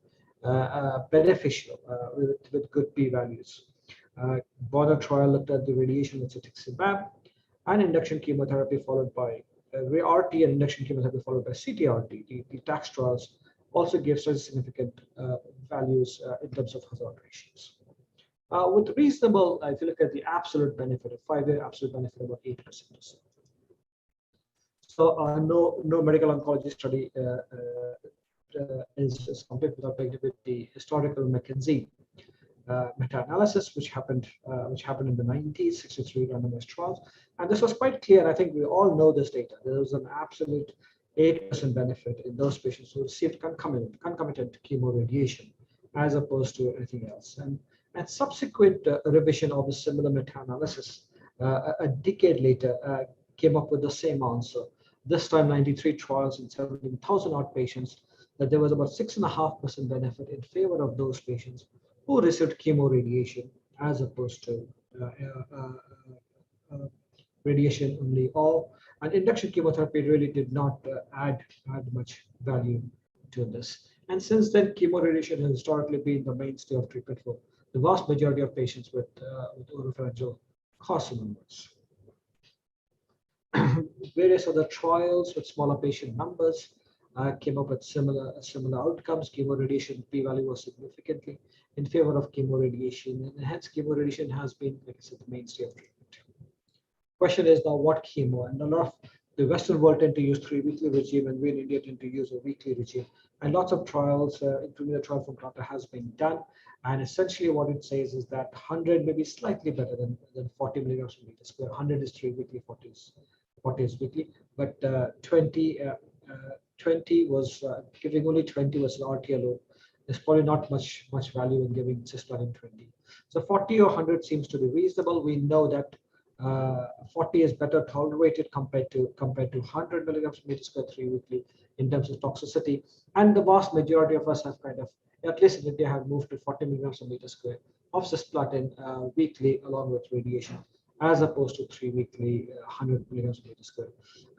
beneficial with good p-values. Bonner trial looked at the radiation with cetuximab and induction chemotherapy followed by RT and induction chemotherapy followed by CTRT. The TAX trials also gave significant values in terms of hazard ratios. With reasonable, if you look at the absolute benefit, a 5-year absolute benefit, about 8% or so. So no medical oncology study is complete without beginning with the historical McKenzie meta-analysis, which happened in the 90s, 63 randomized trials, and this was quite clear. I think we all know this data. There was an absolute 8% benefit in those patients who received concomitant chemoradiation as opposed to anything else. And subsequent revision of a similar meta-analysis a decade later came up with the same answer. This time, 93 trials in 17,000 odd patients, that there was about 6.5% benefit in favor of those patients who received chemoradiation as opposed to radiation only, and induction chemotherapy really did not add much value to this. And since then, chemoradiation has historically been the mainstay of treatment for the vast majority of patients with oropharyngeal carcinomas. Various other trials with smaller patient numbers came up with similar outcomes. Chemoradiation p-value was significantly in favor of chemoradiation, and hence chemoradiation has been, like I said, the mainstay of treatment. Question is now what chemo, and a lot of the Western world tend to use 3-weekly regime, and we in India tend to use a weekly regime. And lots of trials, including the trial from Tata, has been done. And essentially what it says is that 100 may be slightly better than 40 milligrams per meter square. 100 is 3 weekly, 40 is weekly, but 20 20 was giving only 20 was an RT alone. There's probably not much value in giving cisplatin 20. So 40 or 100 seems to be reasonable. We know that 40 is better tolerated compared to 100 milligrams per meter square 3 weekly in terms of toxicity. And the vast majority of us have kind of, at least in India, have moved to 40 milligrams per meter square of cisplatin weekly along with radiation, as opposed to 3 weekly 100 milligrams per meter square.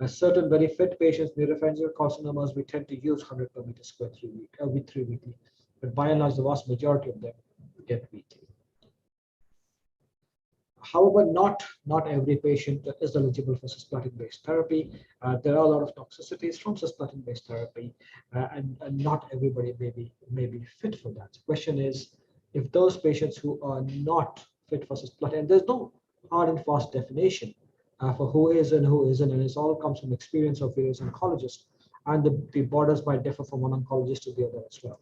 Certain very fit patients, neuropharyngeal carcinomas, we tend to use 100 per meter square 3 weekly. But by and large, the vast majority of them get weekly. However, not every patient is eligible for cisplatin-based therapy. There are a lot of toxicities from cisplatin-based therapy, and not everybody may be fit for that. The question is, if those patients who are not fit for cisplatin, there's no hard and fast definition for who is and who isn't, and it all comes from experience of various oncologists, and the borders might differ from one oncologist to the other as well.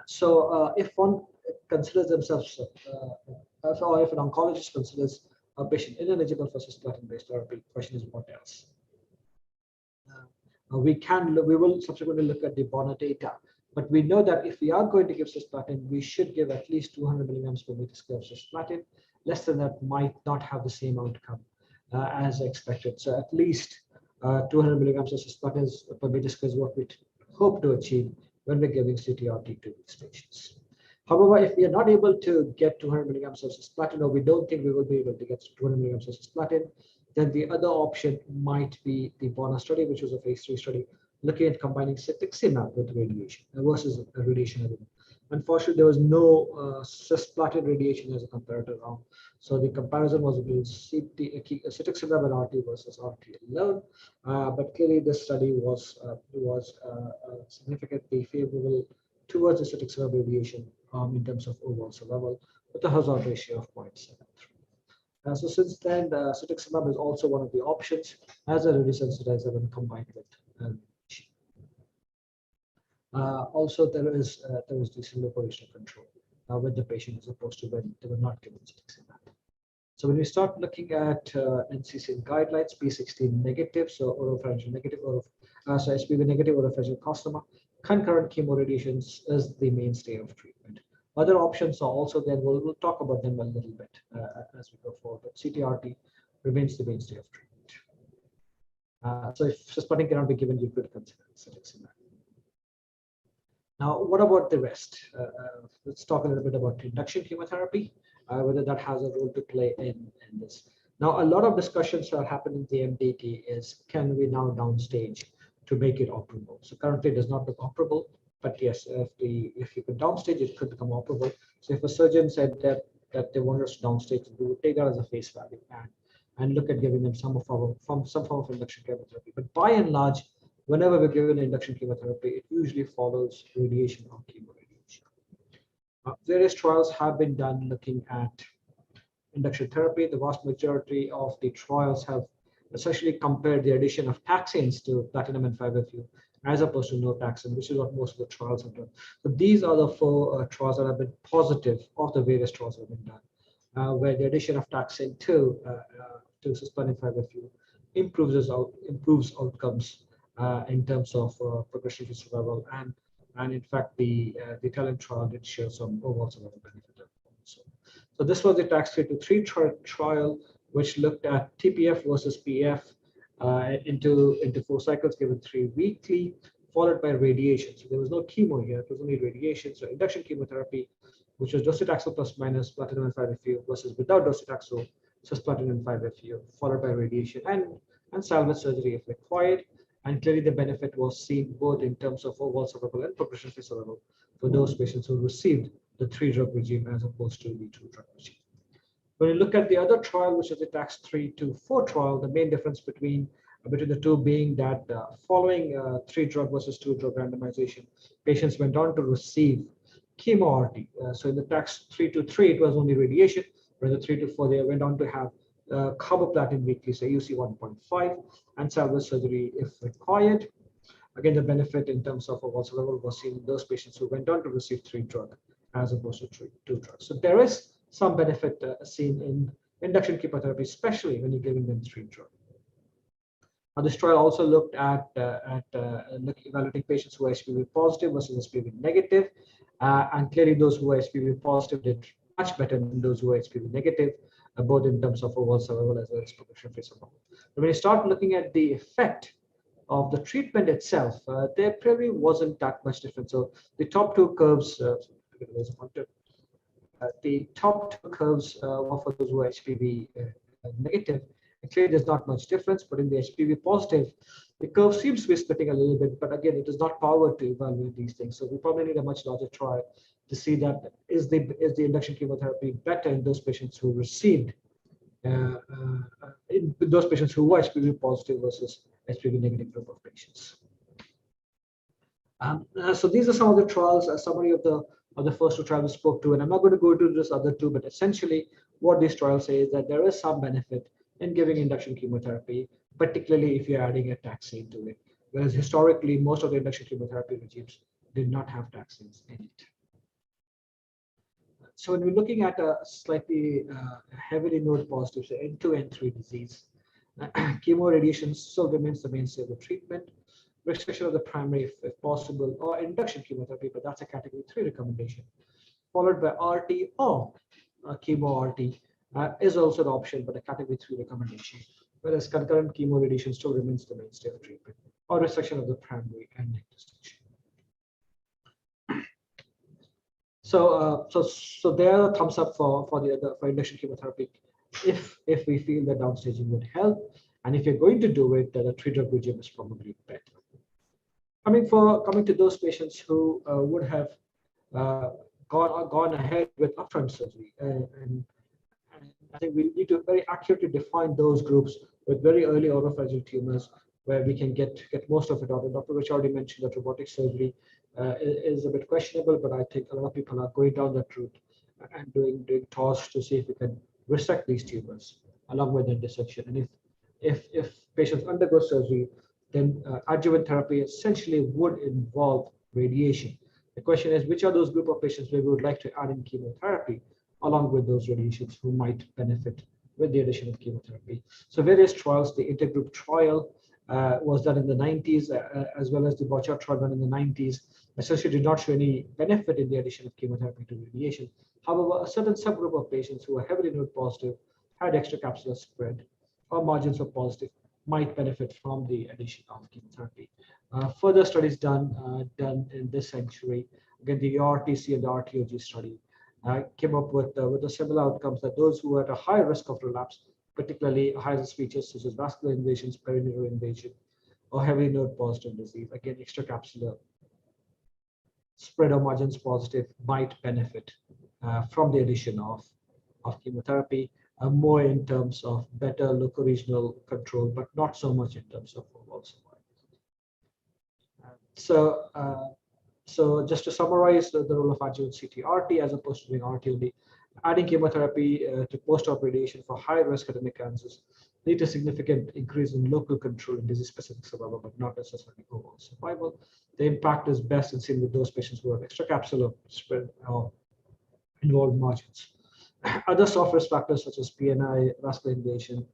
So if one considers themselves, or if an oncologist considers a patient ineligible for cisplatin-based therapy, the question is what else? We will subsequently look at the Bonner data, but we know that if we are going to give cisplatin, we should give at least 200 milligrams per meter square of cisplatin. Less than that might not have the same outcome as expected. So at least 200 milligrams of cisplatin per meter square is what we hope to achieve when we're giving CTRT to these patients. However, if we are not able to get 200 milligrams of cisplatin, or we don't think we will be able to get 200 milligrams of cisplatin, then the other option might be the Bonner study, which was a phase 3 study looking at combining cetuximab with radiation versus radiation alone. Unfortunately, there was no cisplatin radiation as a comparator arm. So the comparison was between cetuximab and RT versus RT alone. But clearly, this study was significantly favorable towards the cetuximab radiation in terms of overall survival, with a hazard ratio of 0.73. So since then, cetuximab is also one of the options as a radiosensitizer when combined with radiation. Also, there is decent operational control with the patient as opposed to when they were not given cetuximab. So when we start looking at NCCN guidelines, P16 negative, so oropharyngeal negative, so SPV negative oropharyngeal carcinoma, concurrent chemoradiations is the mainstay of treatment. Other options are also there. We'll talk about them a little bit as we go forward. But CTRT remains the mainstay of treatment. So if cisplatin cannot be given, you could consider cetuximab. Now, what about the rest? Let's talk a little bit about induction chemotherapy, whether that has a role to play in this. Now, a lot of discussions are happening in the MDT is, can we now downstage to make it operable? So currently it does not look operable, but yes, if you could downstage, it could become operable. So if a surgeon said that they want us to downstage, we would take that as a face value and look at giving them some form of induction chemotherapy. But by and large, whenever we're given induction chemotherapy, it usually follows radiation or chemoradiation. Various trials have been done looking at induction therapy. The vast majority of the trials have essentially compared the addition of taxanes to platinum and 5-FU as opposed to no taxane, which is what most of the trials have done. So these are the 4 trials that have been positive of the various trials that have been done, where the addition of taxane to cisplatin 5-FU improves outcomes in terms of progression-free survival, and in fact the Italian trial did show some overall survival benefit. So this was the TAX-323 trial, which looked at TPF versus PF into 4 cycles given 3 weekly, followed by radiation. So there was no chemo here; it was only radiation. So induction chemotherapy, which was docetaxel plus minus platinum and 5-FU, versus without docetaxel, cisplatin and 5-FU, followed by radiation and salvage surgery if required. And clearly the benefit was seen both in terms of overall survival and progression-free survival for those patients who received the 3-drug regime as opposed to the 2-drug regime. When you look at the other trial, which is the TAX-324 trial, the main difference between the two being that following 3-drug versus 2-drug randomization, patients went on to receive chemo RT. So in the TAX-323, it was only radiation, whereas the 324, they went on to have carboplatin weekly, so UC 1.5, and salvage surgery if required. Again, the benefit in terms of overall survival was seen in those patients who went on to receive 3-drug as opposed to 2-drug. So there is some benefit seen in induction chemotherapy, especially when you're giving them 3-drug. Now, this trial also looked at evaluating patients who are HPV positive versus HPV negative, and clearly those who are HPV positive did much better than those who are HPV negative, both in terms of overall survival as well as progression-free survival. But when you start looking at the effect of the treatment itself, there probably wasn't that much difference. So the top two curves, the top two curves were for those who are HPV negative. And clearly, there's not much difference, but in the HPV positive, the curve seems to be splitting a little bit. But again, it is not powered to evaluate these things. So we probably need a much larger trial to see that is the induction chemotherapy better in those patients who received in those patients who were HPV positive versus HPV negative group of patients. So these are some of the trials, a summary of the first two trials we spoke to, and I'm not going to go into this other two, but essentially what these trials say is that there is some benefit in giving induction chemotherapy, particularly if you're adding a taxane to it, whereas historically most of the induction chemotherapy regimes did not have taxanes in it. So when we're looking at a slightly heavily node positive, so N2, N3 disease, chemoradiation still remains the mainstay of the treatment. Restriction of the primary if possible, or induction chemotherapy, but that's a category 3 recommendation, followed by RT or chemo RT is also an option, but a category 3 recommendation, whereas concurrent chemoradiation still remains the mainstay of treatment, or resection of the primary and neck dissection. So there are thumbs up for induction chemotherapy if we feel that downstaging would help, and if you're going to do it, then a 3-drug regime is probably better. Coming to those patients who would have gone ahead with upfront surgery, and I think we need to very accurately define those groups with very early orophageal tumors where we can get most of it out. And Dr. Rich already mentioned that robotic surgery is a bit questionable, but I think a lot of people are going down that route and doing TOS to see if we can resect these tumors along with the dissection. And if patients undergo surgery, then adjuvant therapy essentially would involve radiation. The question is, which are those group of patients where we would like to add in chemotherapy along with those radiations who might benefit with the addition of chemotherapy? So various trials, the intergroup trial was done in the 90s, as well as the Bouchard trial done in the 90s, essentially did not show any benefit in the addition of chemotherapy to radiation. However, a certain subgroup of patients who were heavily node positive, had extracapsular spread, or margins were positive, might benefit from the addition of chemotherapy. Further studies done in this century, again the RTC and the RTOG study, came up with the similar outcomes that those who are at a high risk of relapse, particularly high risk features such as vascular invasions, perineural invasion, or heavy node positive disease, again extracapsular spread or margins positive, might benefit from the addition of chemotherapy. More in terms of better locoregional control, but not so much in terms of overall survival. So just to summarize the role of adjuvant CT-RT as opposed to doing RT only, adding chemotherapy to post-op radiation for high-risk head and neck cancers lead to significant increase in local control and disease-specific survival, but not necessarily overall survival. The impact is best seen with those patients who have extracapsular spread or involved margins. Other soft risk factors such as PNI, vascular invasion,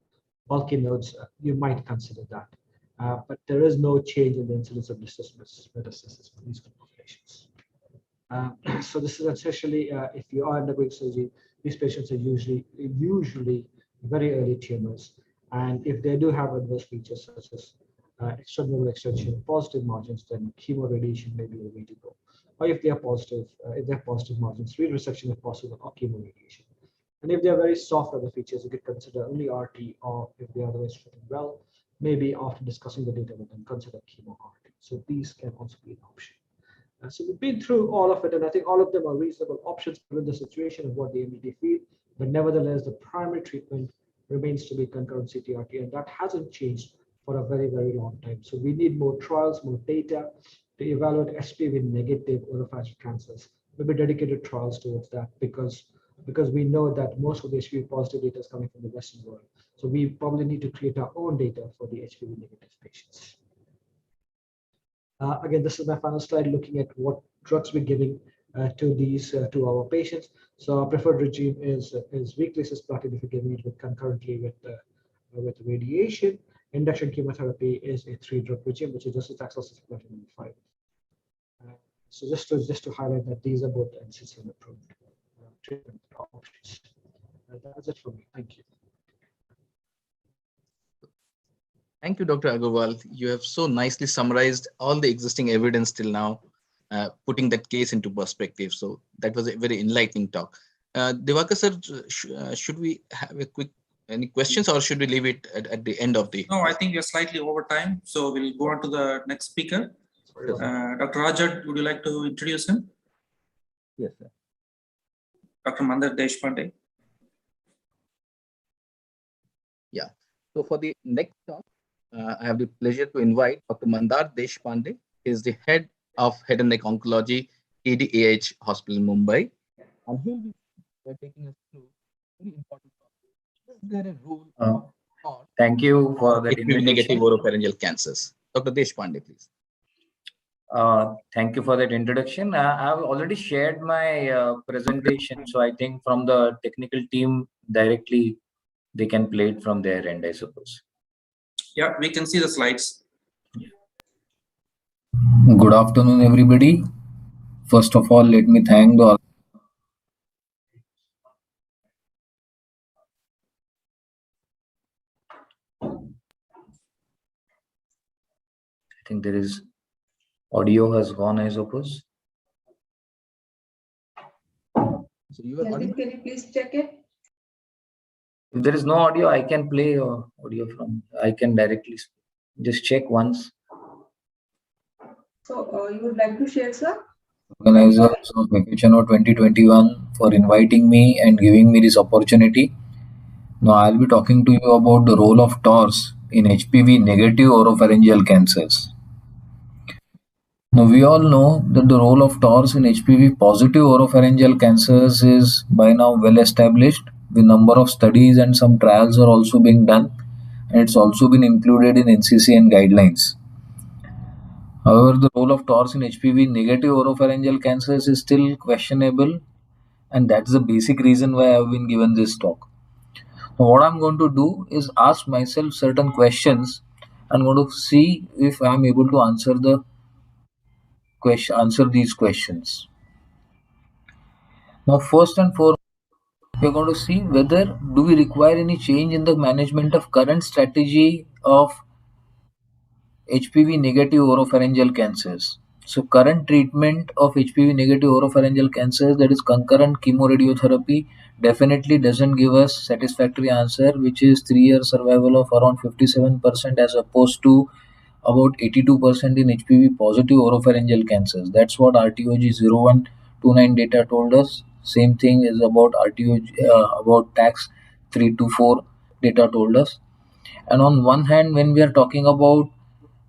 bulky nodes, you might consider that. But there is no change in the incidence of distal metastasis for these group of patients. So this is essentially, if you are undergoing surgery, these patients are usually very early tumors. And if they do have adverse features such as external extension, positive margins, then chemoradiation may be the way to go. Or if they are positive, margins, resection if possible, or chemoradiation. And if they are very soft other features, you could consider only RT, or if they are otherwise fitting well, maybe after discussing the data with them, consider chemo RT. So these can also be an option. So we've been through all of it, and I think all of them are reasonable options given the situation of what the MD feel. But nevertheless, the primary treatment remains to be concurrent CT-RT, and that hasn't changed for a very, very long time. So we need more trials, more data to evaluate HPV negative orophageal cancers. Maybe dedicated trials towards that because we know that most of the HPV positive data is coming from the Western world. So we probably need to create our own data for the HPV negative patients. Again, this is my final slide looking at what drugs we're giving to our patients. So our preferred regime is weekly cisplatin if you're giving it concurrently with radiation. induction chemotherapy is a 3-drug regime, which is docetaxel, cisplatin, and 5. So just to highlight that these are both NCCN approved treatment options. That's it from me. Thank you. Thank you, Dr. Agarwal. You have so nicely summarized all the existing evidence till now, putting that case into perspective. So that was a very enlightening talk. Devaka sir, should we have a quick any questions, or should we leave it at the end of the? No, I think we are slightly over time, so we'll go on to the next speaker. Dr. Rajat, would you like to introduce him? Yes, sir. Dr. Mandar Deshpande. Yeah. So for the next talk, I have the pleasure to invite Dr. Mandar Deshpande. He is the head of Head and Neck Oncology, ADAH Hospital, Mumbai. And he'll be taking us through very important topic. Is there a rule Thank you for that HPV negative invitation. oropharyngeal cancers? Dr. Deshpande, please. Thank you for that introduction. I've already shared my presentation, so I think from the technical team directly, they can play it from their end, I suppose. Yeah, we can see the slides. Good afternoon, everybody. First of all, let me thank the I think there is audio has gone, I suppose. So you are Can you please check it? If there is no audio, I can play audio from. I can directly just check once. So you would like to share, sir? Organizers of Fhno 2021 for inviting me and giving me this opportunity. Now I'll be talking to you about the role of TORS in HPV negative oropharyngeal cancers. Now we all know that the role of TORS in HPV positive oropharyngeal cancers is by now well established. The number of studies and some trials are also being done, and it's also been included in NCCN guidelines. However, the role of TORS in HPV negative oropharyngeal cancers is still questionable, and that's the basic reason why I've been given this talk. Now, what I'm going to do is ask myself certain questions. I'm going to see if I'm able to answer these questions. Now, first and foremost, we're going to see whether do we require any change in the management of current strategy of HPV negative oropharyngeal cancers. So current treatment of HPV negative oropharyngeal cancers, that is concurrent chemoradiotherapy, definitely doesn't give us satisfactory answer, which is 3-year survival of around 57% as opposed to about 82% in HPV positive oropharyngeal cancers. That's what RTOG 0129 data told us. Same thing is about about TAX 324 data told us. And on one hand, when we are talking about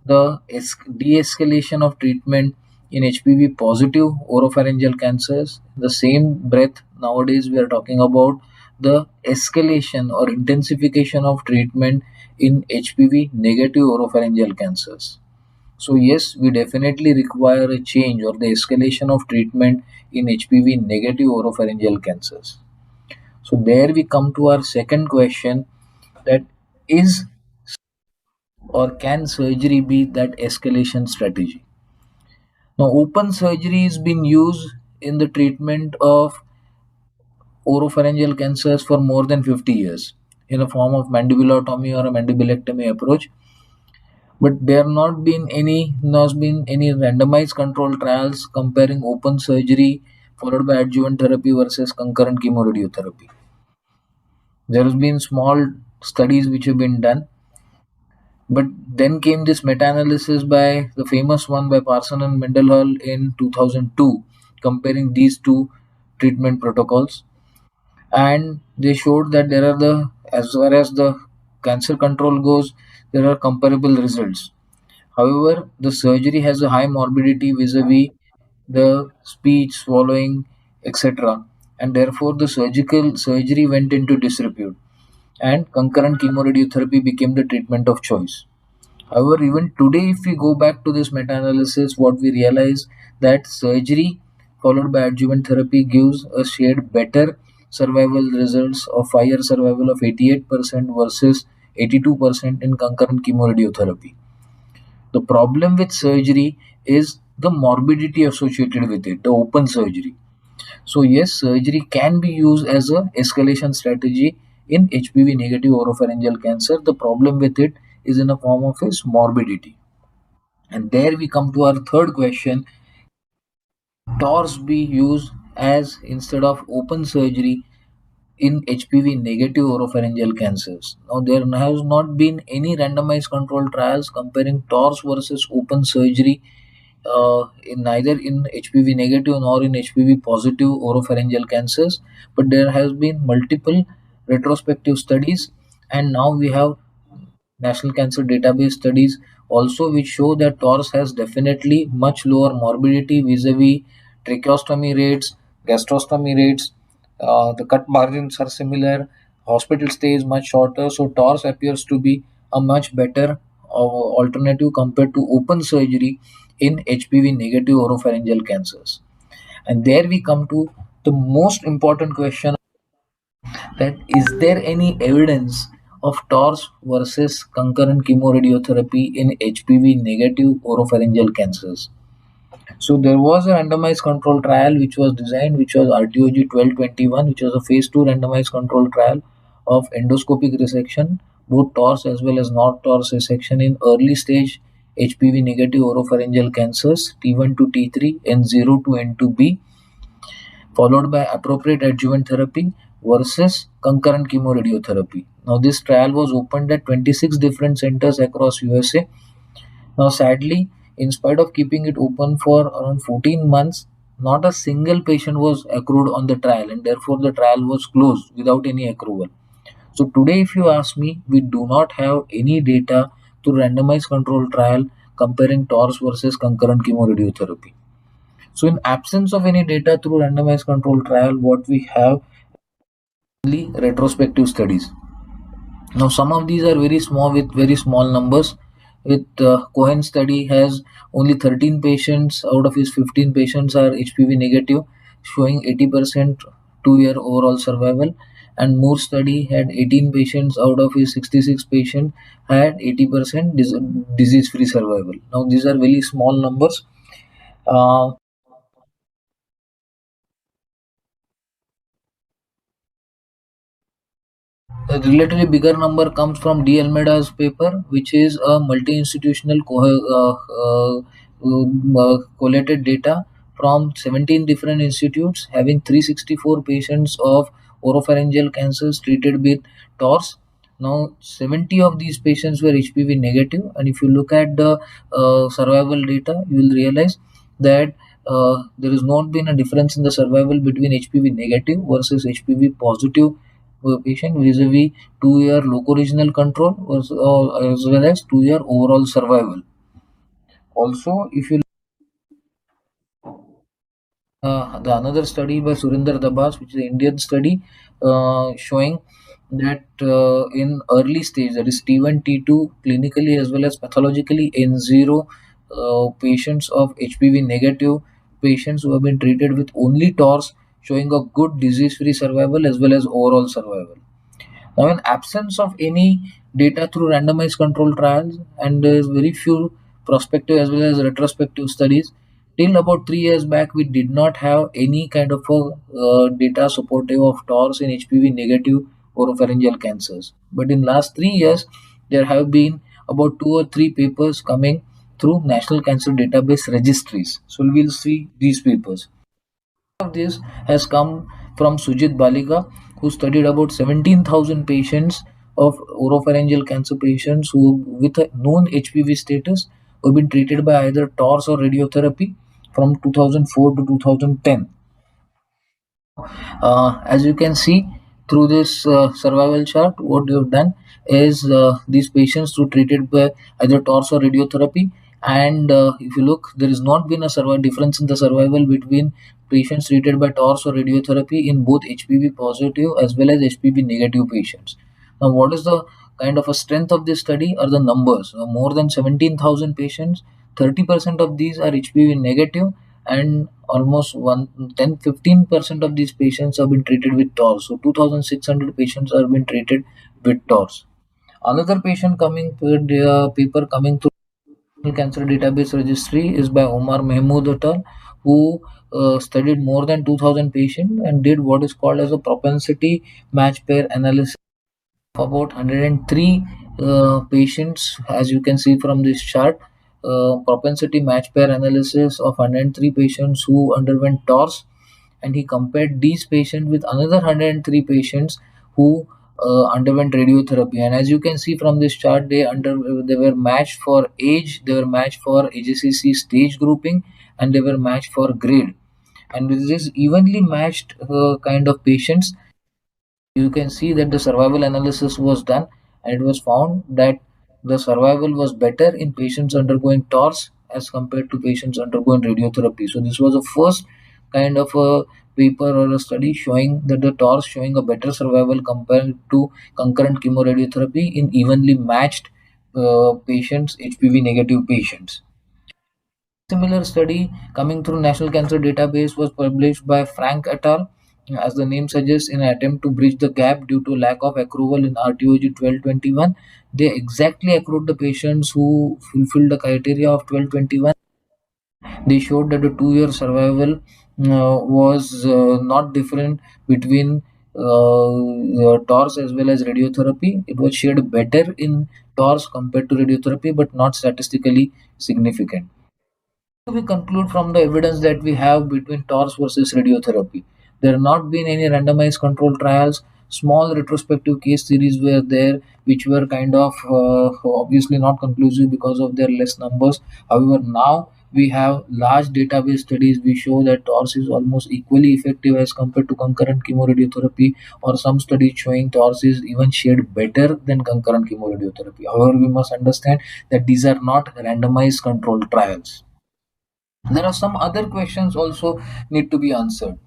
the de-escalation of treatment in HPV positive oropharyngeal cancers, the same breath nowadays we are talking about the escalation or intensification of treatment in HPV negative oropharyngeal cancers. So yes, we definitely require a change or the escalation of treatment in HPV negative oropharyngeal cancers. So there we come to our second question, that is or can surgery be that escalation strategy? Now, open surgery has been used in the treatment of oropharyngeal cancers for more than 50 years in a form of mandibulotomy or a mandibulectomy approach. But there have not been any randomized control trials comparing open surgery followed by adjuvant therapy versus concurrent chemoradiotherapy. There has been small studies which have been done, but then came this meta-analysis by the famous one by Parson and Mendenhall in 2002, comparing these two treatment protocols, and they showed that there are as far as the cancer control goes, there are comparable results. However, the surgery has a high morbidity vis-a-vis the speech, swallowing, etc., and therefore the surgery went into disrepute, and concurrent chemoradiotherapy became the treatment of choice. However, even today, if we go back to this meta-analysis, what we realize that surgery followed by adjuvant therapy gives a shade better survival results of 5-year survival of 88% versus 82% in concurrent chemoradiotherapy. The problem with surgery is the morbidity associated with it, the open surgery. So yes, surgery can be used as a escalation strategy in HPV negative oropharyngeal cancer. The problem with it is in a form of its morbidity. And there we come to our third question: TORS be used as instead of open surgery in HPV negative oropharyngeal cancers? Now there has not been any randomized controlled trials comparing TORS versus open surgery in neither in HPV negative nor in HPV positive oropharyngeal cancers, but there has been multiple retrospective studies, and now we have National Cancer Database studies also which show that TORS has definitely much lower morbidity vis-a-vis tracheostomy rates, gastrostomy rates. The cut margins are similar. Hospital stay is much shorter. So TORS appears to be a much better alternative compared to open surgery in HPV negative oropharyngeal cancers. And there we come to the most important question: that is there any evidence of TORS versus concurrent chemoradiotherapy in HPV negative oropharyngeal cancers? So there was a randomized control trial which was designed, which was RTOG 1221, which was a phase 2 randomized control trial of endoscopic resection, both TORS as well as not TORS resection in early stage HPV negative oropharyngeal cancers T1 to T3, N0 to N2B, followed by appropriate adjuvant therapy versus concurrent chemoradiotherapy. Now, this trial was opened at 26 different centers across USA. Now, sadly, in spite of keeping it open for around 14 months, not a single patient was accrued on the trial, and therefore the trial was closed without any accrual. So, today, if you ask me, we do not have any data to randomized control trial comparing TORS versus concurrent chemoradiotherapy. So, in absence of any data through randomized control trial, what we have only retrospective studies. Now, some of these are very small with very small numbers. With Cohen study has only 13 patients out of his 15 patients are HPV negative, showing 80% 2-year overall survival. And Moore study had 18 patients out of his 66 patients had 80% disease-free survival. Now, these are very small numbers. A relatively bigger number comes from D. Almeida's paper, which is a multi-institutional collated data from 17 different institutes having 364 patients of oropharyngeal cancers treated with TORS. Now, 70 of these patients were HPV negative, and if you look at the survival data, you will realize that there has not been a difference in the survival between HPV negative versus HPV positive patient vis-a-vis 2-year loco-regional control as well as 2-year overall survival. Also, if you the another study by Surinder Dabas, which is an Indian study, showing that in early stage, that is T1, T2, clinically as well as pathologically N0 patients of HPV negative patients who have been treated with only TORS, showing a good disease-free survival as well as overall survival. Now, in absence of any data through randomized control trials, and there is very few prospective as well as retrospective studies, till about 3 years back, we did not have any kind of data supportive of TORS in HPV negative oropharyngeal cancers. But in last 3 years, there have been about 2 or 3 papers coming through National Cancer Database registries. So we'll see these papers. Of this has come from Sujit Baliga, who studied about 17,000 patients of oropharyngeal cancer patients who with a known HPV status who have been treated by either TORS or radiotherapy from 2004 to 2010. As you can see through this survival chart, what you have done is these patients were treated by either TORS or radiotherapy, and if you look, there has not been a difference in the survival between patients treated by TORS or radiotherapy in both HPV positive as well as HPV negative patients. Now, what is the kind of a strength of this study are the numbers. More than 17,000 patients, 30% of these are HPV negative, and almost 10-15% of these patients have been treated with TORS. So 2,600 patients have been treated with TORS. Another patient coming paper coming through Cancer Database Registry is by Omar Mahmood et al., who studied more than 2,000 patients and did what is called as a propensity match pair analysis of about 103 patients. As you can see from this chart, propensity match pair analysis of 103 patients who underwent TORS, and he compared these patients with another 103 patients who underwent radiotherapy. And as you can see from this chart, they were matched for age, they were matched for AJCC stage grouping, and they were matched for grade. And with this evenly matched kind of patients, you can see that the survival analysis was done, and it was found that the survival was better in patients undergoing TORS as compared to patients undergoing radiotherapy. So this was the first kind of a paper or a study showing that the TORS showing a better survival compared to concurrent chemoradiotherapy in evenly matched patients, HPV negative patients. Similar study coming through National Cancer Database was published by Frank et al., as the name suggests, in an attempt to bridge the gap due to lack of accrual in RTOG 1221. They exactly accrued the patients who fulfilled the criteria of 1221. They showed that the 2-year survival was not different between TORS as well as radiotherapy. It was shared better in TORS compared to radiotherapy, but not statistically significant. We conclude from the evidence that we have between TORS versus radiotherapy? There have not been any randomized control trials. Small retrospective case series were there, which were kind of obviously not conclusive because of their less numbers. However, now we have large database studies which show that TORS is almost equally effective as compared to concurrent chemoradiotherapy, or some studies showing TORS is even shared better than concurrent chemoradiotherapy. However, we must understand that these are not randomized controlled trials. There are some other questions also need to be answered.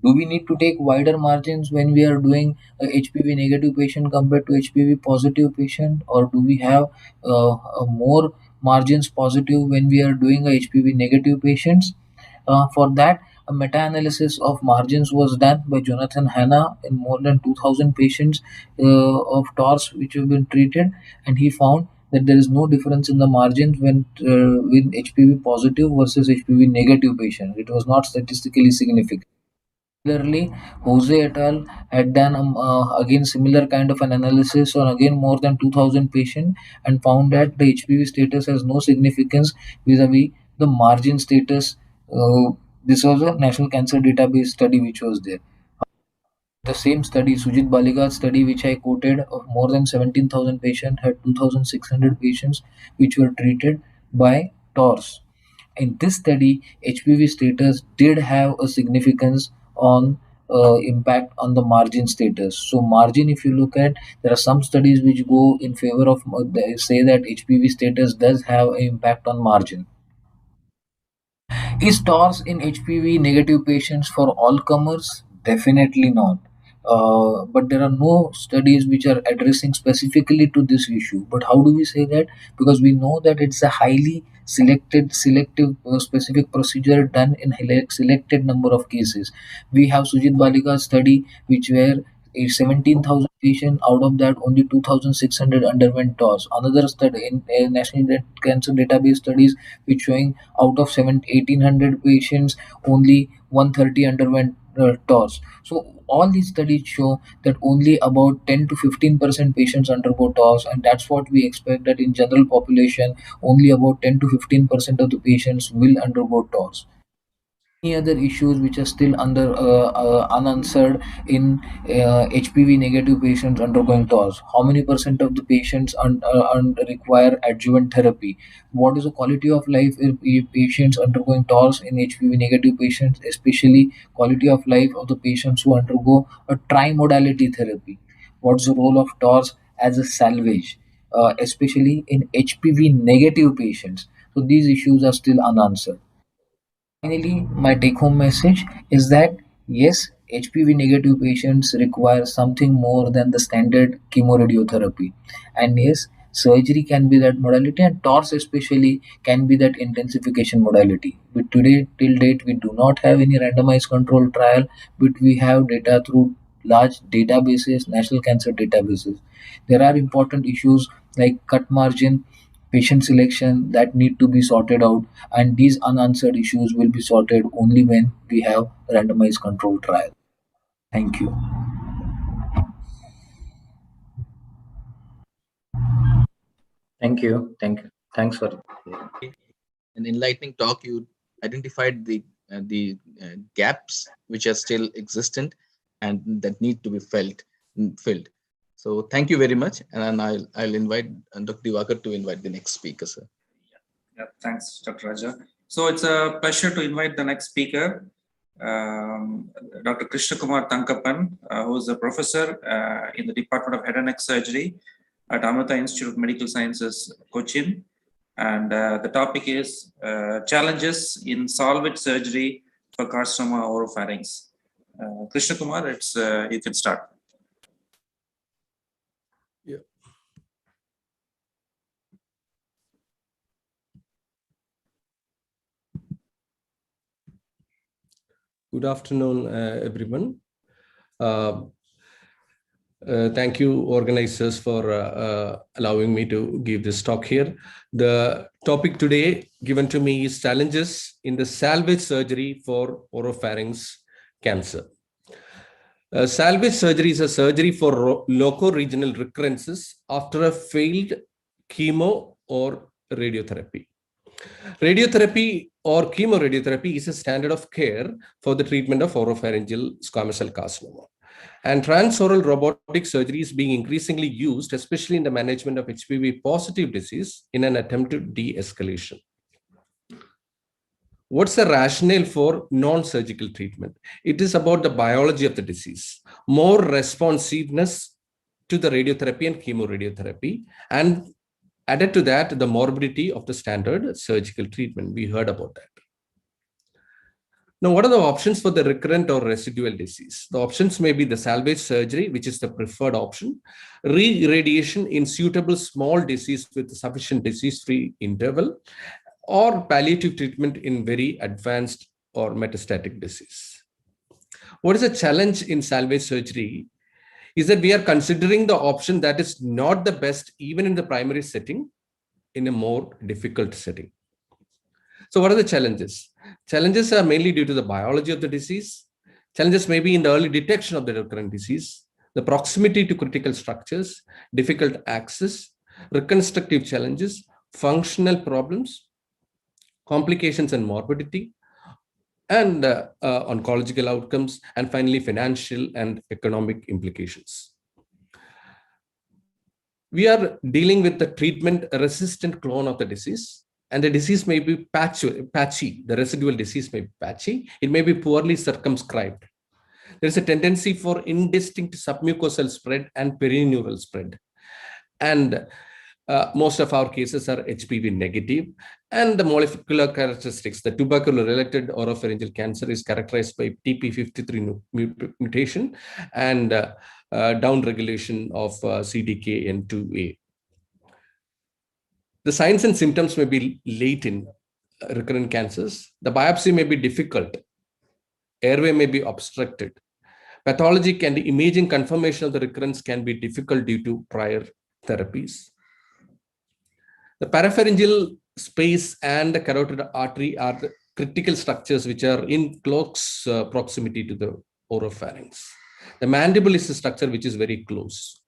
Do we need to take wider margins when we are doing a HPV negative patient compared to HPV positive patient, or do we have more margins positive when we are doing a HPV negative patients? For that, a meta-analysis of margins was done by Jonathan Hanna in more than 2,000 patients of TORS which have been treated, and he found that there is no difference in the margins when with HPV positive versus HPV negative patients. It was not statistically significant. Similarly, Jose et al. Had done again similar kind of an analysis on again more than 2,000 patients and found that the HPV status has no significance vis-a-vis the margin status. This was a National Cancer Database study which was there. The same study, Sujit Baliga's study, which I quoted, of more than 17,000 patients, had 2,600 patients which were treated by TORS. In this study, HPV status did have a significance on impact on the margin status. So margin, if you look at, there are some studies which go in favor of, they say that HPV status does have an impact on margin. Is TORS in HPV negative patients for all comers? Definitely not. But there are no studies which are addressing specifically to this issue. But how do we say that? Because we know that it's a highly selective, specific procedure done in selected number of cases. We have Sujit Balika's study, which where 17,000 patients, out of that only 2,600 underwent TORS. Another study in National Cancer Database studies, which showing out of 1,800 patients, only 130 underwent TORS. So all these studies show that only about 10 to 15% patients undergo TORS, and that's what we expect, that in general population only about 10 to 15% of the patients will undergo TORS. Any other issues which are still unanswered in HPV negative patients undergoing TORS? How many percent of the patients require adjuvant therapy? What is the quality of life in patients undergoing TORS in HPV negative patients, especially quality of life of the patients who undergo a trimodality therapy? What's the role of TORS as a salvage, especially in HPV negative patients? So these issues are still unanswered. Finally, my take home message is that yes, HPV negative patients require something more than the standard chemoradiotherapy. And yes, surgery can be that modality, and TORS especially can be that intensification modality. But today, till date, we do not have any randomized control trial, but we have data through large databases, national cancer databases. There are important issues like cut margin, patient selection that need to be sorted out, and these unanswered issues will be sorted only when we have randomized control trial. Thank you. Thank you. Thank you. Thanks for an enlightening talk. You identified the gaps which are still existent and that need to be filled. So thank you very much, and I'll invite Dr. Diwakar to invite the next speaker, sir. Yeah, thanks, Dr. Raja. So it's a pleasure to invite the next speaker, Dr. Krishna Kumar Tankapan, who is a professor in the Department of Head and Neck Surgery at Amrita Institute of Medical Sciences, Cochin. And the topic is challenges in salvage surgery for carcinoma oropharynx. Krishna Kumar, you can start. Yeah. Good afternoon, everyone. Thank you, organizers, for allowing me to give this talk here. The topic today given to me is challenges in the salvage surgery for oropharynx cancer. Salvage surgery is a surgery for loco-regional recurrences after a failed chemo or radiotherapy. Radiotherapy or chemoradiotherapy is a standard of care for the treatment of oropharyngeal squamous cell carcinoma. And transoral robotic surgery is being increasingly used, especially in the management of HPV-positive disease in an attempt to de-escalation. What's the rationale for non-surgical treatment? It is about the biology of the disease, more responsiveness to the radiotherapy and chemoradiotherapy, and added to that, the morbidity of the standard surgical treatment. We heard about that. Now, what are the options for the recurrent or residual disease? The options may be the salvage surgery, which is the preferred option, re-irradiation in suitable small disease with sufficient disease-free interval, or palliative treatment in very advanced or metastatic disease. What is a challenge in salvage surgery is that we are considering the option that is not the best even in the primary setting in a more difficult setting. So what are the challenges? Challenges are mainly due to the biology of the disease. Challenges may be in the early detection of the recurrent disease, the proximity to critical structures, difficult access, reconstructive challenges, functional problems, complications and morbidity, and oncological outcomes, and finally, financial and economic implications. We are dealing with the treatment-resistant clone of the disease, and the disease may be patchy. The residual disease may be patchy. It may be poorly circumscribed. There is a tendency for indistinct submucosal spread and perineural spread. And most of our cases are HPV negative. And the molecular characteristics, the tubercular-related oropharyngeal cancer is characterized by TP53 mutation and downregulation of CDKN2A. The signs and symptoms may be late in recurrent cancers. The biopsy may be difficult. Airway may be obstructed. Pathologic and imaging confirmation of the recurrence can be difficult due to prior therapies. The parapharyngeal space and the carotid artery are the critical structures which are in close proximity to the oropharynx. The mandible is a structure which is very close.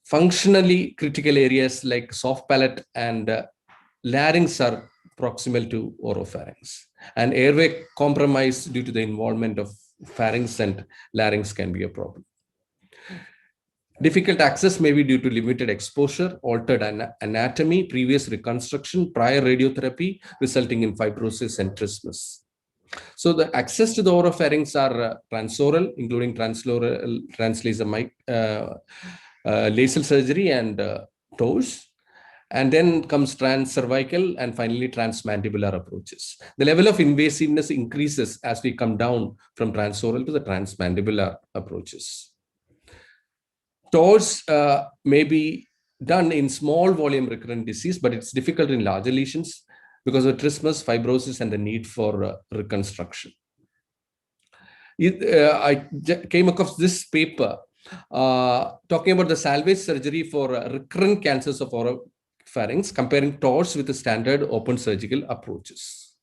Functionally critical areas like soft palate and larynx are proximal to oropharynx. And airway compromise due to the involvement of pharynx and larynx can be a problem. Difficult access may be due to limited exposure, altered anatomy, previous reconstruction, prior radiotherapy, resulting in fibrosis and trismus. So the access to the oropharynx are transoral, including translaser laser surgery and TORS. And then comes transcervical and finally transmandibular approaches. The level of invasiveness increases as we come down from transoral to the transmandibular approaches. TORS may be done in small volume recurrent disease, but it's difficult in larger lesions because of trismus, fibrosis, and the need for reconstruction. came across this paper talking about the salvage surgery for recurrent cancers of oropharynx, comparing TORS with the standard open surgical approaches.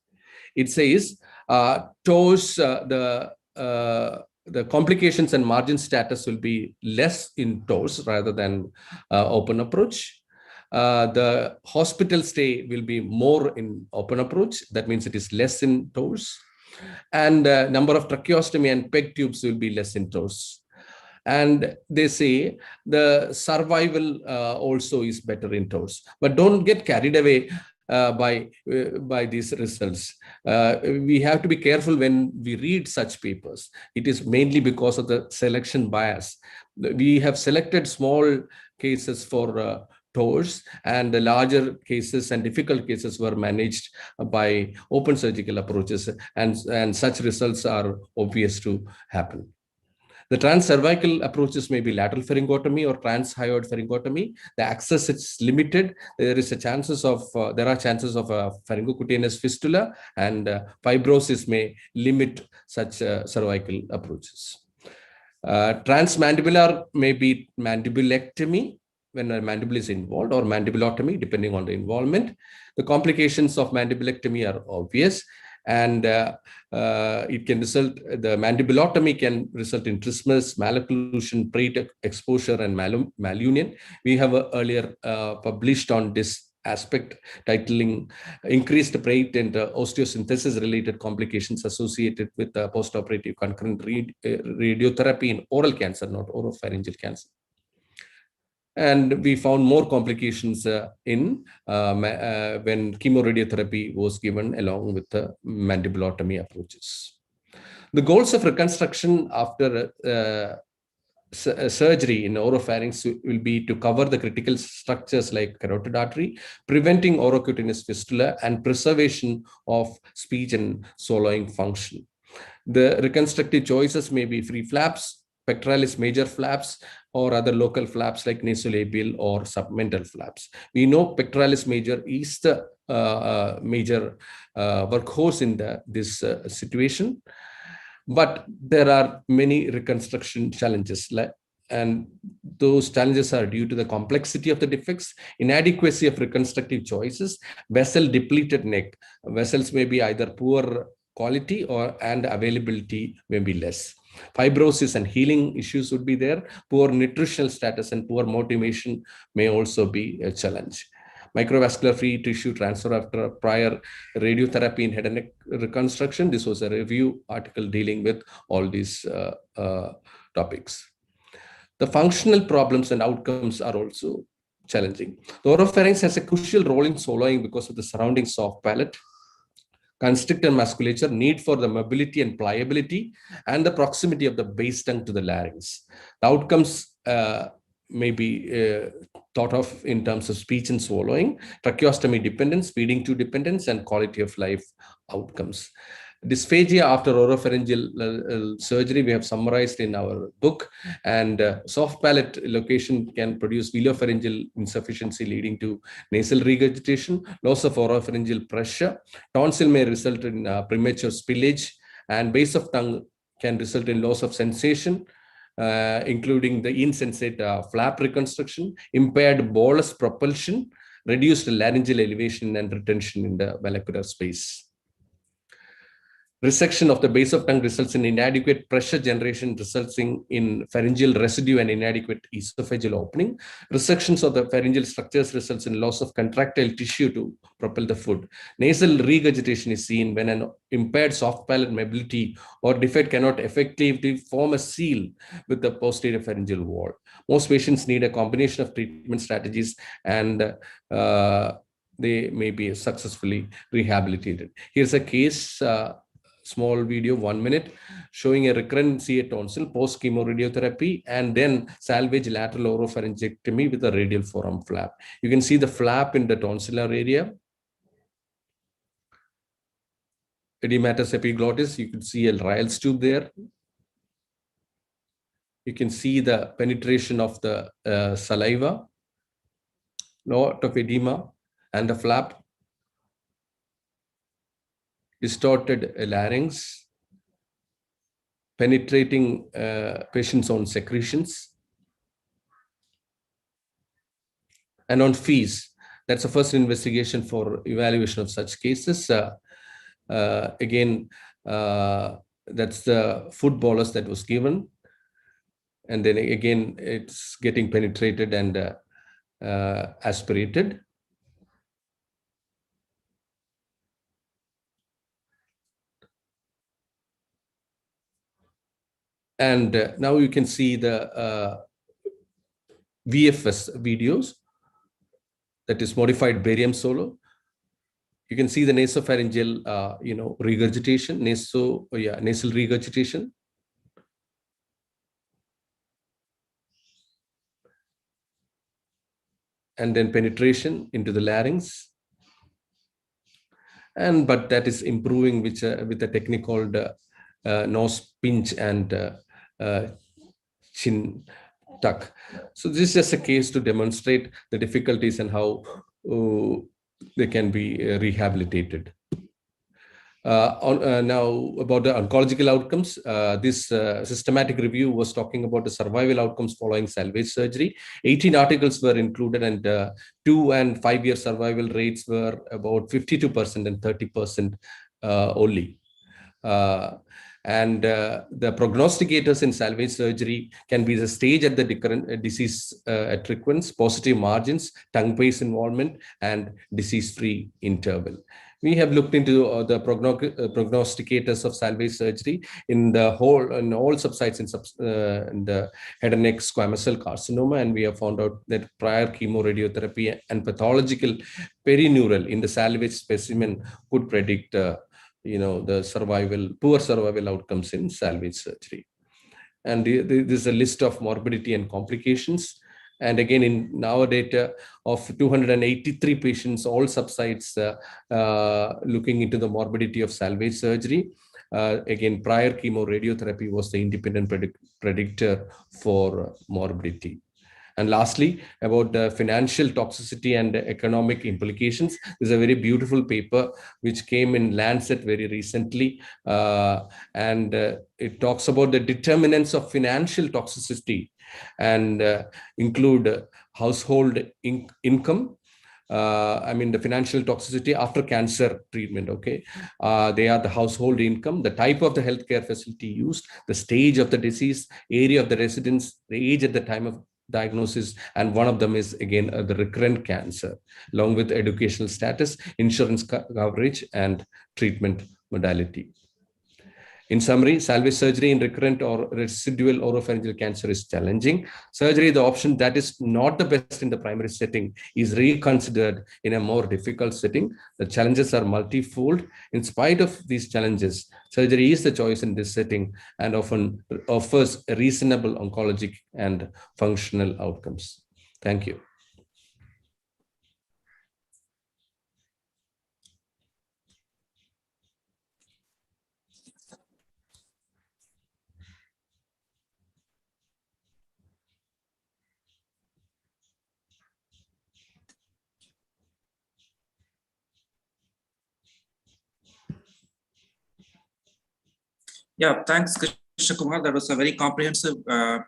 It says TORS, the complications and margin status will be less in TORS rather than open approach. The hospital stay will be more in open approach. That means it is less in TORS. And number of tracheostomy and PEG tubes will be less in TORS. And they say the survival also is better in TORS. But don't get carried away by these results. We have to be careful when we read such papers. It is mainly because of the selection bias. We have selected small cases for TORS, and the larger cases and difficult cases were managed by open surgical approaches, and such results are obvious to happen. The transcervical approaches may be lateral pharyngotomy or transhyoid pharyngotomy. The access is limited. There are chances of pharyngocutaneous fistula, and fibrosis may limit such cervical approaches. Transmandibular may be mandibulectomy when a mandible is involved, or mandibulotomy, depending on the involvement. The complications of mandibulectomy are obvious, and it can result, the mandibulotomy can result in trismus, malocclusion, plate exposure, and malunion. We have earlier published on this aspect, titling Increased Plate and Osteosynthesis Related Complications Associated with Postoperative Concurrent Radiotherapy in Oral Cancer, not Oropharyngeal Cancer. And we found more complications when chemoradiotherapy was given along with the mandibulotomy approaches. The goals of reconstruction after surgery in oropharynx will be to cover the critical structures like carotid artery, preventing orocutaneous fistula, and preservation of speech and swallowing function. The reconstructive choices may be free flaps, pectoralis major flaps, or other local flaps like nasolabial or submental flaps. We know pectoralis major is the major workhorse in this situation, but there are many reconstruction challenges, and those challenges are due to the complexity of the defects, inadequacy of reconstructive choices, vessel depleted neck. Vessels may be either poor quality and availability may be less. Fibrosis and healing issues would be there. Poor nutritional status and poor motivation may also be a challenge. Microvascular free tissue transfer after prior radiotherapy in head and neck reconstruction. This was a review article dealing with all these topics. The functional problems and outcomes are also challenging. The oropharynx has a crucial role in swallowing because of the surrounding soft palate, constrictor musculature, need for the mobility and pliability, and the proximity of the base tongue to the larynx. The outcomes may be thought of in terms of speech and swallowing, tracheostomy dependence, feeding tube dependence, and quality of life outcomes. Dysphagia after oropharyngeal surgery we have summarized in our book, and soft palate location can produce velopharyngeal insufficiency leading to nasal regurgitation, loss of oropharyngeal pressure. Tonsil may result in premature spillage, and base of tongue can result in loss of sensation, including the insensate flap reconstruction, impaired bolus propulsion, reduced laryngeal elevation and retention in the valvular space. Resection of the base of tongue results in inadequate pressure generation, resulting in pharyngeal residue and inadequate esophageal opening. Resections of the pharyngeal structures results in loss of contractile tissue to propel the food. Nasal regurgitation is seen when an impaired soft palate mobility or defect cannot effectively form a seal with the posterior pharyngeal wall. Most patients need a combination of treatment strategies, and they may be successfully rehabilitated. Here's a case, small video, 1 minute, showing a recurrent CA tonsil post chemoradiotherapy and then salvage lateral oropharyngectomy with a radial foramen flap. You can see the flap in the tonsillar area. Edematous epiglottis, you can see a Ryle's tube there. You can see the penetration of the saliva, lot of edema, and the flap. Distorted larynx. penetrating patients on secretions. And on fees, that's the first investigation for evaluation of such cases. Again, that's the food bolus that was given. And then again, it's getting penetrated and aspirated. And now you can see the VFS videos, that is modified barium solo. You can see the nasopharyngeal, regurgitation, nasal regurgitation. And then penetration into the larynx. But that is improving with a technique called nose pinch and chin tuck. So this is just a case to demonstrate the difficulties and how they can be rehabilitated. Now about the oncological outcomes, this systematic review was talking about the survival outcomes following salvage surgery. 18 articles were included, and 2 and 5 year survival rates were about 52% and 30% only. The prognosticators in salvage surgery can be the stage at the disease at recurrence, positive margins, tongue paste involvement, and disease-free interval. We have looked into the prognosticators of salvage surgery in all subsites in the head and neck squamous cell carcinoma, and we have found out that prior chemoradiotherapy and pathological perineural in the salvage specimen could predict the poor survival outcomes in salvage surgery. And this is a list of morbidity and complications. And again, in our data of 283 patients, all subsites looking into the morbidity of salvage surgery. Again, prior chemoradiotherapy was the independent predictor for morbidity. And lastly, about the financial toxicity and economic implications. There's a very beautiful paper which came in Lancet very recently. It talks about the determinants of financial toxicity and include household income. The financial toxicity after cancer treatment, okay? They are the household income, the type of the healthcare facility used, the stage of the disease, area of the residence, the age at the time of diagnosis, and one of them is again the recurrent cancer, along with educational status, insurance coverage, and treatment modality. In summary, salvage surgery in recurrent or residual oropharyngeal cancer is challenging. Surgery, the option that is not the best in the primary setting, is reconsidered in a more difficult setting. The challenges are multifold. In spite of these challenges, surgery is the choice in this setting and often offers reasonable oncologic and functional outcomes. Thank you. Yeah, thanks, Krishna Kumar. That was a very comprehensive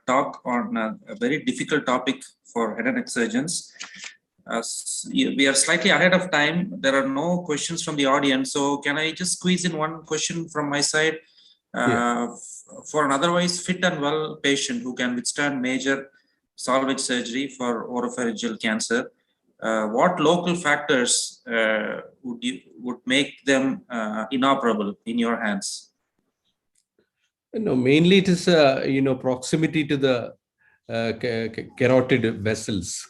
talk on a very difficult topic for head and neck surgeons. We are slightly ahead of time. There are no questions from the audience. So can I just squeeze in one question from my side? For an otherwise fit and well patient who can withstand major salvage surgery for oropharyngeal cancer, what local factors would make them inoperable in your hands? No, mainly it is proximity to the carotid and vessels,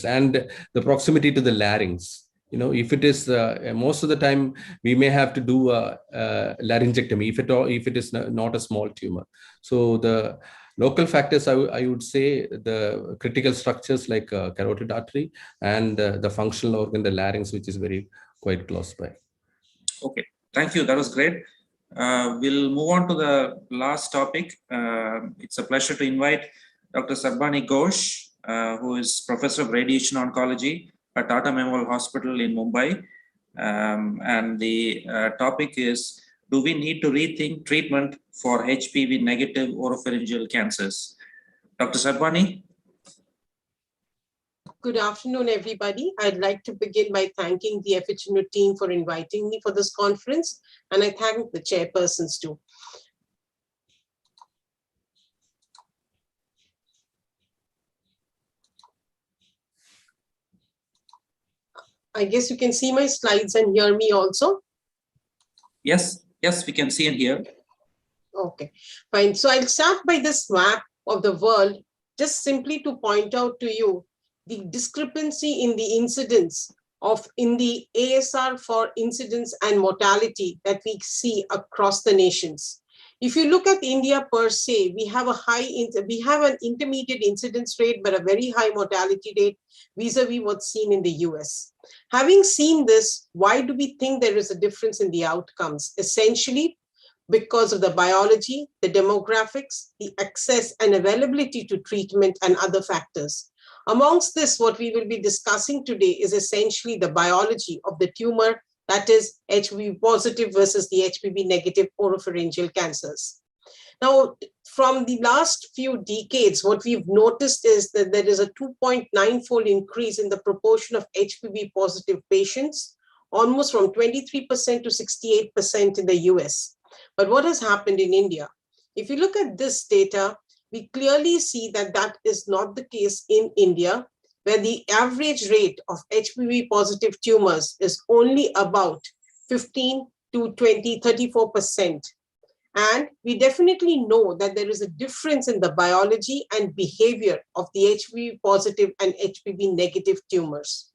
and the proximity to the larynx. If it is most of the time we may have to do a laryngectomy if it is not a small tumor. So the local factors, I would say the critical structures like carotid artery and the functional organ, the larynx, which is quite close by. Okay, thank you. That was great. We'll move on to the last topic. It's a pleasure to invite Dr. Sarbani Ghosh, who is Professor of Radiation Oncology at Tata Memorial Hospital in Mumbai. And the topic is Do we need to rethink treatment for HPV negative oropharyngeal cancers? Dr. Sarvani? Good afternoon, everybody. I'd like to begin by thanking the Fhno team for inviting me for this conference, and I thank the chairpersons too. I guess you can see my slides and hear me also. Yes, we can see and hear. Okay, fine. So I'll start by this map of the world, just simply to point out to you the discrepancy in the incidence in the ASR for incidence and mortality that we see across the nations. If you look at India per se, we have an intermediate incidence rate, but a very high mortality rate vis-a-vis what's seen in the US. Having seen this, why do we think there is a difference in the outcomes? Essentially, because of the biology, the demographics, the access and availability to treatment and other factors. Amongst this, what we will be discussing today is essentially the biology of the tumor, that is HPV positive versus the HPV negative oropharyngeal cancers. Now, from the last few decades, what we've noticed is that there is a 2.9-fold increase in the proportion of HPV positive patients, almost from 23% to 68% in the US. But what has happened in India? If you look at this data, we clearly see that that is not the case in India, where the average rate of HPV positive tumors is only about 15 to 34%. And we definitely know that there is a difference in the biology and behavior of the HPV positive and HPV negative tumors.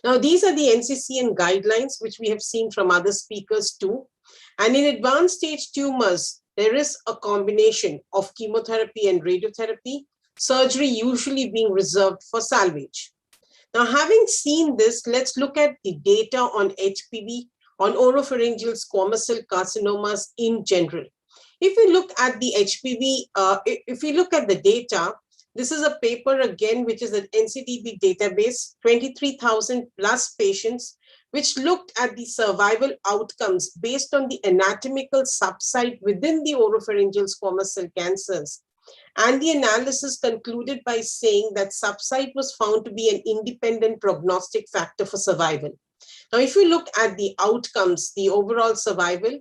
Now, these are the NCCN guidelines, which we have seen from other speakers too. And in advanced stage tumors, there is a combination of chemotherapy and radiotherapy, surgery usually being reserved for salvage. Now, having seen this, let's look at the data on HPV, on oropharyngeal squamous cell carcinomas in general. If we look at the HPV, if we look at the data, this is a paper again, which is an NCDB database, 23,000 plus patients, which looked at the survival outcomes based on the anatomical subsite within the oropharyngeal squamous cell cancers. And the analysis concluded by saying that subsite was found to be an independent prognostic factor for survival. Now, if you look at the outcomes, the overall survival,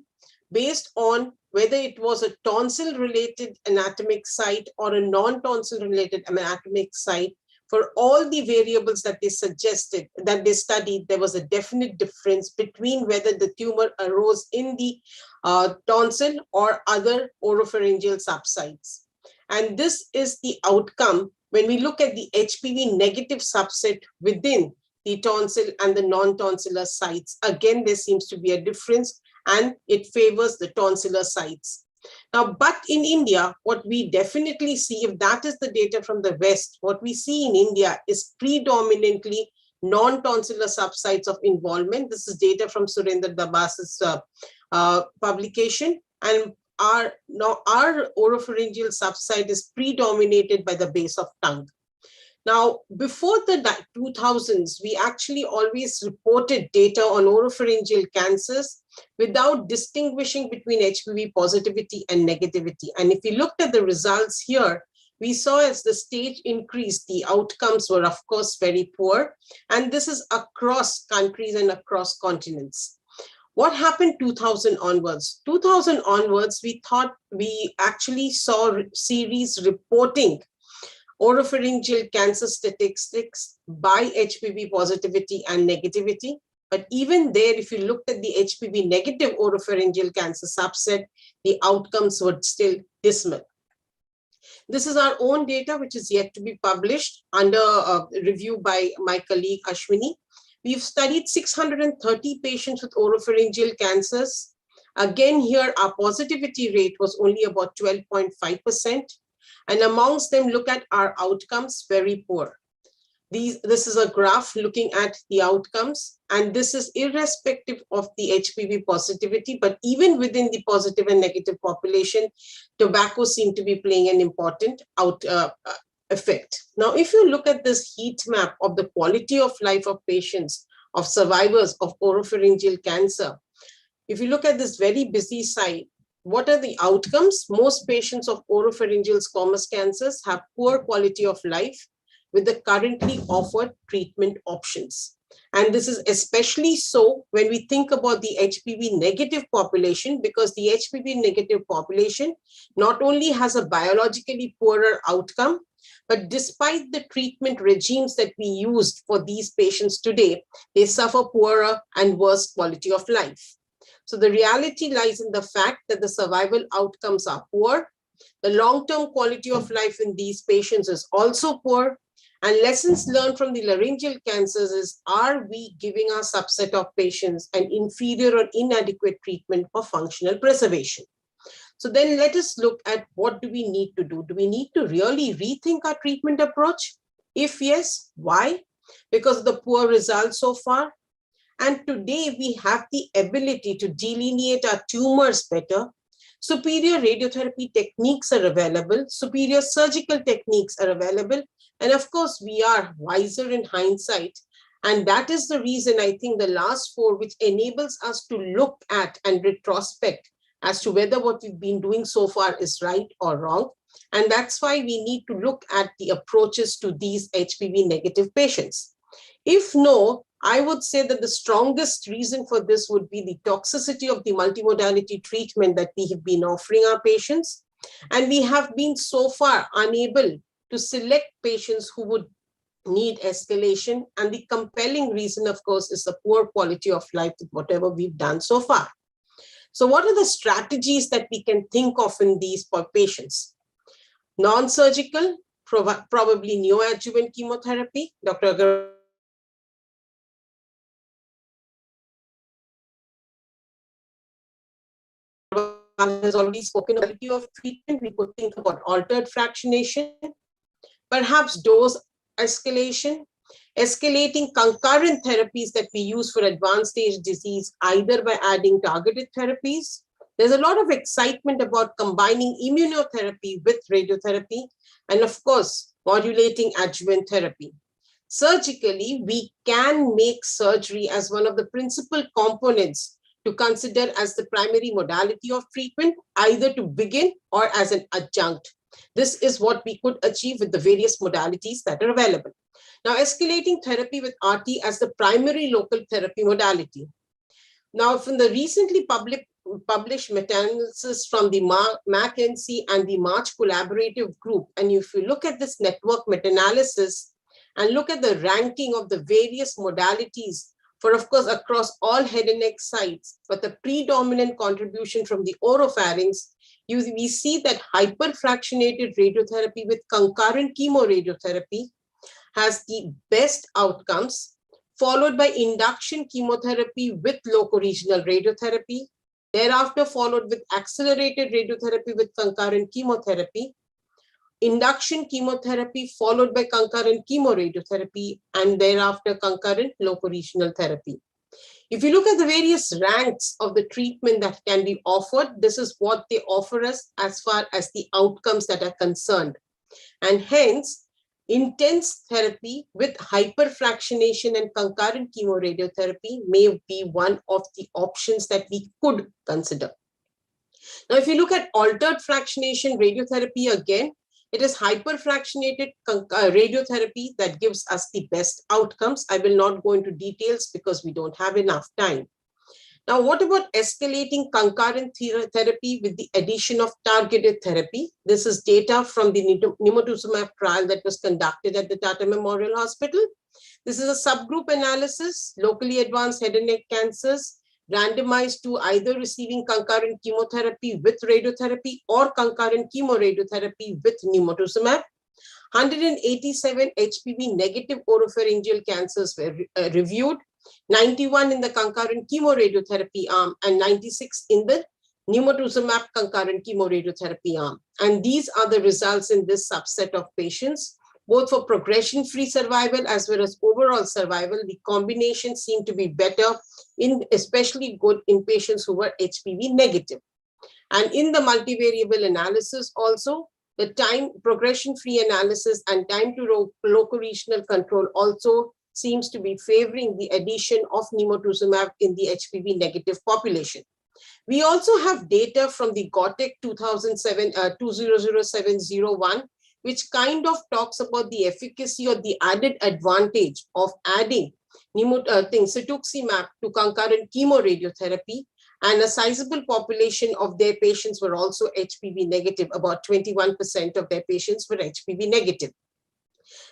based on whether it was a tonsil-related anatomic site or a non-tonsil-related anatomic site, for all the variables that they suggested, that they studied, there was a definite difference between whether the tumor arose in the tonsil or other oropharyngeal subsites. And this is the outcome when we look at the HPV negative subset within the tonsil and the non-tonsillar sites. Again, there seems to be a difference, and it favors the tonsillar sites. Now, but in India, what we definitely see, if that is the data from the West, what we see in India is predominantly non-tonsillar subsites of involvement. This is data from Surendra Dabas's publication, and our oropharyngeal subsite is predominated by the base of tongue. Now, before the 2000s, we actually always reported data on oropharyngeal cancers without distinguishing between HPV positivity and negativity. And if we looked at the results here, we saw as the stage increased, the outcomes were, of course, very poor. And this is across countries and across continents. What happened 2000 onwards? 2000 onwards, we actually saw series reporting oropharyngeal cancer statistics by HPV positivity and negativity. But even there, if you looked at the HPV negative oropharyngeal cancer subset, the outcomes were still dismal. This is our own data, which is yet to be published under review by my colleague Ashwini. We've studied 630 patients with oropharyngeal cancers. Again, here our positivity rate was only about 12.5%. And amongst them, look at our outcomes, very poor. This is a graph looking at the outcomes, and this is irrespective of the HPV positivity, but even within the positive and negative population, tobacco seemed to be playing an important effect. Now, if you look at this heat map of the quality of life of patients, of survivors of oropharyngeal cancer, if you look at this very busy side, what are the outcomes? Most patients of oropharyngeal squamous cancers have poor quality of life with the currently offered treatment options. And this is especially so when we think about the HPV negative population, because the HPV negative population not only has a biologically poorer outcome, but despite the treatment regimes that we used for these patients today, they suffer poorer and worse quality of life. So the reality lies in the fact that the survival outcomes are poor. The long-term quality of life in these patients is also poor. And lessons learned from the laryngeal cancers is, are we giving our subset of patients an inferior or inadequate treatment for functional preservation? So then let us look at what do we need to do? Do we need to really rethink our treatment approach? If yes, why? Because of the poor results so far. And today we have the ability to delineate our tumors better. Superior radiotherapy techniques are available. Superior surgical techniques are available. And of course, we are wiser in hindsight. And that is the reason I think the last 4, which enables us to look at and retrospect as to whether what we've been doing so far is right or wrong. And that's why we need to look at the approaches to these HPV negative patients. If no, I would say that the strongest reason for this would be the toxicity of the multimodality treatment that we have been offering our patients. And we have been so far unable to select patients who would need escalation. And the compelling reason, of course, is the poor quality of life with whatever we've done so far. So what are the strategies that we can think of in these patients? Non-surgical, probably neoadjuvant chemotherapy. Dr. has already spoken about the of treatment. We could think about altered fractionation, perhaps dose escalation, escalating concurrent therapies that we use for advanced stage disease, either by adding targeted therapies. There's a lot of excitement about combining immunotherapy with radiotherapy, and of course, modulating adjuvant therapy. Surgically, we can make surgery as one of the principal components to consider as the primary modality of treatment, either to begin or as an adjunct. This is what we could achieve with the various modalities that are available. Now, escalating therapy with RT as the primary local therapy modality. Now, from the recently published meta-analysis from the MAC-NC and the March collaborative group, and if you look at this network meta-analysis and look at the ranking of the various modalities for, of course, across all head and neck sites, but the predominant contribution from the oropharynx, we see that hyperfractionated radiotherapy with concurrent chemoradiotherapy has the best outcomes, followed by induction chemotherapy with locoregional radiotherapy, thereafter followed with accelerated radiotherapy with concurrent chemotherapy, induction chemotherapy followed by concurrent chemoradiotherapy, and thereafter concurrent locoregional therapy. If you look at the various ranks of the treatment that can be offered, this is what they offer us as far as the outcomes that are concerned. And hence, intense therapy with hyperfractionation and concurrent chemoradiotherapy may be one of the options that we could consider. Now, if you look at altered fractionation radiotherapy again, it is hyperfractionated radiotherapy that gives us the best outcomes. I will not go into details because we don't have enough time. Now, what about escalating concurrent therapy with the addition of targeted therapy? This is data from the nimotuzumab trial that was conducted at the Tata Memorial Hospital. This is a subgroup analysis, locally advanced head and neck cancers, randomized to either receiving concurrent chemotherapy with radiotherapy or concurrent chemoradiotherapy with nimotuzumab. 187 HPV negative oropharyngeal cancers were reviewed, 91 in the concurrent chemoradiotherapy arm and 96 in the nimotuzumab concurrent chemoradiotherapy arm. And these are the results in this subset of patients, both for progression-free survival as well as overall survival. The combination seemed to be better, especially good in patients who were HPV negative. And in the multivariable analysis also, the time progression-free analysis and time to locoregional control also seems to be favoring the addition of nimotuzumab in the HPV negative population. We also have data from the GOTEC 2007-01, which kind of talks about the efficacy or the added advantage of adding cetuximab to concurrent chemoradiotherapy, and a sizable population of their patients were also HPV negative. About 21% of their patients were HPV negative.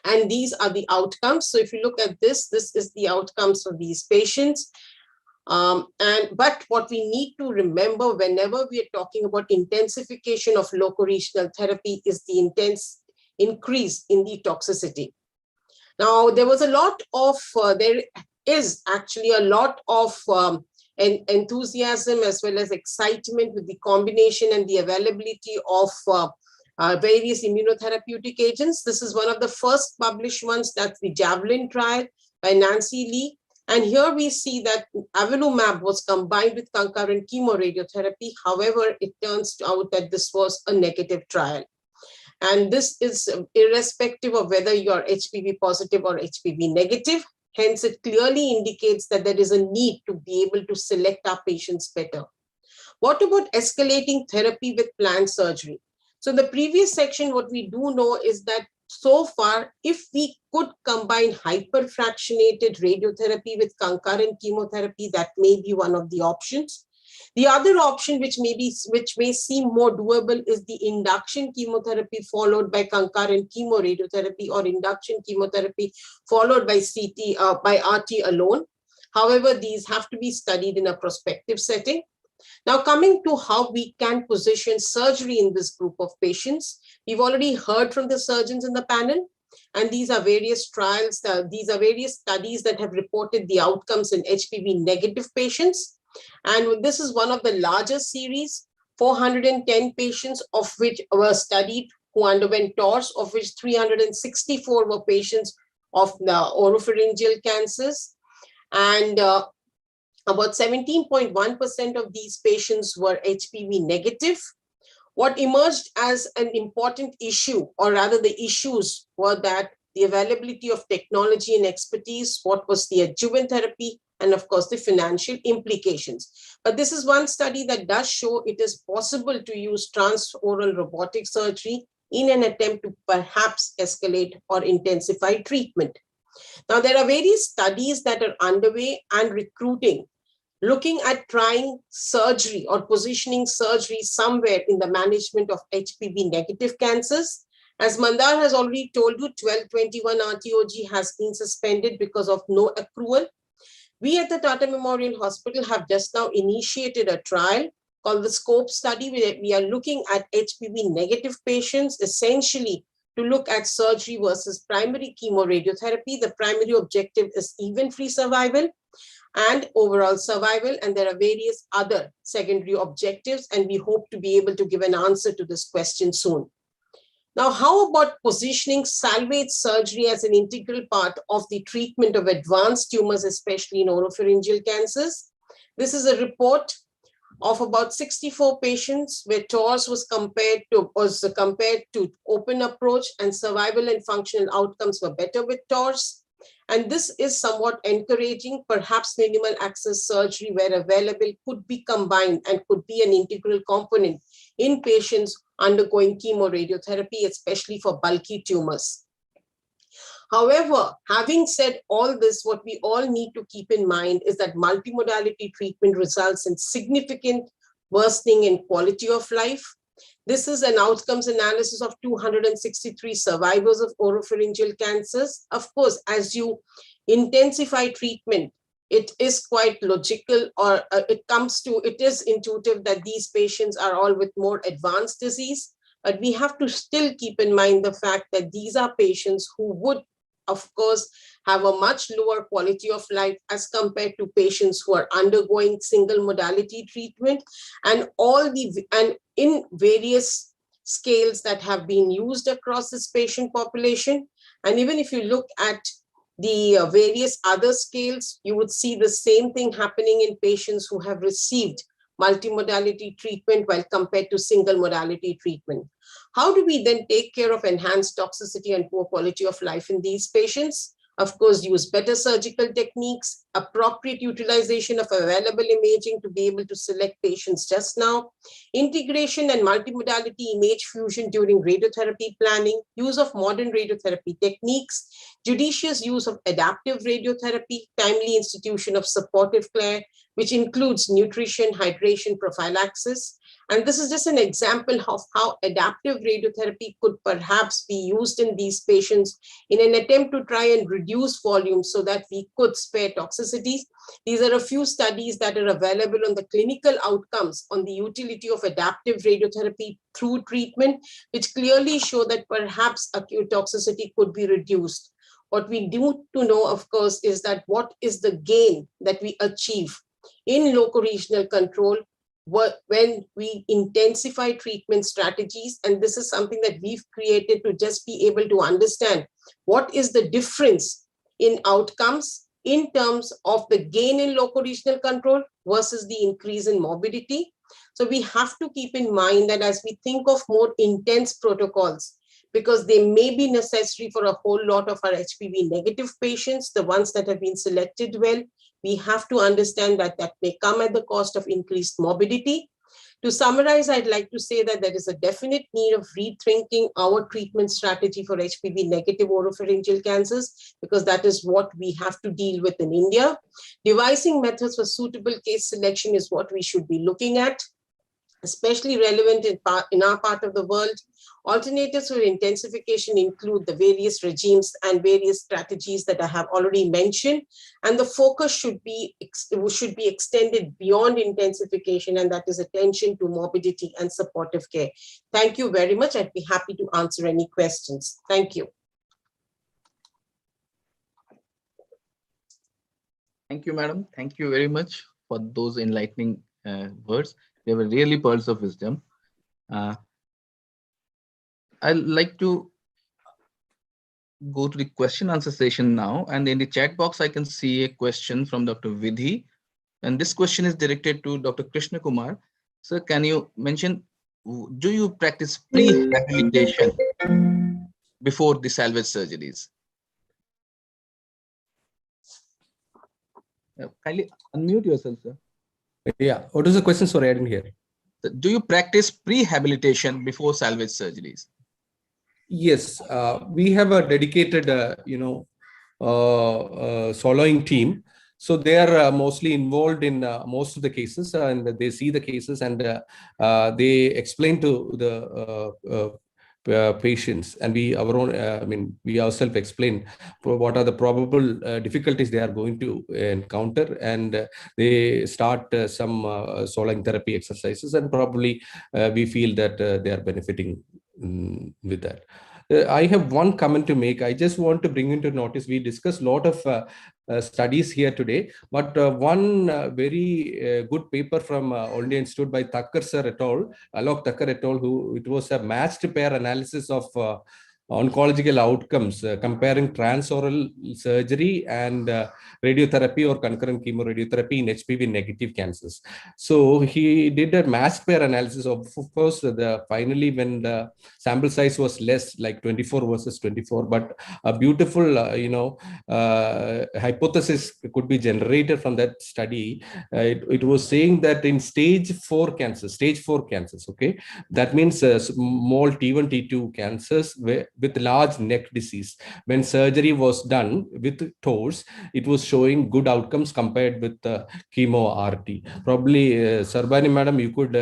And these are the outcomes. So if you look at this is the outcomes for these patients. But what we need to remember whenever we are talking about intensification of locoregional therapy is the intense increase in the toxicity. Now, there was a lot of, there is actually a lot of enthusiasm as well as excitement with the combination and the availability of various immunotherapeutic agents. This is one of the first published ones, that's the Javelin trial by Nancy Lee. And here we see that avelumab was combined with concurrent chemoradiotherapy. However, it turns out that this was a negative trial. And this is irrespective of whether you're HPV positive or HPV negative. Hence, it clearly indicates that there is a need to be able to select our patients better. What about escalating therapy with planned surgery? So in the previous section, what we do know is that so far, if we could combine hyperfractionated radiotherapy with concurrent chemotherapy, that may be one of the options. The other option, which may seem more doable, is the induction chemotherapy followed by concurrent chemoradiotherapy, or induction chemotherapy followed by by RT alone. However, these have to be studied in a prospective setting. Now, coming to how we can position surgery in this group of patients, we've already heard from the surgeons in the panel, and these are various trials, these are various studies that have reported the outcomes in HPV negative patients. And this is one of the larger series, 410 patients of which were studied who underwent TORS, of which 364 were patients of the oropharyngeal cancers. And about 17.1% of these patients were HPV negative. What emerged as an important issue, or rather the issues, were that the availability of technology and expertise, what was the adjuvant therapy, and of course the financial implications. But this is one study that does show it is possible to use transoral robotic surgery in an attempt to perhaps escalate or intensify treatment. Now, there are various studies that are underway and recruiting, looking at trying surgery or positioning surgery somewhere in the management of HPV negative cancers. As Mandar has already told you, 1221 RTOG has been suspended because of no accrual. We at the Tata Memorial Hospital have just now initiated a trial called the SCOPE study, where we are looking at HPV negative patients, essentially to look at surgery versus primary chemoradiotherapy. The primary objective is event-free survival and overall survival, and there are various other secondary objectives, and we hope to be able to give an answer to this question soon. Now, how about positioning salvage surgery as an integral part of the treatment of advanced tumors, especially in oropharyngeal cancers? This is a report of about 64 patients where TORS was compared to open approach, and survival and functional outcomes were better with TORS. And this is somewhat encouraging. Perhaps minimal access surgery, where available, could be combined and could be an integral component in patients undergoing chemoradiotherapy, especially for bulky tumors. However, having said all this, what we all need to keep in mind is that multimodality treatment results in significant worsening in quality of life. This is an outcomes analysis of 263 survivors of oropharyngeal cancers. Of course, as you intensify treatment, it is quite logical, or it is intuitive that these patients are all with more advanced disease. But we have to still keep in mind the fact that these are patients who would, of course, have a much lower quality of life as compared to patients who are undergoing single modality treatment, and in various scales that have been used across this patient population. And even if you look at the various other scales, you would see the same thing happening in patients who have received multimodality treatment while compared to single modality treatment. How do we then take care of enhanced toxicity and poor quality of life in these patients? Of course, use better surgical techniques, appropriate utilization of available imaging to be able to select patients just now, integration and multimodality image fusion during radiotherapy planning, use of modern radiotherapy techniques, judicious use of adaptive radiotherapy, timely institution of supportive care, which includes nutrition, hydration, prophylaxis. And this is just an example of how adaptive radiotherapy could perhaps be used in these patients in an attempt to try and reduce volume so that we could spare toxicities. These are a few studies that are available on the clinical outcomes on the utility of adaptive radiotherapy through treatment, which clearly show that perhaps acute toxicity could be reduced. What we do to know, of course, is that what is the gain that we achieve in loco-regional control when we intensify treatment strategies. And this is something that we've created to just be able to understand what is the difference in outcomes in terms of the gain in loco-regional control versus the increase in morbidity. So we have to keep in mind that as we think of more intense protocols, because they may be necessary for a whole lot of our HPV negative patients, the ones that have been selected well, we have to understand that that may come at the cost of increased morbidity. To summarize, I'd like to say that there is a definite need of rethinking our treatment strategy for HPV negative oropharyngeal cancers, because that is what we have to deal with in India. Devising methods for suitable case selection is what we should be looking at, especially relevant in our part of the world. Alternatives for intensification include the various regimes and various strategies that I have already mentioned, and the focus should be extended beyond intensification, and that is attention to morbidity and supportive care. Thank you very much. I'd be happy to answer any questions. Thank you. Thank you, madam. Thank you very much for those enlightening words. They were really pearls of wisdom. I'd like to go to the question answer session now. And in the chat box, I can see a question from Dr. Vidhi. And this question is directed to Dr. Krishna Kumar. Sir, can you mention, do you practice pre-rehabilitation before the salvage surgeries? Kindly unmute yourself, sir. Yeah, what is the question? Sorry, I didn't hear. Do you practice pre-rehabilitation before salvage surgeries? Yes, we have a dedicated, soloing team. So they are mostly involved in most of the cases, and they see the cases, and they explain to the patients, and we ourselves explain what are the probable difficulties they are going to encounter, and they start some soloing therapy exercises, and probably we feel that they are benefiting with that. I have one comment to make. I just want to bring into notice, we discussed a lot of studies here today, but one very good paper from All-India Institute by Thakkar sir et al., Alok Thakkar et al., who it was a matched pair analysis of oncological outcomes comparing transoral surgery and radiotherapy or concurrent chemoradiotherapy in HPV negative cancers. So he did a matched pair analysis of course, finally when the sample size was less, like 24 versus 24, but a beautiful, hypothesis could be generated from that study. It was saying that in stage 4 cancers, okay, that means small T1, T2 cancers with large neck disease, when surgery was done with TORS, it was showing good outcomes compared with chemo RT. Probably, Sarbani madam, you could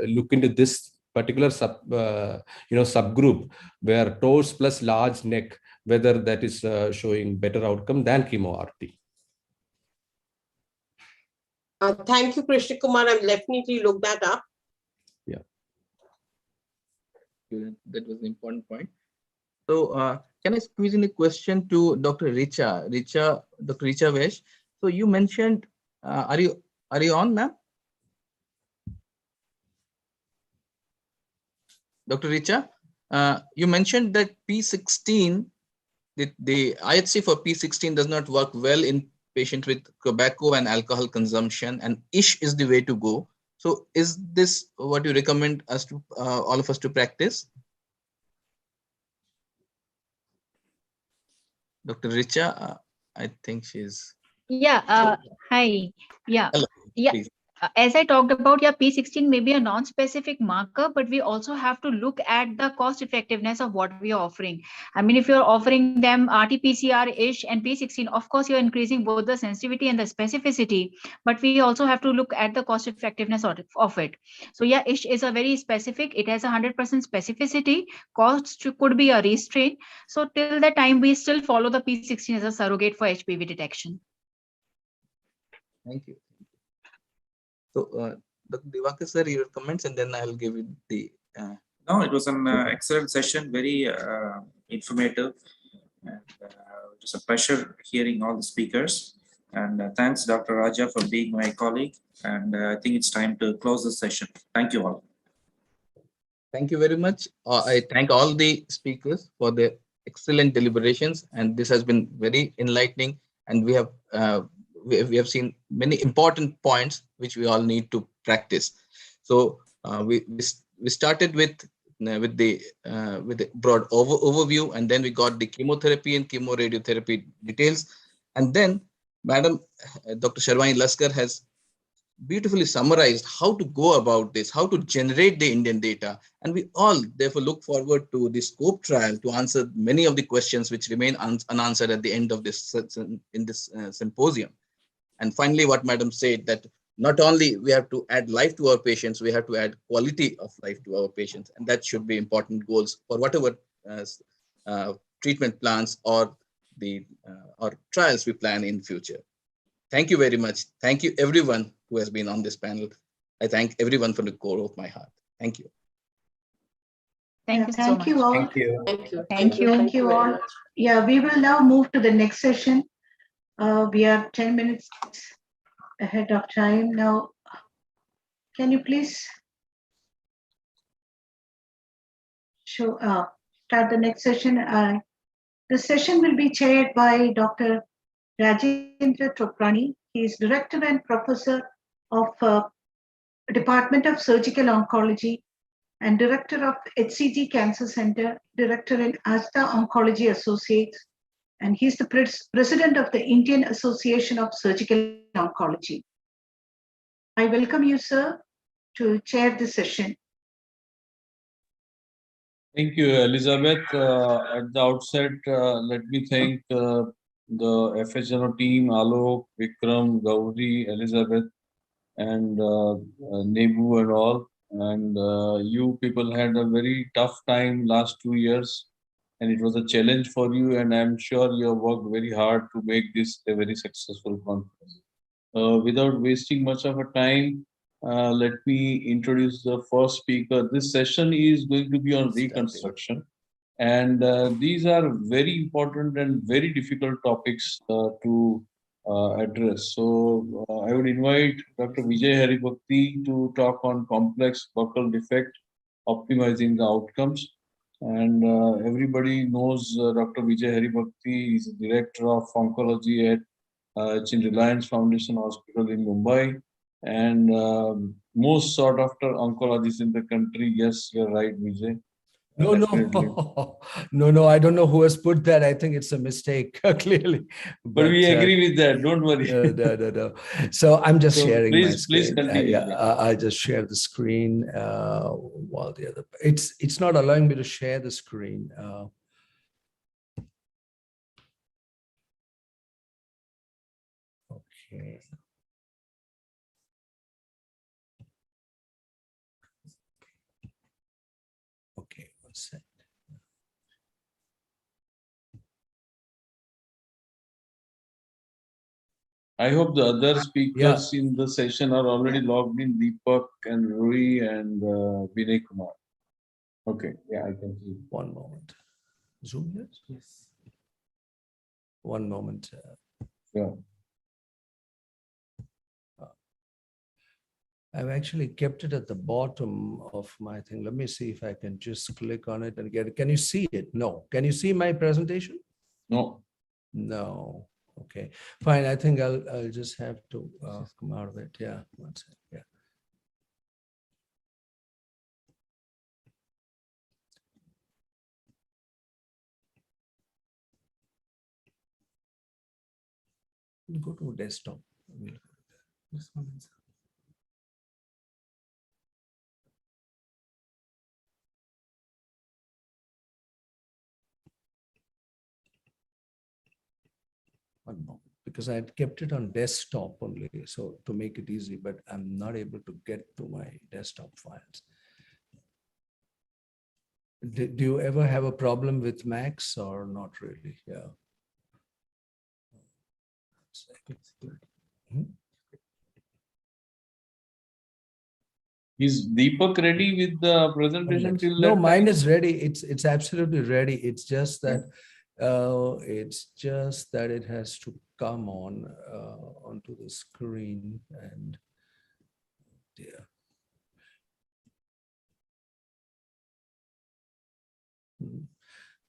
look into this particular subgroup where TORS plus large neck, whether that is showing better outcome than chemo RT. Thank you, Krishna Kumar. I'll definitely look that up. Yeah, that was an important point. So can I squeeze in a question to Dr. Dr. Richa Vesh? So you mentioned, are you on, ma'am? Dr. Richa, you mentioned that P16, the IHC for P16 does not work well in patients with tobacco and alcohol consumption, and ISH is the way to go. So is this what you recommend us to all of us to practice? Dr. Richa, I think she's. Yeah, hi. Yeah, Hello, yeah. please. As I talked about, yeah, P16 may be a non-specific marker, but we also have to look at the cost effectiveness of what we are offering. I mean, if you're offering them RT-PCR-ish and P16, of course, you're increasing both the sensitivity and the specificity, but we also have to look at the cost effectiveness of it. So yeah, ish is a very specific, it has 100% specificity, cost could be a restraint. So till the time we still follow the P16 as a surrogate for HPV detection. Thank you. So, Dr. Divakar sir, your comments, and then I'll give you the. No, it was an excellent session, very informative. And, it was a pleasure hearing all the speakers. And thanks, Dr. Raja, for being my colleague. And I think it's time to close the session. Thank you all. Thank you very much. I thank all the speakers for their excellent deliberations, and this has been very enlightening. And we have seen many important points which we all need to practice. So we started with the broad overview, and then we got the chemotherapy and chemoradiotherapy details, and then Madam Dr. Sharwani Laskar has beautifully summarized how to go about this, how to generate the Indian data. And we all therefore look forward to the SCOPE trial to answer many of the questions which remain unanswered at the end of this symposium. And finally, what Madam said, that not only we have to add life to our patients, we have to add quality of life to our patients. And that should be important goals for whatever treatment plans or the or trials we plan in future. Thank you very much. Thank you, everyone who has been on this panel. I thank everyone from the core of my heart. Thank you. Thank you so Thank much. you all. Thank you. Thank you. Thank you all. Yeah, we will now move to the next session. We are 10 minutes ahead of time now. Can you please start the next session? The session will be chaired by Dr. Rajendra Trokrani. He is Director and Professor of Department of Surgical Oncology and Director of HCG Cancer Center, Director in Asta Oncology Associates, and he's the President of the Indian Association of Surgical Oncology. I welcome you, sir, to chair the session. Thank you, Elizabeth. At the outset, let me thank the Fhno team, Alok, Vikram, Gauri, Elizabeth, and Nebu and all. And you people had a very tough time last 2 years, and it was a challenge for you. And I'm sure you have worked very hard to make this a very successful conference. Without wasting much of a time, let me introduce the first speaker. This session is going to be on reconstruction. And these are very important and very difficult topics to address. So I would invite Dr. Vijay Haribhakti to talk on complex buccal defect, optimizing the outcomes. And everybody knows Dr. Vijay Haribhakti is the Director of Oncology at it's in Reliance Foundation Hospital in Mumbai, and most sought after oncologists in the country. Yes, you're right, Vijay. No, no, I don't know who has put that. I think it's a mistake, clearly. But we agree with that. Don't worry. No. So I'm just sharing my screen. Please continue. I just share the screen while the other. It's not allowing me to share the screen. Okay. Okay, one second. I hope the other speakers in the session are already logged in, Deepak and Rui and Vinay Kumar. Okay, yeah, I can see. One moment. Zoom here? Yes. One moment. Yeah. I've actually kept it at the bottom of my thing. Let me see if I can just click on it and get it. Can you see it? No. Can you see my presentation? No. No. Okay, fine. I think I'll just have to come out of it. Yeah, one second. Yeah. Go to desktop. This one is. One moment, because I had kept it on desktop only, so to make it easy, but I'm not able to get to my desktop files. Do you ever have a problem with Macs or not really? Yeah. Is Deepak ready with the presentation till No, that mine time? is ready. It's absolutely ready. It's just that it has to come on onto the screen, and dear.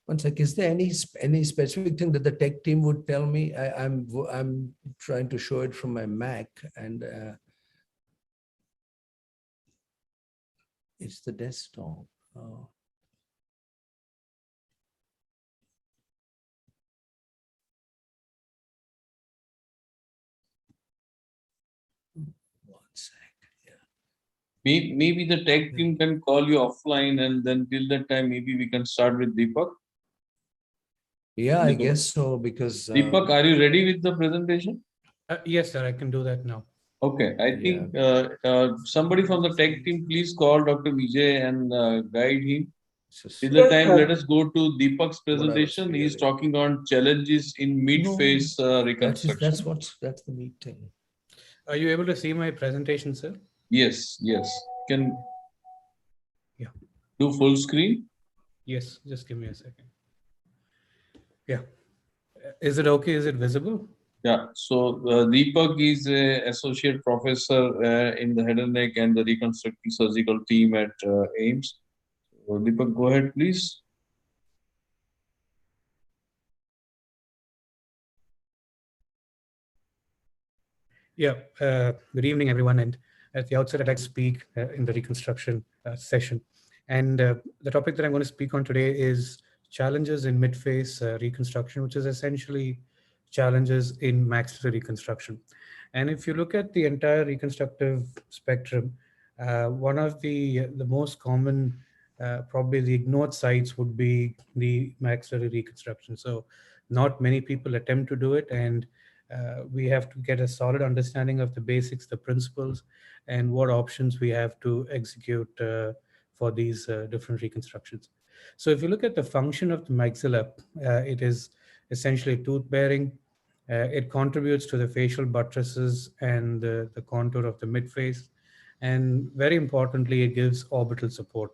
One sec. Is there any specific thing that the tech team would tell me? I'm trying to show it from my Mac, and it's the desktop. One sec. Maybe the tech team can call you offline, and then till that time, maybe we can start with Deepak. Yeah, I guess so, because Deepak, are you ready with the presentation? Yes, sir, I can do that now. Okay, I think somebody from the tech team, please call Dr. Vijay and guide him. Till the time, let us go to Deepak's presentation. He is talking on challenges in mid-phase reconstruction. That's the meeting. Are you able to see my presentation, sir? Yes. Can do full screen? Yes, just give me a second. Yeah. Is it okay? Is it visible? Yeah. So Deepak is an associate professor in the head and neck and the reconstructive surgical team at AIMS. So Deepak, go ahead, please. Yeah, good evening, everyone. And at the outset, I'd like to speak in the reconstruction session. And the topic that I'm going to speak on today is challenges in mid-phase reconstruction, which is essentially challenges in maxillary reconstruction. And if you look at the entire reconstructive spectrum, one of the most common, probably the ignored sites would be the maxillary reconstruction. So not many people attempt to do it, and we have to get a solid understanding of the basics, the principles, and what options we have to execute for these different reconstructions. So if you look at the function of the maxilla, it is essentially tooth bearing. It contributes to the facial buttresses and the contour of the midface. And very importantly, it gives orbital support.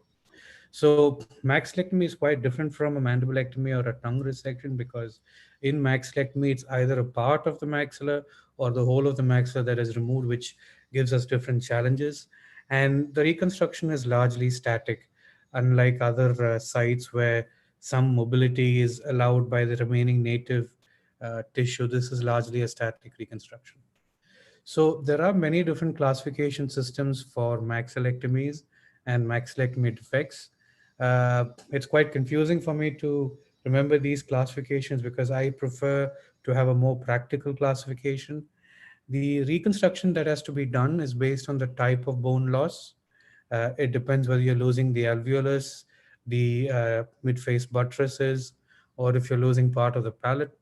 So maxillectomy is quite different from a mandibulectomy or a tongue resection, because in maxillectomy, it's either a part of the maxilla or the whole of the maxilla that is removed, which gives us different challenges. And the reconstruction is largely static, unlike other sites where some mobility is allowed by the remaining native tissue. This is largely a static reconstruction. So there are many different classification systems for maxillectomies and maxillectomy defects. It's quite confusing for me to remember these classifications because I prefer to have a more practical classification. The reconstruction that has to be done is based on the type of bone loss. It depends whether you're losing the alveolus, the midface buttresses, or if you're losing part of the palate.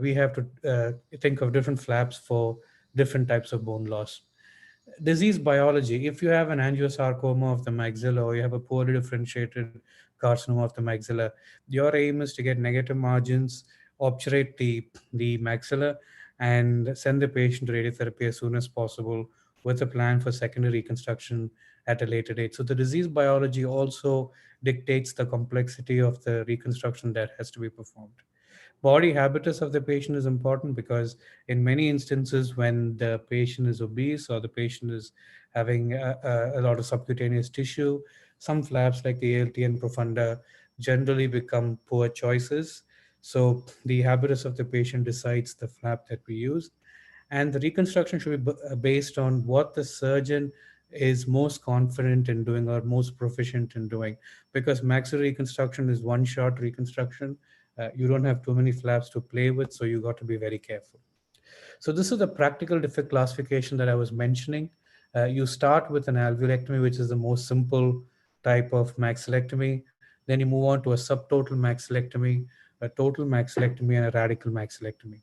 We have to think of different flaps for different types of bone loss. Disease biology: if you have an angiosarcoma of the maxilla or you have a poorly differentiated carcinoma of the maxilla, your aim is to get negative margins, obturate the maxilla, and send the patient to radiotherapy as soon as possible with a plan for secondary reconstruction at a later date. So the disease biology also dictates the complexity of the reconstruction that has to be performed. Body habitus of the patient is important because in many instances when the patient is obese or the patient is having a lot of subcutaneous tissue, some flaps like the ALT and profunda generally become poor choices. So the habitus of the patient decides the flap that we use. And the reconstruction should be based on what the surgeon is most confident in doing or most proficient in doing, because maxillary reconstruction is one shot reconstruction. You don't have too many flaps to play with, so you got to be very careful. So this is the practical defect classification that I was mentioning. You start with an alveolectomy, which is the most simple type of maxillectomy. Then you move on to a subtotal maxillectomy, a total maxillectomy, and a radical maxillectomy.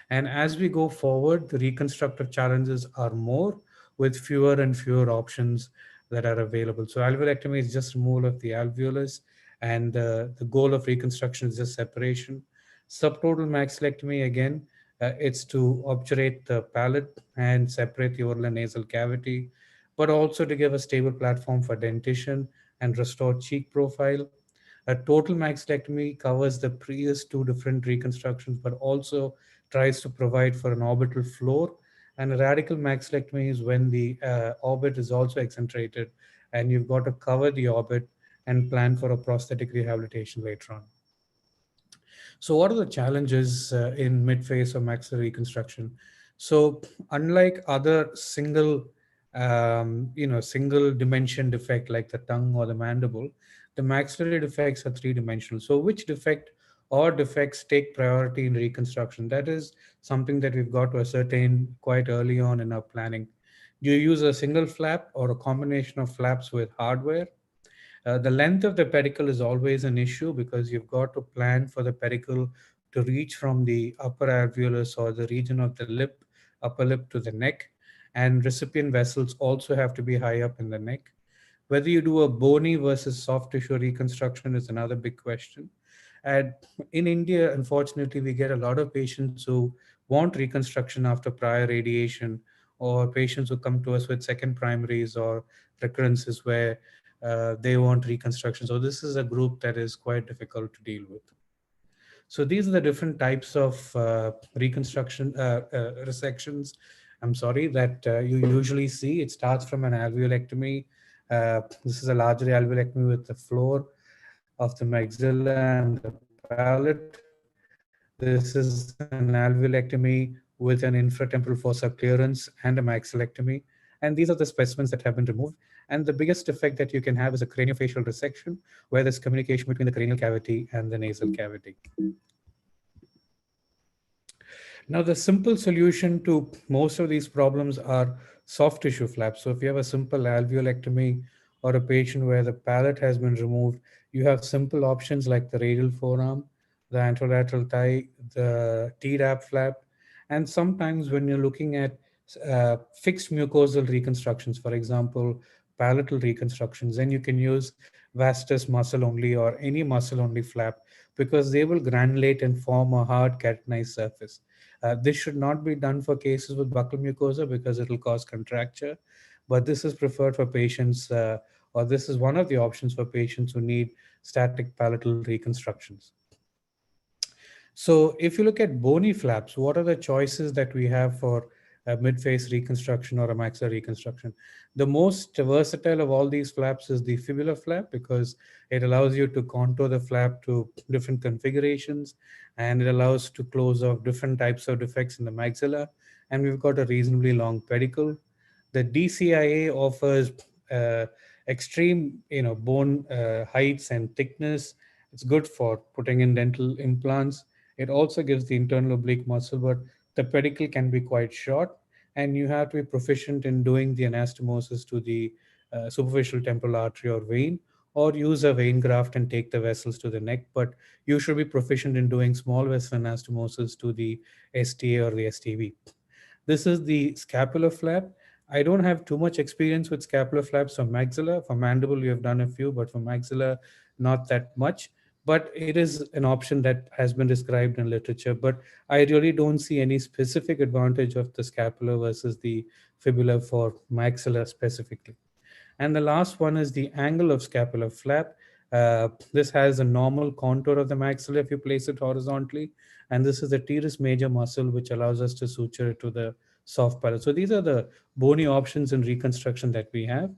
And as we go forward, the reconstructive challenges are more with fewer and fewer options that are available. So alveolectomy is just removal of the alveolus, and the goal of reconstruction is just separation. Subtotal maxillectomy, again, it's to obturate the palate and separate the oral and nasal cavity, but also to give a stable platform for dentition and restore cheek profile. A total maxillectomy covers the previous two different reconstructions, but also tries to provide for an orbital floor. And a radical maxillectomy is when the orbit is also accentrated, and you've got to cover the orbit and plan for a prosthetic rehabilitation later on. So what are the challenges in mid-phase of maxillary reconstruction? So unlike other single dimension defect like the tongue or the mandible, the maxillary defects are three-dimensional. So which defect or defects take priority in reconstruction? That is something that we've got to ascertain quite early on in our planning. Do you use a single flap or a combination of flaps with hardware? The length of the pedicle is always an issue because you've got to plan for the pedicle to reach from the upper alveolus or the region of the lip, upper lip to the neck. And recipient vessels also have to be high up in the neck. Whether you do a bony versus soft tissue reconstruction is another big question. And in India, unfortunately, we get a lot of patients who want reconstruction after prior radiation, or patients who come to us with second primaries or recurrences where they want reconstruction. So this is a group that is quite difficult to deal with. So these are the different types of resections, that you usually see. It starts from an alveolectomy. This is a larger alveolectomy with the floor of the maxilla and the palate. This is an alveolectomy with an infratemporal fossa clearance and a maxillectomy. And these are the specimens that have been removed. And the biggest effect that you can have is a craniofacial resection, where there's communication between the cranial cavity and the nasal cavity. Now, the simple solution to most of these problems are soft tissue flaps. So if you have a simple alveolectomy or a patient where the palate has been removed, you have simple options like the radial forearm, the anterolateral thigh, the T-rap flap. And sometimes when you're looking at fixed mucosal reconstructions, for example, palatal reconstructions, then you can use vastus muscle only or any muscle only flap, because they will granulate and form a hard keratinized surface. This should not be done for cases with buccal mucosa because it will cause contracture, but this is preferred for patients, or this is one of the options for patients who need static palatal reconstructions. So if you look at bony flaps, what are the choices that we have for a mid-face reconstruction or a maxilla reconstruction? The most versatile of all these flaps is the fibular flap, because it allows you to contour the flap to different configurations, and it allows to close off different types of defects in the maxilla. And we've got a reasonably long pedicle. The DCIA offers extreme, bone heights and thickness. It's good for putting in dental implants. It also gives the internal oblique muscle, but the pedicle can be quite short, and you have to be proficient in doing the anastomosis to the superficial temporal artery or vein, or use a vein graft and take the vessels to the neck. But you should be proficient in doing small vessel anastomosis to the STA or the STV. This is the scapular flap. I don't have too much experience with scapular flaps for maxilla. For mandible, we have done a few, but for maxilla, not that much. But it is an option that has been described in literature. But I really don't see any specific advantage of the scapular versus the fibula for maxilla specifically. And the last one is the angle of scapular flap. This has a normal contour of the maxilla if you place it horizontally. And this is the teres major muscle, which allows us to suture it to the soft palate. So these are the bony options in reconstruction that we have.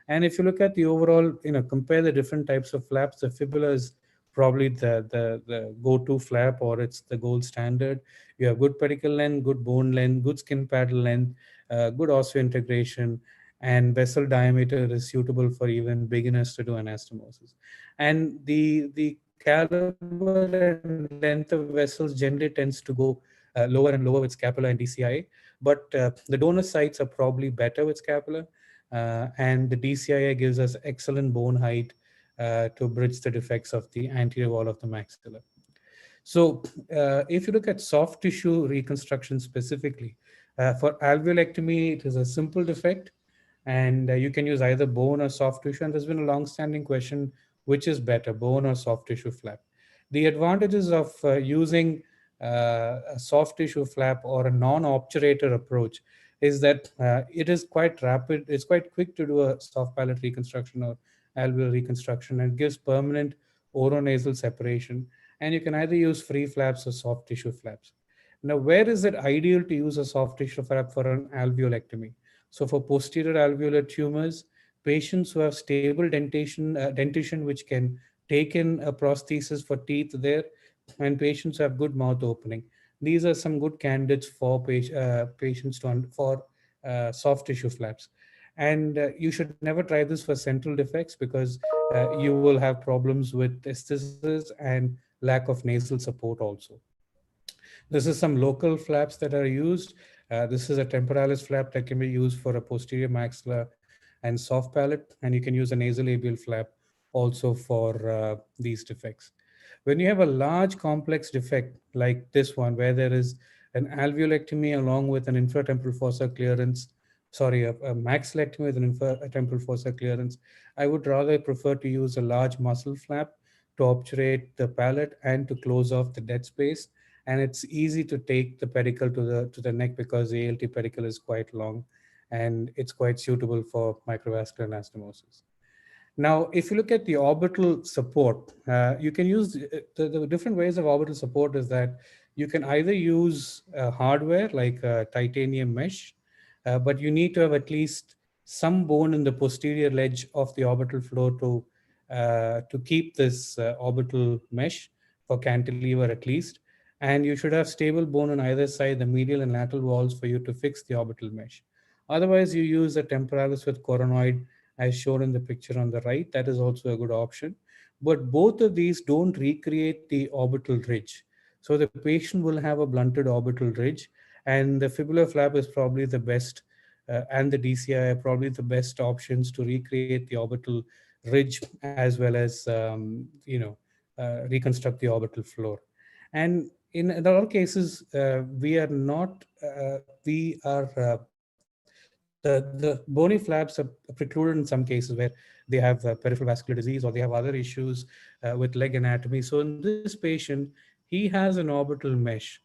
And if you look at the overall, compare the different types of flaps, the fibula is probably the go-to flap, or it's the gold standard. You have good pedicle length, good bone length, good skin paddle length, good osseointegration, and vessel diameter is suitable for even beginners to do anastomosis. And the caliber and length of vessels generally tends to go lower and lower with scapula and DCIA, but the donor sites are probably better with scapula, and the DCIA gives us excellent bone height to bridge the defects of the anterior wall of the maxilla. So if you look at soft tissue reconstruction specifically, for alveolectomy, it is a simple defect, and you can use either bone or soft tissue. And there's been a long-standing question, which is better, bone or soft tissue flap? The advantages of using a soft tissue flap or a non-obturator approach is that it is quite rapid, it's quite quick to do a soft palate reconstruction or alveolar reconstruction, and gives permanent oronasal separation. And you can either use free flaps or soft tissue flaps. Now, where is it ideal to use a soft tissue flap for an alveolectomy? So for posterior alveolar tumors, patients who have stable dentition which can take in a prosthesis for teeth there, and patients who have good mouth opening. These are some good candidates for patients for soft tissue flaps. And you should never try this for central defects, because you will have problems with aesthesis and lack of nasal support also. This is some local flaps that are used. This is a temporalis flap that can be used for a posterior maxilla and soft palate, and you can use a nasolabial flap also for these defects. When you have a large complex defect like this one, where there is an alveolectomy along with an infratemporal fossa clearance, sorry, a maxillectomy with an infratemporal fossa clearance, I would rather prefer to use a large muscle flap to obturate the palate and to close off the dead space. And it's easy to take the pedicle to the neck, because the ALT pedicle is quite long and it's quite suitable for microvascular anastomosis. Now, if you look at the orbital support, you can use the different ways of orbital support is that you can either use hardware like titanium mesh, but you need to have at least some bone in the posterior ledge of the orbital floor to keep this orbital mesh for cantilever at least. And you should have stable bone on either side, the medial and lateral walls, for you to fix the orbital mesh. Otherwise, you use a temporalis with coronoid as shown in the picture on the right. That is also a good option. But both of these don't recreate the orbital ridge. So the patient will have a blunted orbital ridge, and the fibular flap is probably the best, and the DCI are probably the best options to recreate the orbital ridge, as well as reconstruct the orbital floor. And in all cases, we are not, the bony flaps are precluded in some cases where they have peripheral vascular disease or they have other issues with leg anatomy. So in this patient, he has an orbital mesh.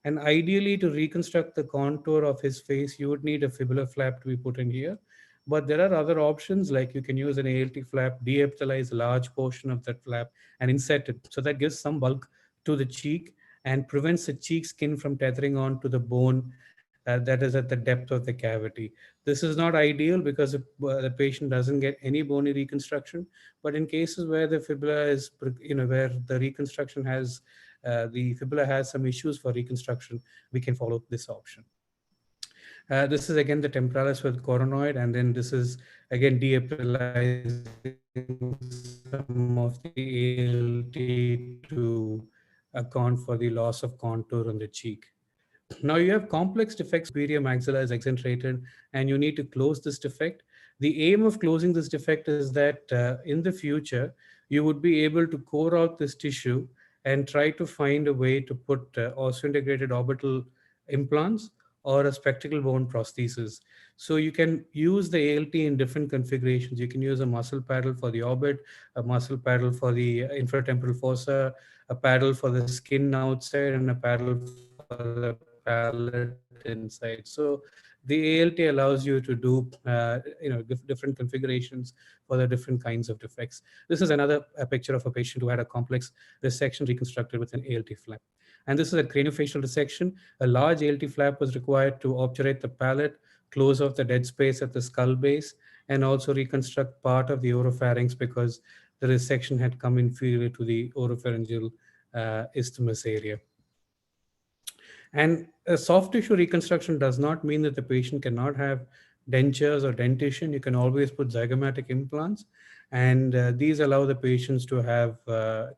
And ideally, to reconstruct the contour of his face, you would need a fibular flap to be put in here. But there are other options, like you can use an ALT flap, de-epithelize a large portion of that flap and inset it. So that gives some bulk to the cheek and prevents the cheek skin from tethering on to the bone that is at the depth of the cavity. This is not ideal because the patient doesn't get any bony reconstruction. But in cases where the fibula is, where the reconstruction has, the fibula has some issues for reconstruction, we can follow this option. This is again the temporalis with coronoid, and then this is again de-epithelializing some of the ALT to account for the loss of contour on the cheek. Now you have complex defects, superior maxilla is accentrated, and you need to close this defect. The aim of closing this defect is that in the future, you would be able to core out this tissue and try to find a way to put osseointegrated orbital implants or a spectacle bone prosthesis. So you can use the ALT in different configurations. You can use a muscle paddle for the orbit, a muscle paddle for the infratemporal fossa, a paddle for the skin outside, and a paddle for the palate inside. So the ALT allows you to do different configurations for the different kinds of defects. This is another picture of a patient who had a complex resection reconstructed with an ALT flap. And this is a craniofacial resection. A large ALT flap was required to obturate the palate, close off the dead space at the skull base, and also reconstruct part of the oropharynx because the resection had come inferior to the oropharyngeal isthmus area. And a soft tissue reconstruction does not mean that the patient cannot have dentures or dentition. You can always put zygomatic implants, and these allow the patients to have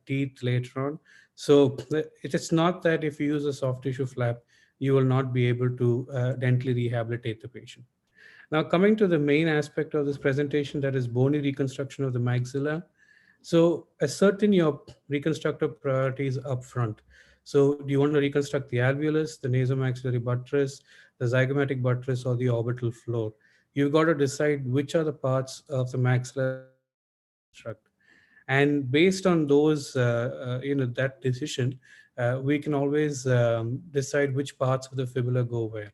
teeth later on. So it is not that if you use a soft tissue flap, you will not be able to dentally rehabilitate the patient. Now, coming to the main aspect of this presentation, that is bony reconstruction of the maxilla. So ascertain your reconstructive priorities up front. So do you want to reconstruct the alveolus, the nasomaxillary buttress, the zygomatic buttress, or the orbital floor? You've got to decide which are the parts of the maxilla that you want to reconstruct. And based on those, that decision, we can always decide which parts of the fibula go where.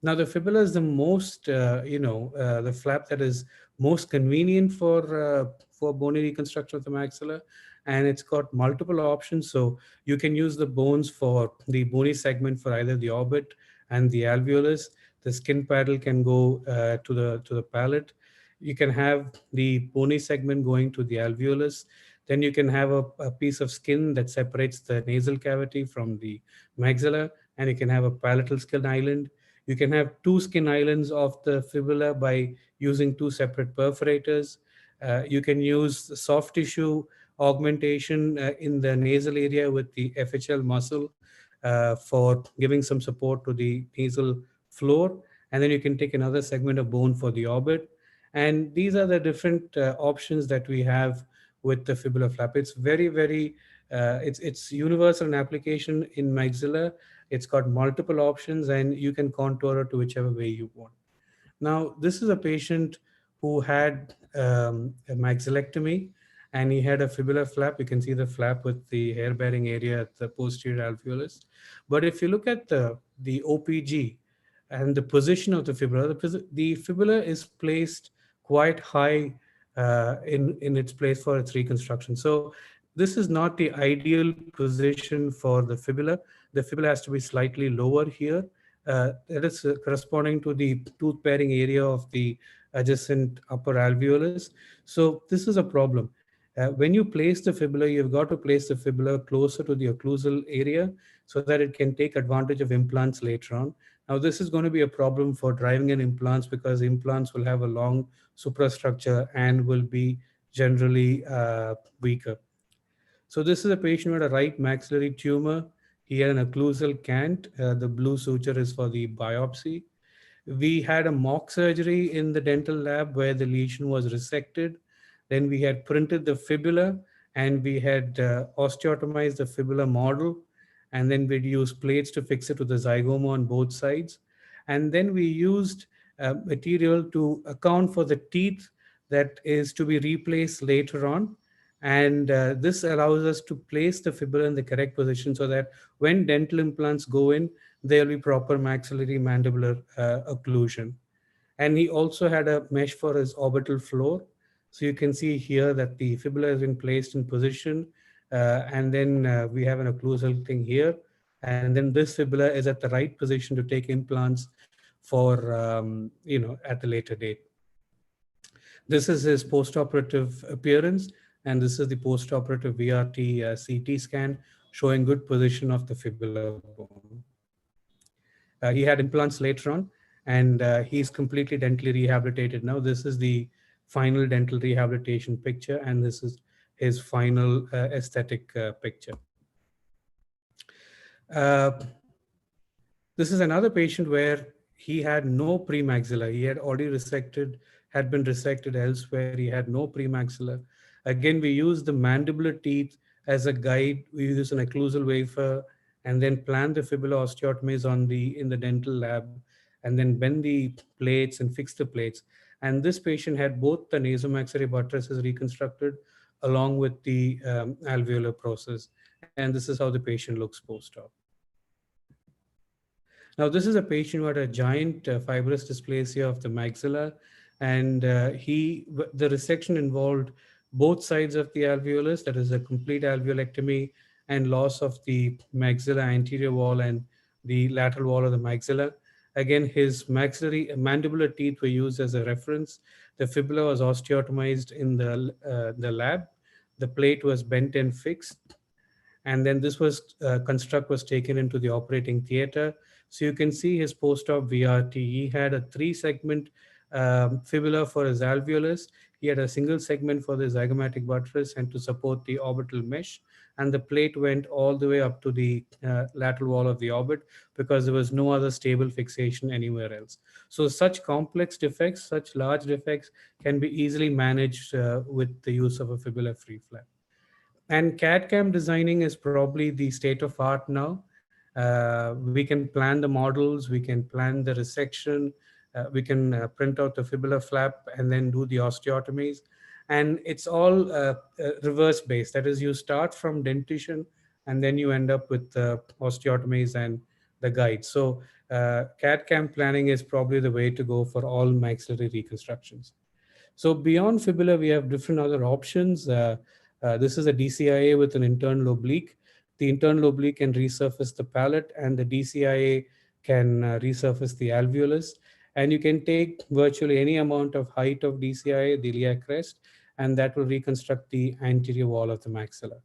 Now, the fibula is the most, the flap that is most convenient for bony reconstruction of the maxilla, and it's got multiple options. So you can use the bones for the bony segment for either the orbit and the alveolus. The skin paddle can go to the palate. You can have the bony segment going to the alveolus. Then you can have a piece of skin that separates the nasal cavity from the maxilla, and you can have a palatal skin island. You can have two skin islands of the fibula by using two separate perforators. You can use soft tissue augmentation in the nasal area with the FHL muscle for giving some support to the nasal floor. And then you can take another segment of bone for the orbit. And these are the different options that we have with the fibular flap. It's very, very, it's universal in application in maxilla. It's got multiple options and you can contour it to whichever way you want. Now, this is a patient who had a maxillectomy and he had a fibular flap. You can see the flap with the hair bearing area at the posterior alveolus. But if you look at the OPG and the position of the fibula, the fibula is placed quite high in its place for its reconstruction. So this is not the ideal position for the fibula. The fibula has to be slightly lower here. That is corresponding to the tooth bearing area of the adjacent upper alveolus. So this is a problem. When you place the fibula, you've got to place the fibula closer to the occlusal area so that it can take advantage of implants later on. Now, this is going to be a problem for driving in implants because implants will have a long suprastructure and will be generally weaker. So this is a patient with a right maxillary tumor. He had an occlusal cant. The blue suture is for the biopsy. We had a mock surgery in the dental lab where the lesion was resected. Then we had printed the fibula and we had osteotomized the fibula model. And then we'd use plates to fix it to the zygoma on both sides. And then we used material to account for the teeth that is to be replaced later on. And this allows us to place the fibula in the correct position so that when dental implants go in, there will be proper maxillary mandibular occlusion. And he also had a mesh for his orbital floor. So you can see here that the fibula has been placed in position. And then we have an occlusal thing here. And then this fibula is at the right position to take implants for, at a later date. This is his post-operative appearance. And this is the post-operative VRT CT scan showing good position of the fibular bone. He had implants later on, and he's completely dentally rehabilitated now. This is the final dental rehabilitation picture, and this is his final aesthetic picture. This is another patient where he had no premaxilla. He had already had been resected elsewhere. He had no premaxilla. Again, we use the mandibular teeth as a guide. We use an occlusal wafer and then plan the fibula osteotomies in the dental lab, and then bend the plates and fix the plates. And this patient had both the nasomaxillary buttresses reconstructed along with the alveolar process. And this is how the patient looks post-op. Now, this is a patient who had a giant fibrous dysplasia of the maxilla, and the resection involved both sides of the alveolus, that is a complete alveolectomy and loss of the maxilla anterior wall and the lateral wall of the maxilla. Again, his mandibular teeth were used as a reference. The fibula was osteotomized in the lab. The plate was bent and fixed. And then this construct was taken into the operating theater. So you can see his post-op VRT. He had a 3-segment fibula for his alveolus. He had a single segment for the zygomatic buttress and to support the orbital mesh. and the plate went all the way up to the lateral wall of the orbit because there was no other stable fixation anywhere else. So such complex defects, such large defects can be easily managed with the use of a fibula-free flap. And CAD/CAM designing is probably the state of art now. We can plan the models, we can plan the resection, we can print out the fibula flap and then do the osteotomies. And it's all reverse based. That is, you start from dentition and then you end up with osteotomies and the guide. So CAD/CAM planning is probably the way to go for all maxillary reconstructions. So beyond fibula, we have different other options. This is a DCIA with an internal oblique. The internal oblique can resurface the palate, and the DCIA can resurface the alveolus. And you can take virtually any amount of height of DCIA, the iliac crest, and that will reconstruct the anterior wall of the maxilla.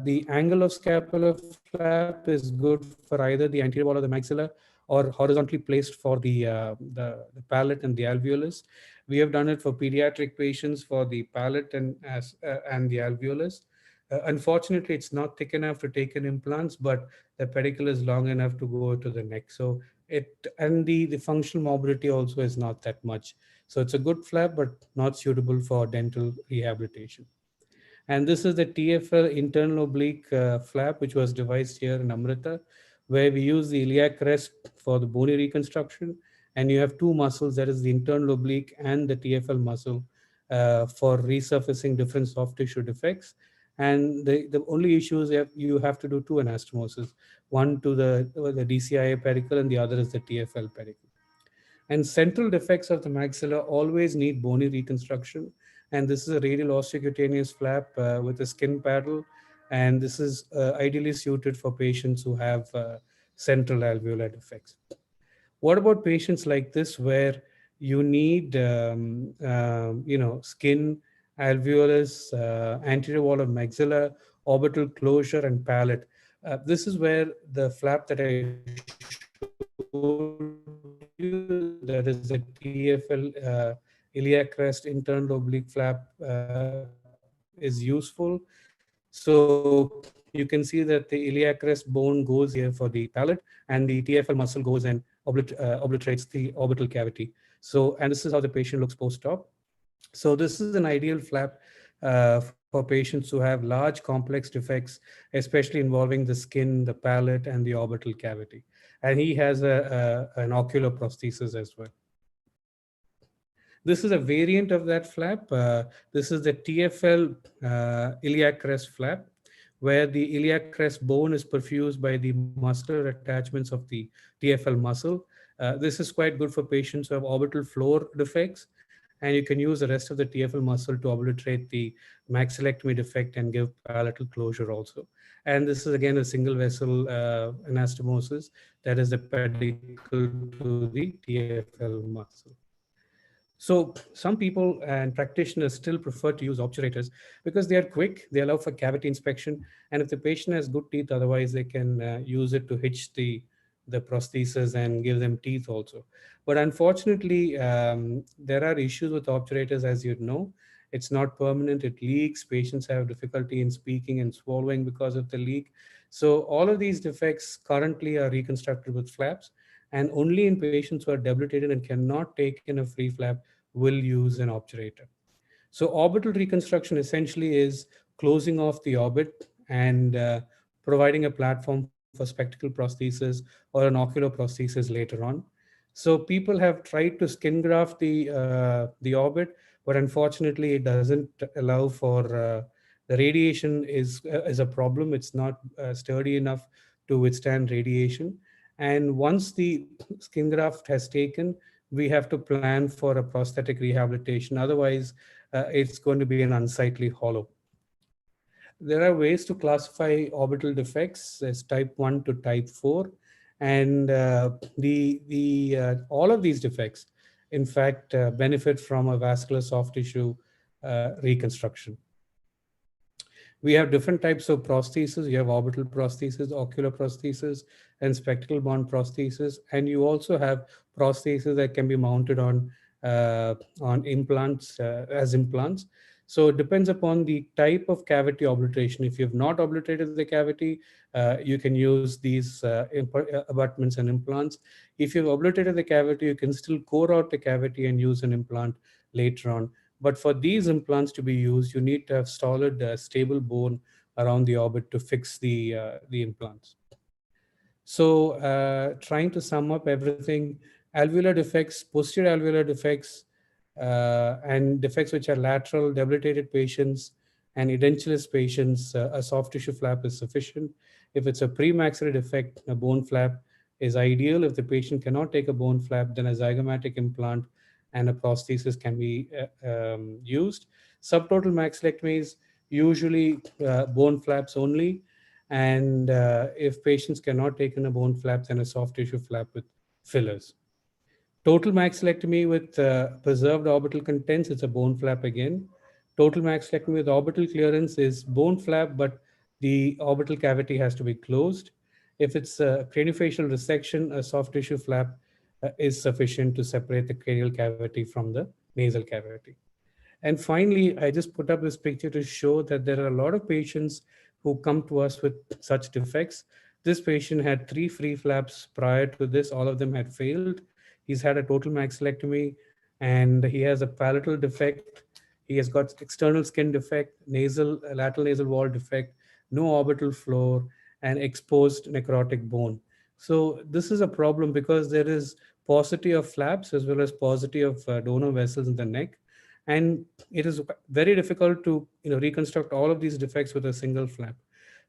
The angle of scapular flap is good for either the anterior wall of the maxilla or horizontally placed for the palate and the alveolus. We have done it for pediatric patients for the palate and the alveolus. Unfortunately, it's not thick enough to take in implants, but the pedicle is long enough to go to the neck. So the functional mobility also is not that much. So it's a good flap, but not suitable for dental rehabilitation. And this is the TFL internal oblique flap, which was devised here in Amrita, where we use the iliac crest for the bony reconstruction. And you have two muscles, that is the internal oblique and the TFL muscle for resurfacing different soft tissue defects. And the only issue is you have to do two anastomoses, one to the DCIA pedicle and the other is the TFL pedicle. And central defects of the maxilla always need bony reconstruction. And this is a radial osteocutaneous flap with a skin paddle. And this is ideally suited for patients who have central alveolar defects. What about patients like this where you need, skin, alveolus, anterior wall of maxilla, orbital closure, and palate? This is where the flap that I showed you, that is the TFL iliac crest internal oblique flap is useful. So you can see that the iliac crest bone goes here for the palate and the TFL muscle goes and obliterates the orbital cavity. So, and this is how the patient looks post-op. So this is an ideal flap for patients who have large complex defects, especially involving the skin, the palate, and the orbital cavity. And he has an ocular prosthesis as well. This is a variant of that flap. This is the TFL iliac crest flap, where the iliac crest bone is perfused by the muscular attachments of the TFL muscle. This is quite good for patients who have orbital floor defects, and you can use the rest of the TFL muscle to obliterate the maxillectomy defect and give palatal closure also. And this is again a single vessel anastomosis, that is the pedicle to the TFL muscle. So some people and practitioners still prefer to use obturators because they are quick, they allow for cavity inspection, and if the patient has good teeth, otherwise they can use it to hitch the prosthesis and give them teeth also. But unfortunately, there are issues with obturators, as you know. It's not permanent, it leaks, patients have difficulty in speaking and swallowing because of the leak. So all of these defects currently are reconstructed with flaps, and only in patients who are debilitated and cannot take in a free flap will use an obturator. So orbital reconstruction essentially is closing off the orbit and providing a platform for spectacle prosthesis or an ocular prosthesis later on. So people have tried to skin graft the orbit, but unfortunately it doesn't allow for the radiation is a problem. It's not sturdy enough to withstand radiation. And once the skin graft has taken, we have to plan for a prosthetic rehabilitation. Otherwise, it's going to be an unsightly hollow. There are ways to classify orbital defects as type 1 to type 4. And all of these defects, in fact, benefit from a vascular soft tissue reconstruction. We have different types of prosthesis. You have orbital prosthesis, ocular prosthesis, and spectacle bond prosthesis. And you also have prosthesis that can be mounted on implants as implants. So it depends upon the type of cavity obliteration. If you have not obliterated the cavity, you can use these abutments and implants. If you've obliterated the cavity, you can still core out the cavity and use an implant later on. But for these implants to be used, you need to have solid, stable bone around the orbit to fix the implants. So trying to sum up everything, alveolar defects, posterior alveolar defects, and defects which are lateral, debilitated patients, and edentulous patients, a soft tissue flap is sufficient. If it's a premaxillary defect, a bone flap is ideal. If the patient cannot take a bone flap, then a zygomatic implant and a prosthesis can be used. Subtotal maxillectomies, usually bone flaps only. And if patients cannot take in a bone flap, then a soft tissue flap with fillers. Total maxillectomy with preserved orbital contents, it's a bone flap again. Total maxillectomy with orbital clearance is bone flap, but the orbital cavity has to be closed. If it's a craniofacial resection, a soft tissue flap is sufficient to separate the cranial cavity from the nasal cavity. And finally, I just put up this picture to show that there are a lot of patients who come to us with such defects. This patient had 3 free flaps prior to this. All of them had failed. He's had a total maxillectomy and he has a palatal defect. He has got external skin defect, lateral nasal wall defect, no orbital floor, and exposed necrotic bone. So this is a problem because there is paucity of flaps as well as paucity of donor vessels in the neck. And it is very difficult to reconstruct all of these defects with a single flap.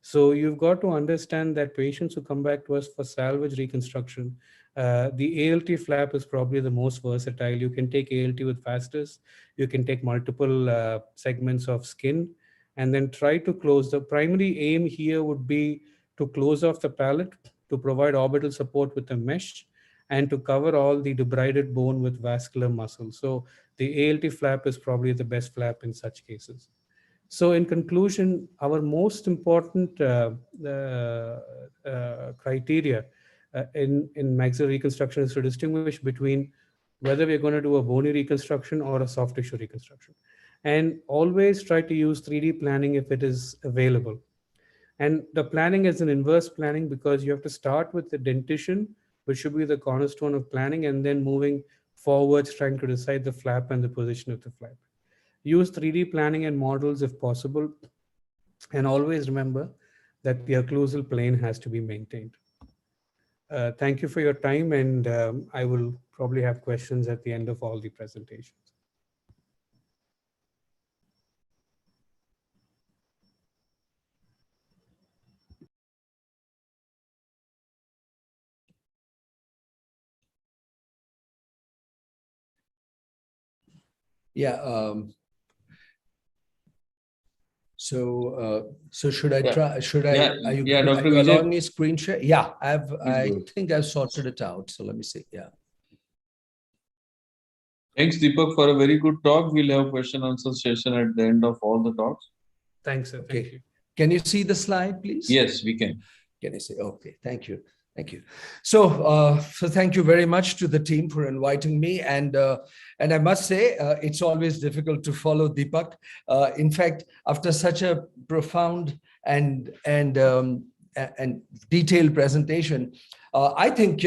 So you've got to understand that patients who come back to us for salvage reconstruction, the ALT flap is probably the most versatile. You can take ALT with fastest. You can take multiple segments of skin and then try to close. The primary aim here would be to close off the palate, to provide orbital support with a mesh, and to cover all the debrided bone with vascular muscle. So the ALT flap is probably the best flap in such cases. So in conclusion, our most important criteria in maxillary reconstruction is to distinguish between whether we're going to do a bony reconstruction or a soft tissue reconstruction. And always try to use 3D planning if it is available. And the planning is an inverse planning because you have to start with the dentition, which should be the cornerstone of planning, and then moving forwards, trying to decide the flap and the position of the flap. Use 3D planning and models if possible. And always remember that the occlusal plane has to be maintained. Thank you for your time, and I will probably have questions at the end of all the presentations. Yeah. So should I try? Should I? Yeah, are you, Dr. are you Vijay. allowing me screen share? Yeah, I go. think I've sorted it out. So let me see. Yeah. Thanks, Deepak, for a very good talk. We'll have question answer session at the end of all the talks. Thanks, sir. Okay. Thank you. Can you see the slide, please? Yes, we can. Can you see? Okay. Thank you. Thank you. So thank you very much to the team for inviting me. And I must say, it's always difficult to follow Deepak. In fact, after such a profound and detailed presentation, I think,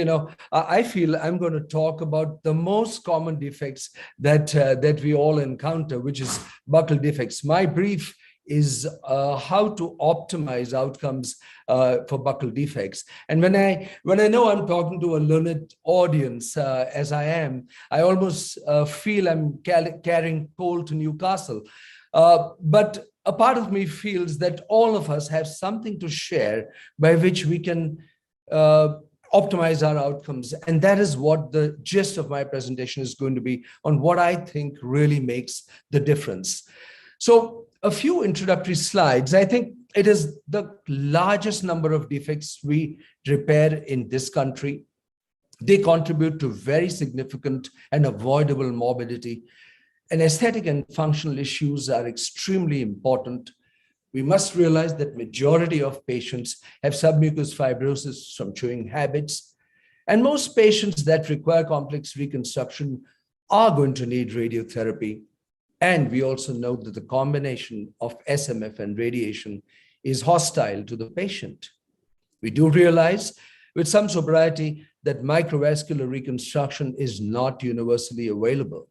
I feel I'm going to talk about the most common defects that we all encounter, which is buccal defects. My brief is how to optimize outcomes for buccal defects. And when I know I'm talking to a learned audience, as I am, I almost feel I'm carrying coal to Newcastle. But a part of me feels that all of us have something to share by which we can optimize our outcomes. And that is what the gist of my presentation is going to be, on what I think really makes the difference. So a few introductory slides. I think it is the largest number of defects we repair in this country. They contribute to very significant and avoidable morbidity. And aesthetic and functional issues are extremely important. We must realize that majority of patients have submucous fibrosis from chewing habits. And most patients that require complex reconstruction are going to need radiotherapy. And we also note that the combination of SMF and radiation is hostile to the patient. We do realize with some sobriety that microvascular reconstruction is not universally available.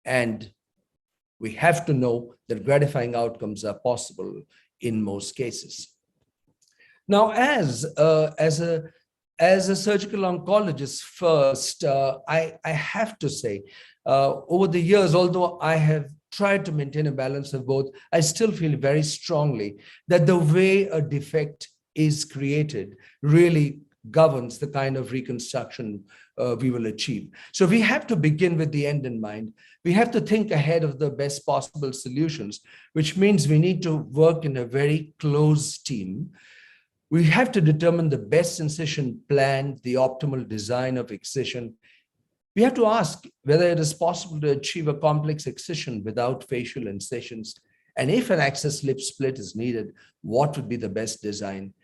And we have to know that gratifying outcomes are possible in most cases. Now, as a surgical oncologist first, I have to say, over the years, although I have tried to maintain a balance of both, I still feel very strongly that the way a defect is created really governs the kind of reconstruction we will achieve. So we have to begin with the end in mind. We have to think ahead of the best possible solutions, which means we need to work in a very close team. We have to determine the best incision plan, the optimal design of excision. We have to ask whether it is possible to achieve a complex excision without facial incisions. And if an access lip split is needed, what would be the best design?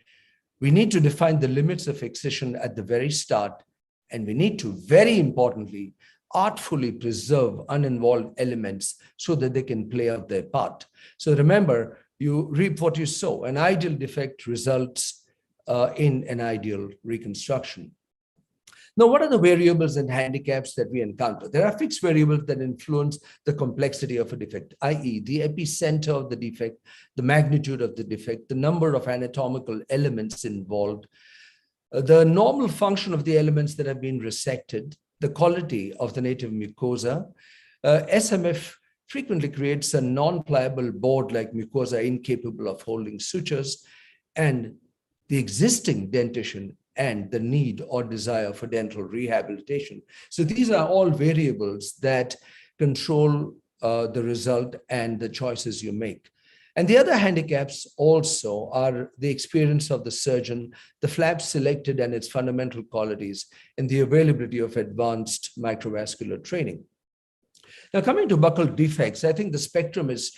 We need to define the limits of excision at the very start, and we need to, very importantly, artfully preserve uninvolved elements so that they can play out their part. So remember, you reap what you sow. An ideal defect results in an ideal reconstruction. Now, what are the variables and handicaps that we encounter? There are fixed variables that influence the complexity of a defect, i.e. the epicenter of the defect, the magnitude of the defect, the number of anatomical elements involved, the normal function of the elements that have been resected, the quality of the native mucosa. SMF frequently creates a non-pliable board-like mucosa incapable of holding sutures, and the existing dentition and the need or desire for dental rehabilitation. So these are all variables that control the result and the choices you make. And the other handicaps also are the experience of the surgeon, the flap selected and its fundamental qualities, and the availability of advanced microvascular training. Now, coming to buccal defects, I think the spectrum is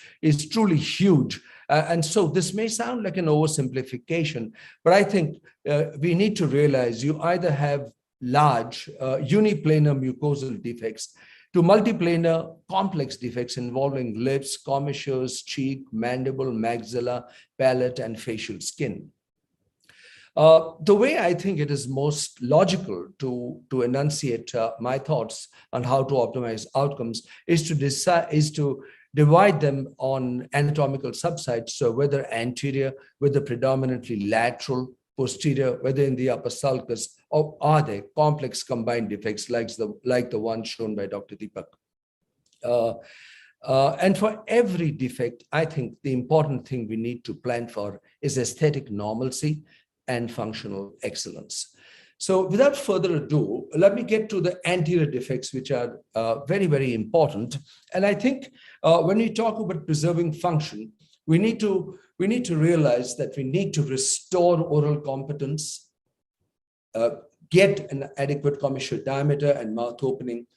truly huge. And so this may sound like an oversimplification, but I think we need to realize you either have large uniplanar mucosal defects to multiplanar complex defects involving lips, commissures, cheek, mandible, maxilla, palate, and facial skin. The way I think it is most logical to enunciate my thoughts on how to optimize outcomes is to divide them on anatomical subsites. So whether anterior, whether predominantly lateral, posterior, whether in the upper sulcus, or are they complex combined defects like the one shown by Dr. Deepak. And for every defect, I think the important thing we need to plan for is aesthetic normalcy and functional excellence. So without further ado, let me get to the anterior defects, which are very, very important. And I think when we talk about preserving function, we need to realize that we need to restore oral competence, get an adequate commissure diameter and mouth opening,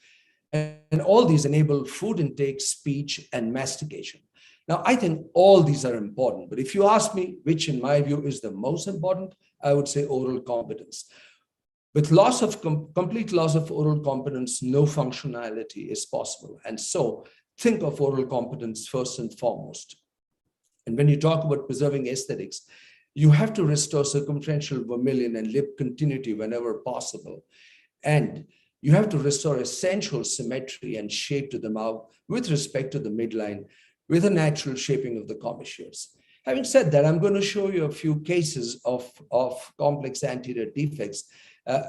and all these enable food intake, speech, and mastication. Now, I think all these are important, but if you ask me which, in my view, is the most important, I would say oral competence. With loss of complete loss of oral competence, no functionality is possible. And so think of oral competence first and foremost. And when you talk about preserving aesthetics, you have to restore circumferential vermilion and lip continuity whenever possible. And you have to restore essential symmetry and shape to the mouth with respect to the midline, with a natural shaping of the commissures. Having said that, I'm going to show you a few cases of complex anterior defects,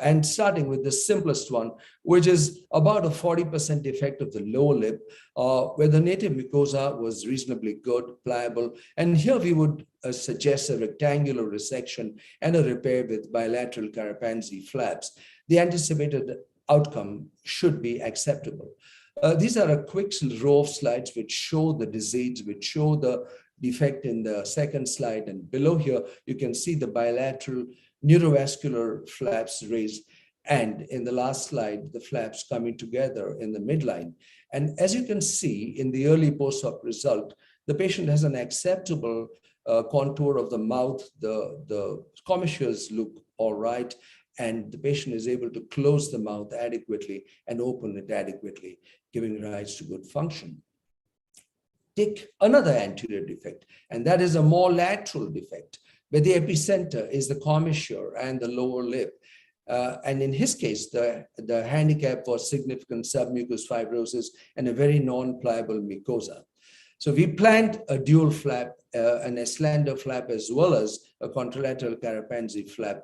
and starting with the simplest one, which is about a 40% defect of the lower lip, where the native mucosa was reasonably good, pliable. And here we would suggest a rectangular resection and a repair with bilateral Carapanzi flaps. The anticipated outcome should be acceptable. These are a quick row of slides which show the disease, which show the defect in the second slide. And below here, you can see the bilateral neurovascular flaps raised. And in the last slide, the flaps coming together in the midline. And as you can see in the early post-op result, the patient has an acceptable contour of the mouth. The commissures look all right. And the patient is able to close the mouth adequately and open it adequately, giving rise to good function. take another anterior defect, and that is a more lateral defect, where the epicenter is the commissure and the lower lip. And in his case, the handicap was significant submucous fibrosis and a very non-pliable mucosa. So we planned a dual flap, an Eslander flap, as well as a contralateral Carapanzi flap.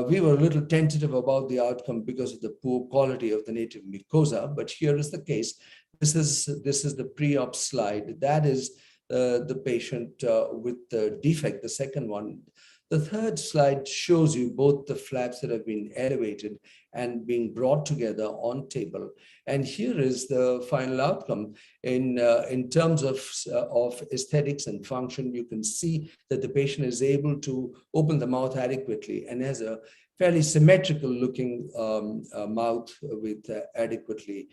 We were a little tentative about the outcome because of the poor quality of the native mucosa, but here is the case. This is the pre-op slide. That is the patient with the defect, the second one. The third slide shows you both the flaps that have been elevated and being brought together on table. And here is the final outcome. In terms of aesthetics and function, you can see that the patient is able to open the mouth adequately and has a fairly symmetrical looking mouth with adequately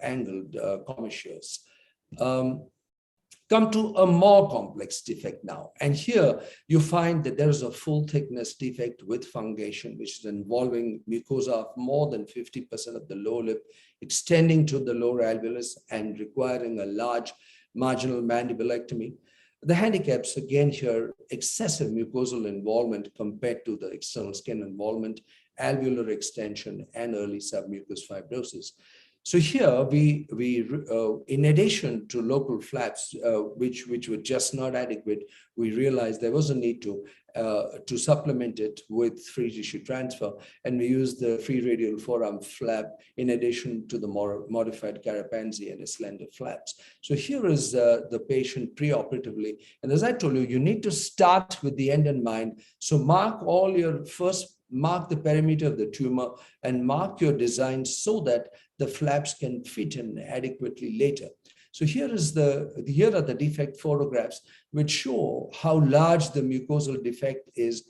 angled commissures. Come to a more complex defect now. And here you find that there is a full thickness defect with fungation, which is involving mucosa of more than 50% of the lower lip, extending to the lower alveolus and requiring a large marginal mandibulectomy. The handicaps, again here, excessive mucosal involvement compared to the external skin involvement, alveolar extension, and early submucous fibrosis. So here we in addition to local flaps, which were just not adequate, we realized there was a need to supplement it with free tissue transfer, and we used the free radial forearm flap in addition to the more modified Carapanzi and Eslander flaps. So here is the patient preoperatively, and as I told you, you need to start with the end in mind. So mark the perimeter of the tumor and mark your design so that the flaps can fit in adequately later. So here are the defect photographs, which show how large the mucosal defect is.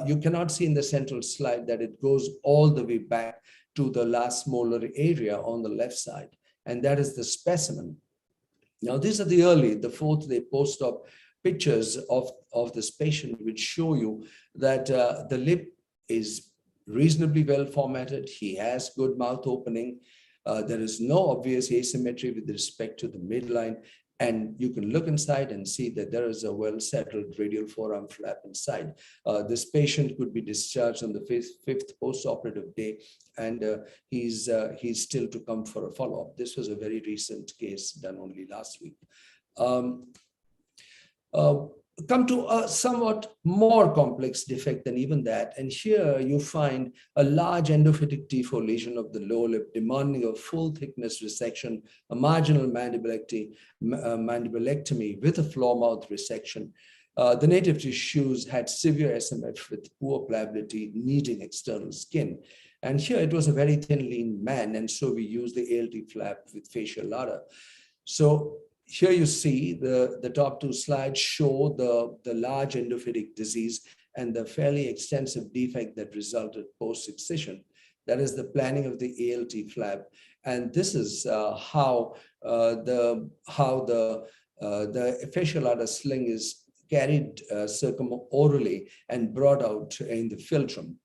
You cannot see in the central slide that it goes all the way back to the last molar area on the left side, and that is the specimen. Now, these are the fourth day post-op pictures of this patient, which show you that the lip is reasonably well formatted. He has good mouth opening. There is no obvious asymmetry with respect to the midline. And you can look inside and see that there is a well-settled radial forearm flap inside. This patient could be discharged on the fifth post-operative day, and he's still to come for a follow-up. This was a very recent case done only last week. Come to a somewhat more complex defect than even that. And here you find a large endophytic T4 lesion of the lower lip demanding a full thickness resection, a marginal mandibulectomy with a floor mouth resection. The native tissues had severe SMF with poor pliability, needing external skin. And here it was a very thin, lean man. And so we used the ALT flap with facial ladder. So here you see the top two slides show the large endophytic disease and the fairly extensive defect that resulted post-excision. That is the planning of the ALT flap. And this is how the facial ladder sling is carried circumorally and brought out in the philtrum.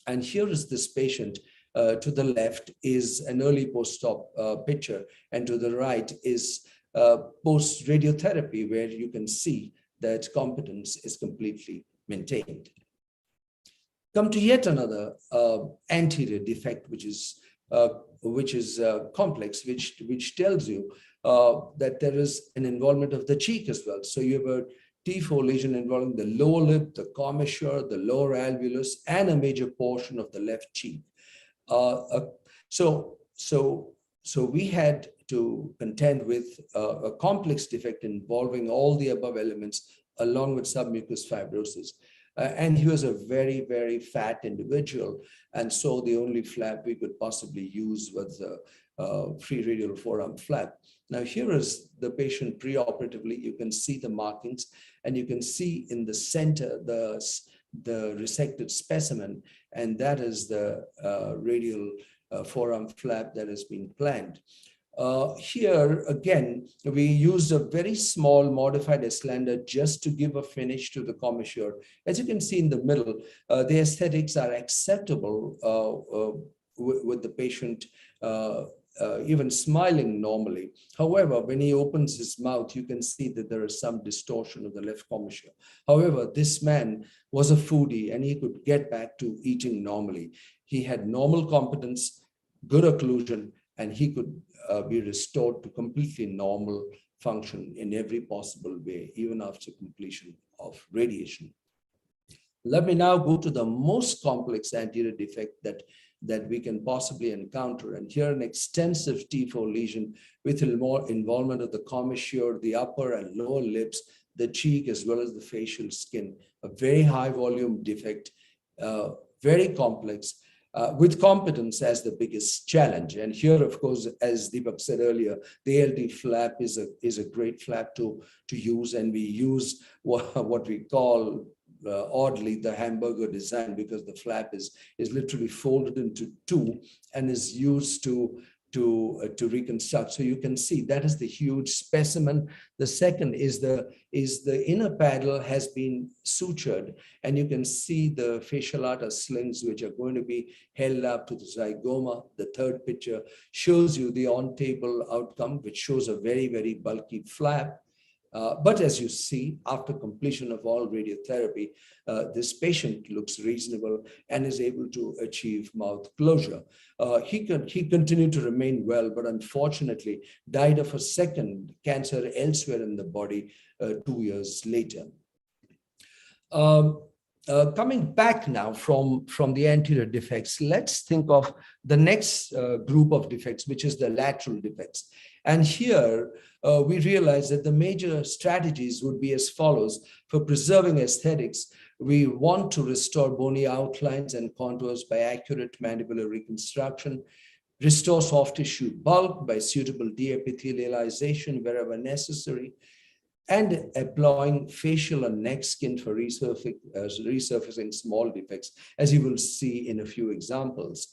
And here is this patient. To the left is an early post-op picture, and to the right is post-radiotherapy, where you can see that competence is completely maintained. Come to yet another anterior defect, which is complex, which tells you that there is an involvement of the cheek as well. So you have a T4 lesion involving the lower lip, the commissure, the lower alveolus, and a major portion of the left cheek. So we had to contend with a complex defect involving all the above elements along with submucous fibrosis. And he was a very, very fat individual. And so the only flap we could possibly use was a free radial forearm flap. Now here is the patient preoperatively. You can see the markings, and you can see in the center the resected specimen, and that is the radial forearm flap that has been planned. Here, again, we used a very small modified Eslander just to give a finish to the commissure. As you can see in the middle, the aesthetics are acceptable with the patient even smiling normally. However, when he opens his mouth, you can see that there is some distortion of the left commissure. However, this man was a foodie and he could get back to eating normally. He had normal competence, good occlusion, and he could be restored to completely normal function in every possible way, even after completion of radiation. Let me now go to the most complex anterior defect that we can possibly encounter. And here an extensive T4 lesion with more involvement of the commissure, the upper and lower lips, the cheek, as well as the facial skin. A very high volume defect, very complex, with competence as the biggest challenge. And here, of course, as Deepak said earlier, the ALT flap is a great flap to use. And we use what we call oddly the hamburger design, because the flap is literally folded into two and is used to reconstruct. So you can see that is the huge specimen. The second is the inner paddle has been sutured, and you can see the fasciolata slings which are going to be held up to the zygoma. The third picture shows you the on-table outcome, which shows a very, very bulky flap. But as you see, after completion of all radiotherapy, this patient looks reasonable and is able to achieve mouth closure. He continued to remain well, but unfortunately died of a second cancer elsewhere in the body 2 years later. Coming back now from the anterior defects, let's think of the next group of defects, which is the lateral defects. And here we realize that the major strategies would be as follows. For preserving aesthetics, we want to restore bony outlines and contours by accurate mandibular reconstruction, restore soft tissue bulk by suitable de-epithelialization wherever necessary, and applying facial and neck skin for resurfacing small defects, as you will see in a few examples.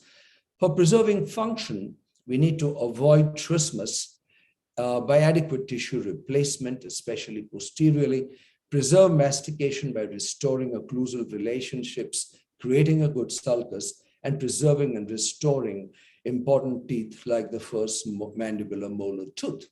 For preserving function, we need to avoid trismus by adequate tissue replacement, especially posteriorly, preserve mastication by restoring occlusal relationships, creating a good sulcus, and preserving and restoring important teeth like the first mandibular molar tooth.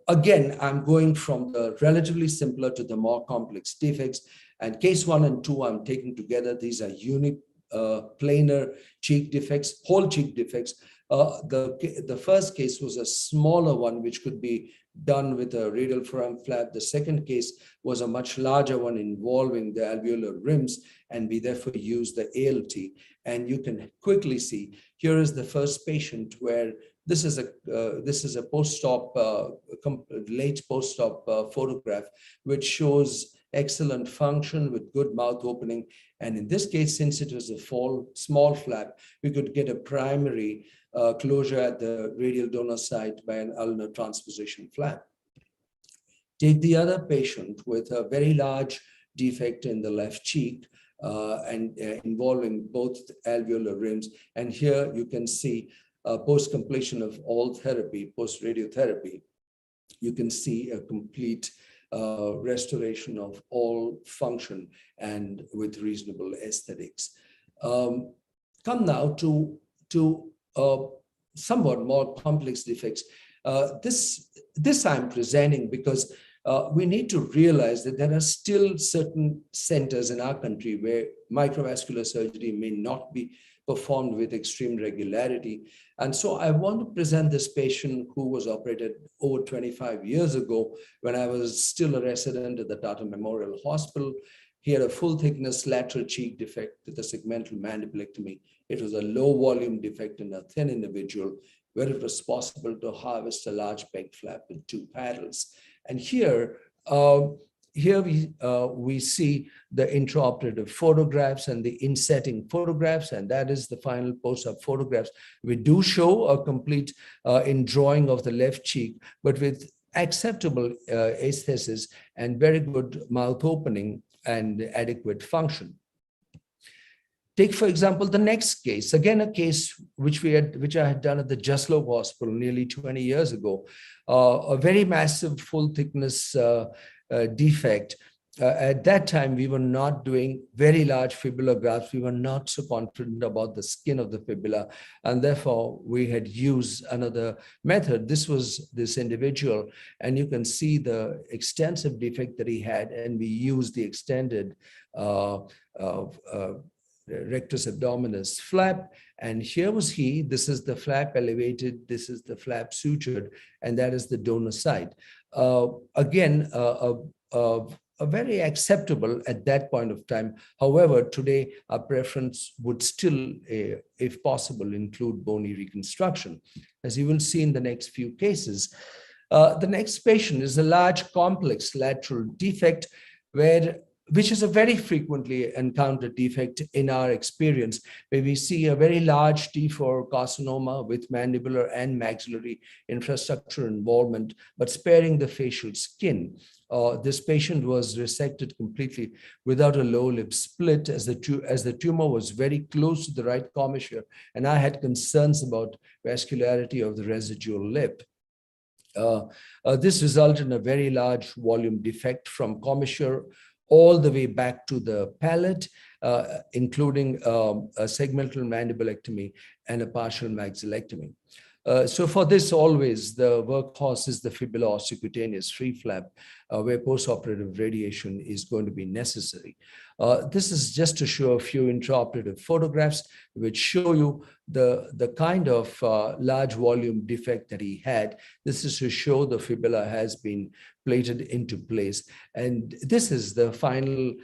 Again, I'm going from the relatively simpler to the more complex defects, and case 1 and 2 I'm taking together. These are unique planar cheek defects, whole cheek defects. The first case was a smaller one, which could be done with a radial flap. The second case was a much larger one involving the alveolar rims, and we therefore used the ALT. And you can quickly see, here is the first patient where this is a post-op, late post-op photograph, which shows excellent function with good mouth opening. And in this case, since it was a small flap, we could get a primary closure at the radial donor site by an ulnar transposition flap. Take the other patient with a very large defect in the left cheek and involving both alveolar rims. And here you can see post-completion of all therapy, post-radiotherapy, you can see a complete restoration of all function and with reasonable aesthetics. Come now to somewhat more complex defects. This I'm presenting because we need to realize that there are still certain centers in our country where microvascular surgery may not be performed with extreme regularity. And so I want to present this patient who was operated over 25 years ago when I was still a resident at the Tata Memorial Hospital. He had a full thickness lateral cheek defect with a segmental mandibulectomy. It was a low volume defect in a thin individual where it was possible to harvest a large peg flap with 2 paddles. And here we see the intraoperative photographs and the insetting photographs, and that is the final post-op photographs. We do show a complete indrawing of the left cheek, but with acceptable aesthesis and very good mouth opening and adequate function. Take, for example, the next case, again, a case which I had done at the Jaslow Hospital nearly 20 years ago, a very massive full thickness defect at that time, we were not doing very large fibula grafts. We were not so confident about the skin of the fibula. And therefore, we had used another method. This was this individual. And you can see the extensive defect that he had. And we used the extended rectus abdominis flap. And here was he. This is the flap elevated. This is the flap sutured. And that is the donor side. Again, very acceptable at that point of time. However, today our preference would still, if possible, include bony reconstruction. As you will see in the next few cases, the next patient is a large complex lateral defect which is a very frequently encountered defect in our experience, where we see a very large T4 carcinoma with mandibular and maxillary infrastructure involvement, but sparing the facial skin. This patient was resected completely without a lower lip split, as the tumor was very close to the right commissure, and I had concerns about vascularity of the residual lip. This resulted in a very large volume defect from commissure all the way back to the palate, including a segmental mandibulectomy and a partial maxillectomy. So for this, always the workhorse is the fibula-ossicutaneous free flap, where postoperative radiation is going to be necessary. This is just to show a few intraoperative photographs which show you the kind of large volume defect that he had. This is to show the fibula has been plated into place. And this is the final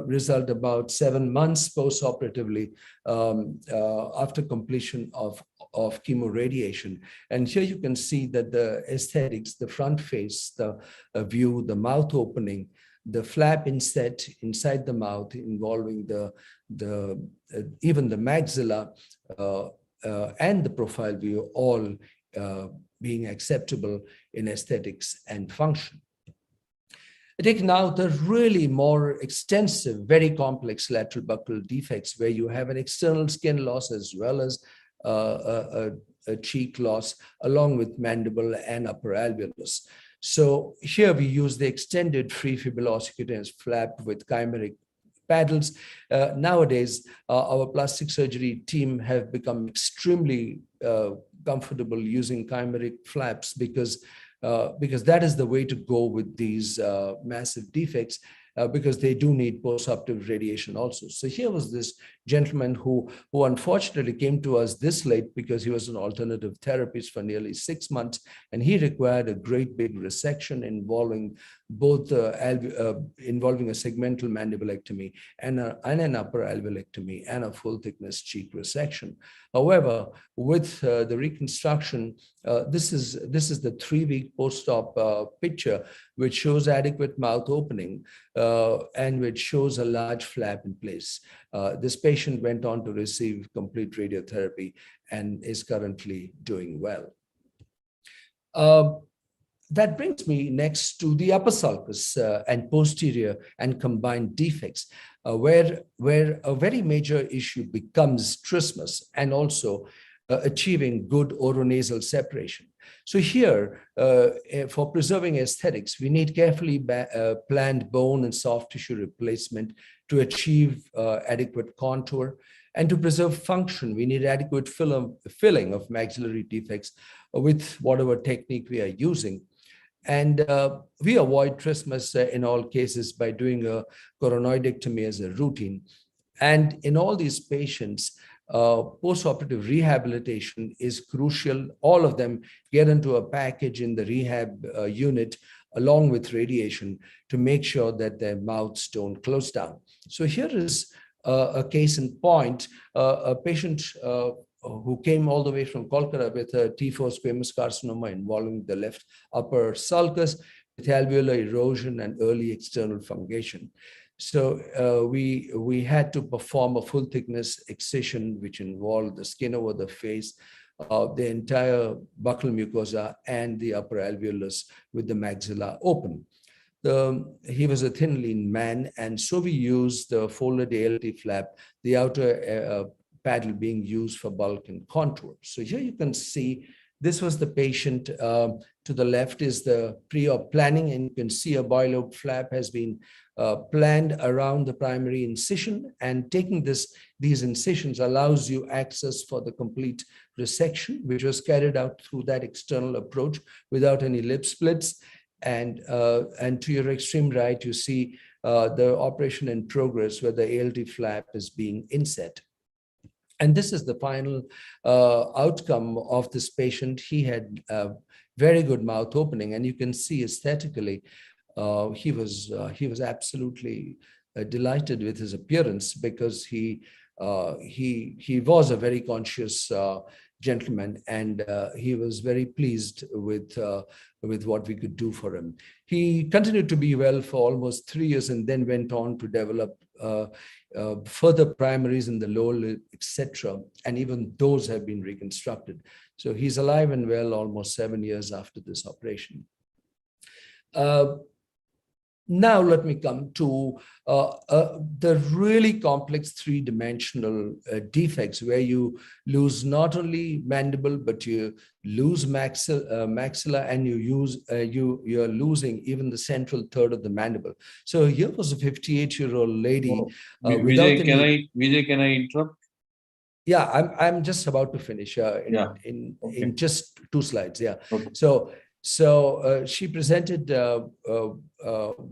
result about 7 months postoperatively after completion of chemoradiation. And here you can see that the aesthetics, the front face, the view, the mouth opening, the flap inset inside the mouth involving even the maxilla and the profile view, all being acceptable in aesthetics and function. I take now the really more extensive, very complex lateral buccal defects where you have an external skin loss as well as a cheek loss along with mandible and upper alveolus. So here we use the extended free fibula-ossicutaneous flap with chimeric paddles. Nowadays, our plastic surgery team have become extremely comfortable using chimeric flaps because that is the way to go with these massive defects. Because they do need postoperative radiation also. So here was this gentleman who unfortunately came to us this late because he was on alternative therapies for nearly 6 months, and he required a great big resection involving both involving a segmental mandibulectomy and an upper alveolectomy and a full thickness cheek resection. However, with the reconstruction, this is the 3-week post-op picture, which shows adequate mouth opening and which shows a large flap in place. This patient went on to receive complete radiotherapy and is currently doing well. That brings me next to the upper sulcus and posterior and combined defects, where a very major issue becomes trismus and also achieving good oronasal separation. So here, for preserving aesthetics, we need carefully planned bone and soft tissue replacement to achieve adequate contour. And to preserve function, we need adequate filling of maxillary defects with whatever technique we are using. And we avoid trismus in all cases by doing a coronoidectomy as a routine. And in all these patients, postoperative rehabilitation is crucial. All of them get into a package in the rehab unit along with radiation to make sure that their mouths don't close down. So here is a case in point, a patient who came all the way from Kolkata with a T4 squamous carcinoma involving the left upper sulcus with alveolar erosion and early external fungation. So we had to perform a full thickness excision, which involved the skin over the face, the entire buccal mucosa and the upper alveolus with the maxilla open. He was a thin, lean man, and so we used the folded ALT flap, the outer paddle being used for bulk and contour. So here you can see this was the patient. To the left is the pre-op planning, and you can see a bilobe flap has been planned around the primary incision, and taking these incisions allows you access for the complete resection, which was carried out through that external approach without any lip splits. And to your extreme right, you see the operation in progress where the ALT flap is being inset. And this is the final outcome of this patient. He had very good mouth opening, and you can see aesthetically, he was absolutely delighted with his appearance, because he was a very conscious gentleman, and he was very pleased with what we could do for him. He continued to be well for almost 3 years, and then went on to develop further primaries in the lower lip, etc. And even those have been reconstructed. So he's alive and well almost 7 years after this operation. Now let me come to the really complex three-dimensional defects, where you lose not only mandible, but you lose maxilla, and you're losing even the central third of the mandible. So here was a 58-year-old lady. Vijay, can I interrupt? Yeah, I'm just about to finish in just 2 slides. Yeah. Okay. So she presented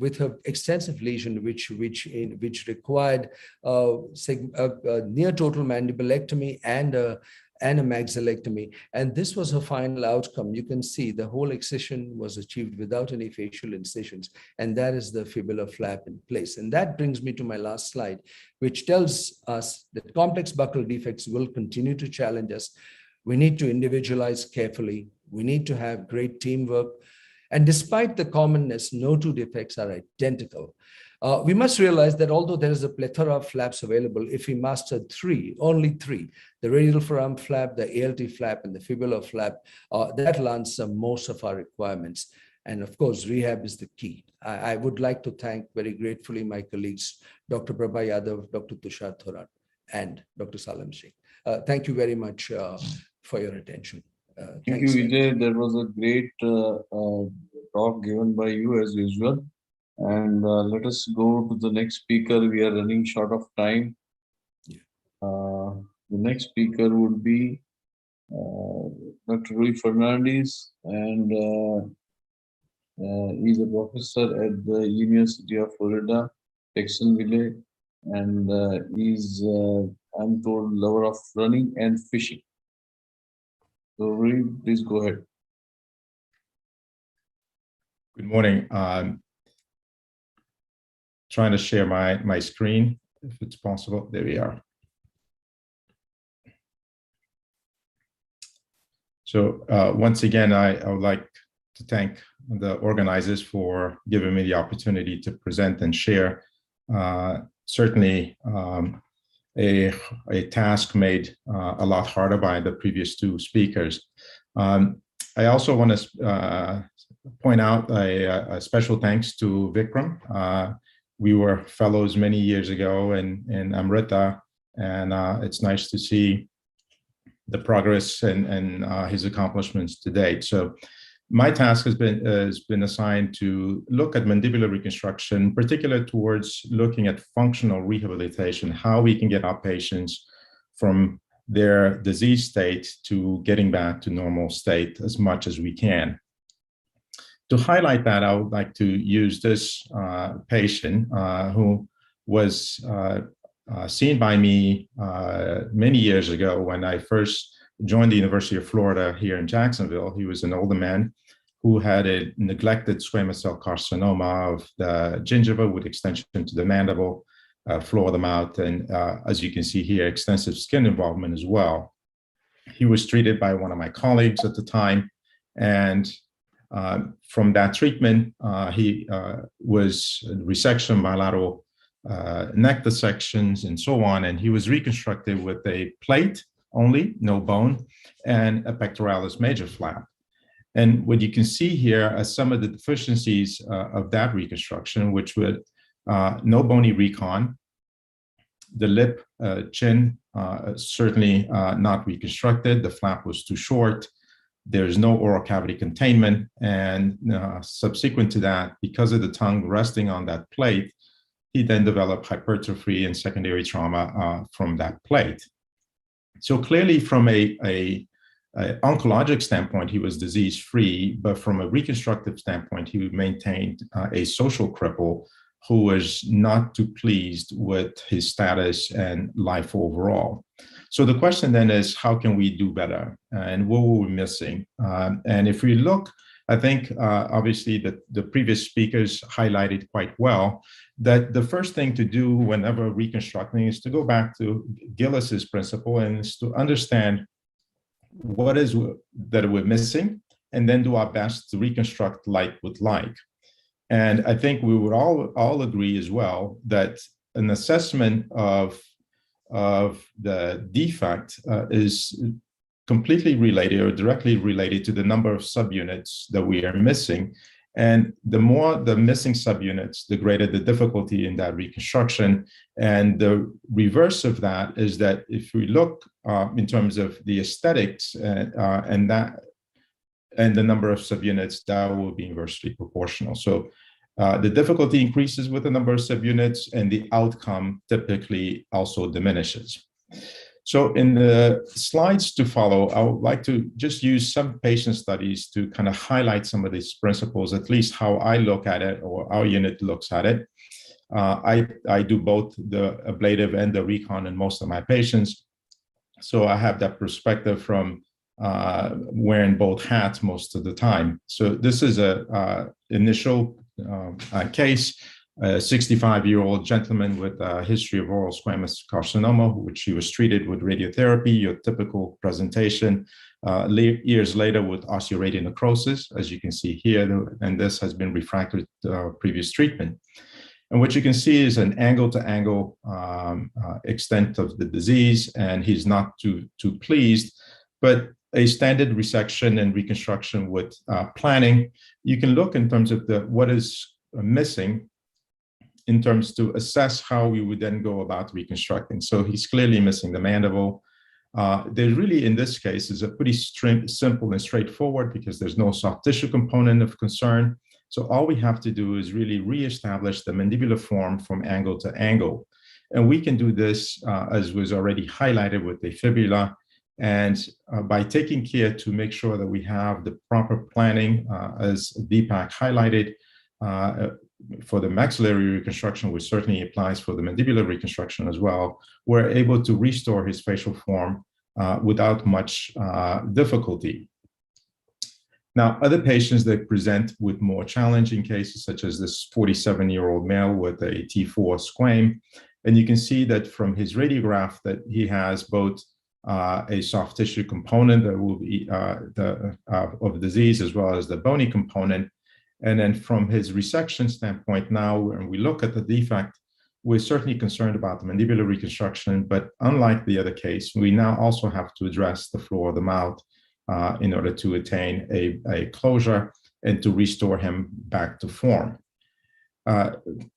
with her extensive lesion, which required near total mandibulectomy and a maxillectomy. And this was her final outcome. You can see the whole excision was achieved without any facial incisions, and that is the fibular flap in place. And that brings me to my last slide, which tells us that complex buccal defects will continue to challenge us. We need to individualize carefully. We need to have great teamwork. And despite the commonness, no two defects are identical. We must realize that although there is a plethora of flaps available, if we master only three, the radial forearm flap, the ALT flap, and the fibular flap, that will answer most of our requirements. And of course, rehab is the key. I would like to thank very gratefully my colleagues, Dr. Prabha Yadav, Dr. Tushar Thorat, and Dr. Salam Sheikh. Thank you very much for your attention. Thank you, Vijay. That was a great talk given by you as usual. And let us go to the next speaker. We are running short of time. The next speaker would be Dr. Rui Fernandez, and he's a professor at the University of Florida, Jacksonville, and he's, I'm told, lover of running and fishing. So Rui, please go ahead. Good morning. Trying to share my screen, if it's possible. There we are. So once again, I would like to thank the organizers for giving me the opportunity to present and share. Certainly a task made a lot harder by the previous two speakers. I also want to point out a special thanks to Vikram. We were fellows many years ago in Amrita, and it's nice to see the progress and his accomplishments to date. So my task has been assigned to look at mandibular reconstruction, particularly towards looking at functional rehabilitation, how we can get our patients from their disease state to getting back to normal state as much as we can. To highlight that, I would like to use this patient who was seen by me many years ago when I first joined the University of Florida here in Jacksonville. He was an older man who had a neglected squamous cell carcinoma of the gingiva with extension to the mandible, floor of the mouth, and as you can see here, extensive skin involvement as well. He was treated by one of my colleagues at the time, and from that treatment, he was resection, bilateral neck dissections, and so on, and he was reconstructed with a plate only, no bone, and a pectoralis major flap. And what you can see here are some of the deficiencies of that reconstruction, which would no bony recon, the lip, chin, certainly not reconstructed, the flap was too short, there's no oral cavity containment, and subsequent to that, because of the tongue resting on that plate, he then developed hypertrophy and secondary trauma from that plate. So clearly from a oncologic standpoint, he was disease-free, but from a reconstructive standpoint, he maintained a social cripple who was not too pleased with his status and life overall. So the question then is, how can we do better? And what were we missing? And if we look, I think obviously the previous speakers highlighted quite well that the first thing to do whenever reconstructing is to go back to Gillis's principle and is to understand what is that we're missing, and then do our best to reconstruct like with like. And I think we would all agree as well that an assessment of the defect is completely related or directly related to the number of subunits that we are missing. And the more the missing subunits, the greater the difficulty in that reconstruction. And the reverse of that is that if we look in terms of the aesthetics and the number of subunits, that will be inversely proportional. So the difficulty increases with the number of subunits, and the outcome typically also diminishes. So in the slides to follow, I would like to just use some patient studies to kind of highlight some of these principles, at least how I look at it or our unit looks at it. I do both the ablative and the recon in most of my patients. So I have that perspective from wearing both hats most of the time. So this is a initial case. A 65-year-old gentleman with a history of oral squamous carcinoma, which he was treated with radiotherapy, your typical presentation. Years later with osteoarterial necrosis, as you can see here, and this has been refractory to previous treatment. And what you can see is an angle-to-angle extent of the disease, and he's not too pleased, but a standard resection and reconstruction with planning. You can look in terms of what is missing in terms to assess how we would then go about reconstructing. So he's clearly missing the mandible. There really, in this case, is a pretty simple and straightforward because there's no soft tissue component of concern. So all we have to do is really reestablish the mandibular form from angle to angle. And we can do this, as was already highlighted with the fibula, and by taking care to make sure that we have the proper planning, as Deepak highlighted, for the maxillary reconstruction, which certainly applies for the mandibular reconstruction as well, we're able to restore his facial form without much difficulty. Now, other patients that present with more challenging cases, such as this 47-year-old male with a T4 squame, and you can see that from his radiograph that he has both a soft tissue component that will be of disease as well as the bony component. And then from his resection standpoint now, when we look at the defect, we're certainly concerned about the mandibular reconstruction, but unlike the other case, we now also have to address the floor of the mouth in order to attain a closure and to restore him back to form.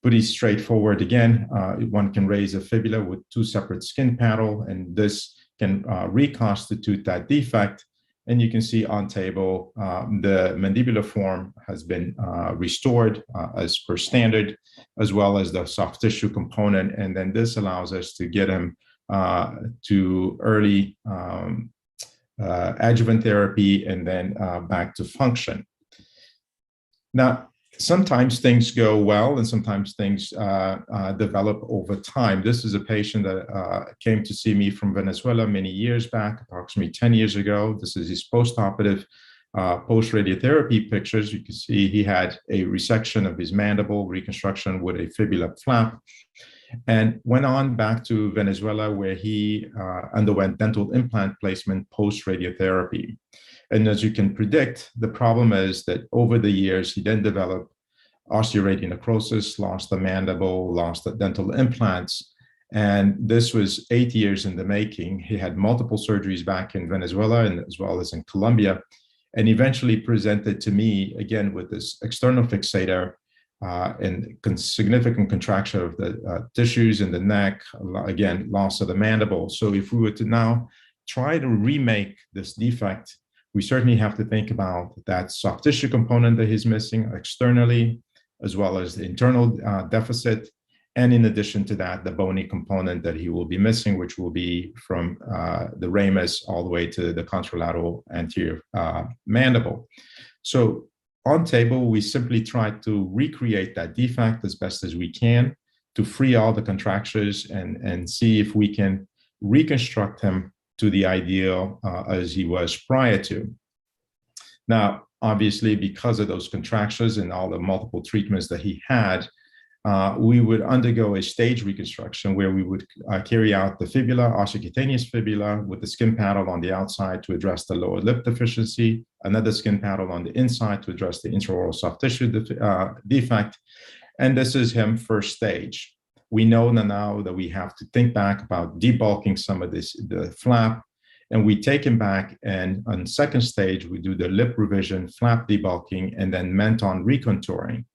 Pretty straightforward again. One can raise a fibula with two separate skin paddle, and this can reconstitute that defect. And you can see on table, the mandibular form has been restored as per standard, as well as the soft tissue component. And then this allows us to get him to early adjuvant therapy and then back to function. Now, sometimes things go well and sometimes things develop over time. This is a patient that came to see me from Venezuela many years back, approximately 10 years ago. This is his post-operative post-radiotherapy pictures. You can see he had a resection of his mandible, reconstruction with a fibula flap, and went on back to Venezuela where he underwent dental implant placement post-radiotherapy. And as you can predict, the problem is that over the years, he then developed osteoarterial necrosis, lost the mandible, lost the dental implants. And this was 8 years in the making. He had multiple surgeries back in Venezuela and as well as in Colombia, and eventually presented to me again with this external fixator and significant contraction of the tissues in the neck, again, loss of the mandible. So if we were to now try to remake this defect, we certainly have to think about that soft tissue component that he's missing externally, as well as the internal deficit. And in addition to that, the bony component that he will be missing, which will be from the ramus all the way to the contralateral anterior mandible. So on table, we simply try to recreate that defect as best as we can to free all the contractures and see if we can reconstruct him to the ideal as he was prior to. Now, obviously, because of those contractures and all the multiple treatments that he had, we would undergo a stage reconstruction where we would carry out the fibula, osteocutaneous fibula, with the skin paddle on the outside to address the lower lip deficiency, another skin paddle on the inside to address the intraoral soft tissue defect. And this is him first stage. We know now that we have to think back about debulking some of the flap, and we take him back, and on second stage, we do the lip revision, flap debulking, and then menton recontouring.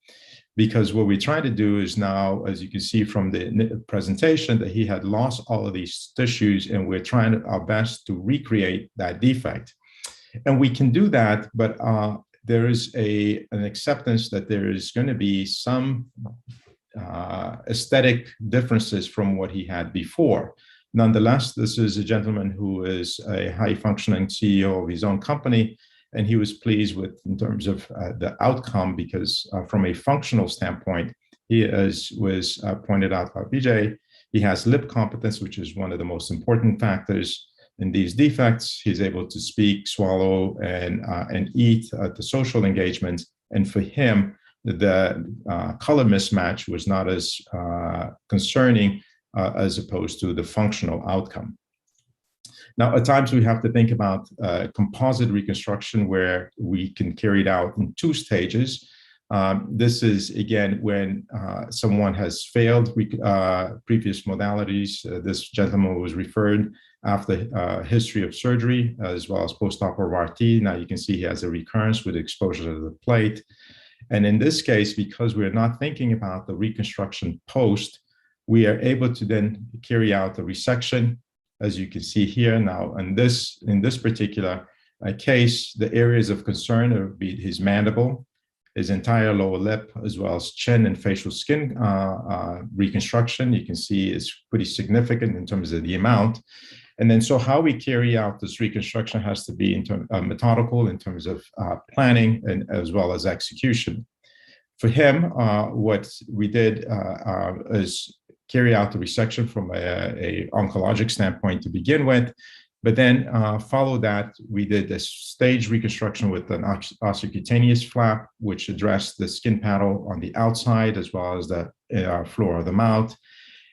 Because what we try to do is now, as you can see from the presentation, that he had lost all of these tissues, and we're trying our best to recreate that defect. And we can do that, but there is an acceptance that there is going to be some aesthetic differences from what he had before. Nonetheless, this is a gentleman who is a high-functioning CEO of his own company, and he was pleased with in terms of the outcome, because from a functional standpoint, he was pointed out by BJ, he has lip competence, which is one of the most important factors in these defects. He's able to speak, swallow, and eat at the social engagements. And for him, the color mismatch was not as concerning as opposed to the functional outcome. Now, at times we have to think about composite reconstruction, where we can carry it out in 2 stages. This is, again, when someone has failed previous modalities. This gentleman was referred after a history of surgery, as well as post-operative RT. Now you can see he has a recurrence with exposure to the plate. And in this case, because we're not thinking about the reconstruction post, we are able to then carry out the resection, as you can see here. Now, in this particular case, the areas of concern would be his mandible, his entire lower lip, as well as chin and facial skin reconstruction. You can see is pretty significant in terms of the amount. And then, so how we carry out this reconstruction has to be methodical in terms of planning and as well as execution. For him, what we did is carry out the resection from a oncologic standpoint to begin with, but then follow that, we did a stage reconstruction with an osteocutaneous flap, which addressed the skin paddle on the outside as well as the floor of the mouth.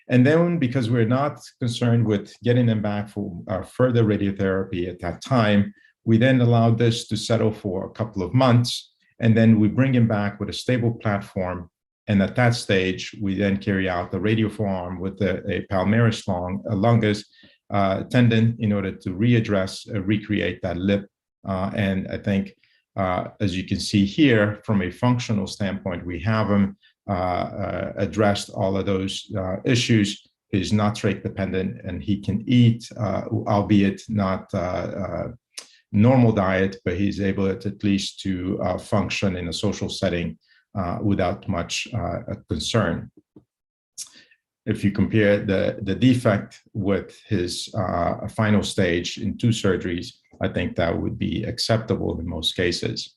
And then, because we're not concerned with getting them back for further radiotherapy at that time, we then allowed this to settle for a couple of months, and then we bring him back with a stable platform. And at that stage, we then carry out the radial forearm with a palmaris longus tendon in order to recreate that lip. And I think, as you can see here, from a functional standpoint, we have him addressed all of those issues. He's not trach dependent, and he can eat, albeit not normal diet, but he's able at least to function in a social setting without much concern. If you compare the defect with his final stage in 2 surgeries, I think that would be acceptable in most cases.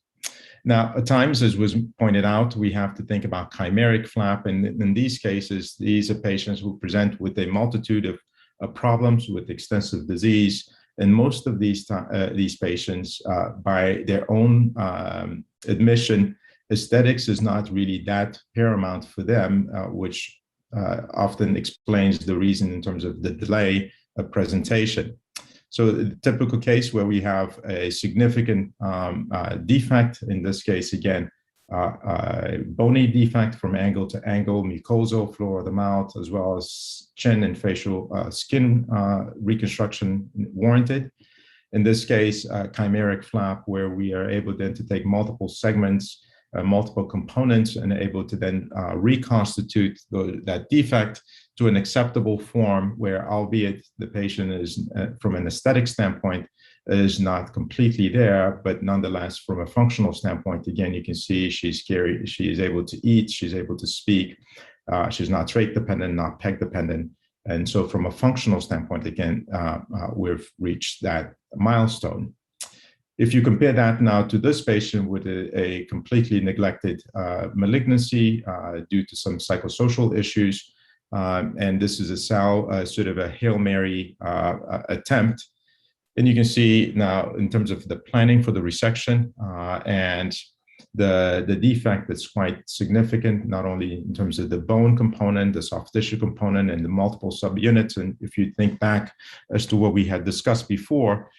Now, at times, as was pointed out, we have to think about chimeric flap. And in these cases, these are patients who present with a multitude of problems with extensive disease. And most of these patients, by their own admission, aesthetics is not really that paramount for them, which often explains the reason in terms of the delay of presentation. So the typical case where we have a significant defect, in this case, again, bony defect from angle to angle, mucosal, floor of the mouth, as well as chin and facial skin reconstruction warranted. In this case, chimeric flap, where we are able then to take multiple segments, multiple components, and able to then reconstitute that defect to an acceptable form, where, albeit the patient is, from an aesthetic standpoint, is not completely there, but nonetheless, from a functional standpoint, again, you can see she is able to eat, she's able to speak, She's not trach dependent, not peg dependent. And so from a functional standpoint, again, we've reached that milestone. If you compare that now to this patient with a completely neglected malignancy due to some psychosocial issues, and this is a sort of a Hail Mary attempt. And you can see now in terms of the planning for the resection and the defect that's quite significant, not only in terms of the bone component, the soft tissue component, and the multiple subunits. And if you think back as to what we had discussed before,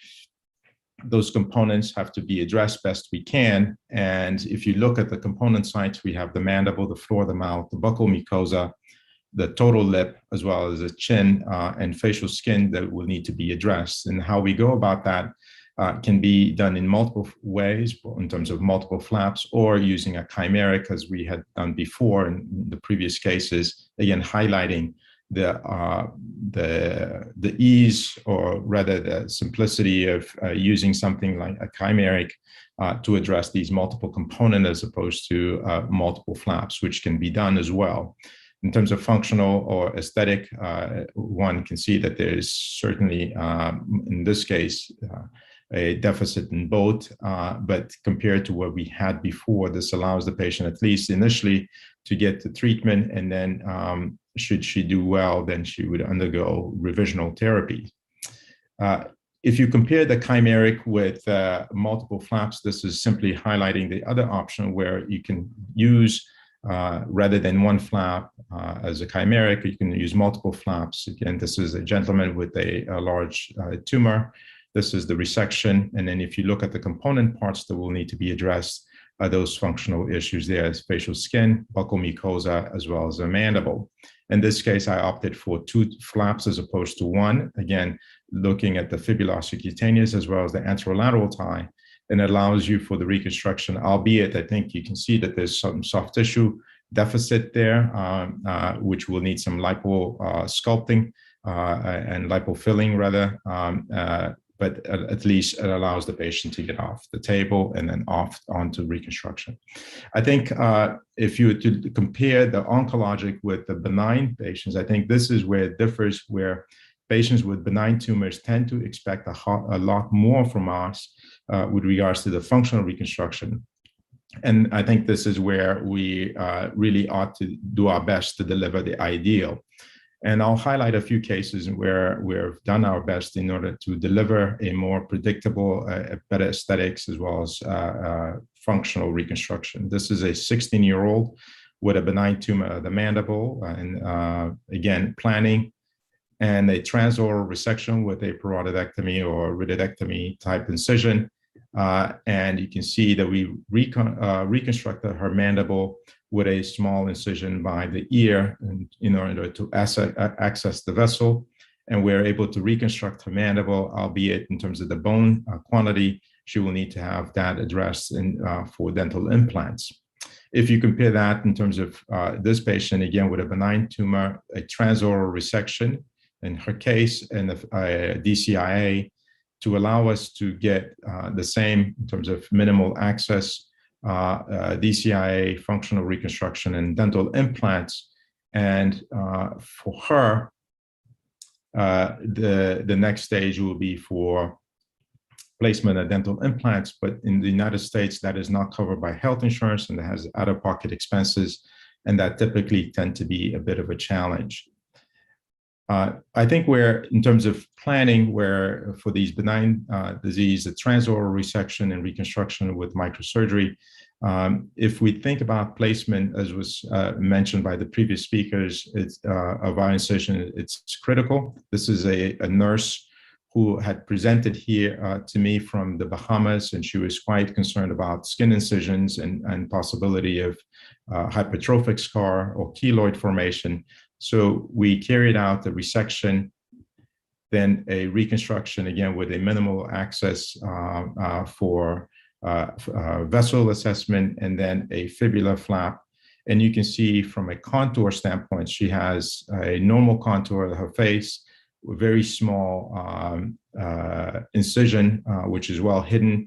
those components have to be addressed best we can. And if you look at the component sites, we have the mandible, the floor of the mouth, the buccal mucosa, the total lip, as well as the chin and facial skin that will need to be addressed. And how we go about that can be done in multiple ways in terms of multiple flaps or using a chimeric, as we had done before in the previous cases, again, highlighting the ease, or rather the simplicity of using something like a chimeric to address these multiple components as opposed to multiple flaps, which can be done as well. In terms of functional or aesthetic, one can see that there is certainly, in this case, a deficit in both, but compared to what we had before, this allows the patient, at least initially, to get the treatment, and then should she do well, then she would undergo revisional therapy. If you compare the chimeric with multiple flaps, this is simply highlighting the other option where you can use, rather than one flap as a chimeric, you can use multiple flaps. Again, this is a gentleman with a large tumor. This is the resection. And then if you look at the component parts that will need to be addressed, those functional issues there is facial skin, buccal mucosa, as well as the mandible. In this case, I opted for 2 flaps as opposed to 1. Again, looking at the fibulosubcutaneous as well as the anterolateral tie, and it allows you for the reconstruction, albeit I think you can see that there's some soft tissue deficit there, which will need some lipo sculpting and lipofilling rather. But at least it allows the patient to get off the table and then onto reconstruction. I think if you were to compare the oncologic with the benign patients, I think this is where it differs, where patients with benign tumors tend to expect a lot more from us with regards to the functional reconstruction. And I think this is where we really ought to do our best to deliver the ideal. And I'll highlight a few cases where we've done our best in order to deliver a more predictable, better aesthetics, as well as functional reconstruction. This is a 16-year-old with a benign tumor of the mandible, and again, planning and a transoral resection with a parotidectomy or rhytidectomy type incision. And you can see that we reconstructed her mandible with a small incision by the ear in order to access the vessel. And we're able to reconstruct her mandible, albeit in terms of the bone quantity, she will need to have that addressed for dental implants. If you compare that in terms of this patient, again, with a benign tumor, a transoral resection, in her case, and a DCIA, to allow us to get the same in terms of minimal access, DCIA, functional reconstruction, and dental implants. And for her, the next stage will be for placement of dental implants, but in the United States, that is not covered by health insurance and it has out-of-pocket expenses, and that typically tend to be a bit of a challenge. I think where, in terms of planning, where for these benign disease, the transoral resection and reconstruction with microsurgery, if we think about placement, as was mentioned by the previous speakers, of our incision, it's critical. This is a nurse who had presented here to me from the Bahamas, and she was quite concerned about skin incisions and possibility of hypertrophic scar or keloid formation. So we carried out the resection, then a reconstruction, again, with a minimal access for vessel assessment, and then a fibula flap. And you can see from a contour standpoint, she has a normal contour of her face, a very small incision, which is well hidden,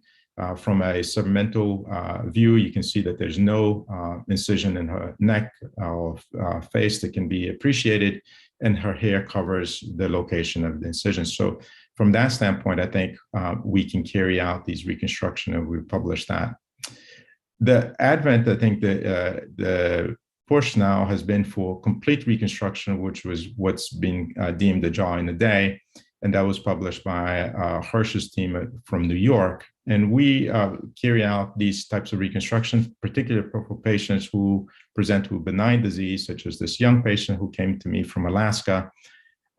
From a segmental view, you can see that there's no incision in her neck or face that can be appreciated, and her hair covers the location of the incision. So from that standpoint, I think we can carry out these reconstruction, and we published that. The advent, I think the push now has been for complete reconstruction, which was what's been deemed a jaw in a day. And that was published by Hirsch's team from New York. And we carry out these types of reconstructions, particularly for patients who present with benign disease, such as this young patient who came to me from Alaska.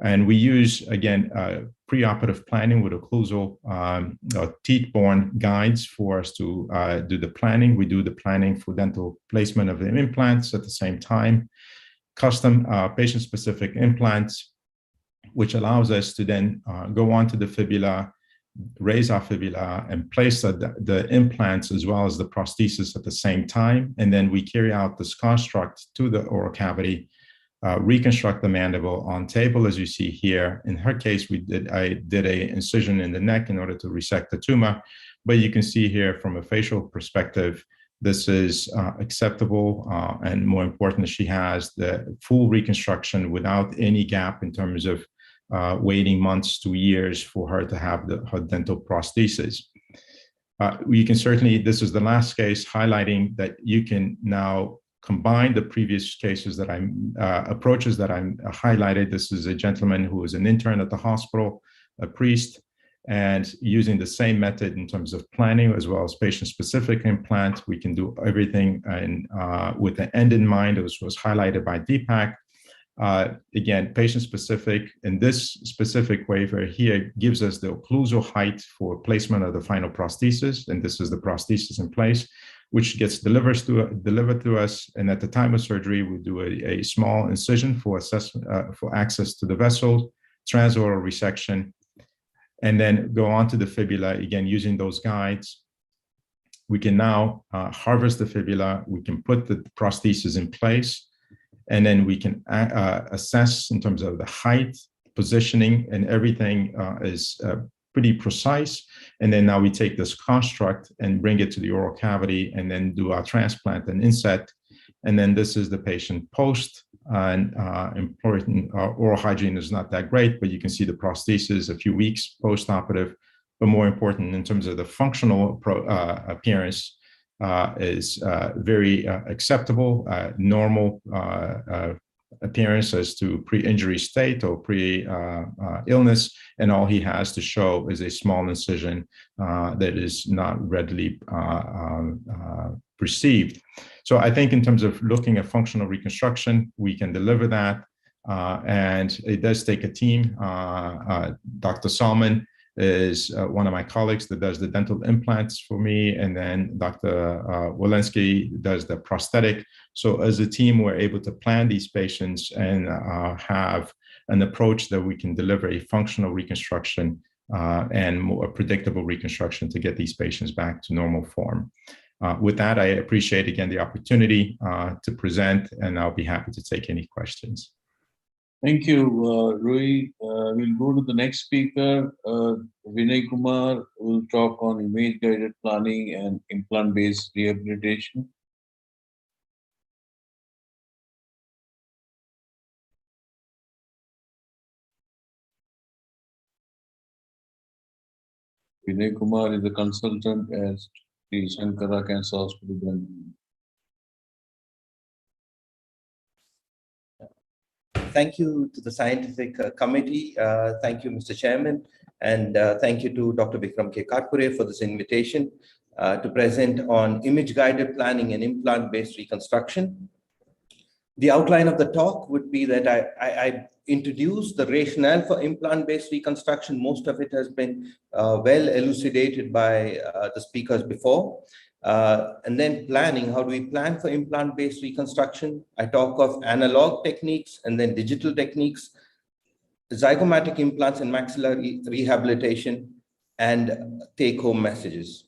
And we use, again, preoperative planning with occlusal teeth-borne guides for us to do the planning. We do the planning for dental placement of the implants at the same time, custom patient-specific implants, which allows us to then go onto the fibula, raise our fibula, and place the implants as well as the prosthesis at the same time. And then we carry out this construct to the oral cavity, reconstruct the mandible on table, as you see here. In her case, I did an incision in the neck in order to resect the tumor. But you can see here from a facial perspective, this is acceptable. And more important, she has the full reconstruction without any gap in terms of waiting months to years for her to have her dental prosthesis. You can certainly, this is the last case highlighting that you can now combine the previous cases that approaches that I'm highlighted. This is a gentleman who was an intern at the hospital, a priest, and using the same method in terms of planning as well as patient-specific implant. We can do everything with the end in mind, as was highlighted by Deepak. Again, patient-specific, and this specific waiver here gives us the occlusal height for placement of the final prosthesis, and this is the prosthesis in place, which gets delivered to us. And at the time of surgery, we do a small incision for access to the vessel, transoral resection, and then go on to the fibula, again, using those guides. We can now harvest the fibula, we can put the prosthesis in place, and then we can assess in terms of the height, positioning, and everything is pretty precise. And then now we take this construct and bring it to the oral cavity and then do our transplant and inset. And then this is the patient post. And important, oral hygiene is not that great, but you can see the prosthesis a few weeks post-operative. But more important in terms of the functional appearance, is very acceptable, normal appearance as to pre-injury state or pre-illness, and all he has to show is a small incision that is not readily perceived. So I think in terms of looking at functional reconstruction, we can deliver that, and it does take a team. Dr. Salman is one of my colleagues that does the dental implants for me, and then Dr. Walensky does the prosthetic. So as a team, we're able to plan these patients and have an approach that we can deliver a functional reconstruction and more predictable reconstruction to get these patients back to normal form. With that, I appreciate again the opportunity to present, and I'll be happy to take any questions. Thank you, Rui. We'll go to the next speaker. Vinay Kumar will talk on image-guided planning and implant-based rehabilitation. Vinay Kumar is a consultant at the Shankara Cancer Hospital, Bangalore. Thank you to the scientific committee. Thank you, Mr. Chairman. And thank you to Dr. Vikram K. Katpure for this invitation to present on image-guided planning and implant-based reconstruction. The outline of the talk would be that I introduce the rationale for implant-based reconstruction. Most of it has been well elucidated by the speakers before. And then planning, how do we plan for implant-based reconstruction? I talk of analog techniques and then digital techniques, zygomatic implants and maxillary rehabilitation, and take-home messages.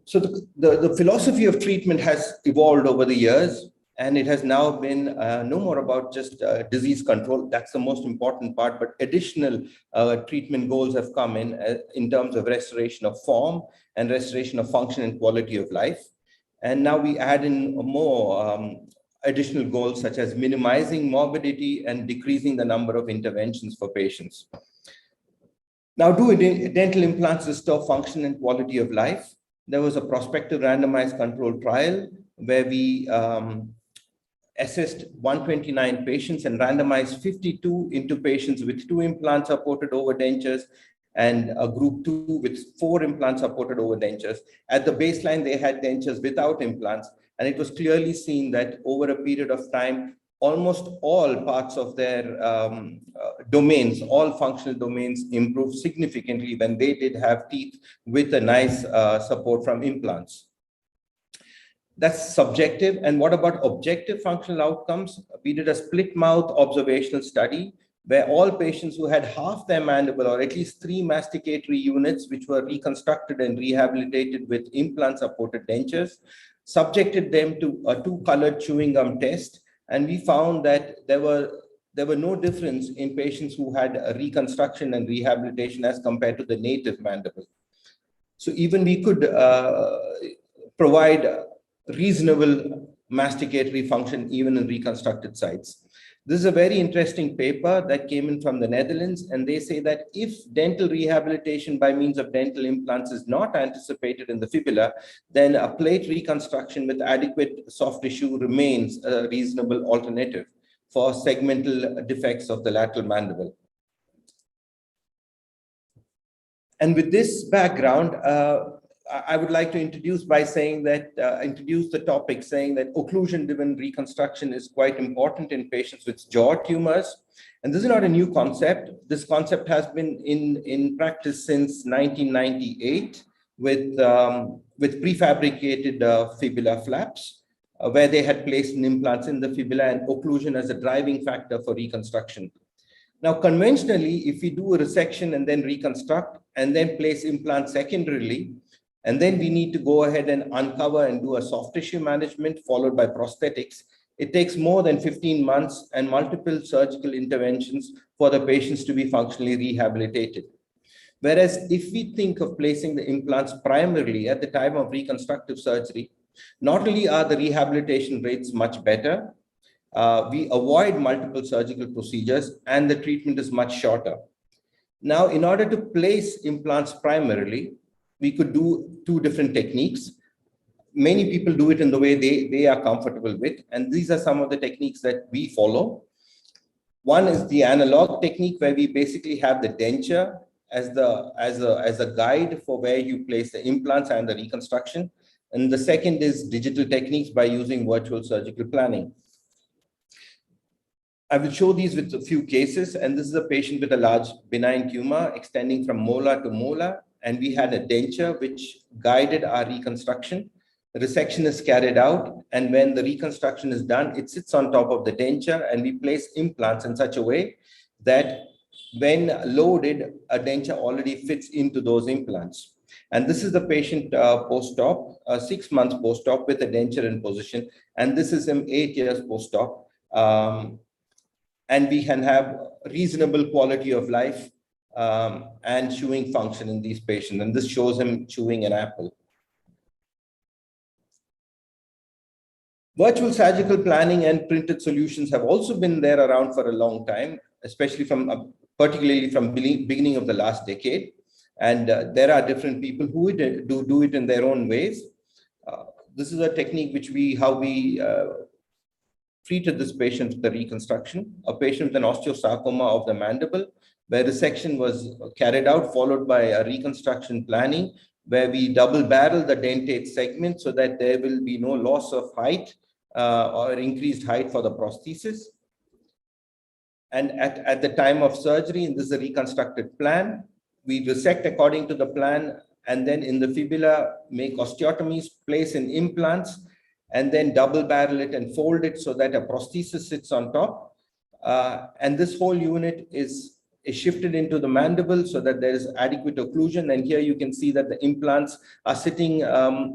So the philosophy of treatment has evolved over the years, And it has now been no more about just disease control. That's the most important part, but additional treatment goals have come in terms of restoration of form and restoration of function and quality of life. And now we add in more additional goals, such as minimizing morbidity and decreasing the number of interventions for patients. Now, do dental implants restore function and quality of life? There was a prospective randomized controlled trial where we assessed 129 patients and randomized 52 into patients with 2 implants supported over dentures and a group 2 with 4 implants supported over dentures. At the baseline, they had dentures without implants, and it was clearly seen that over a period of time, almost all parts of their domains, all functional domains, improved significantly when they did have teeth with a nice support from implants. That's subjective. And what about objective functional outcomes? We did a split mouth observational study where all patients who had half their mandible or at least 3 masticatory units, which were reconstructed and rehabilitated with implant supported dentures, subjected them to a 2-colored chewing gum test. And we found that there were no difference in patients who had a reconstruction and rehabilitation as compared to the native mandible. So even we could provide reasonable masticatory function even in reconstructed sites. This is a very interesting paper that came in from the Netherlands, and they say that if dental rehabilitation by means of dental implants is not anticipated in the fibula, then a plate reconstruction with adequate soft tissue remains a reasonable alternative for segmental defects of the lateral mandible. And with this background, I would like to introduce the topic saying that occlusion-driven reconstruction is quite important in patients with jaw tumors. And this is not a new concept. This concept has been in practice since 1998 with prefabricated fibula flaps, where they had placed implants in the fibula and occlusion as a driving factor for reconstruction. Now, conventionally, if we do a resection and then reconstruct and then place implants secondarily, and then we need to go ahead and uncover and do a soft tissue management followed by prosthetics, it takes more than 15 months and multiple surgical interventions for the patients to be functionally rehabilitated. Whereas if we think of placing the implants primarily at the time of reconstructive surgery, not only are the rehabilitation rates much better, we avoid multiple surgical procedures and the treatment is much shorter. Now, in order to place implants primarily, we could do 2 different techniques. Many people do it in the way they are comfortable with, and these are some of the techniques that we follow. One is the analog technique, where we basically have the denture as a guide for where you place the implants and the reconstruction. And the second is digital techniques by using virtual surgical planning. I will show these with a few cases, and this is a patient with a large benign tumor extending from molar to molar, and we had a denture which guided our reconstruction. The resection is carried out, and when the reconstruction is done, it sits on top of the denture, and we place implants in such a way that when loaded, a denture already fits into those implants. And this is the patient post-op, 6 months post-op with a denture in position, and this is him 8 years post-op. And we can have reasonable quality of life and chewing function in these patients. And this shows him chewing an apple. Virtual surgical planning and printed solutions have also been there around for a long time, especially particularly from beginning of the last decade. And there are different people who do it in their own ways. This is a technique how we treated this patient with the reconstruction, a patient with an osteosarcoma of the mandible, where resection was carried out, followed by a reconstruction planning, where we double barrel the dentate segment so that there will be no loss of height or increased height for the prosthesis. And at the time of surgery, and this is a reconstructed plan, we resect according to the plan, and then in the fibula, make osteotomies, place in implants, and then double barrel it and fold it so that a prosthesis sits on top. And this whole unit is shifted into the mandible so that there is adequate occlusion. And here you can see that the implants are sitting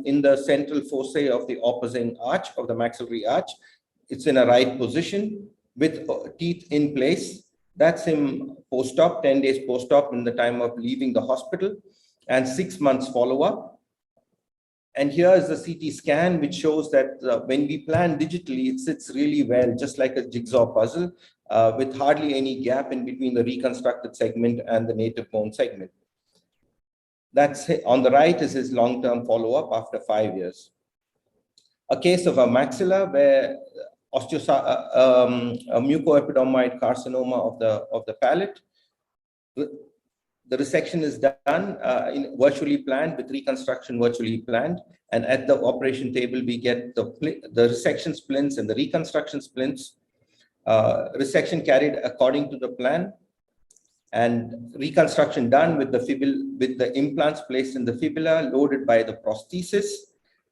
in the central foci of the opposing arch, of the maxillary arch. it's in a right position with teeth in place. That's him post-op, 10 days post-op in the time of leaving the hospital, and 6 months follow-up. And here is the CT scan, which shows that when we plan digitally, it sits really well, just like a jigsaw puzzle, with hardly any gap in between the reconstructed segment and the native bone segment. That's on the right is his long-term follow-up after 5 years. A case of a maxilla where a mucoepidermoid carcinoma of the palate. The resection is done virtually planned, with reconstruction virtually planned. And at the operation table, we get the resection splints and the reconstruction splints. Resection carried according to the plan, and reconstruction done with the implants placed in the fibula, loaded by the prosthesis.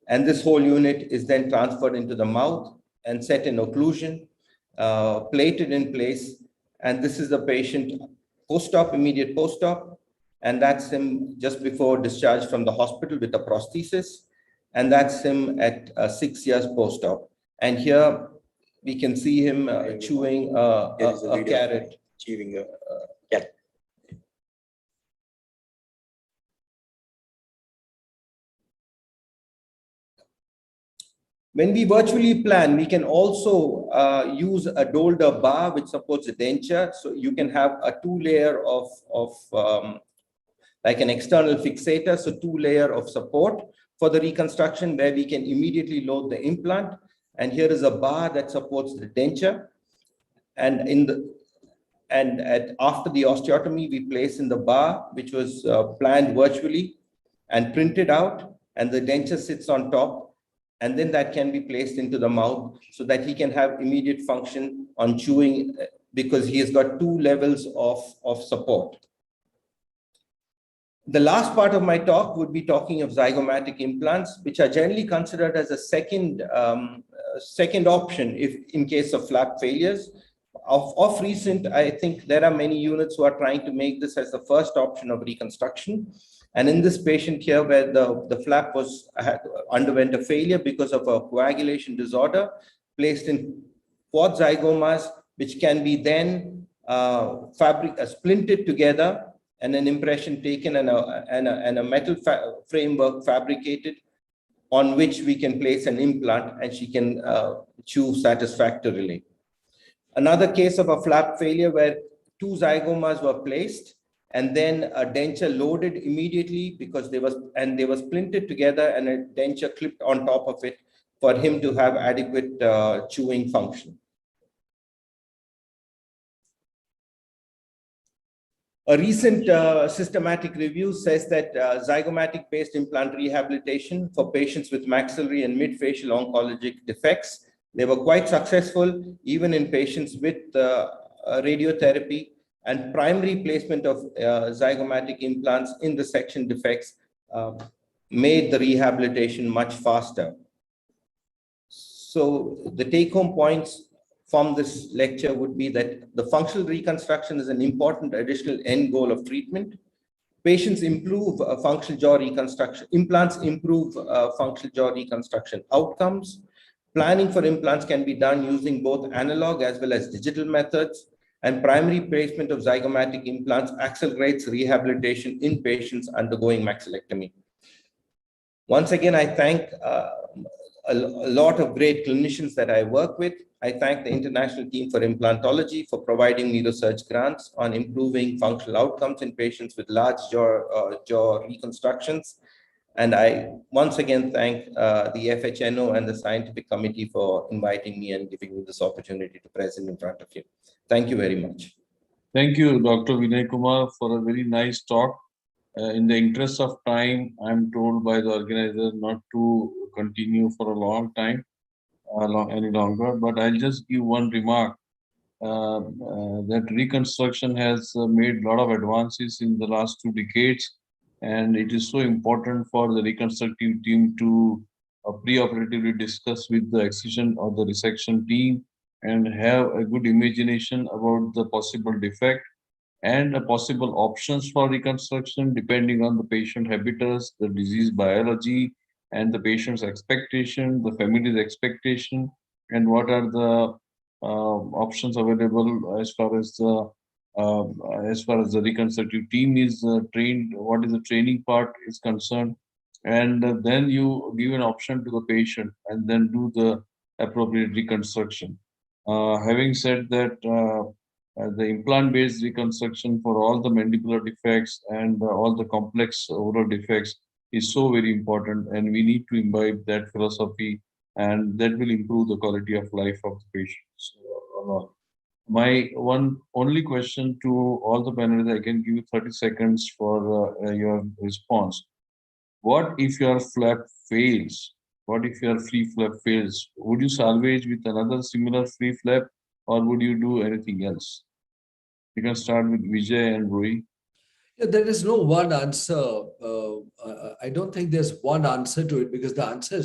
And this whole unit is then transferred into the mouth and set in occlusion, plated in place. And this is the patient post-op, immediate post-op. And that's him just before discharge from the hospital with a prosthesis. And that's him at 6 years post-op. And here we can see him chewing a carrot. Chewing a carrot. When we virtually plan, we can also use a Dolder bar, which supports a denture. So you can have a 2-layer of like an external fixator, so 2-layer of support for the reconstruction, where we can immediately load the implant. And here is a bar that supports the denture. And after the osteotomy, we place in the bar, which was planned virtually and printed out, and the denture sits on top. And then that can be placed into the mouth so that he can have immediate function on chewing, because he has got 2 levels of support. The last part of my talk would be talking of zygomatic implants, which are generally considered as a second option in case of flap failures. Of recent, I think there are many units who are trying to make this as the first option of reconstruction. And in this patient here, where the flap underwent a failure because of a coagulation disorder, placed in quad zygomas, which can be then splinted together, and an impression taken and a metal framework fabricated on which we can place an implant, and she can chew satisfactorily. Another case of a flap failure where 2 zygomas were placed and then a denture loaded immediately because they were splinted together, and a denture clipped on top of it for him to have adequate chewing function. A recent systematic review says that zygomatic-based implant rehabilitation for patients with maxillary and mid-facial oncologic defects, they were quite successful even in patients with radiotherapy, and primary placement of zygomatic implants in the section defects made the rehabilitation much faster. So the take-home points from this lecture would be that the functional reconstruction is an important additional end goal of treatment. Patients improve functional jaw reconstruction. Implants improve functional jaw reconstruction outcomes. Planning for implants can be done using both analog as well as digital methods. And primary placement of zygomatic implants accelerates rehabilitation in patients undergoing maxillectomy. Once again, I thank a lot of great clinicians that I work with. I thank the International Team for Implantology for providing me research grants on improving functional outcomes in patients with large jaw reconstructions. And I once again thank the Fhno and the scientific committee for inviting me and giving me this opportunity to present in front of you. Thank you very much. Thank you, Dr. Vinay Kumar, for a very nice talk. In the interest of time, I'm told by the organizer not to continue for a long time, any longer, but I'll just give one remark. That reconstruction has made a lot of advances in the last 2 decades, and it is so important for the reconstructive team to preoperatively discuss with the excision or the resection team and have a good imagination about the possible defect and possible options for reconstruction depending on the patient habitus, the disease biology, and the patient's expectation, the family's expectation, and what are the options available uh, as far as the reconstructive team is trained, what is the training part is concerned, and then you give an option to the patient and then do the appropriate reconstruction. Having said that, the implant-based reconstruction for all the mandibular defects and all the complex oral defects is so very important, and we need to imbibe that philosophy, and that will improve the quality of life of the patients. My one only question to all the panelists, I can give you 30 seconds for your response. What if your flap fails? What if your free flap fails? Would you salvage with another similar free flap, or would you do anything else? You can start with Vijay and Rui. Yeah, there is no one answer. I don't think there's one answer to it, because the answer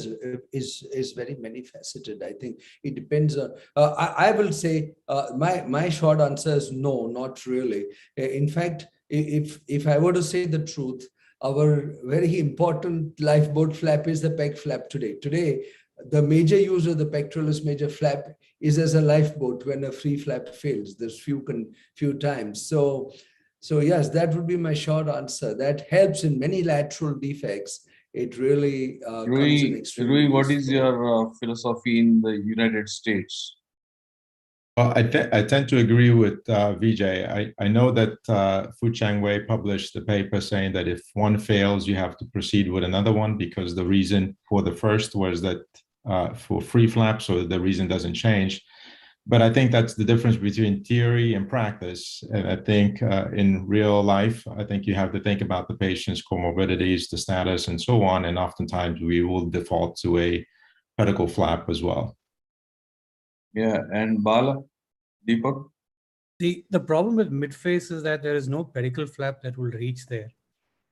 is very many faceted. I think it depends on. I will say my short answer is no, not really. In fact, if I were to say the truth, our very important lifeboat flap is the pec flap today. Today, the major use of the pectoralis major flap is as a lifeboat when a free flap fails. There's few times. So yes, that would be my short answer. That helps in many lateral defects. It really comes in extremely Rui, what is useful. your philosophy in the United States? Well, I tend to agree with Vijay. I know that Fu Changwei published a paper saying that if one fails, you have to proceed with another one, because the reason for the first was that for free flap, so the reason doesn't change. But I think that's the difference between theory and practice. And I think in real life, I think you have to think about the patient's comorbidities, the status, and so on. And oftentimes we will default to a pedicle flap as well. Yeah, and Bala, Deepak? The problem with midface is that there is no pedicle flap that will reach there,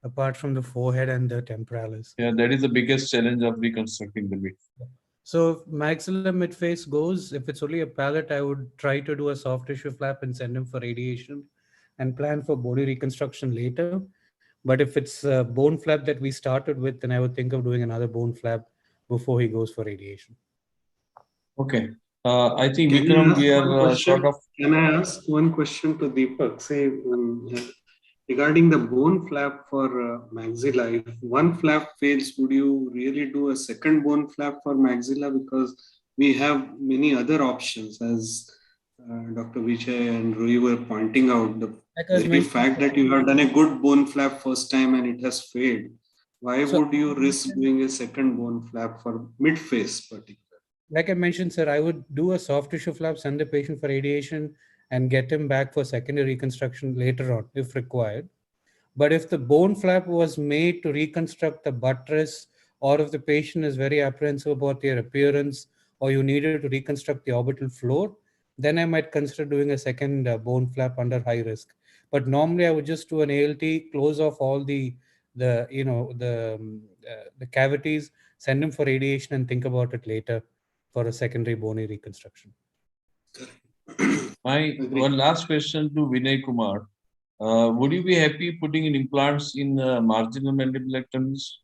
apart from the forehead and the temporalis. Yeah, that is the biggest challenge of reconstructing the mid. So if maxilla midface goes, if it's only a palate, I would try to do a soft tissue flap and send him for radiation and plan for body reconstruction later. But if it's a bone flap that we started with, then I would think of doing another bone flap before he goes for radiation. Okay. I think Can Vikram, we are short of. Can I ask one question to Deepak? Say, regarding the bone flap for maxilla, if one flap fails, would you really do a second bone flap for maxilla? Because we have many other options, as Dr. Vijay and Rui were pointing out. The very fact that you have done a good bone flap first time and it has failed, why would you risk doing a second bone flap for mid-face particularly? Like I mentioned, sir, I would do a soft tissue flap, send the patient for radiation, and get him back for secondary reconstruction later on, if required. But if the bone flap was made to reconstruct the buttress, or if the patient is very apprehensive about their appearance, or you needed to reconstruct the orbital floor, then I might consider doing a second bone flap under high risk. But normally I would just do an ALT, close off all the cavities, send him for radiation, and think about it later for a secondary bony reconstruction. My one last question to Vinay Kumar. Would you be happy putting in implants in marginal mandibulectomies?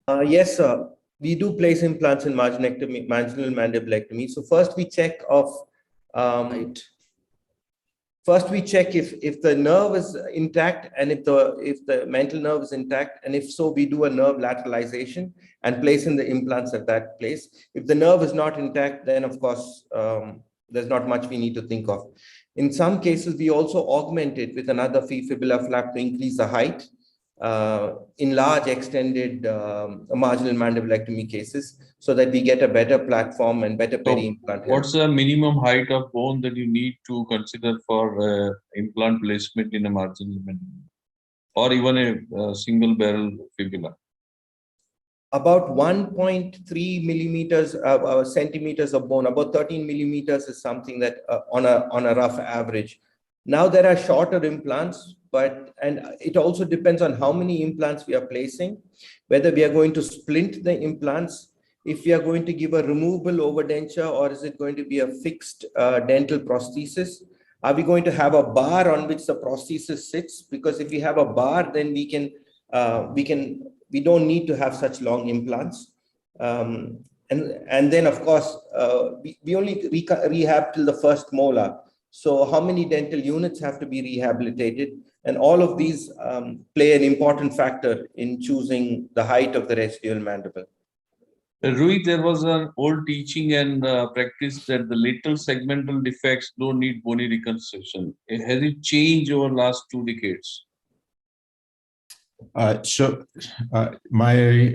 Yes, sir. We do place implants in marginal mandibulectomy. So first we check if the nerve is intact, and if the mental nerve is intact, and if so, we do a nerve lateralization and place in the implants at that place. If the nerve is not intact, then of course there's not much we need to think of. In some cases, we also augment it with another fibular flap to increase the height. In large extended marginal mandibulectomy cases, so that we get a better platform and better peri-implant. What's the minimum height of bone that you need to consider for implant placement in a marginal mandible, or even a single barrel fibula? About 1.3 millimeters centimeters of bone, about 13 millimeters is something that on a rough average. Now there are shorter implants, and it also depends on how many implants we are placing, whether we are going to splint the implants, if we are going to give a removable overdenture, or is it going to be a fixed dental prosthesis? Are we going to have a bar on which the prosthesis sits? Because if we have a bar, then we don't need to have such long implants. And then, of course, we only rehab till the first molar. So how many dental units have to be rehabilitated? And all of these play an important factor in choosing the height of the residual mandible. Rui, there was an old teaching and practice that the lateral segmental defects don't need bony reconstruction. Has it changed over the last 2 decades? My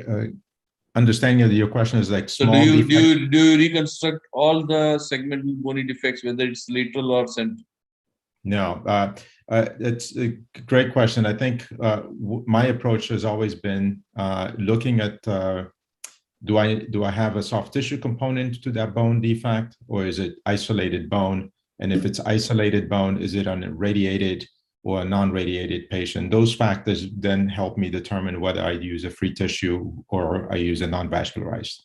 understanding of your question is like So small do defects. you reconstruct all the segmental bony defects, whether it's lateral or central? No, it's a great question. I think my approach has always been looking at do I have a soft tissue component to that bone defect, or is it isolated bone? And if it's isolated bone, is it an irradiated or a non-radiated patient? Those factors then help me determine whether I use a free tissue or I use a non-vascularized.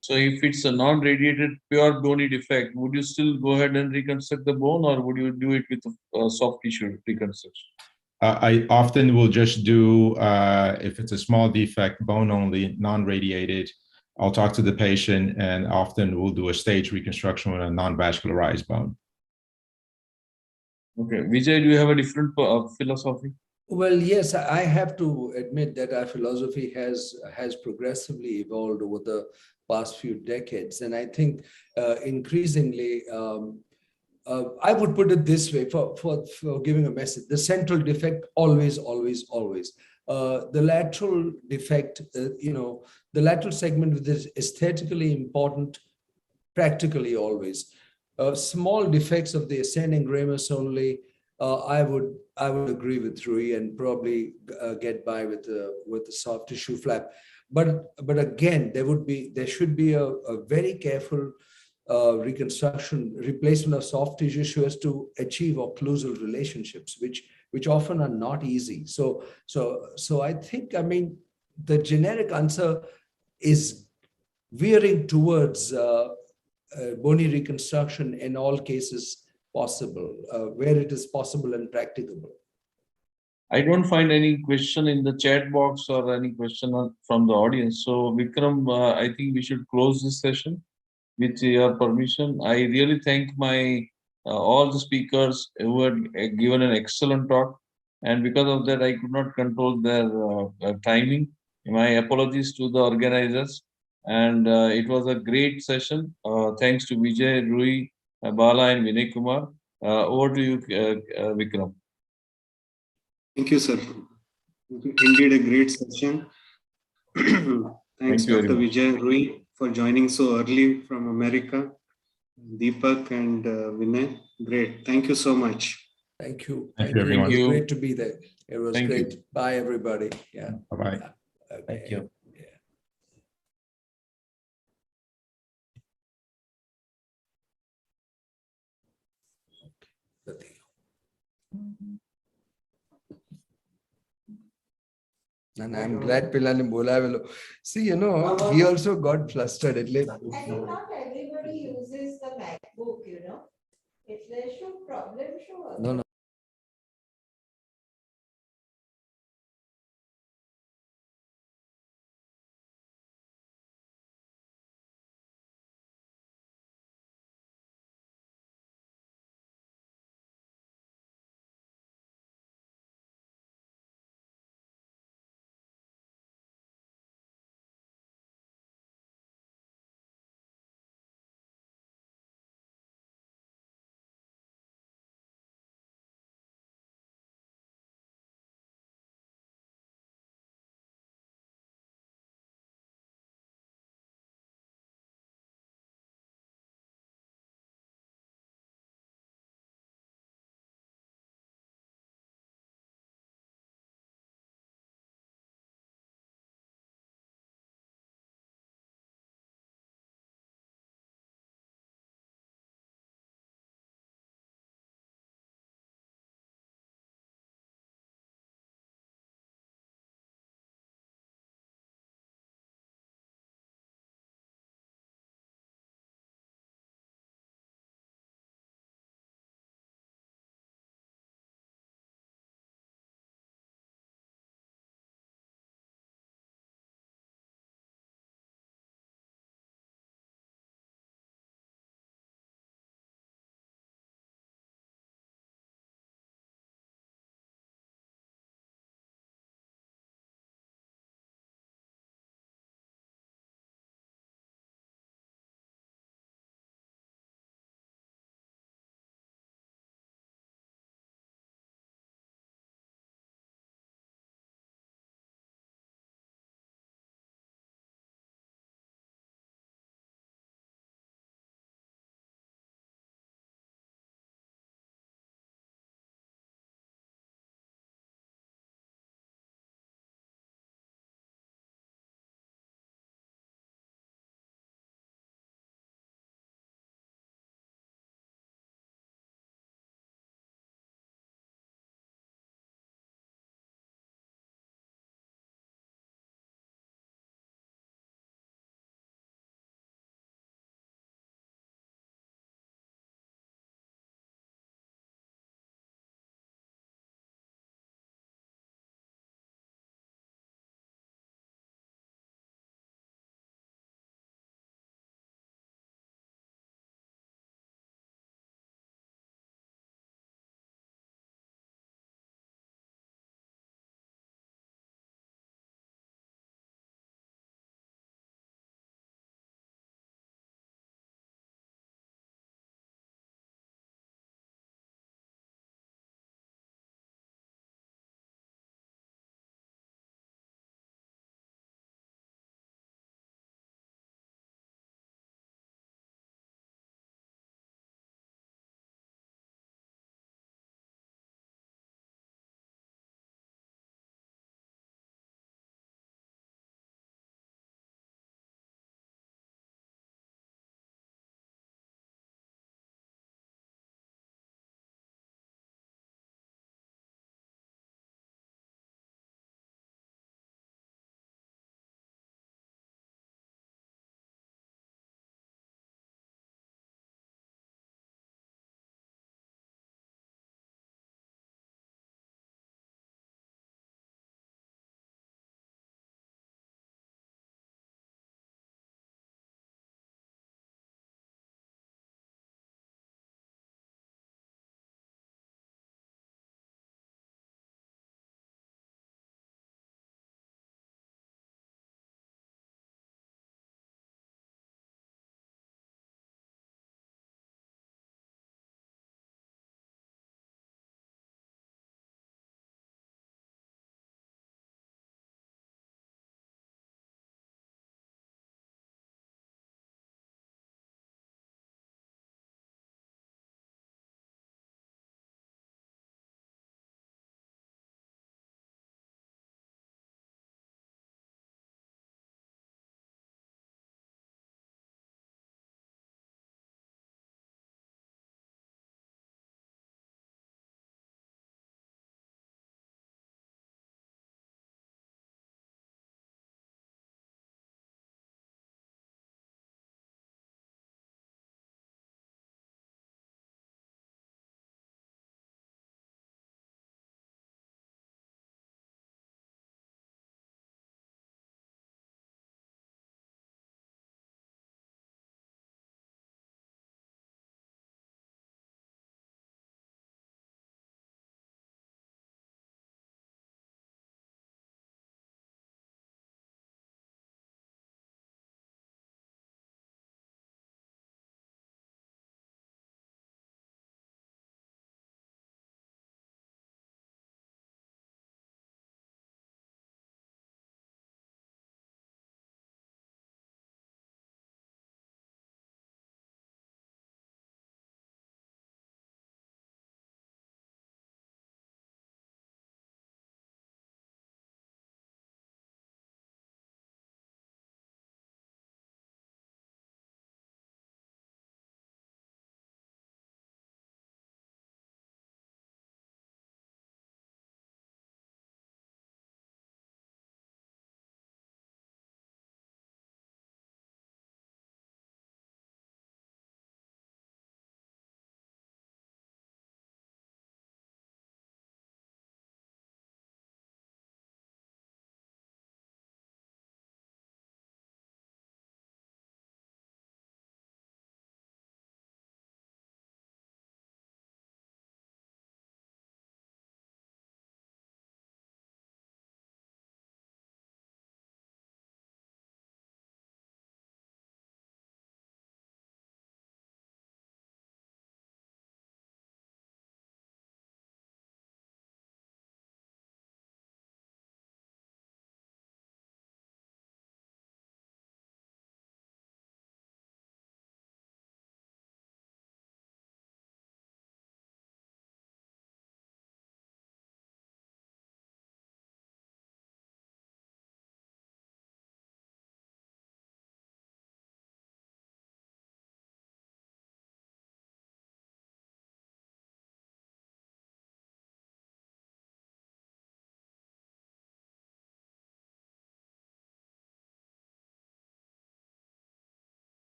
So if it's a non-radiated pure bony defect, would you still go ahead and reconstruct the bone, or would you do it with a soft tissue reconstruction? I often will just do, if it's a small defect, bone only, non-radiated, I'll talk to the patient, and often we'll do a stage reconstruction with a non-vascularized bone. Okay, Vijay, do you have a different philosophy? Well, yes, I have to admit that our philosophy has progressively evolved over the past few decades. And I think increasingly, I would put it this way for giving a message: the central defect always. The lateral defect, the lateral segment with is aesthetically important, practically always. Small defects of the ascending ramus only, I would agree with Rui and probably get by with the soft tissue flap. But again, there should be a very careful replacement of soft tissue so as to achieve occlusal relationships, which often are not easy. So I think, I mean, the generic answer is veering towards bony reconstruction in all cases possible, where it is possible and practicable. I don't find any question in the chat box or any question from the audience. So Vikram, I think we should close this session with your permission. I really thank my all the speakers who had given an excellent talk, and because of that I could not control their timing. My apologies to the organizers, and it was a great session. Thanks to Vijay, Rui, Bala and Vinay Kumar. Over to you, Vikram. Thank you, sir. Indeed, a great session. Thanks, Dr. Vijay, Rui, for joining so early from America. Deepak and Vinay, great. Thank you so much. Thank you. Thank you, everyone. It was great to be there. It was Thank great. you. Bye, everybody. Yeah. Bye-bye. Okay. Thank you. And I'm glad Pilani bola. See, he also got flustered.